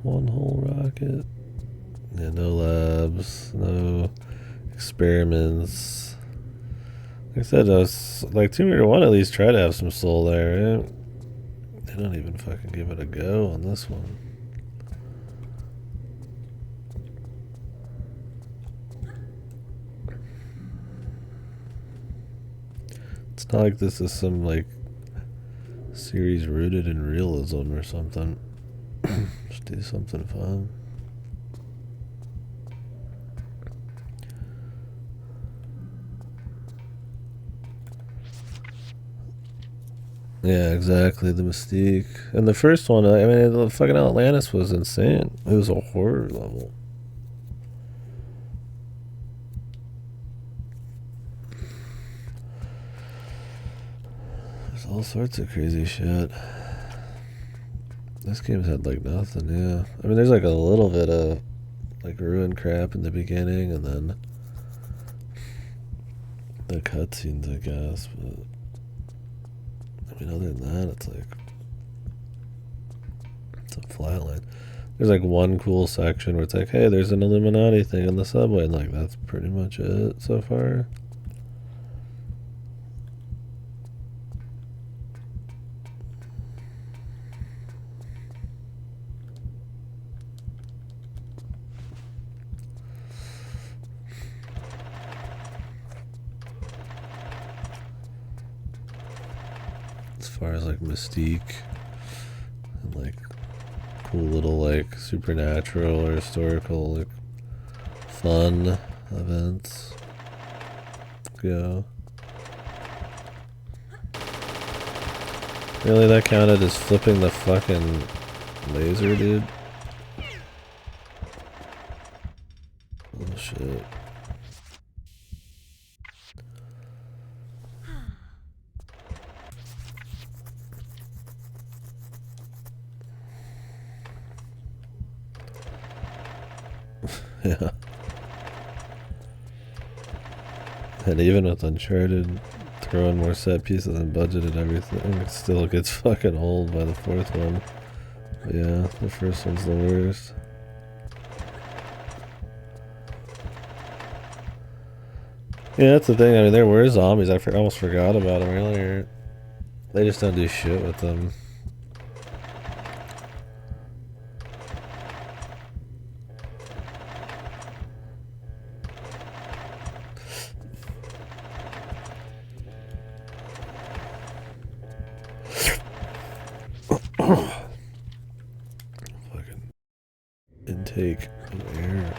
One whole rocket. Yeah, no labs, no experiments. Like I said, like Tomb Raider 1 at least try to have some soul there, right? They don't even fucking give it a go on this one. It's not like this is some like series rooted in realism or something. Just do something fun. Yeah, exactly. The mystique. And the first one, I mean, the fucking Atlantis was insane. It was a horror level. There's all sorts of crazy shit. This game's had like nothing, yeah. I mean, there's like a little bit of like ruin crap in the beginning and then the cutscenes, I guess, but I mean, other than that, it's like it's a flatline. There's like one cool section where it's like, hey, there's an Illuminati thing in the subway, and like that's pretty much it so far. As far as like mystique and like cool little like supernatural or historical like fun events go. Really, that counted as flipping the fucking laser, dude? Oh shit. Yeah. And even with Uncharted, throwing more set pieces and budgeted everything, it still gets fucking old by the fourth one. But yeah, the first one's the worst. Yeah, that's the thing. I mean, there were zombies. I almost forgot about them earlier. They just don't do shit with them. Fucking intake of air.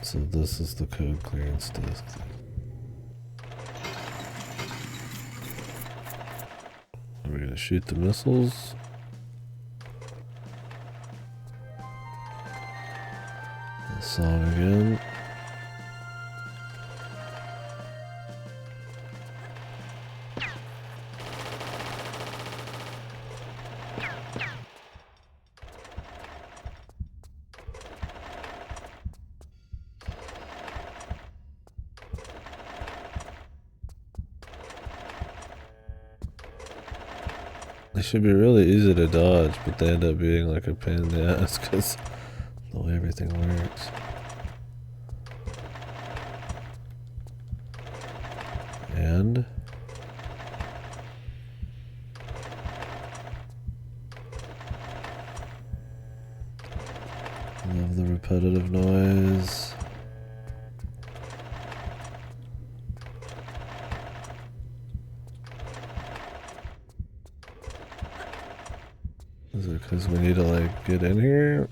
So this is the code clearance disk. Are we gonna shoot the missiles? The song again. They should be really easy to dodge, but they end up being like a pain in the ass because the way everything works. And love the repetitive noise. Is it because we need to like get in here?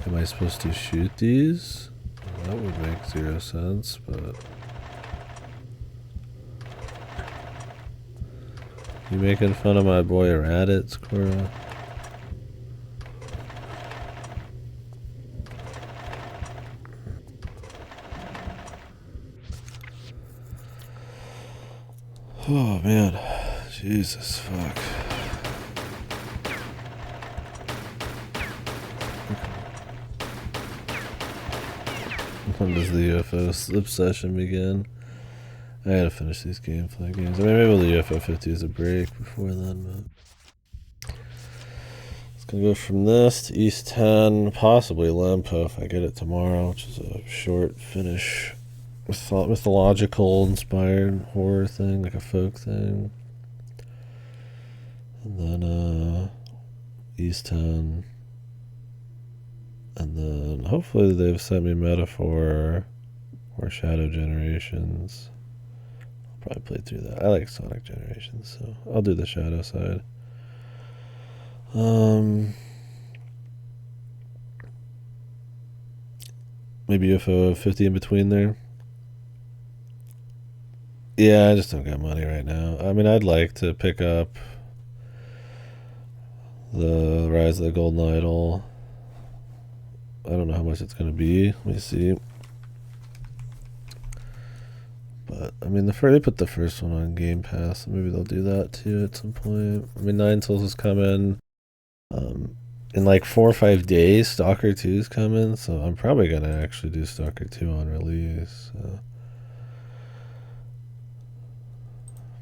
Am I supposed to shoot these? That would make 0 sense, but you making fun of my boy Raditz, Cora? Oh man, Jesus fuck. When does the UFO slip session begin? I gotta finish these gameplay games. I mean, maybe the UFO 50 is a break before then, but it's gonna go from this to East 10, possibly Lempo if I get it tomorrow, which is a short finish. Mythological inspired horror thing, like a folk thing. And then East 10. And then hopefully they've sent me Metaphor or Shadow Generations. I'll probably play through that. I like Sonic Generations, so I'll do the Shadow side. Maybe UFO 50 in between there. Yeah, I just don't got money right now. I mean, I'd like to pick up the Rise of the Golden Idol. I don't know how much it's going to be. Let me see. But, I mean, they put the first one on Game Pass, so maybe they'll do that too at some point. I mean, Nine Souls is coming. In like 4 or 5 days, Stalker 2 is coming, so I'm probably going to actually do Stalker 2 on release. So.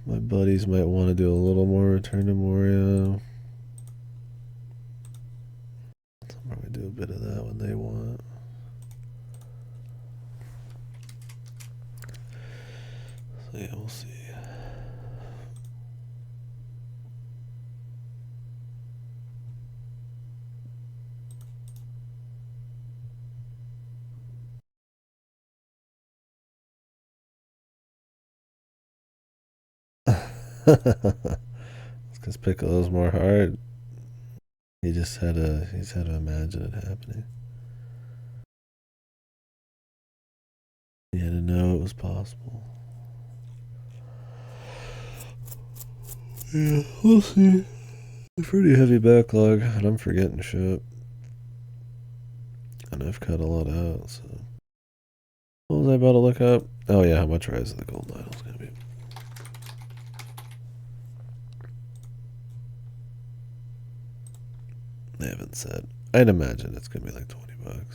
My buddies might want to do a little more Return to Moria. I'll probably do a bit of that when they want. So yeah, we'll see. It's because Piccolo's more hard. He's had to imagine it happening. He had to know it was possible. Yeah, we'll see. A pretty heavy backlog, and I'm forgetting shit. And I've cut a lot out, so. What was I about to look up? Oh yeah, how much Rise of the Golden Idol is gonna be. They haven't said. I'd imagine it's gonna be like $20, but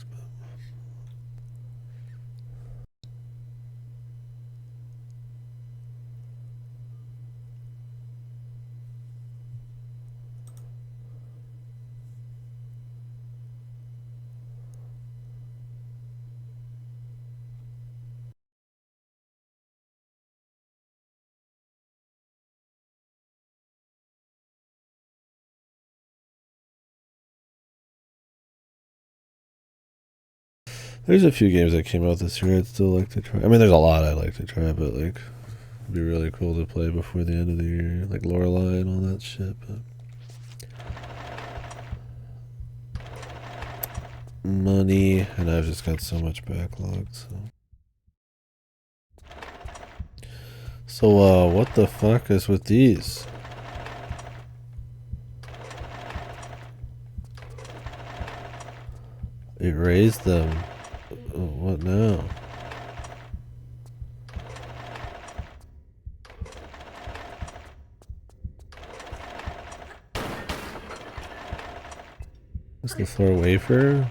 there's a few games that came out this year I'd still like to try. I mean, there's a lot I'd like to try, but like, it'd be really cool to play before the end of the year, like Lorelei and all that shit. But money, and I've just got so much backlog. So, what the fuck is with these? It raised them. What now? Is the floor wafer?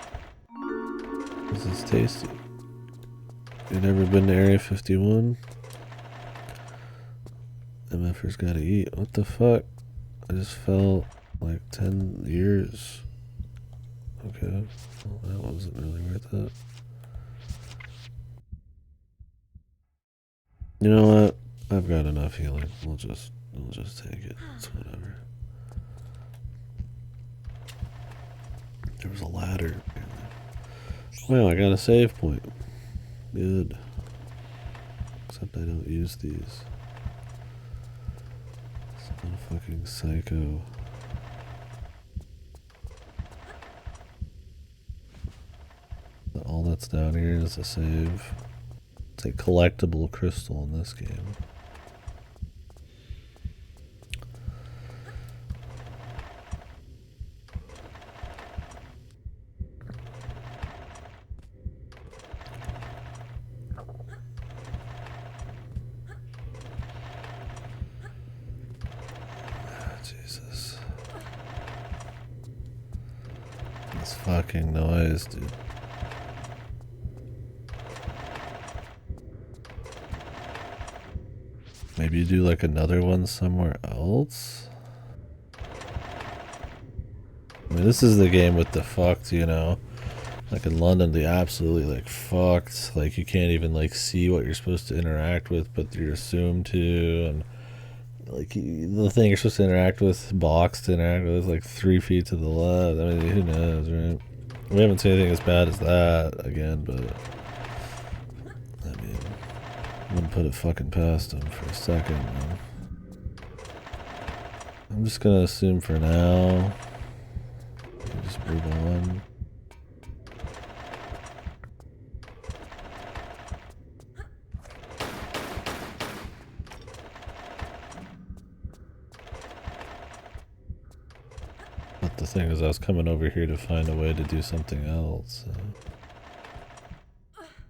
This is tasty. You never been to Area 51? MFers gotta eat. What the fuck? I just felt like 10 years. Okay. Well, that wasn't really worth it. You know what? I've got enough healing. We'll just take it. It's whatever. There was a ladder. Well, I got a save point. Good. Except I don't use these. Some fucking psycho. All that's down here is a save. It's a collectible crystal in this game. Jesus. This fucking noise, dude. Maybe you do like another one somewhere else? I mean, this is the game with the fucked, you know? Like in London, they absolutely like fucked. Like you can't even like see what you're supposed to interact with, but you're assumed to. And like the thing you're supposed to interact with, box to interact with, is like 3 feet to the left. I mean, who knows, right? We haven't seen anything as bad as that again, but I mean, I wouldn't put it fucking past them for a second, man. I'm just gonna assume for now. Just move on. But the thing is, I was coming over here to find a way to do something else. So.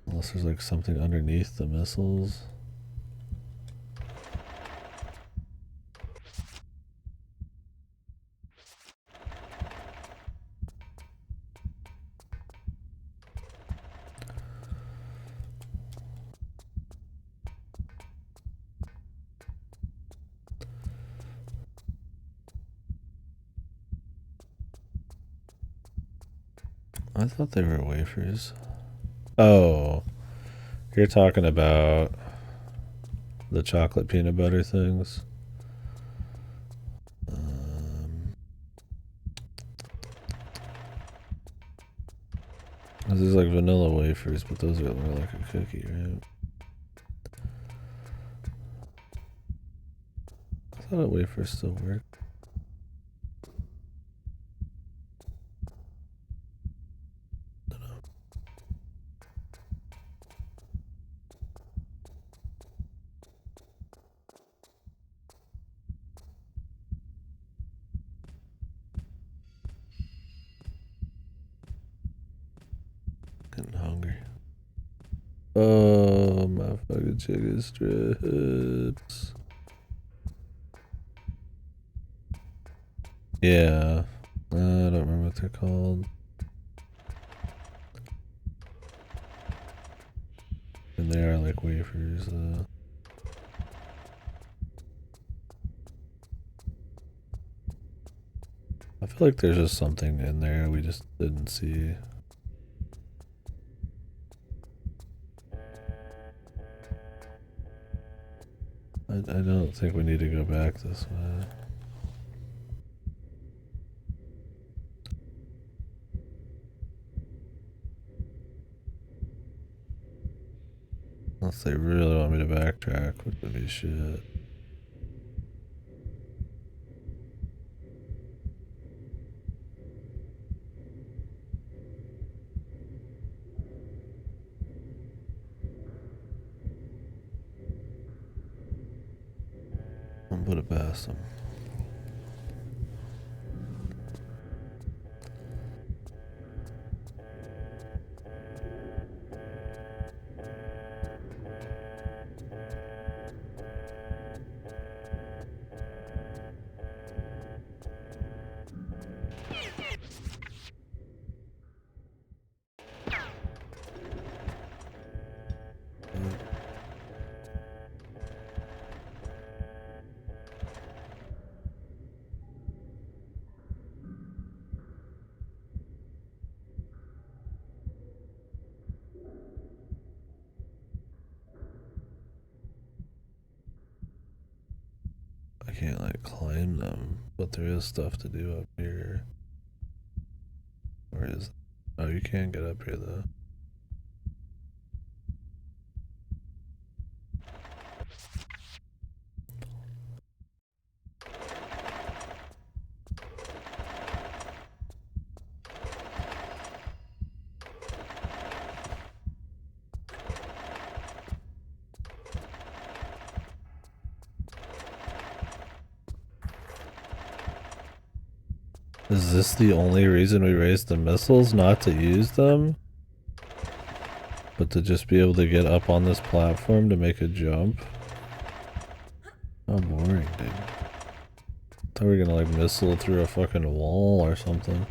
Unless there's like something underneath the missiles. I thought they were wafers. Oh, you're talking about the chocolate peanut butter things. This is like vanilla wafers, but those are more like a cookie, right? thought a wafer still worked. Getting hungry. Oh, my fucking chicken strips. Yeah. I don't remember what they're called. And they are like wafers, I feel like there's just something in there we just didn't see. I don't think we need to go back this way. Unless they really want me to backtrack, which would be shit. I'll put it past them. I can't like climb them, but there is stuff to do up here. Or is oh, you can't get up here though. Is this the only reason we raised the missiles? Not to use them? But to just be able to get up on this platform to make a jump? How boring, dude. Thought we were gonna like missile through a fucking wall or something.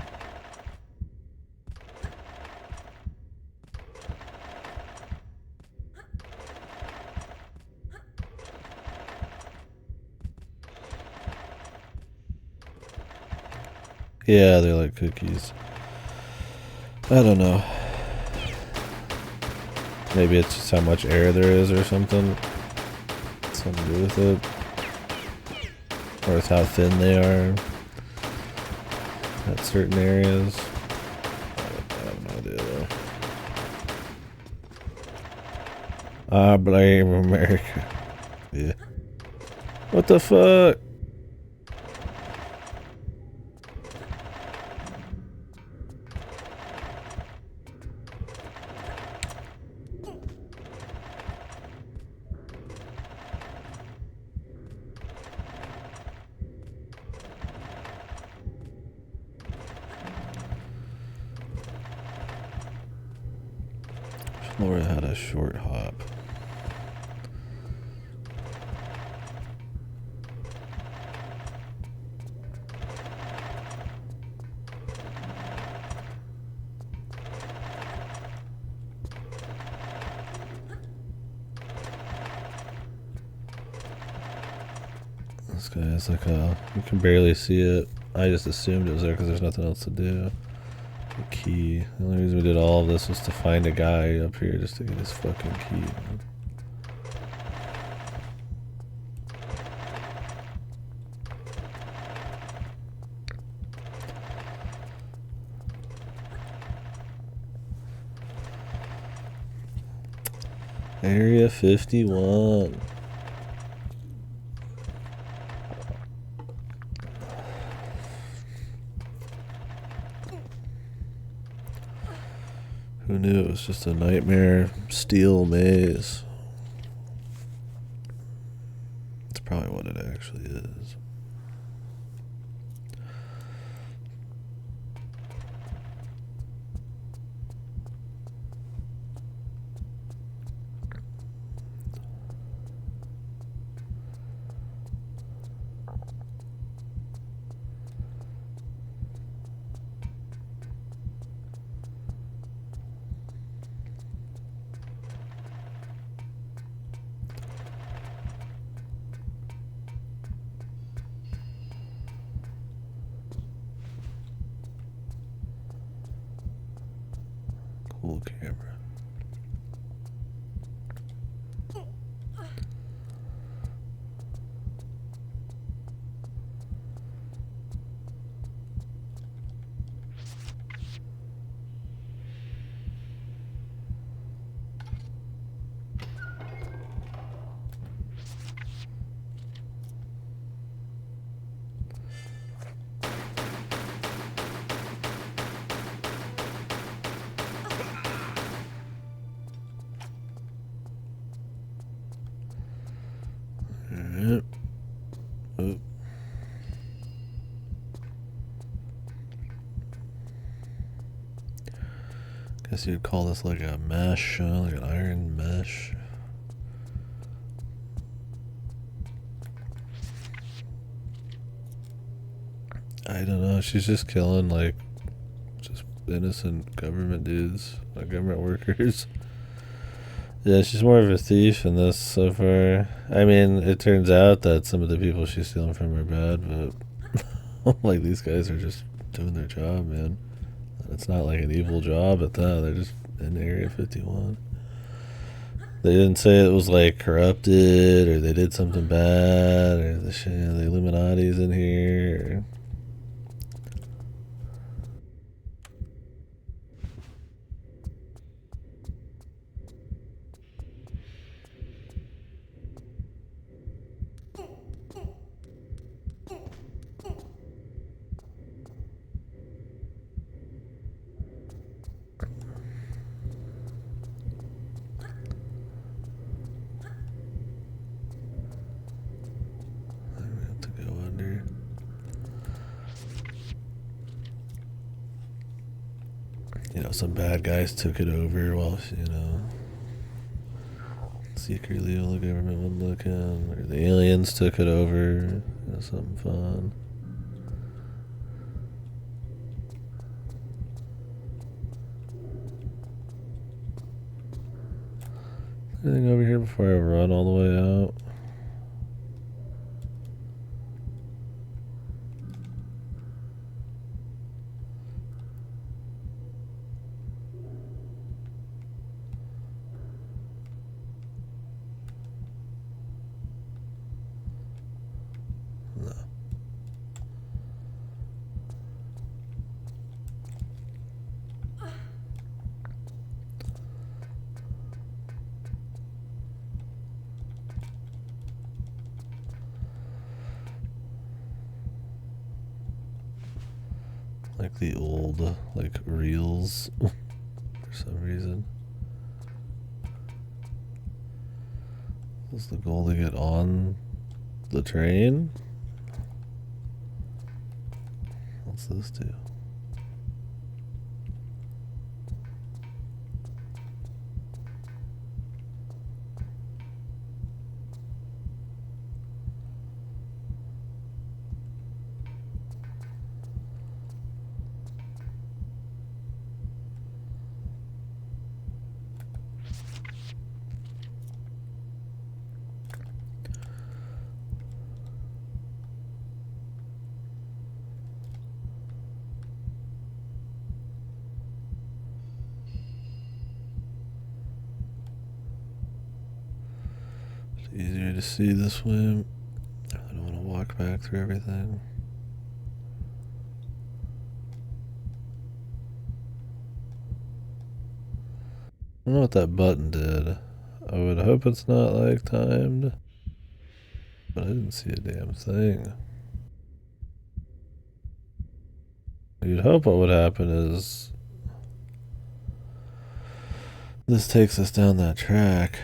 Yeah, they're like cookies. I don't know. Maybe it's just how much air there is or something. Something to do with it. Or with how thin they are at certain areas. I have no idea though. I blame America. Yeah. What the fuck? Flora had a short hop. This guy is like a, you can barely see it. I just assumed it was there because there's nothing else to do. The key. The only reason we did all of this was to find a guy up here just to get his fucking key. Man. Area 51. Who knew it was just a nightmare steel maze? It's probably what it actually is. Cool camera. Alright. Oh. Guess you'd call this like a mesh, like an iron mesh. I don't know, she's just killing like just innocent government dudes, like government workers. Yeah, she's more of a thief in this so far. I mean, it turns out that some of the people she's stealing from are bad, but like these guys are just doing their job, man. It's not like an evil job at that. They're just in Area 51. They didn't say it was like corrupted or they did something bad or the Illuminati's in here. You know, some bad guys took it over while, you know, secretly while the government wasn't looking, or the aliens took it over, you know, something fun. Anything over here before I run all the way out? Like the old, like, reels, for some reason. Was the goal to get on the train? What's this do? Easier to see this way. I don't want to walk back through everything. I don't know what that button did. I would hope it's not like timed, but I didn't see a damn thing. You'd hope what would happen is This takes us down that track.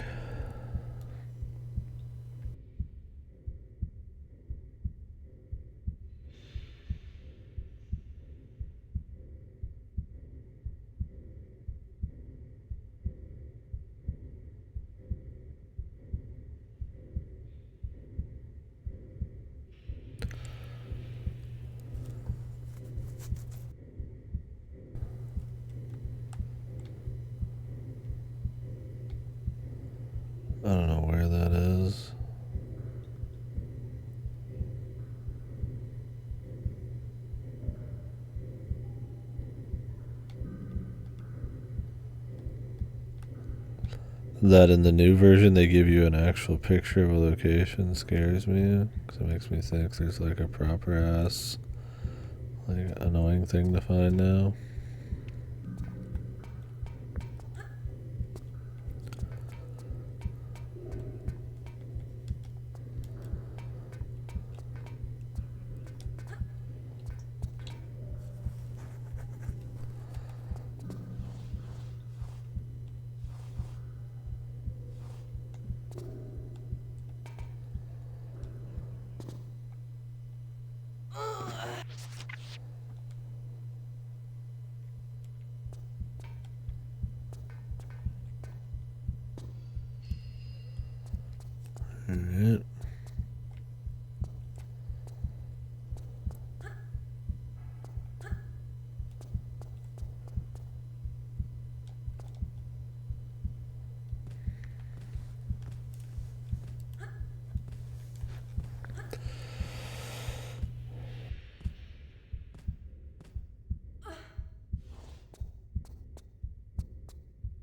I don't know where that is. That in the new version they give you an actual picture of a location scares me, because it makes me think there's like a proper ass like annoying thing to find now. Alright.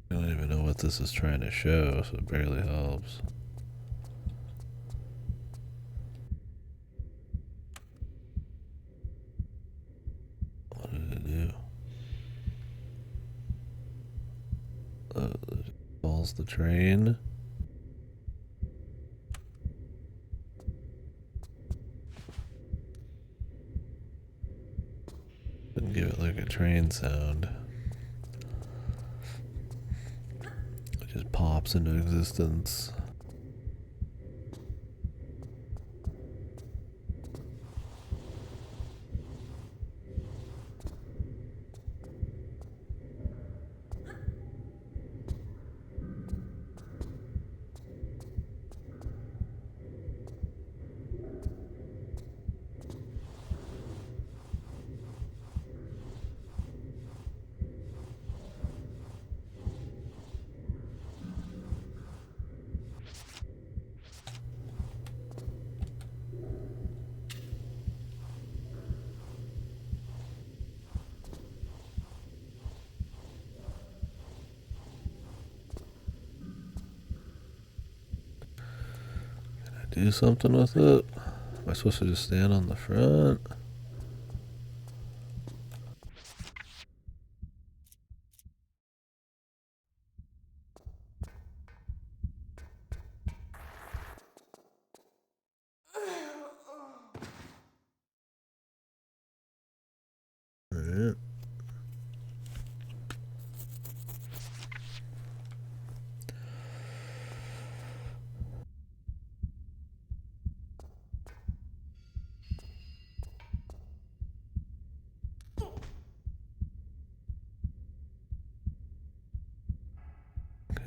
I don't even know what this is trying to show, so it barely helps. What did it do? It calls the train. Didn't give it like a train sound. It just pops into existence. Do something with it? Am I supposed to just stand on the front? Alright.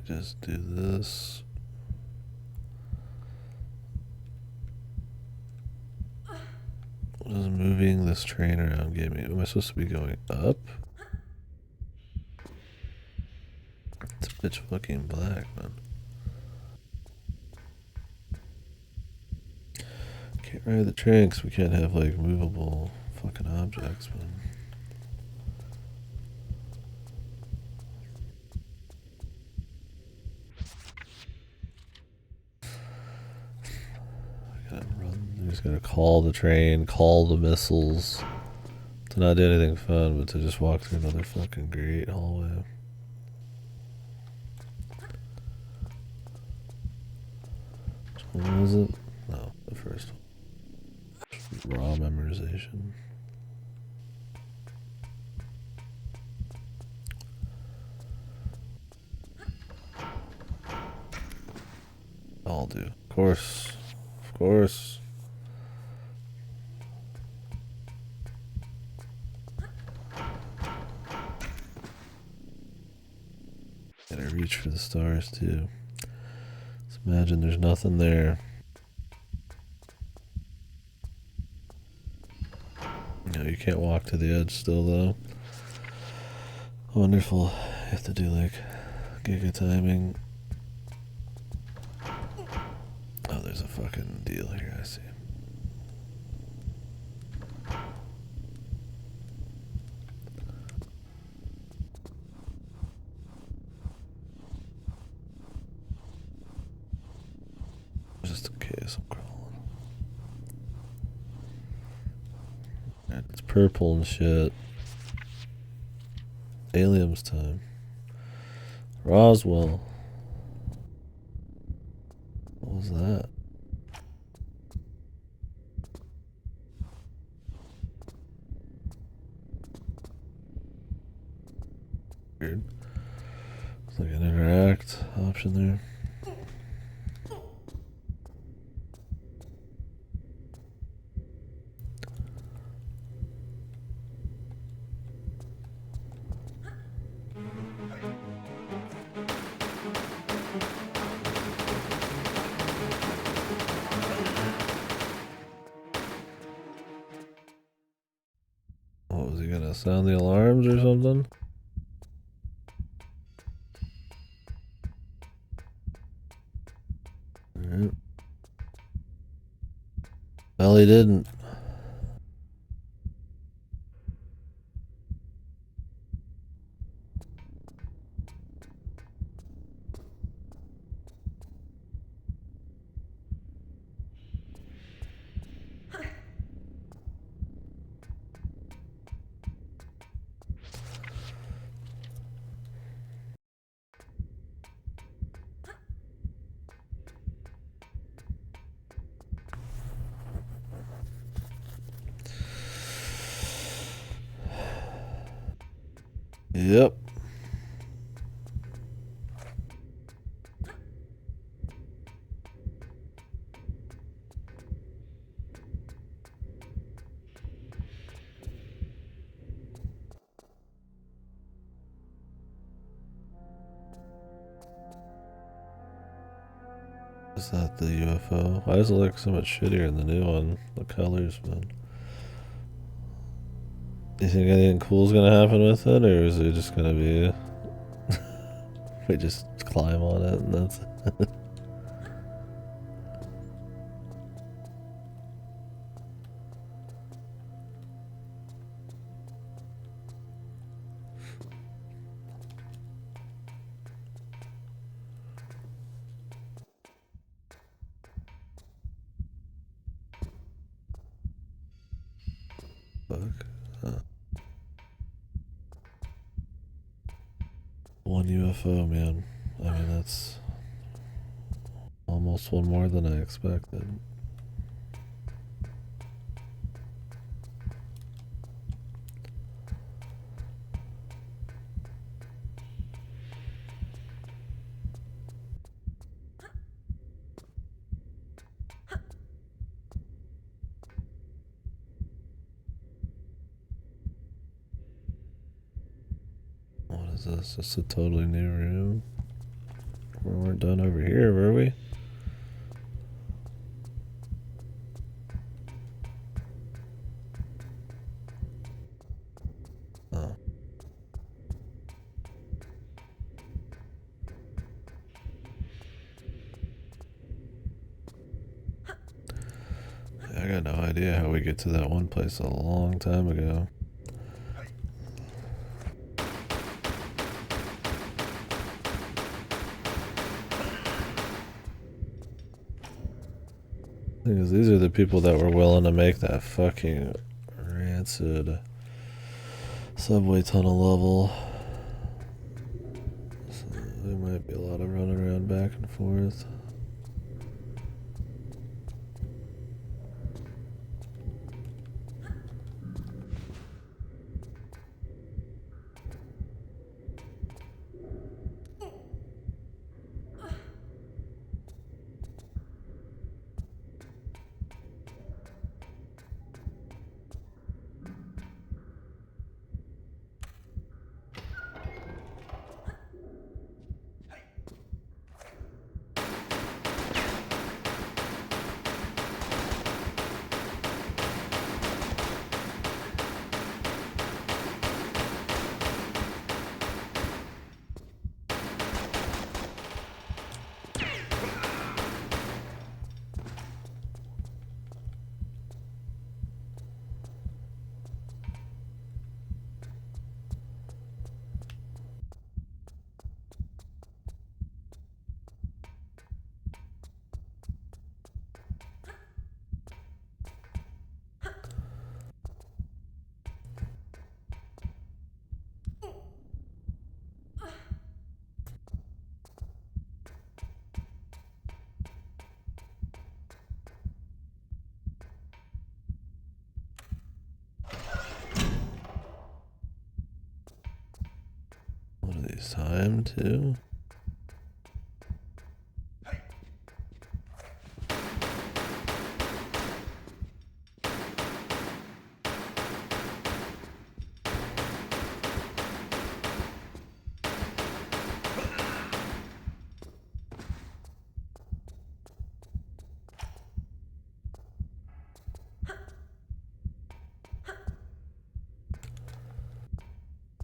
Just do this. What does moving this train around give me? Am I supposed to be going up? It's pitch fucking black, man. Can't ride the train because we can't have like movable fucking objects, man. You just gotta call the train, call the missiles. To not do anything fun, but to just walk through another fucking great hallway. Which one was it? No, the first one. Raw memorization. all do. Of course. Of course. Gotta reach for the stars too. Let's imagine there's nothing there. No, you can't walk to the edge still though. Wonderful. You have to do like giga timing. Oh, there's a fucking deal here, I see. Just in case I'm crawling. Alright, it's purple and shit. Aliens time. Roswell. What was that? Weird. It's like an interact option there. What was he gonna sound the alarms or something? Alright. Well, he didn't. Yep. Is that the UFO? Why does it look so much shittier in the new one? The colors, man. Do you think anything cool is gonna happen with it, or is it just gonna be we just climb on it and that's it? Fuck. Huh. One UFO, man. I mean, that's almost one more than I expected. What is this? Just a totally new room? We weren't done over here, were we? Oh. I got no idea how we get to that one place a long time ago. Because these are the people that were willing to make that fucking rancid subway tunnel level. So there might be a lot of running around back and forth. these timed too?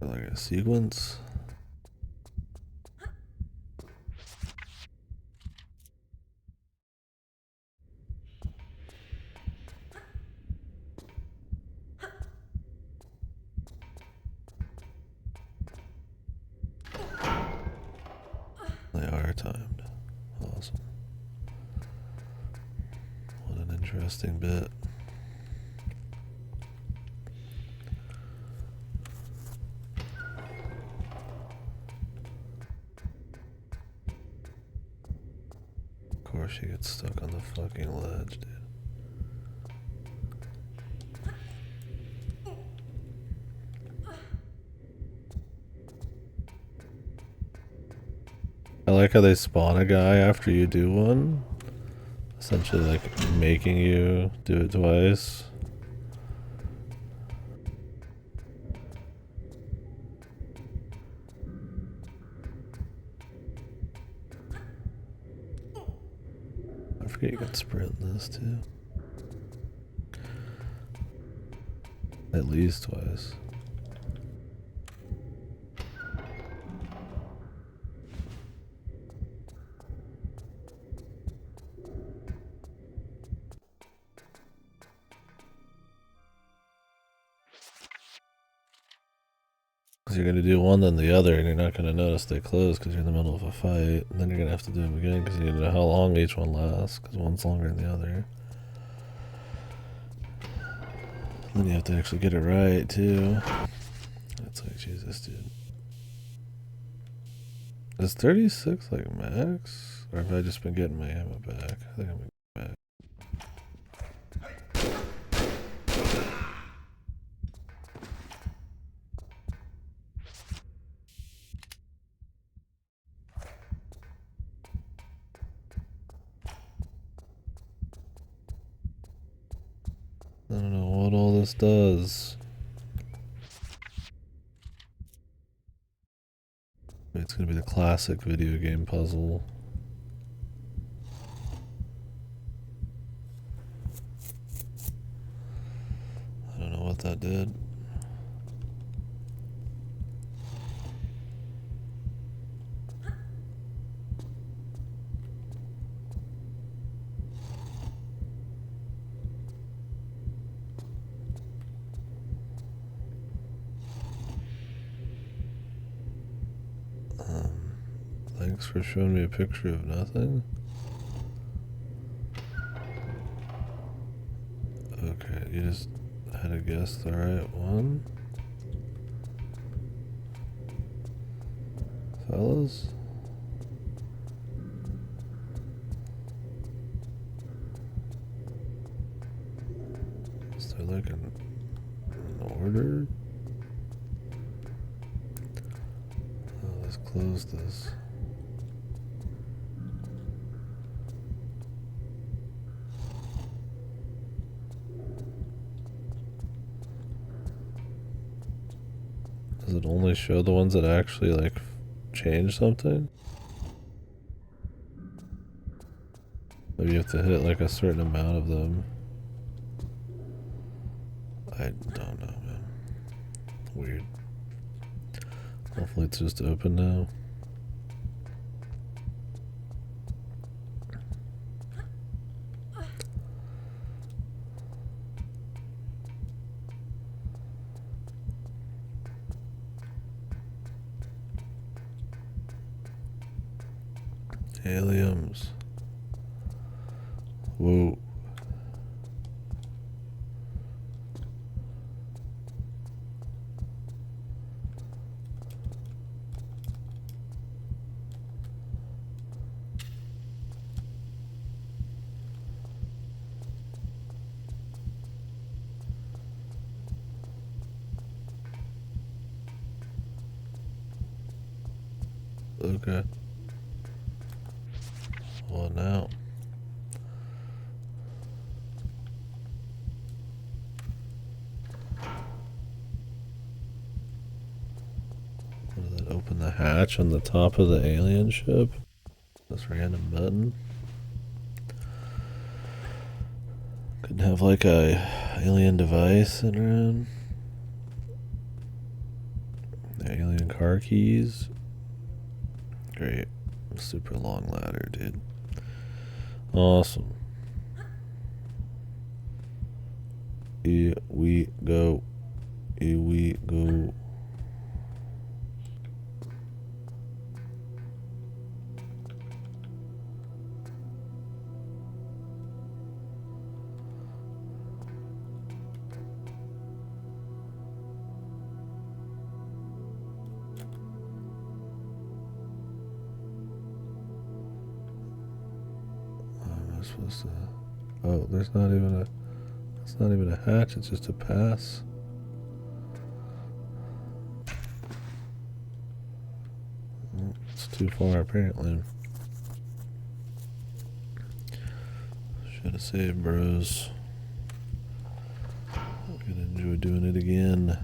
Like a sequence. They are timed. Awesome. What an interesting bit. Of course she gets stuck on the fucking ledge, dude. I like how they spawn a guy after you do one. Essentially like making you do it twice. I forget you can sprint in this too. At least twice. You're going to do one then the other, and you're not going to notice they close because you're in the middle of a fight. And then you're going to have to do them again because you need to know how long each one lasts because one's longer than the other. Then you have to actually get it right too. It's like, Jesus, dude. Is 36 like max? Or have I just been getting my ammo back? I think I'm getting it back. I don't know what all this does. It's gonna be the classic video game puzzle. I don't know what that did. Thanks for showing me a picture of nothing. Okay, you just had to guess the right one. Fellas? Is there like an order? Oh, let's close this. Does it only show the ones that actually like change something? Maybe you have to hit like a certain amount of them. I don't know, man. Weird. Hopefully it's just open now. Aliens. Whoa. Okay. What now? What did that open the hatch on the top of the alien ship? This random button. Couldn't have like a alien device sitting around. The alien car keys. Great. Super long ladder, dude. Awesome. Here we go. Here we go. Supposed to. Oh, there's not even a. It's not even a hatch. It's just a pass. Well, it's too far apparently. Should have saved, bros. I'm gonna enjoy doing it again.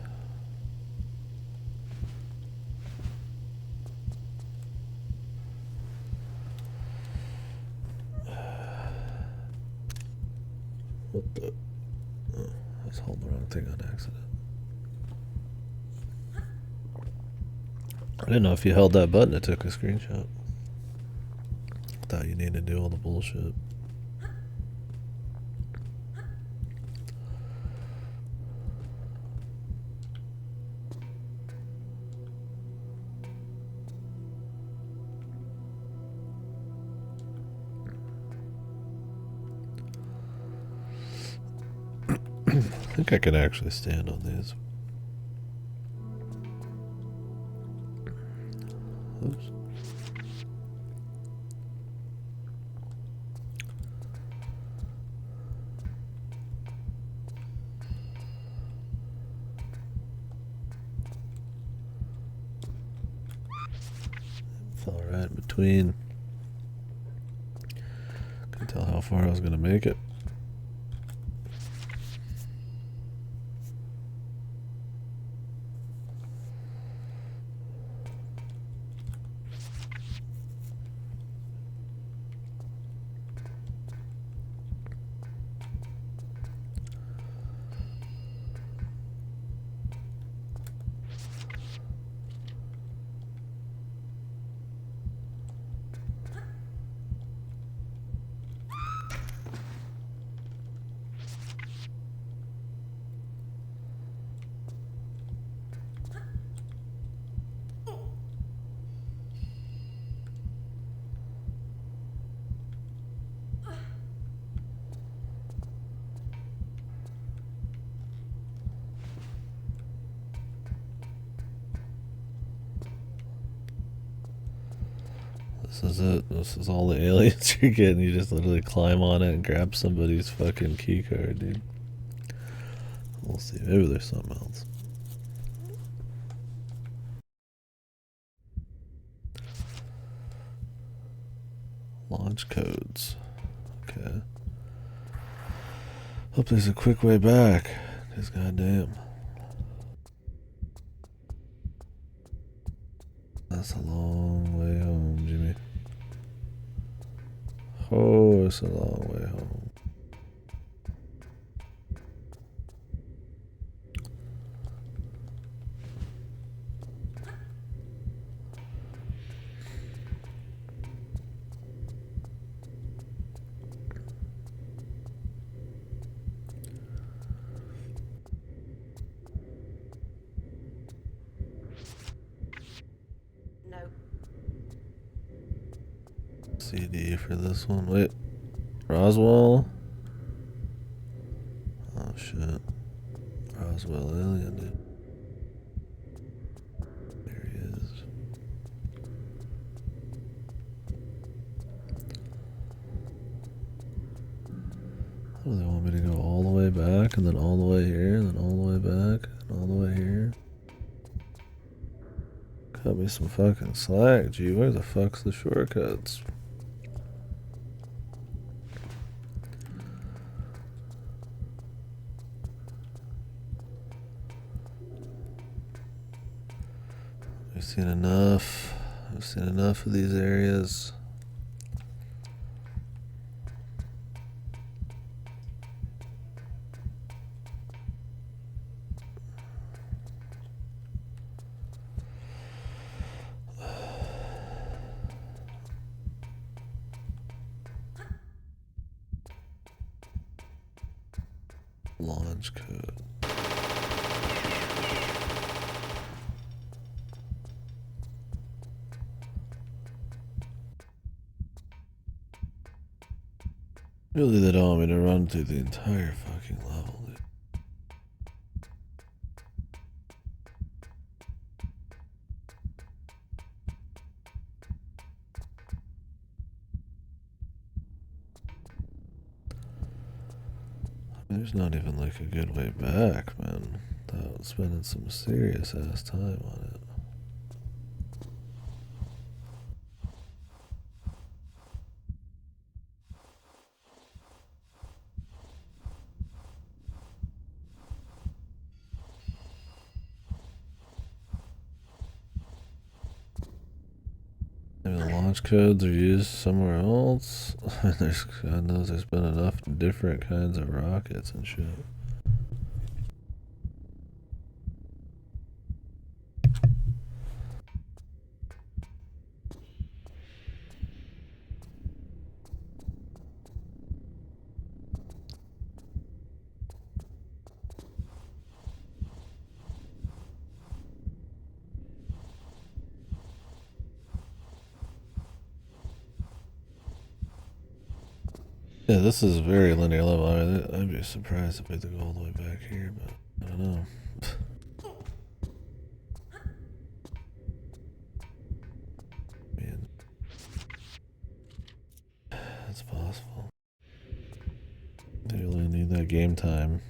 What the? Oh, I was holding the wrong thing on accident. I didn't know if you held that button it took a screenshot. I thought you needed to do all the bullshit. I think I can actually stand on these. Oops. Fell right in between. Couldn't tell how far I was gonna make it. This is it. This is all the aliens you're getting. You just literally climb on it and grab somebody's fucking key card, dude. We'll see. Maybe there's something else. Launch codes. Okay. Hope there's a quick way back. Cause goddamn. That's a long way home, Jimmy. Oh, it's a long way home. No. CD for this one. Wait. Roswell? Oh shit. Roswell alien, dude. There he is. Oh, they want me to go all the way back and then all the way here and then all the way back and all the way here. Cut me some fucking slack, G. Where the fuck's the shortcuts? I've seen enough. I've seen enough of these areas. Launch code. Really, they don't want me to run through the entire fucking level, dude. There's not even like a good way back, man. Without spending some serious ass time on it. Maybe the launch codes are used somewhere else. There's, God knows there's been enough different kinds of rockets and shit. Yeah, this is a very linear level. I'd be surprised if we had to go all the way back here, but I don't know. Man, that's possible. They really need that game time.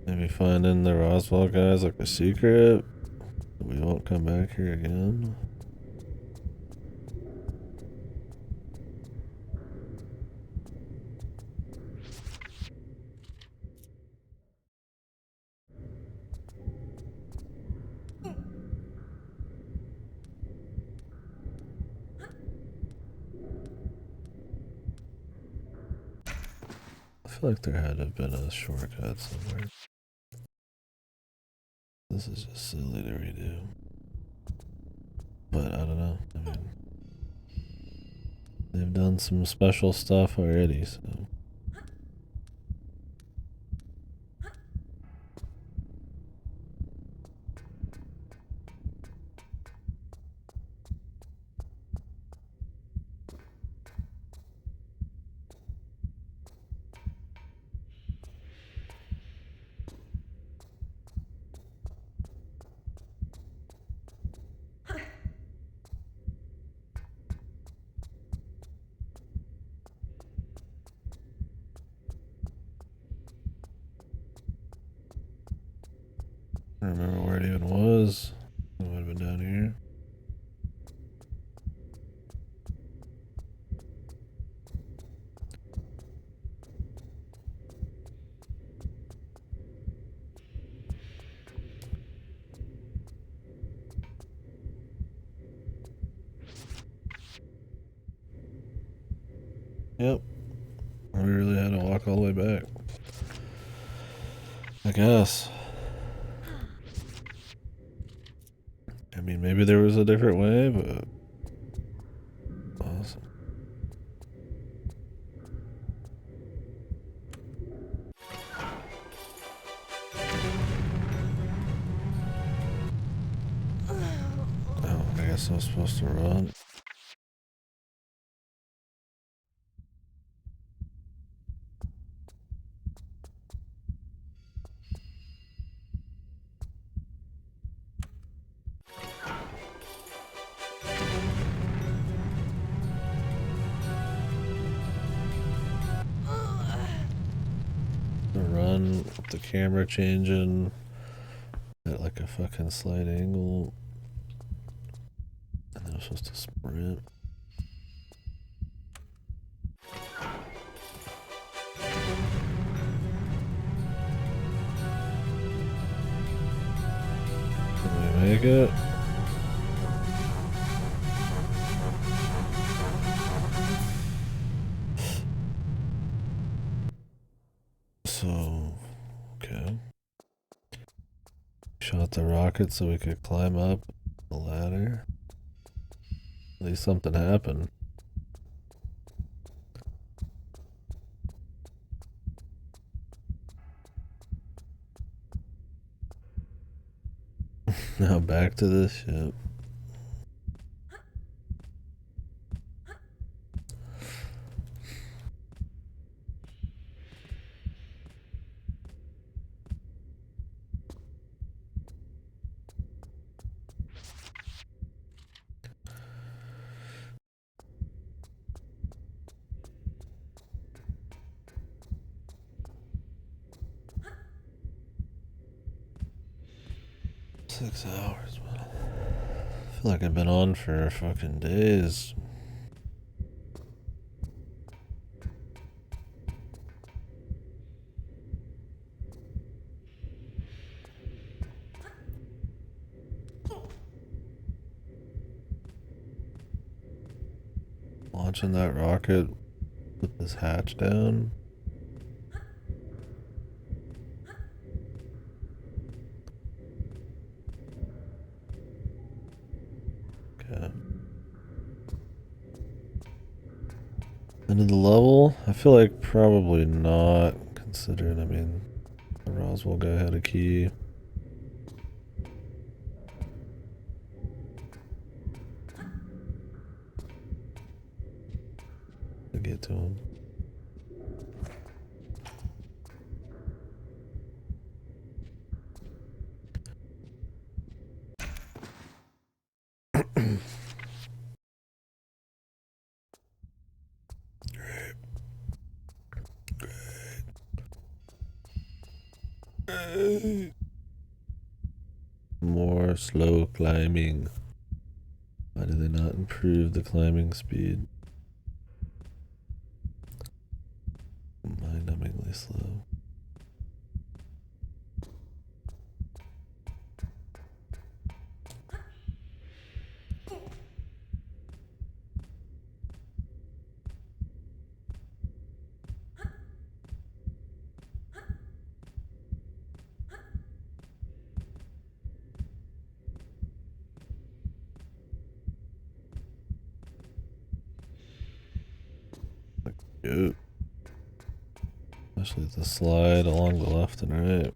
Maybe finding the Roswell guys like a secret. We won't come back here again. I feel like there had to have been a shortcut somewhere. This is just silly to redo. But I don't know. I mean, they've done some special stuff already, so. I don't remember where it even was. It might have been down here. Yep. We really had to walk all the way back. I guess. I mean, maybe there was a different way, but awesome. Oh, I guess I was supposed to run. on with the camera changing at like a fucking slight angle. And then I'm supposed to sprint. Can we make it? So, okay. Shot the rocket so we could climb up the ladder. At least something happened. Now back to this ship. Six hours, man. I feel like I've been on for fucking days. Launching that rocket with this hatch down. Okay. End of the level? I feel like probably not, considering, I mean, the Roswell guy had a key. To get to him. More slow climbing. Why do they not improve the climbing speed? Mind-numbingly slow. Yep. Especially the slide along the left and right.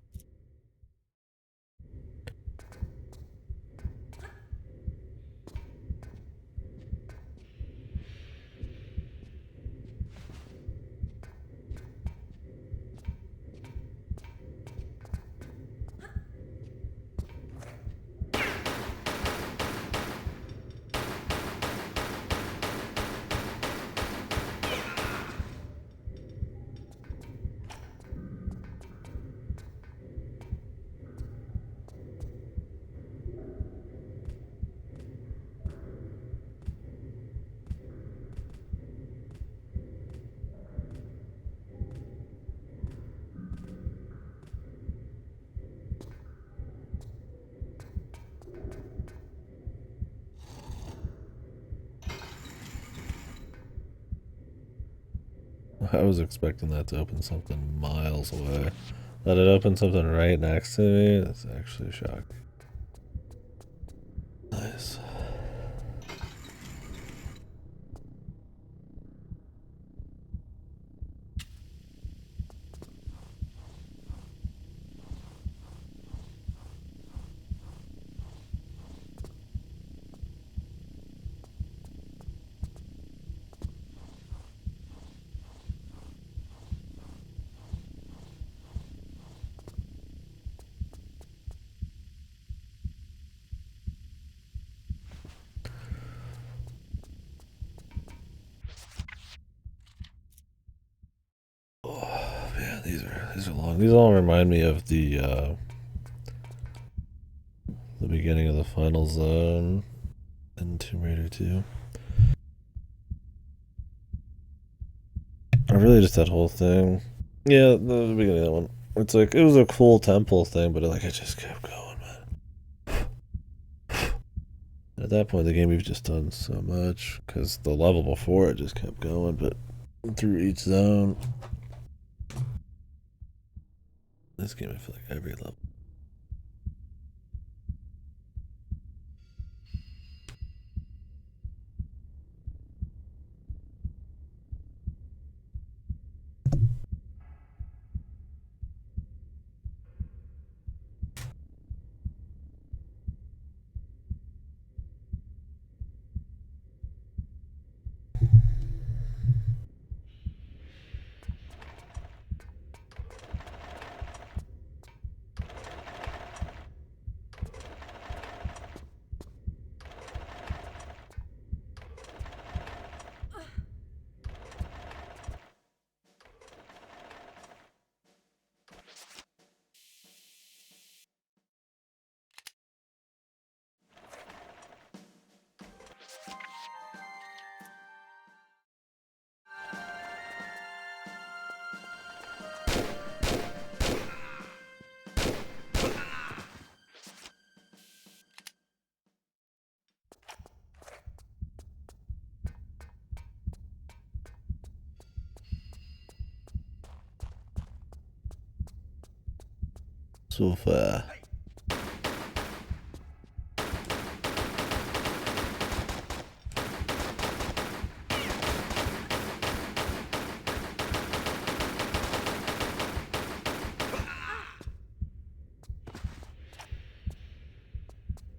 I was expecting that to open something miles away. That it opened something right next to me. That's actually shocking. Nice. These are long. These all remind me of the beginning of the final zone in Tomb Raider 2. Or really just that whole thing. Yeah, the beginning of that one. It's like, it was a cool temple thing, but it just kept going, man. At that point, the game, we've just done so much, because the level before it just kept going, but through each zone. This game, I feel like every level. So far.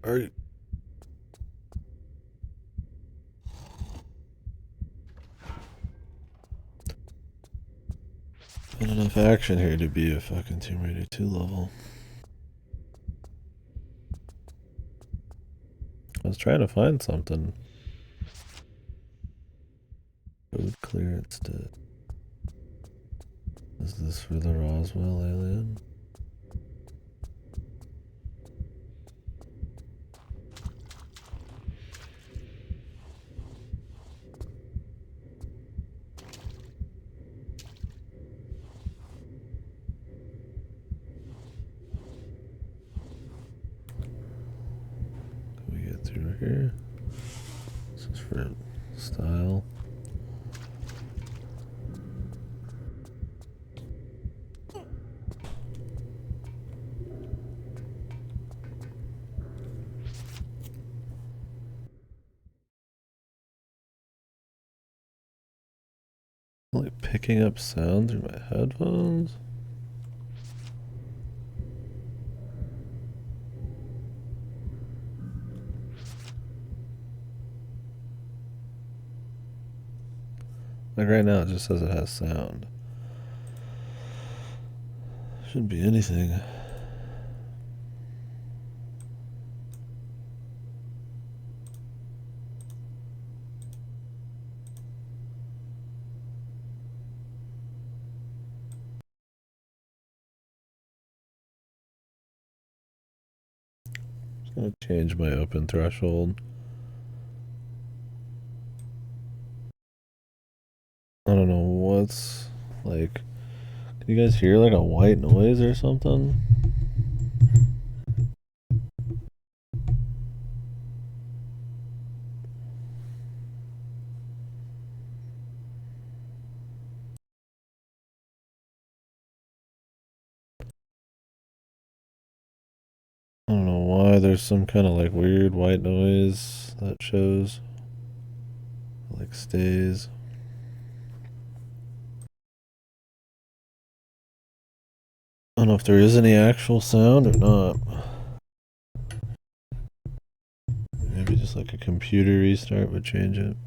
Are you... Not enough action here to be a fucking Tomb Raider 2 level. I was trying to find something. Code clearance to... Is this for the Roswell alien? Can we get through here? This is for style. Like picking up sound through my headphones? Like right now it just says it has sound. Shouldn't be anything. I'm gonna change my open threshold. I don't know what's like. Can you guys hear like a white noise or something? I don't know why there's some kind of like weird white noise that shows, like stays. I don't know if there is any actual sound or not. Maybe just like a computer restart would change it.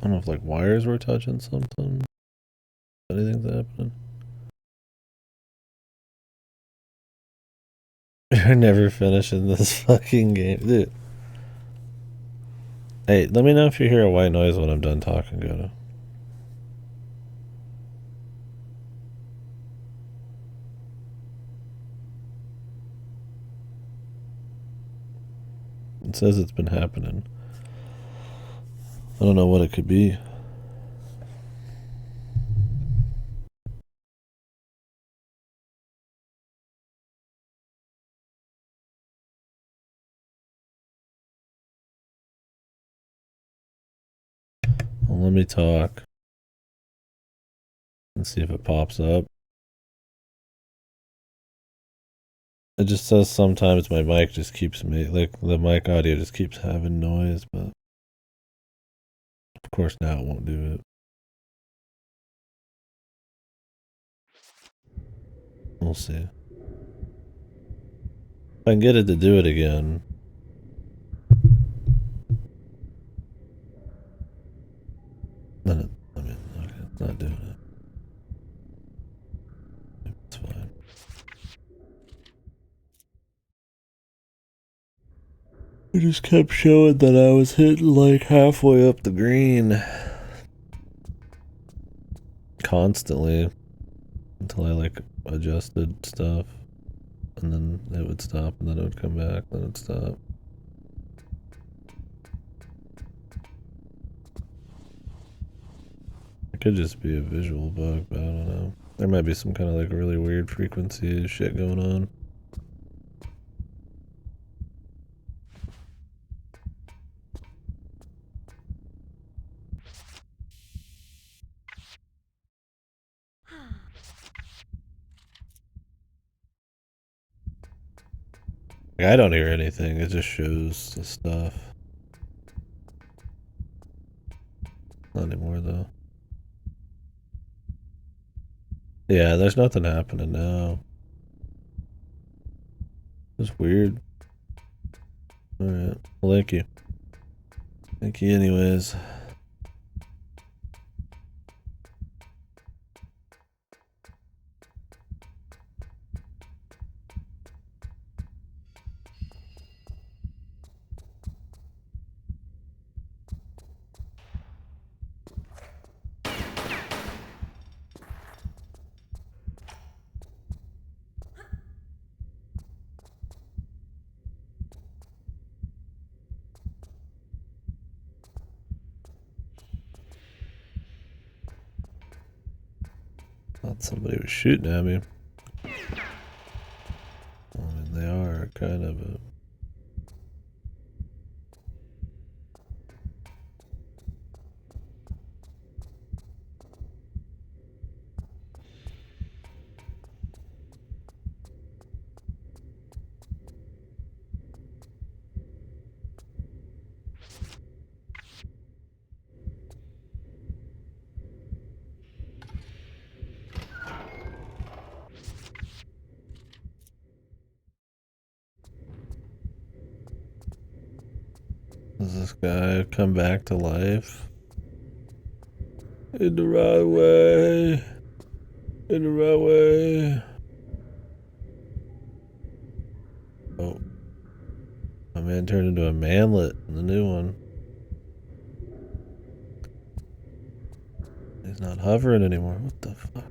I don't know if like wires were touching something. Anything's happening. You're never finishing this fucking game, dude. Hey, let me know if you hear a white noise when I'm done talking, Goto. It says it's been happening. I don't know what it could be. Well, let me talk and see if it pops up. It just says sometimes my mic just keeps like the mic audio just keeps having noise, but of course now it won't do it. We'll see. If I can get it to do it again. Then okay, it's not doing it. It's fine. It just kept showing that I was hitting like halfway up the green. Constantly. Until I like adjusted stuff. And then it would stop, and then it would come back, then it would stop. It could just be a visual bug, but I don't know. There might be some kind of like really weird frequency shit going on. I don't hear anything, it just shows the stuff. Not anymore though. Yeah, there's nothing happening now. It's weird. Alright, well thank you. Thank you anyways. Thought somebody was shooting at me. I mean, they are kind of a... Does this guy come back to life? In the right way. In the right way. Oh. My man turned into a manlet in the new one. He's not hovering anymore. What the fuck?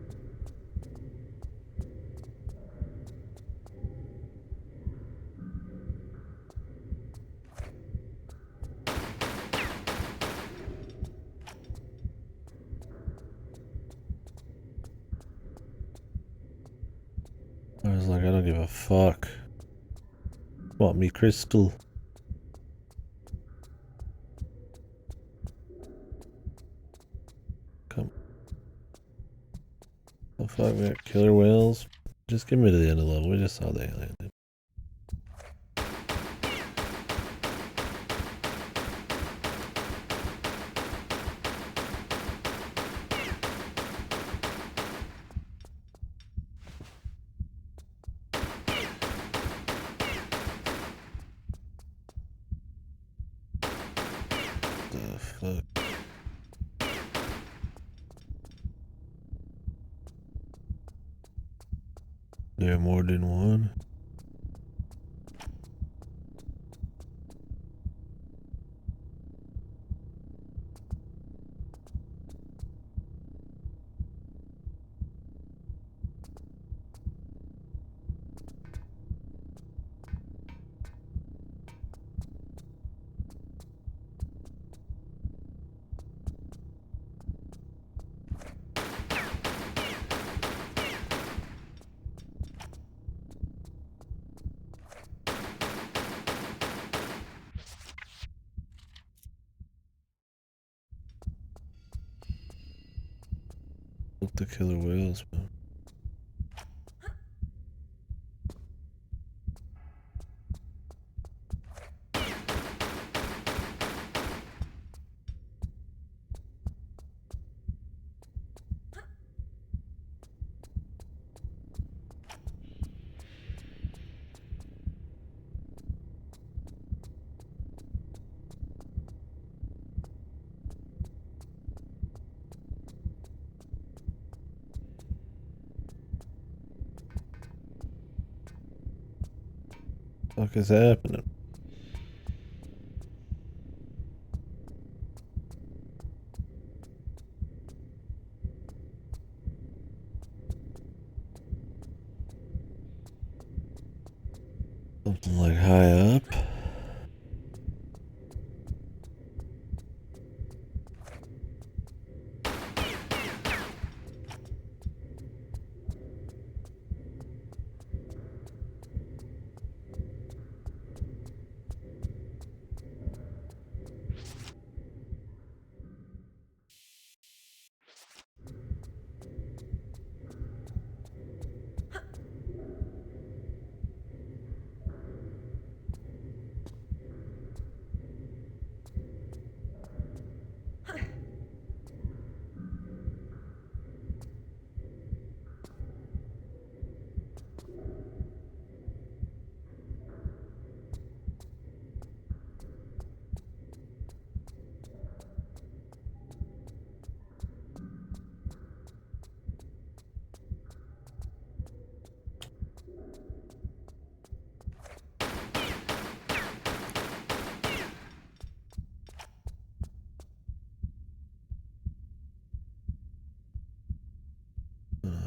I was like, I don't give a fuck. Want me crystal? Come. The fuck, we got killer whales? Just give me to the end of the level. We just saw the alien. The fuck? There are more than one. Look, the killer whales, man. What is happening? Something like high up.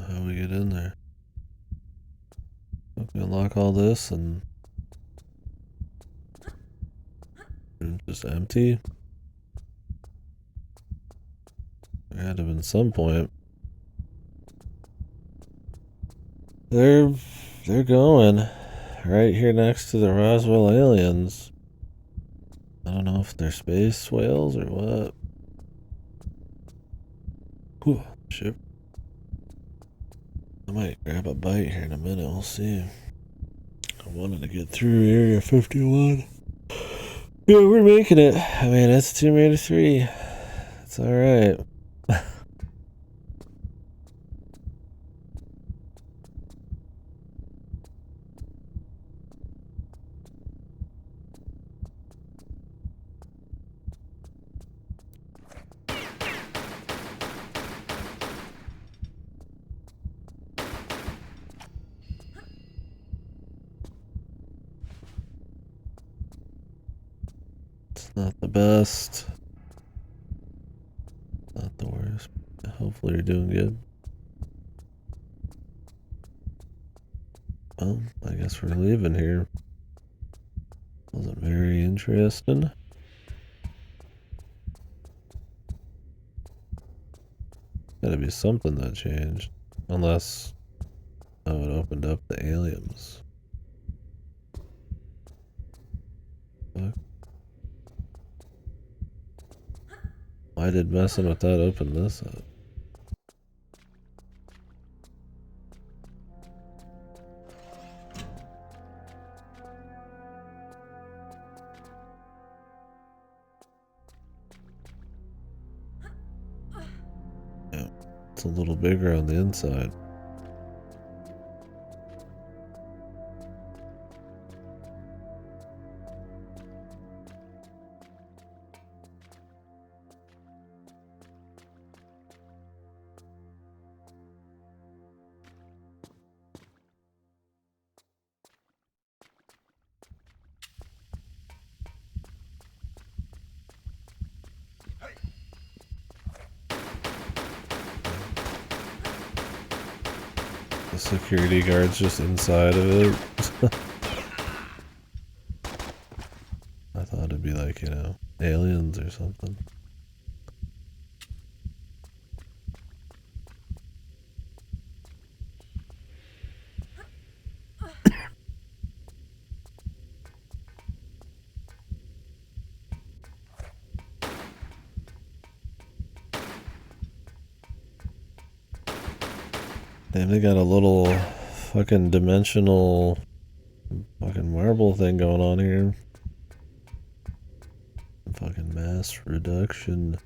How we get in there? We unlock all this and it's just empty. There had to have been some point. They're going right here next to the Roswell aliens. I don't know if they're space whales or what. Whew, shit. I might grab a bite here in a minute. We'll see. I wanted to get through Area 51. Yeah, we're making it. I mean, it's Tomb Raider 3. It's alright. Not the best. Not the worst. Hopefully you're doing good. Well, I guess we're leaving here. Wasn't very interesting. Gotta be something that changed. Unless it opened up the aliens. Fuck. Why did messing with that open this up? Yeah, it's a little bigger on the inside. security guards just inside of it. I thought it'd be like, you know, aliens or something. Damn, they got a little fucking dimensional fucking marble thing going on here. Fucking mass reduction.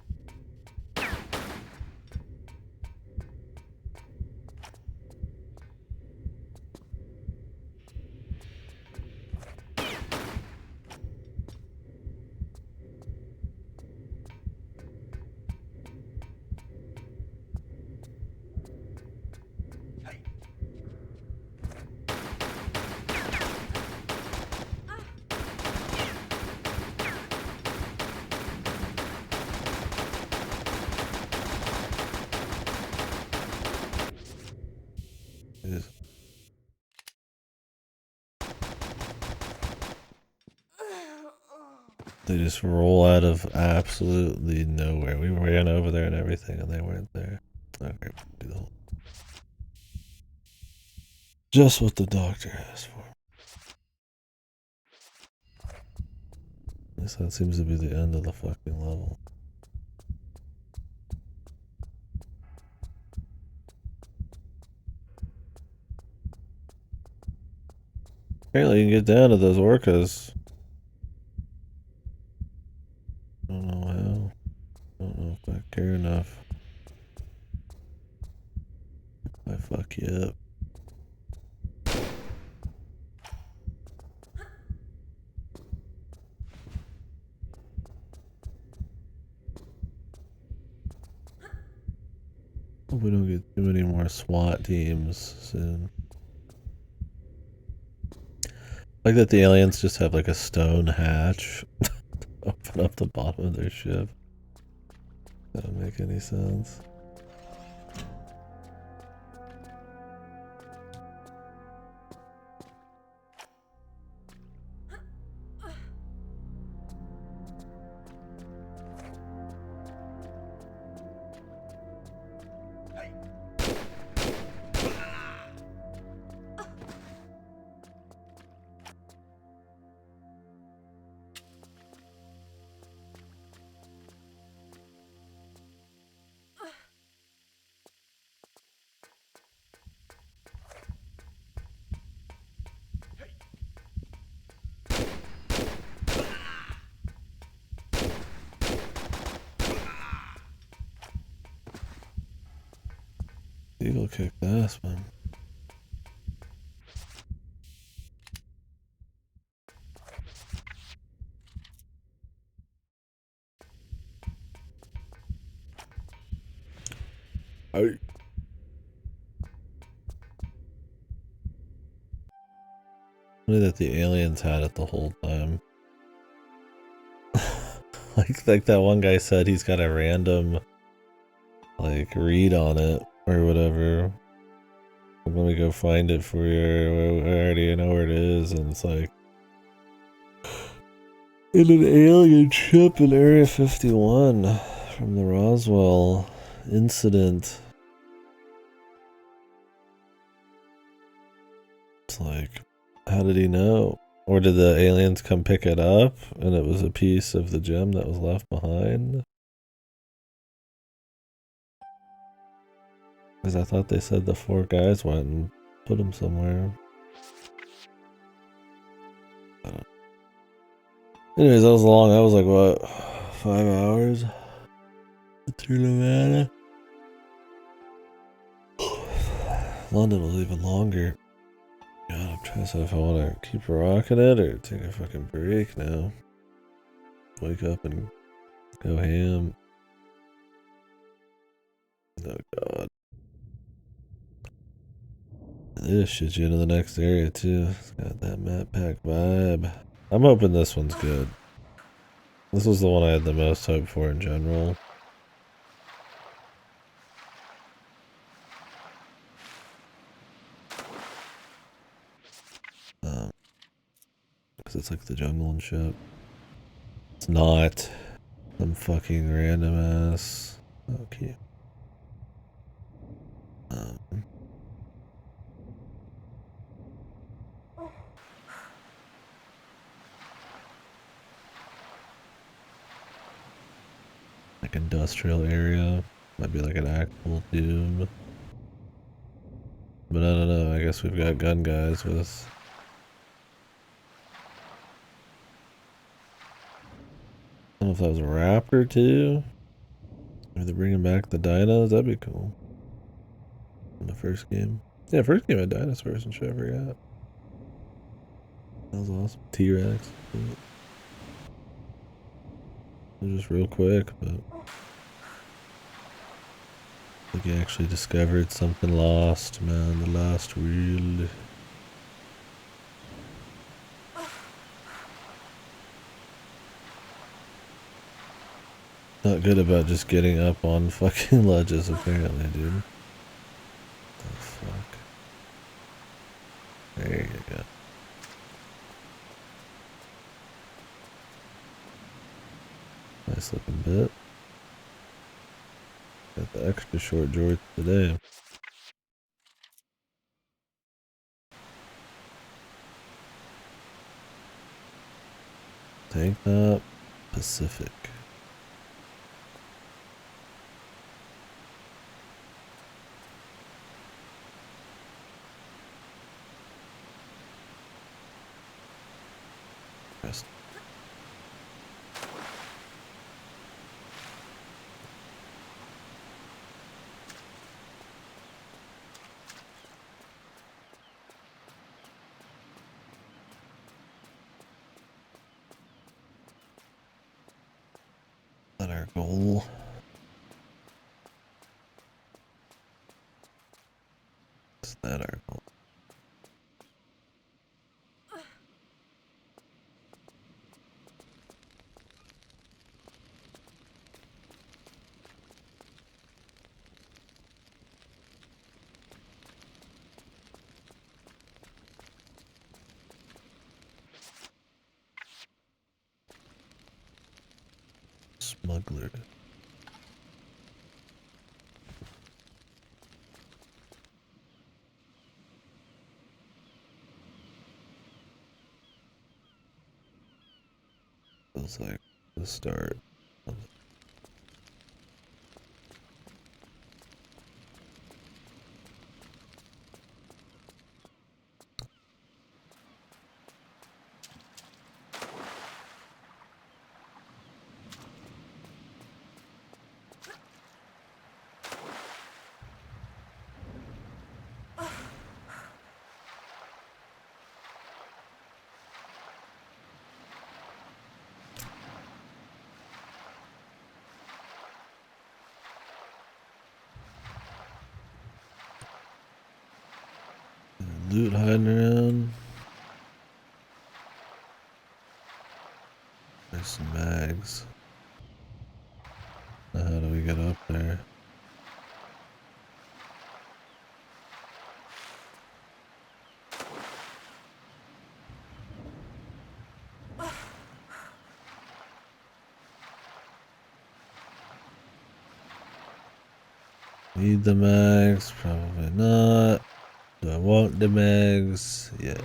They just roll out of absolutely nowhere. We ran over there and everything, and they weren't there. Okay, do the whole. Just what the doctor asked for. At least that seems to be the end of the fucking level. Apparently you can get down to those orcas. I don't know how. I don't know if I care enough. I fuck you up. Hope we don't get too many more SWAT teams soon. Like that the aliens just have like a stone hatch to open up the bottom of their ship. That doesn't make any sense. Eagle kicked ass, man. Funny that the aliens had it the whole time. like that one guy said he's got a random like read on it or whatever. Let me go find it for you. I already know where it is, and it's like in an alien ship in Area 51 from the Roswell incident. It's like, how did he know? Or did the aliens come pick it up and it was a piece of the gem that was left behind? Because I thought they said the 4 guys went and put him somewhere. Anyways, that was long. That was like, what, 5 hours? Through Nevada? London was even longer. God, I'm trying to decide if I want to keep rocking it or take a fucking break now. Wake up and go ham. Oh, God. This shit you into the next area too. It's got that map pack vibe. I'm hoping this one's good. This was the one I had the most hope for in general. because it's like the jungle and shit. It's not some fucking random ass. Okay. Like industrial area. Might be like an actual tube. But I don't know, I guess we've got gun guys with... I don't know if that was a raptor too. Maybe they're bringing back the dinos, that'd be cool. In the first game. Yeah, first game had dinosaurs and shit, I forgot. That was awesome. T-Rex. It was just real quick, but... I think he actually discovered something lost, man. The lost world. Not good about just getting up on fucking ledges, apparently, dude. The fuck? There you go. Nice looking bit. Got the extra short jorts today. Tank top, Pacific. Rest. That our goal. Is that our goal? Smuggler. Feels like the start. Loot hiding around. There's some mags. Now how do we get up there? Need the mags? Probably not. Do I want the mags? Yeah.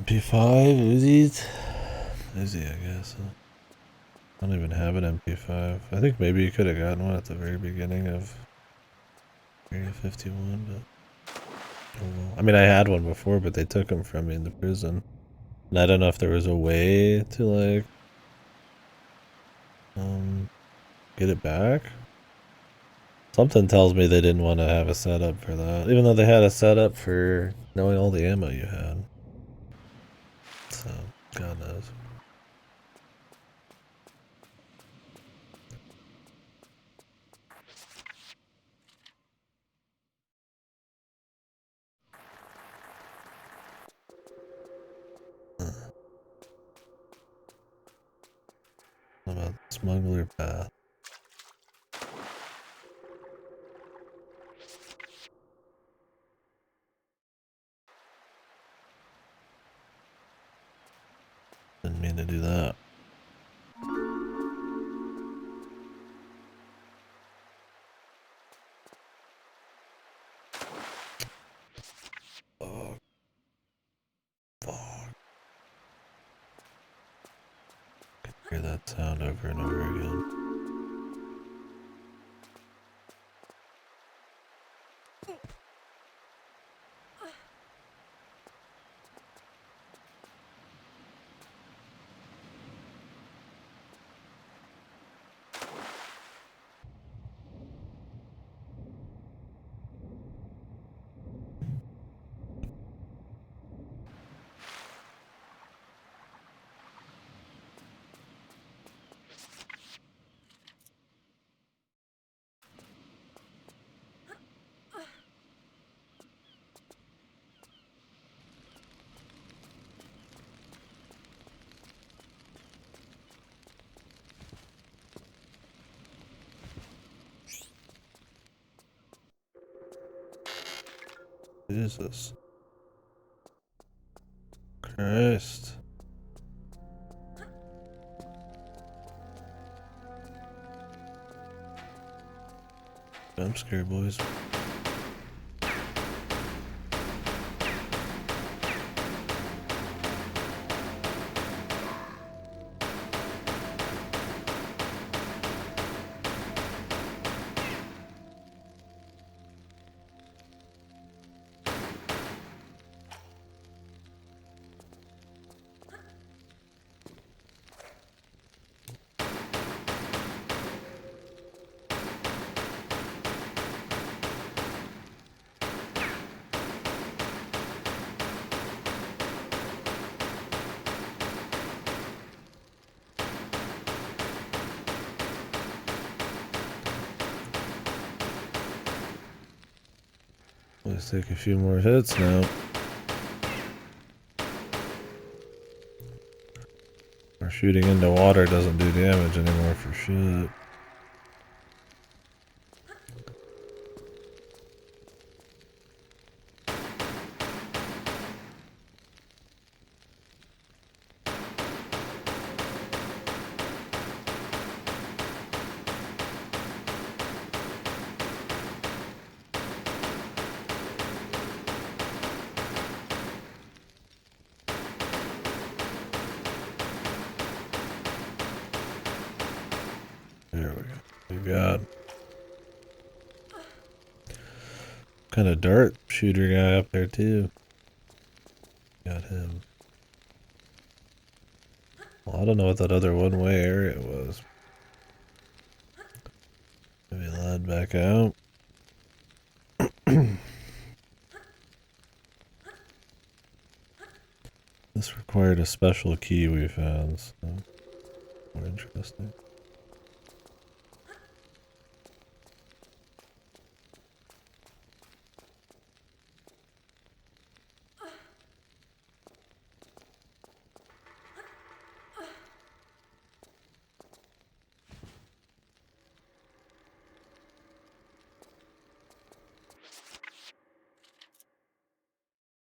MP5 Uzi's. Uzi, I guess. I don't even have an MP5. I think maybe you could have gotten one at the very beginning of Area 51, but oh well. I mean, I had one before, but they took them from me in the prison. And I don't know if there was a way to, like, get it back. Something tells me they didn't want to have a setup for that, even though they had a setup for knowing all the ammo you had. So, God knows. How about the smuggler path? Didn't mean to do that. Fuck. Fuck. I can hear that sound over and over again. Jesus Christ. Jump scare, boys. Let's take a few more hits now. Our shooting into water doesn't do damage anymore for shit. There we go. We got kind of dart shooter guy up there too. Got him. Well, I don't know what that other one-way area was. Maybe led back out. This required a special key we found, so more interesting.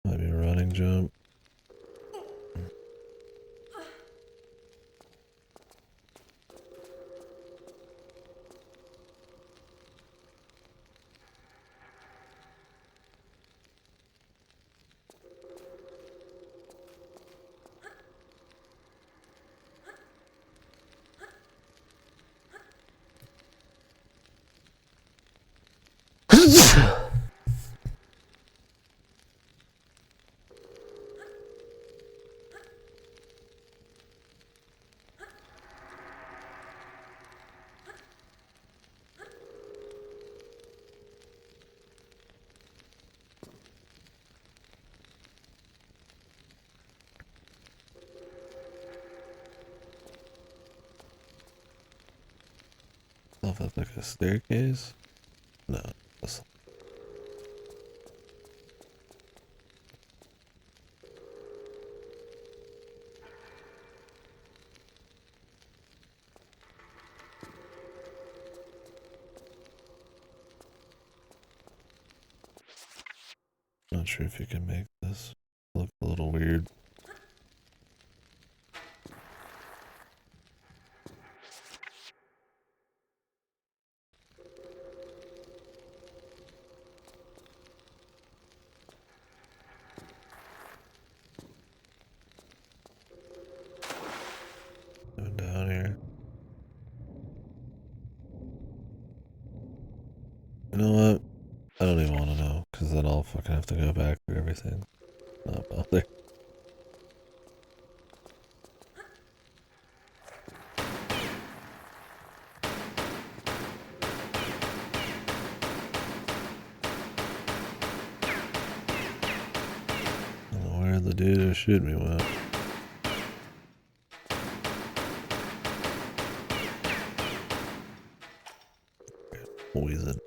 Might be a running jump. if that's like a staircase. No. That's... Not sure if you can make this look a little weird. Going down here. You know what? I don't even want to know, because then I'll fucking have to go back through everything. Not bother. I don't know where the dude who shot me went. Poisoned.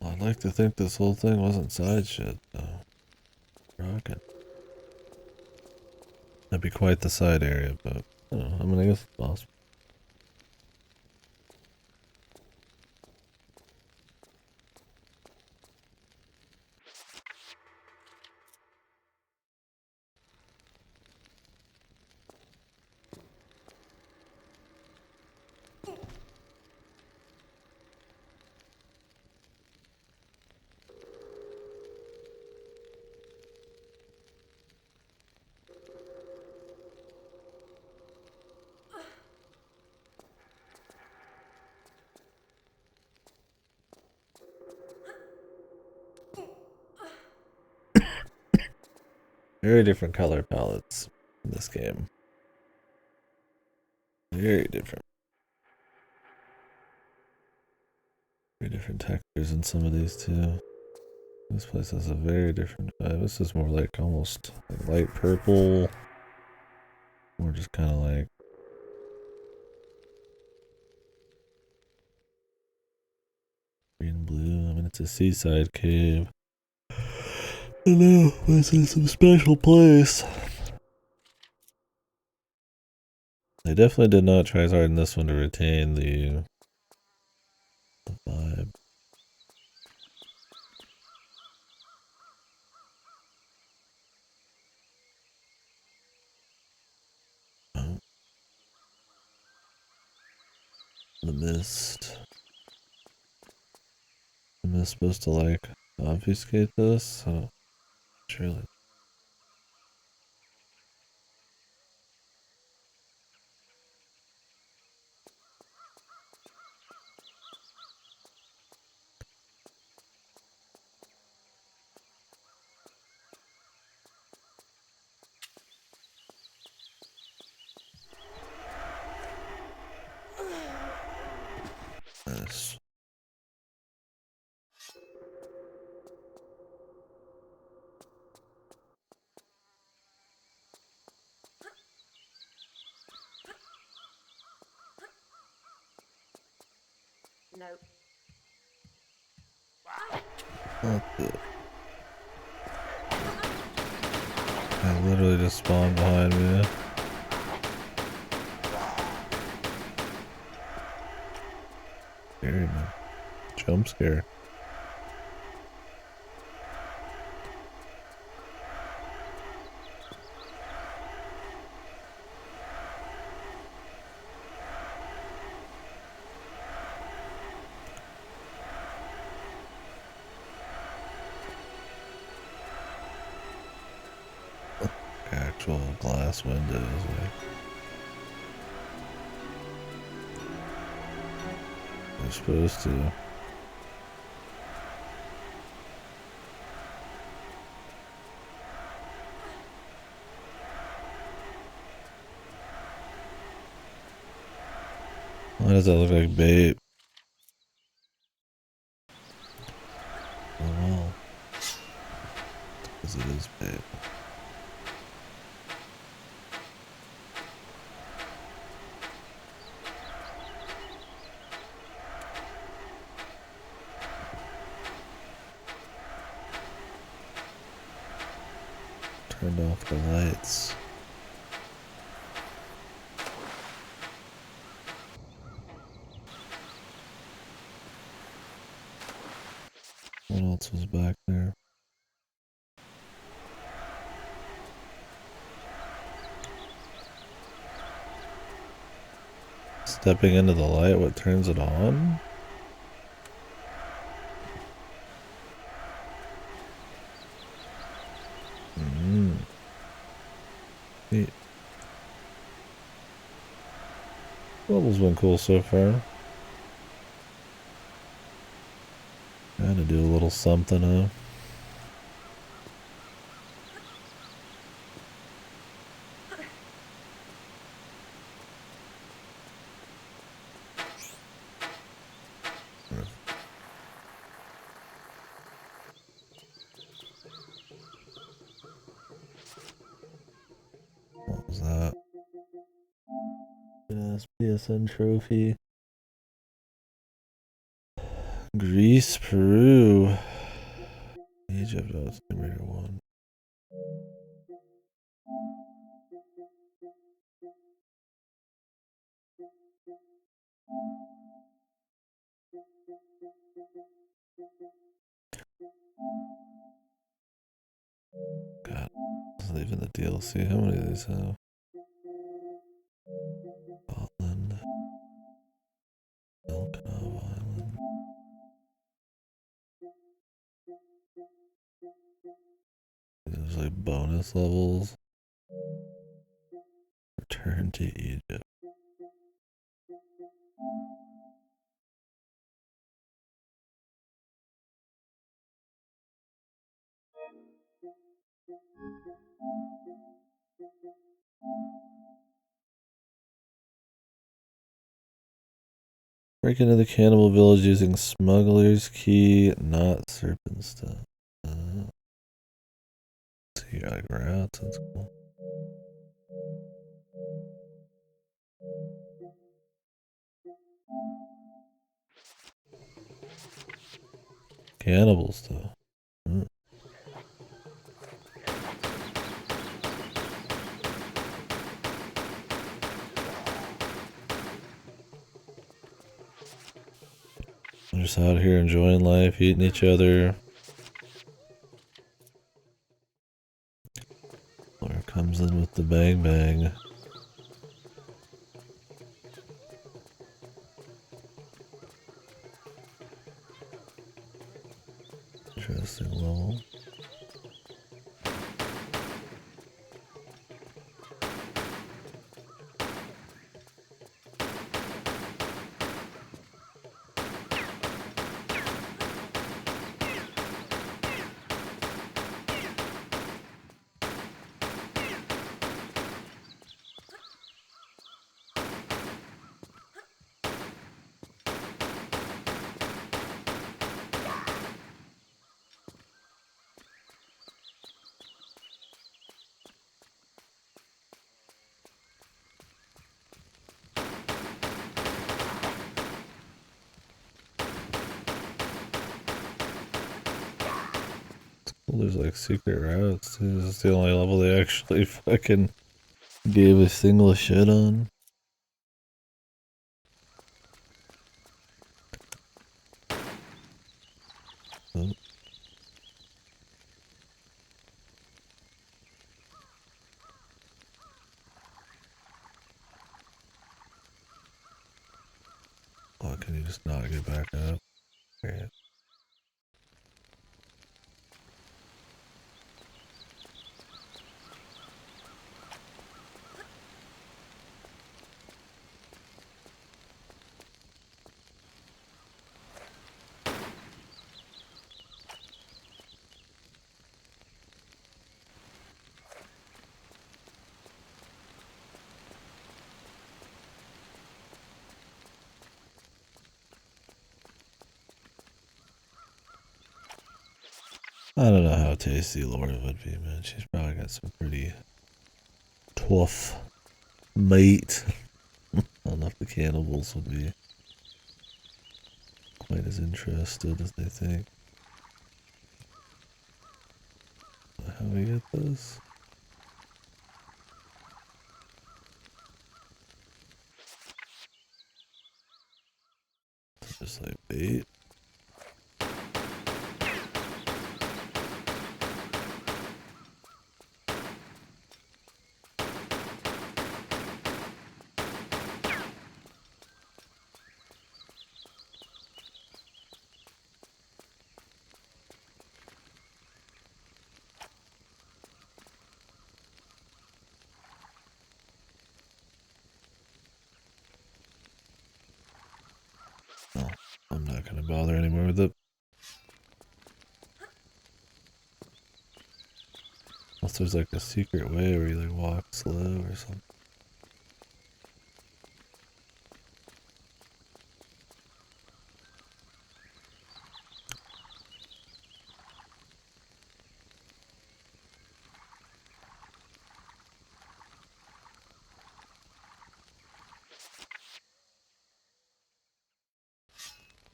Well, I'd like to think this whole thing wasn't side shit, though. Rocket. That'd be quite the side area, but I don't know. I mean, I guess it's possible. Very different color palettes in this game. Very different. Very different textures in some of these too. This place has a very different vibe. This is more like almost like light purple. Or just kind of like green blue. I mean, it's a seaside cave. I know, but it's in some special place. They definitely did not try as hard in this one to retain the vibe. Oh. The mist. The mist supposed to like obfuscate this? Oh, surely. Yes. Nope. Not good. I literally just spawned behind me. Scary, man. Jump scare. Actual glass windows. Like, they're supposed to. Why does that look like bait? Oh well. Because it is bait. Turned off the lights. What else was back there? Stepping into the light, what turns it on? Neat. Level's been cool so far. Trying to do a little something, huh? What was that? Yes, PSN trophy. Greece, Peru. Egypt, oh, it's number 1. God, it's leaving the DLC. How many of these have? Scotland. Elkanov Island. There's like bonus levels. Return to Egypt. Break into the cannibal village using smuggler's key, not serpent stuff. So you got rats, that's cool. Cannibal stuff. We're just out here enjoying life, eating each other. Laura comes in with the bang bang. Interesting level. Well, there's like secret routes too. This is the only level they actually fucking gave a single shit on. Oh. Oh, can you just not get back up? Great. I don't know how tasty Laura would be, man. She's probably got some pretty tough meat. I don't know if the cannibals would be quite as interested as they think. How do we get this? Just like bait. Oh, I'm not gonna bother anymore with it. Unless there's like a secret way where you like walk slow or something.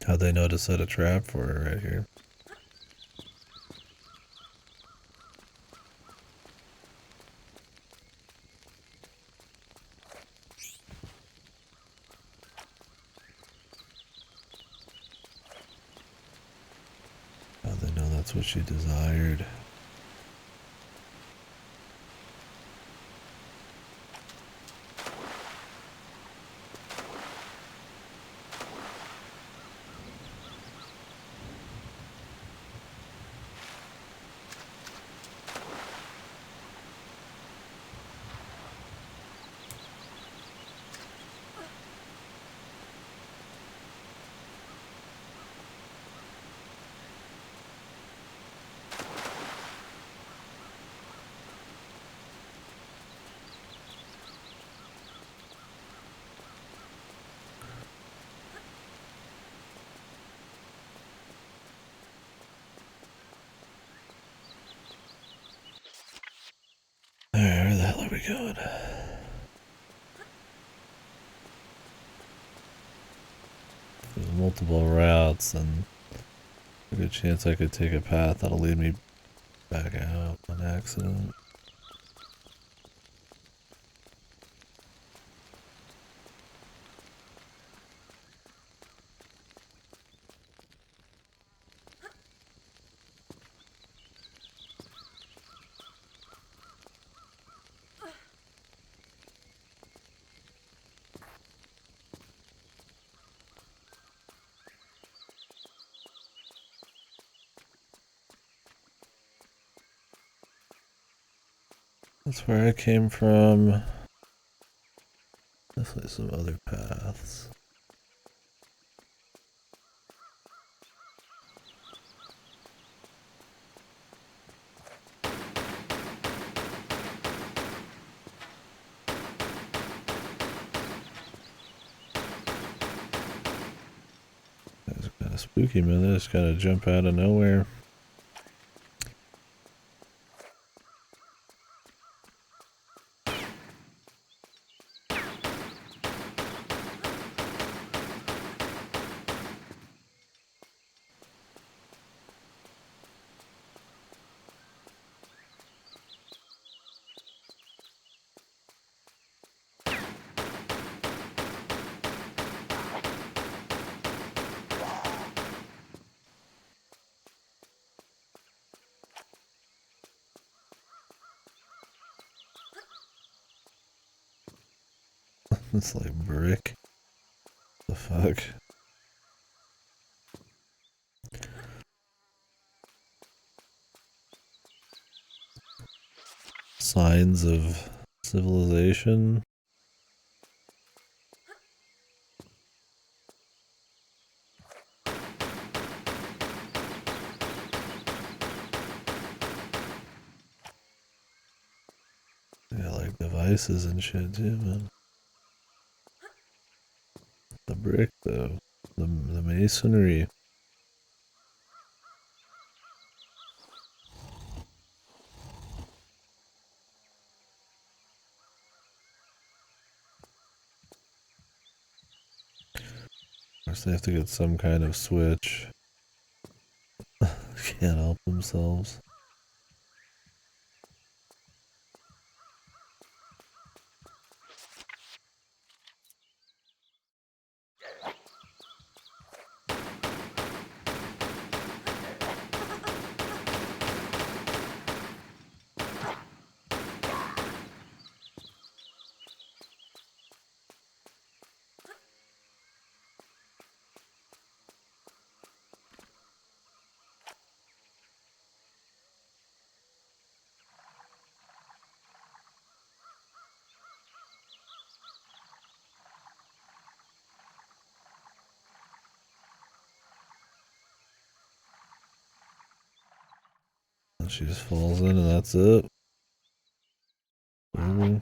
How'd they know to set a trap for her right here? How'd they know that's what she desired? Alright, where the hell are we going? There's multiple routes, and a good chance I could take a path that'll lead me back out on accident. That's where I came from. Definitely some other paths. That's kind of spooky, man. They just kind of jump out of nowhere. It's like brick. The fuck? Signs of civilization. Yeah, like devices and shit too, man. The brick though. The masonry. course, they have to get some kind of switch. Can't help themselves. And she just falls in and that's it. Maybe.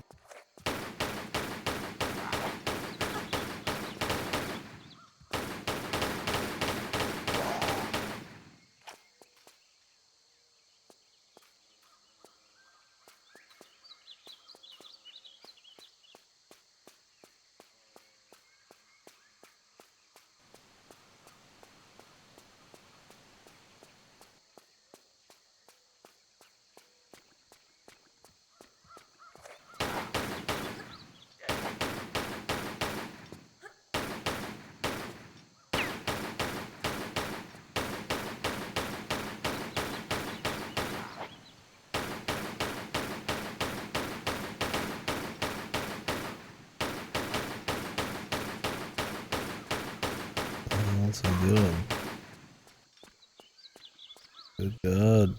What's he doing? Good God.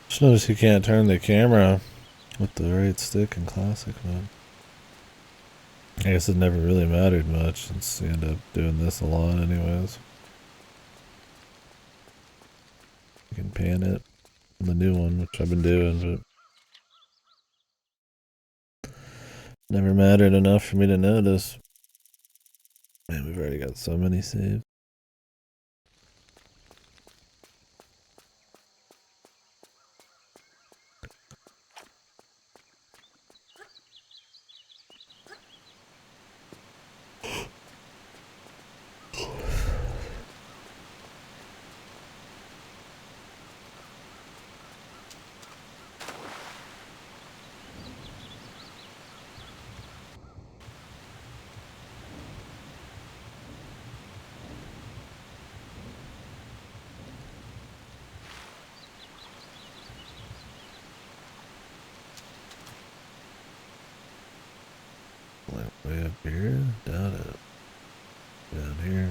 Just notice you can't turn the camera with the right stick in classic mode. I guess it never really mattered much since you end up doing this a lot anyways. You can pan it on the new one, which I've been doing, but never mattered enough for me to notice. Man, we've already got so many saves. Like way up here? Doubt it. Down here.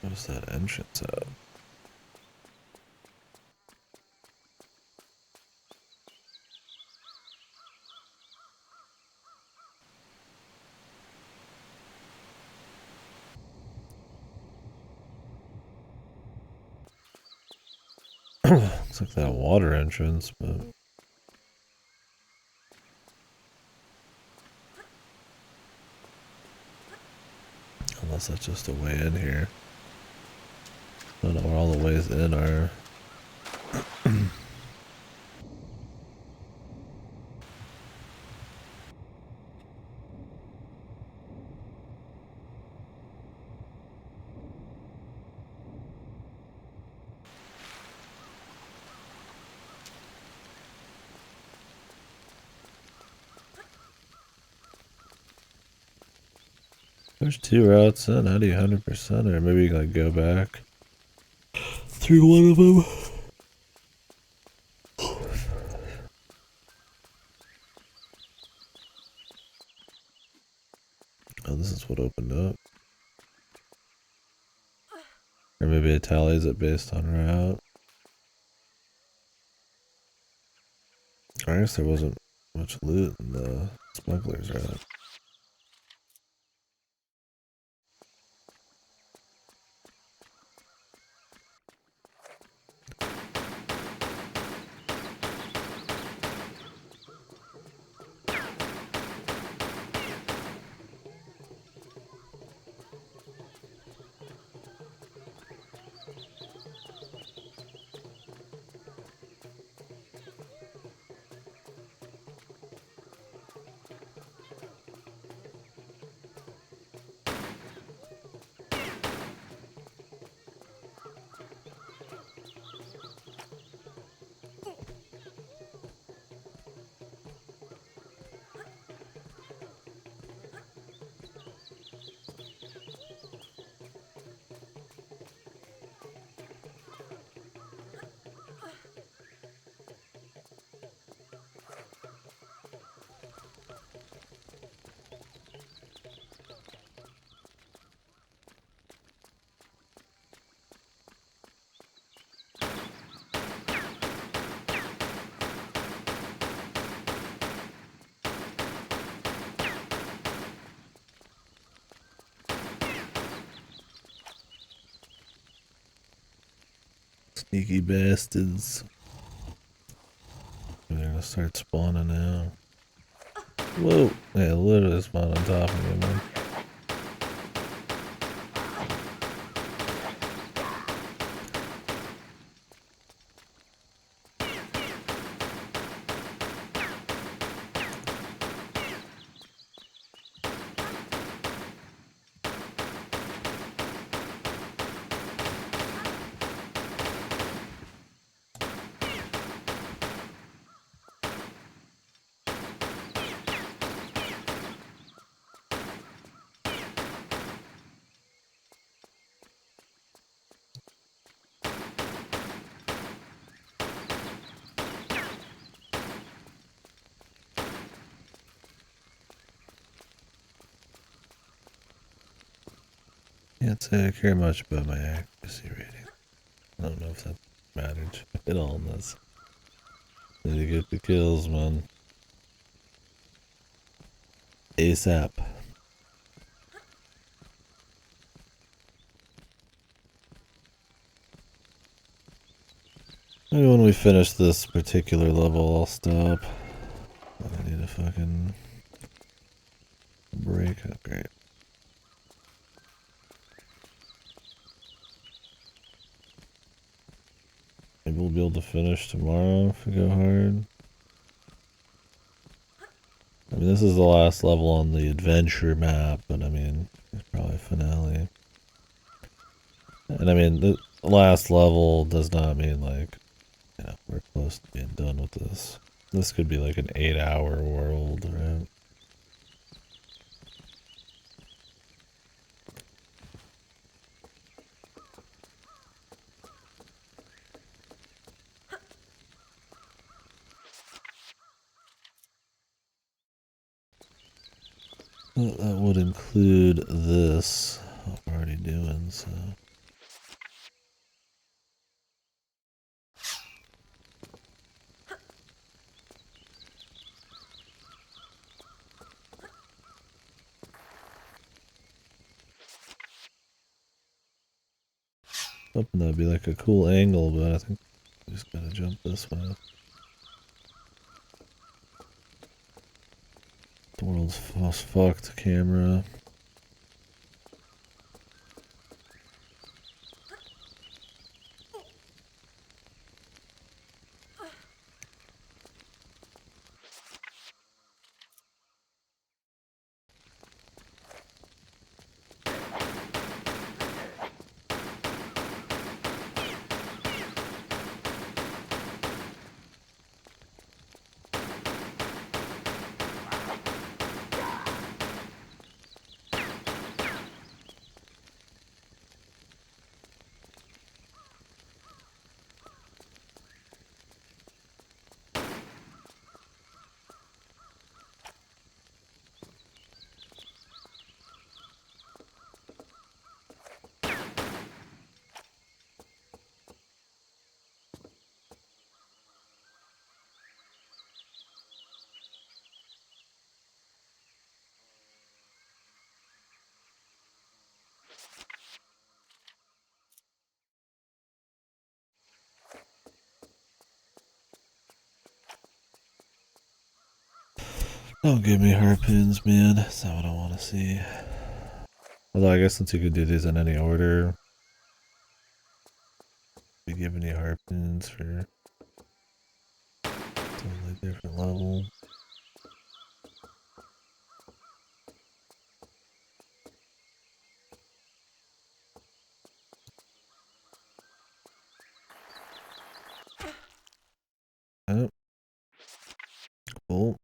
What's that entrance at? Looks like that water entrance, but unless that's just a way in here. I don't know where all the ways in are. There's 2 routes in. How do you 100% or maybe you can like go back through one of them? Oh, this is what opened up. Or maybe it tallies it based on route. I guess there wasn't much loot in the smuggler's route. Sneaky bastards. They're gonna start spawning now. Whoa! Yeah, literally spawn on top of me, man. Can't say I care much about my accuracy rating. I don't know if that mattered at all in this. Need to get the kills, man. ASAP. Maybe when we finish this particular level, I'll stop. I need a fucking break. Oh, great. Maybe we'll be able to finish tomorrow if we go hard. I mean, this is the last level on the adventure map, but I mean, it's probably a finale. And I mean, the last level does not mean like, you know, we're close to being done with this. This could be like an 8-hour world, right? That would include this, what we're already doing, so. Hoping that'd be like a cool angle, but I think we just gotta jump this way. The world's fucked camera. Don't give me harpoons, man. That's not what I want to see. Although I guess since you could do these in any order, be giving you harpoons for totally different level. Oh, cool.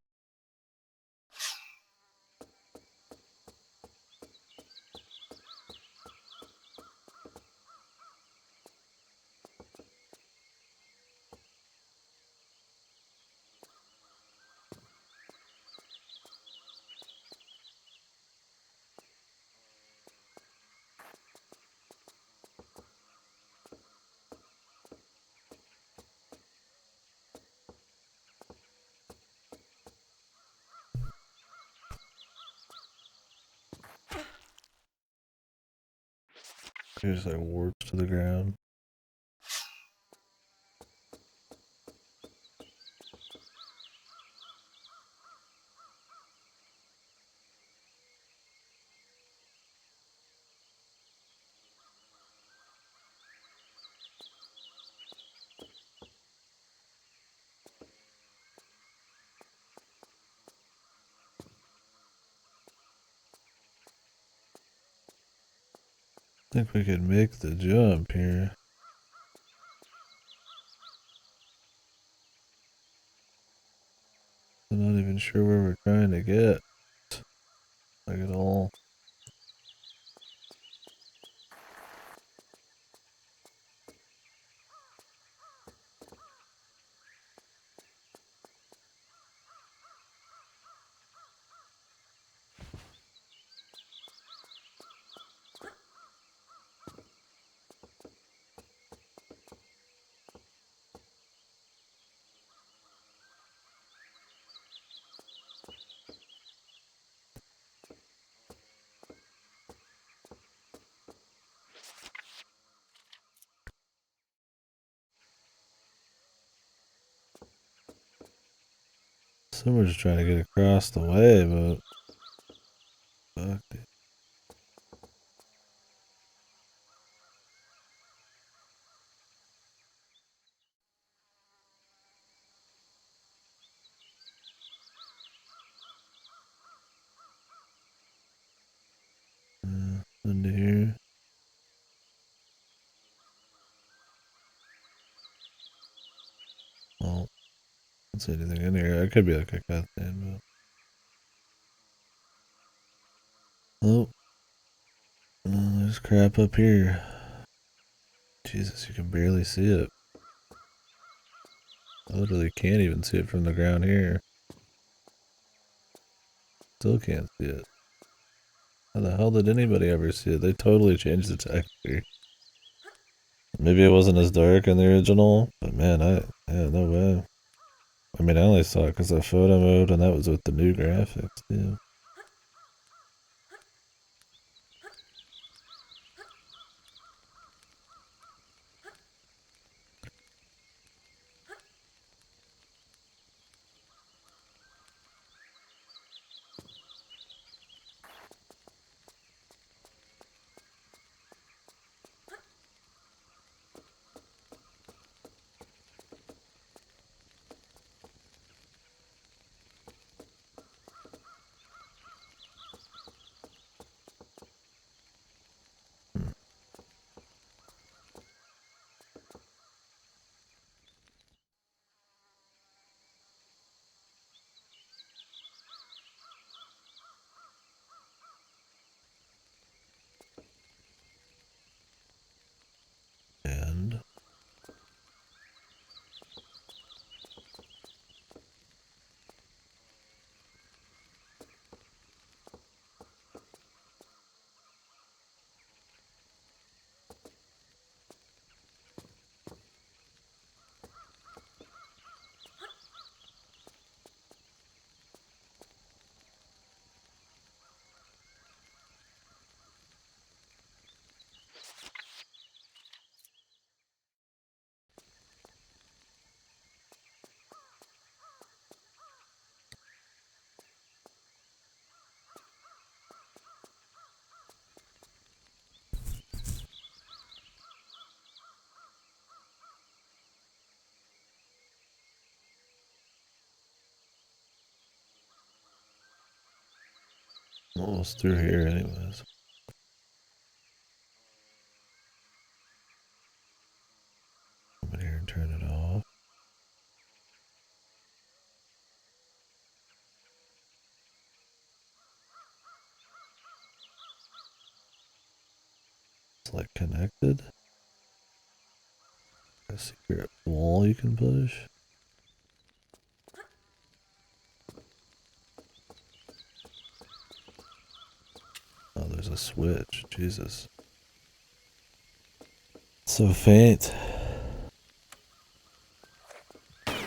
Here's like warps to the ground. I think we could make the jump here. I'm not even sure where we're trying to get. Like at all. Someone's just trying to get across the way, but fuck it. Into here. Well, I don't see anything in here. It could be like a cutscene, but oh, there's crap up here. Jesus, you can barely see it. I literally can't even see it from the ground here. Still can't see it. How the hell did anybody ever see it? They totally changed the texture. Maybe it wasn't as dark in the original, but man, yeah, no way. I mean, I only saw it because of photo mode, and that was with the new graphics, too. Almost through here, anyways. Come in here and turn it off. It's like connected. A secret wall you can push. Oh, there's a switch. Jesus. So faint. Yeah,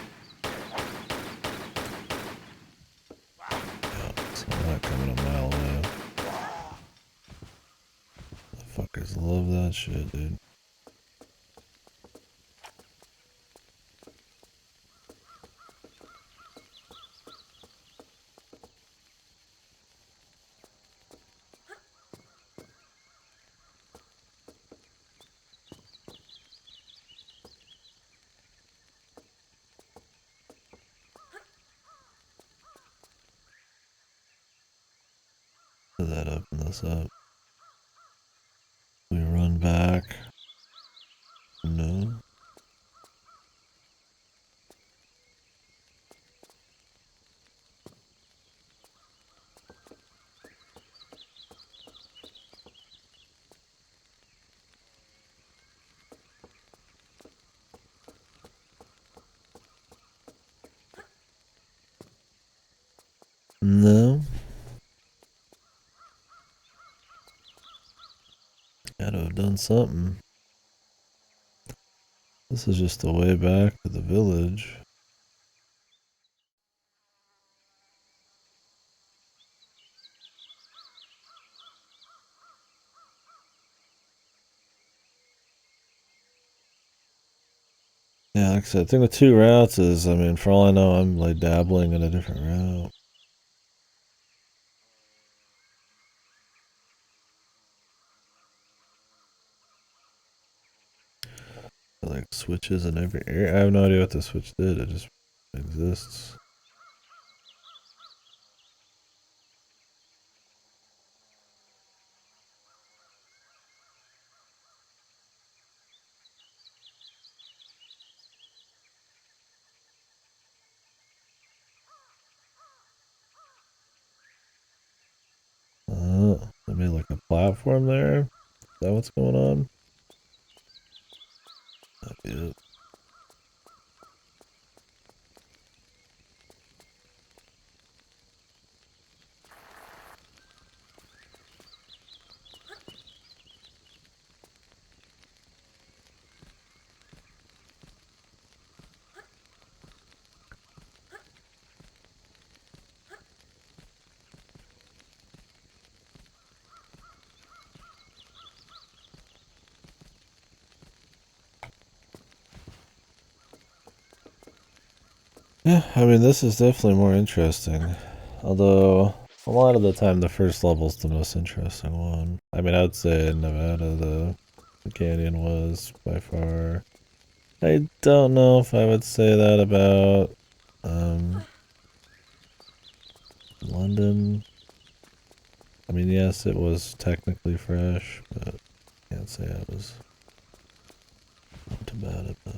it's not coming a mile away. The fuckers love that shit, dude. Did that open this up? We run back. No. No. Gotta have done something. This is just the way back to the village. Yeah, like I said, I think the two routes is, I mean, for all I know, I'm like dabbling in a different route. Like switches in every area. I have no idea what the switch did. It just exists. They made like a platform there. Is that what's going on? That'd be it. Yeah, I mean, this is definitely more interesting. Although, a lot of the time, the first level's the most interesting one. I mean, I would say in Nevada, the canyon was by far. I don't know if I would say that about London. I mean, yes, it was technically fresh, but I can't say I was pumped about it. But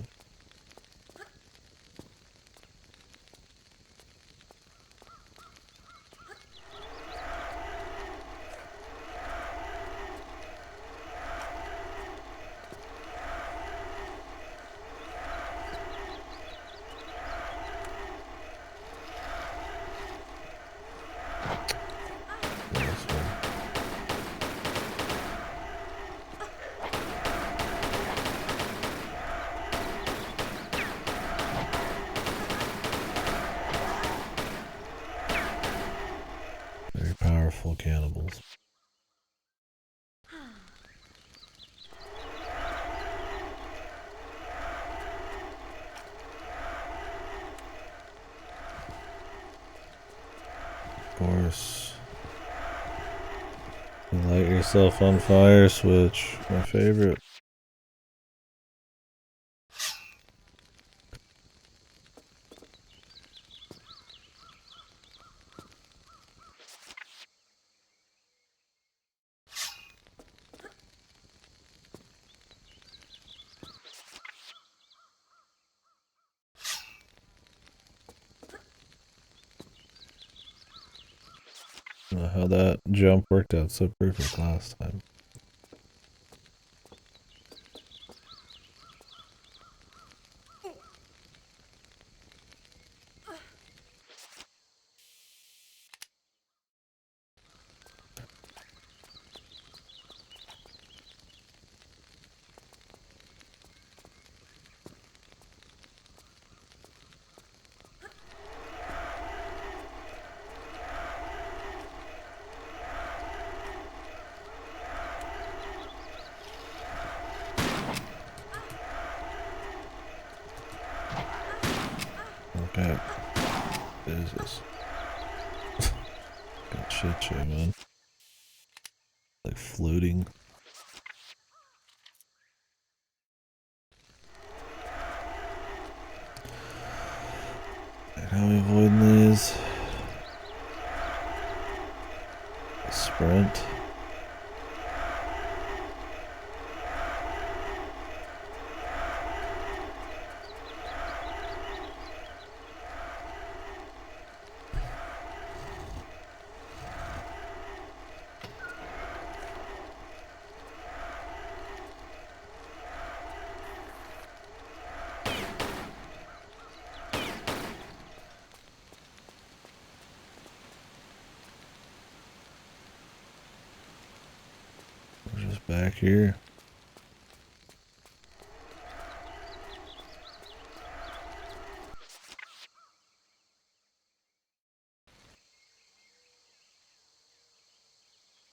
this one. Very powerful cannibals. Of course. You light yourself on fire switch. My favorite. don't know how that jump worked out so perfect last time. Okay. Jesus. Got shit show, man. Like floating. How are we avoiding these? Sprint. We're just back here.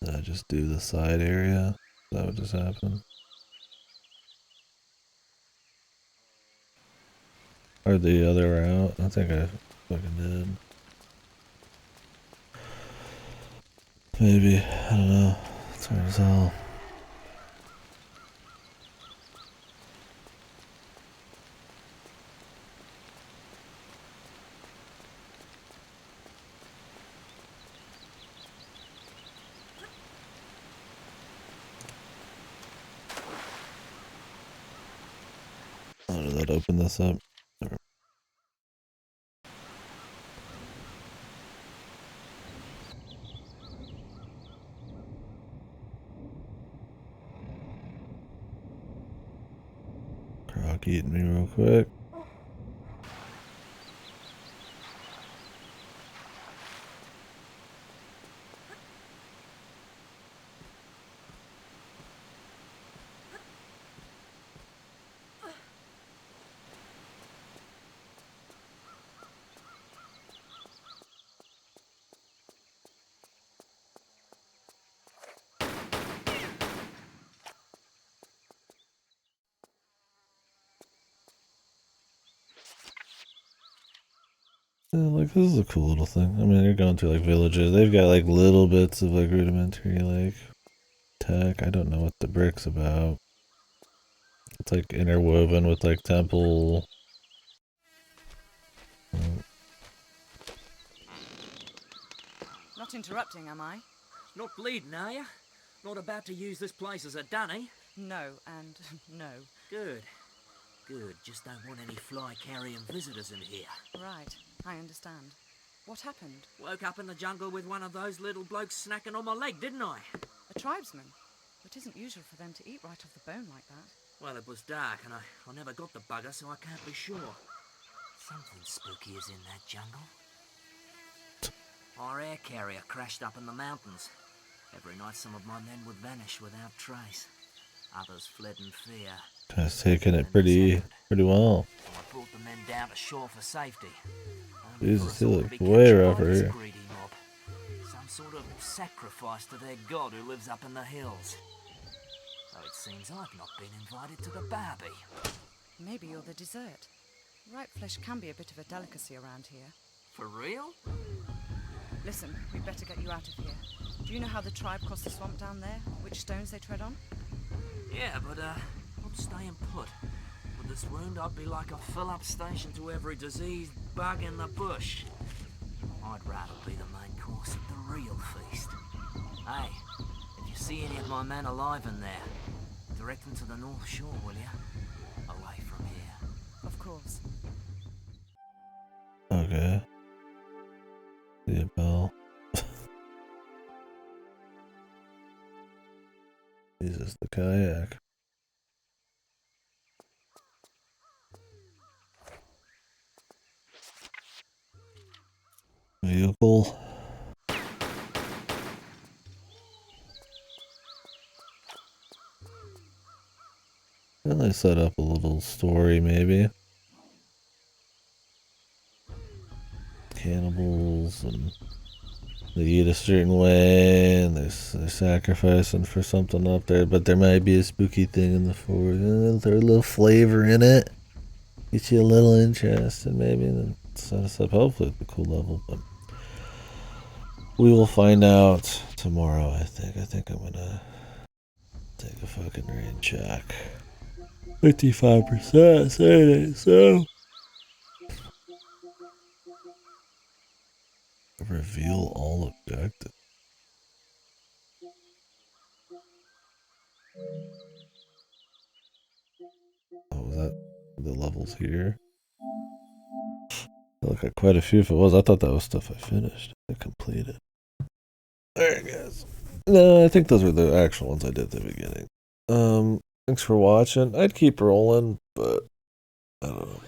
Did I just do the side area? Is that what just happened? Or the other route? I think I fucking did. Maybe. I don't know. It's hard as hell. Oh, did that open this up? Never. Croc eating me real quick. Yeah, like this is a cool little thing. I mean, you're going through like villages. They've got like little bits of like rudimentary like tech. I don't know what the brick's about. It's like interwoven with like temple. Not interrupting, am I? Not bleeding, are you? Not about to use this place as a dunny? No, and no. Good. Good. Just don't want any fly-carrying visitors in here. Right, I understand. What happened? Woke up in the jungle with one of those little blokes snacking on my leg, didn't I? A tribesman? It isn't usual for them to eat right off the bone like that. Well, it was dark and I never got the bugger, so I can't be sure. Something spooky is in that jungle. Our air carrier crashed up in the mountains. Every night some of my men would vanish without trace. Others fled in fear. Just taking it pretty well. So I brought the men down to shore for safety. Jesus, he Only for us all looks to be way captured by rougher this here. greedy mob. Some sort of sacrifice to their god who lives up in the hills. So it seems I've not been invited to the barbie. Maybe you're the dessert. Ripe flesh can be a bit of a delicacy around here. For real? Listen, we'd better get you out of here. Do you know how the tribe cross the swamp down there? Which stones they tread on? Yeah, but I'm staying put. With this wound, I'd be like a fill-up station to every diseased bug in the bush. I'd rather be the main course at the real feast. Hey, if you see any of my men alive in there, direct them to the North Shore, will you? Away from here. Of course. Okay. See a bell. Uses the kayak. Vehicle. And I set up a little story, maybe. Cannibals, and they eat a certain way, and they're sacrificing for something up there, but there might be a spooky thing in the forest. There's a little flavor in it. Get you a little interested, maybe, and then set us up hopefully at the cool level, but we will find out tomorrow, I think. I think I'm gonna take a fucking rain check. 55%, say it, so. Reveal all objectives. Oh, was that the levels here? I look at quite a few if it was. I thought that was stuff I finished. I completed. Alright, guys. No, I think those were the actual ones I did at the beginning. Thanks for watching. I'd keep rolling, but I don't know.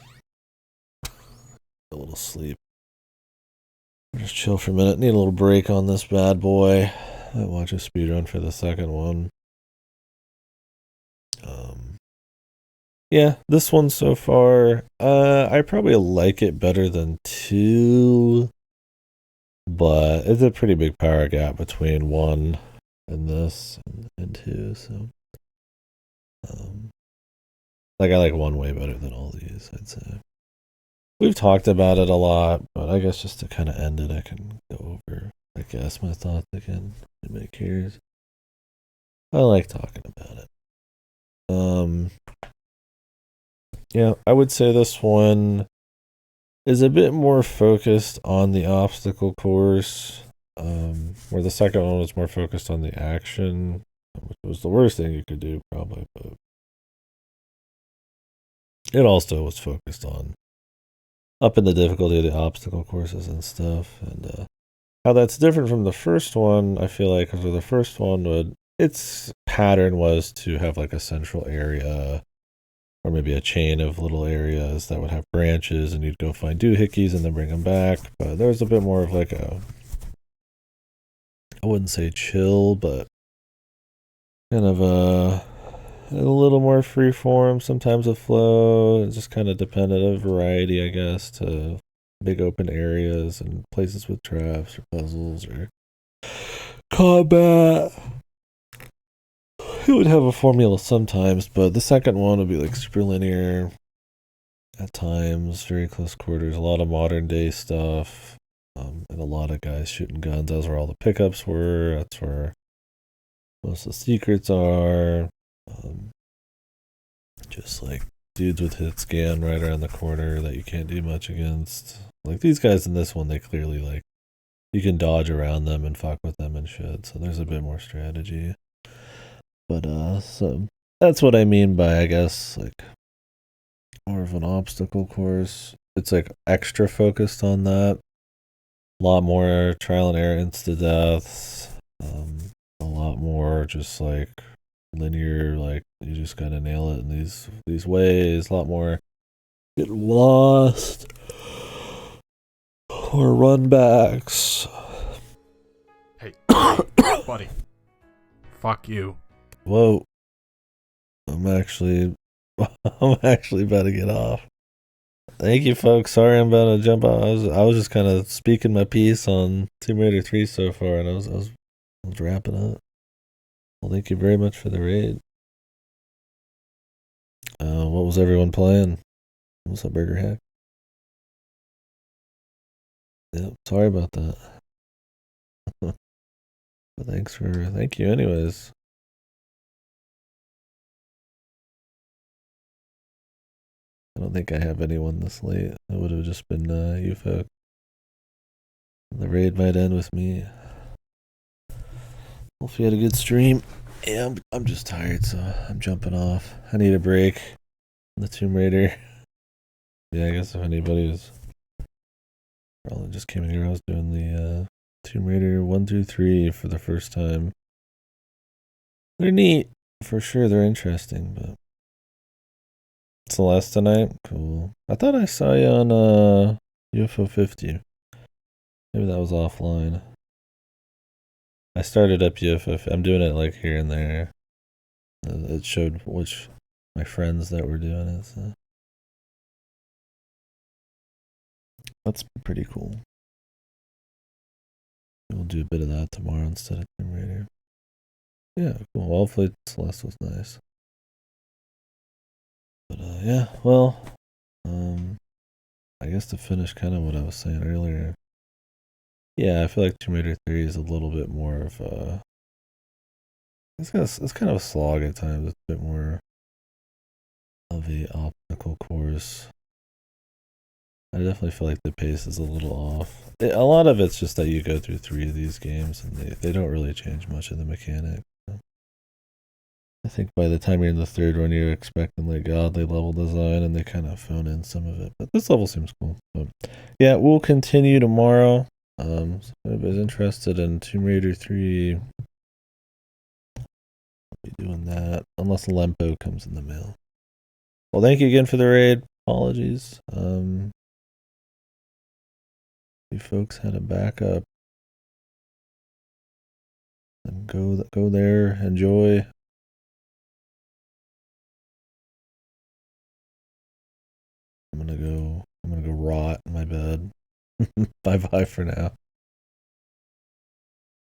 A little sleep. Just chill for a minute. Need a little break on this bad boy. Might watch a speedrun for the second one. Yeah, this one so far, I probably like it better than 2, but it's a pretty big power gap between 1 and this and 2, so like I like 1 way better than all these, I'd say. We've talked about it a lot, but I guess just to kind of end it, I can go over, I guess, my thoughts again. Anybody cares? I like talking about it. Yeah, I would say this one is a bit more focused on the obstacle course, where the second one was more focused on the action, which was the worst thing you could do, probably, but it also was focused on up in the difficulty of the obstacle courses and stuff, and how that's different from the first one. I feel like, because the first one its pattern was to have like a central area, or maybe a chain of little areas that would have branches, and you'd go find doohickeys and then bring them back. But there's a bit more of like I wouldn't say chill, but kind of a little more free form, sometimes a flow. It's just kind of dependent of variety, I guess, to big open areas and places with traps or puzzles or combat. It would have a formula sometimes, but the second one would be like super linear at times, very close quarters, a lot of modern day stuff, and a lot of guys shooting guns. That's where all the pickups were. That's where most of the secrets are. Just like dudes with hit scan right around the corner that you can't do much against. Like these guys in this one, they clearly like you can dodge around them and fuck with them and shit. So there's a bit more strategy. But so that's what I mean by, I guess, like more of an obstacle course. It's like extra focused on that. A lot more trial and error insta deaths. A lot more just like linear, like you just gotta nail it in these ways. A lot more get lost or run backs. Hey, buddy. Fuck you. Whoa. I'm actually about to get off. Thank you, folks. Sorry I'm about to jump out. I was just kind of speaking my piece on Tomb Raider 3 so far, and I was wrapping up. Well, thank you very much for the raid. What was everyone playing? What's up, Burger Hack? Yep, sorry about that. But thank you anyways. I don't think I have anyone this late. It would have just been you folk. The raid might end with me. Hopefully you had a good stream. Yeah, I'm just tired, so I'm jumping off. I need a break from the Tomb Raider. Yeah, I guess if anybody was probably just came in here, I was doing the Tomb Raider 1 through 3 for the first time. They're neat. For sure, they're interesting, but Celeste tonight, cool. I thought I saw you on UFO 50. Maybe that was offline. I started up UFO. I'm doing it like here and there. It showed which my friends that were doing it. So. That's pretty cool. We'll do a bit of that tomorrow instead of Tomb Raider. Yeah, cool. Well, hopefully Celeste was nice. But yeah, well, I guess to finish kind of what I was saying earlier. Yeah, I feel like Tomb Raider 3 is a little bit more of a... It's kind of a slog at times. It's a bit more of a obstacle course. I definitely feel like the pace is a little off. A lot of it's just that you go through 3 of these games and they don't really change much of the mechanic. I think by the time you're in the 3rd one, you're expecting like godly level design, and they kind of phone in some of it. But this level seems cool. But yeah, we'll continue tomorrow. So if anybody's interested in Tomb Raider 3, I'll be doing that unless Lempo comes in the mail. Well, thank you again for the raid. Apologies. You folks had a backup. And go there, enjoy. I'm gonna go rot in my bed. Bye bye for now.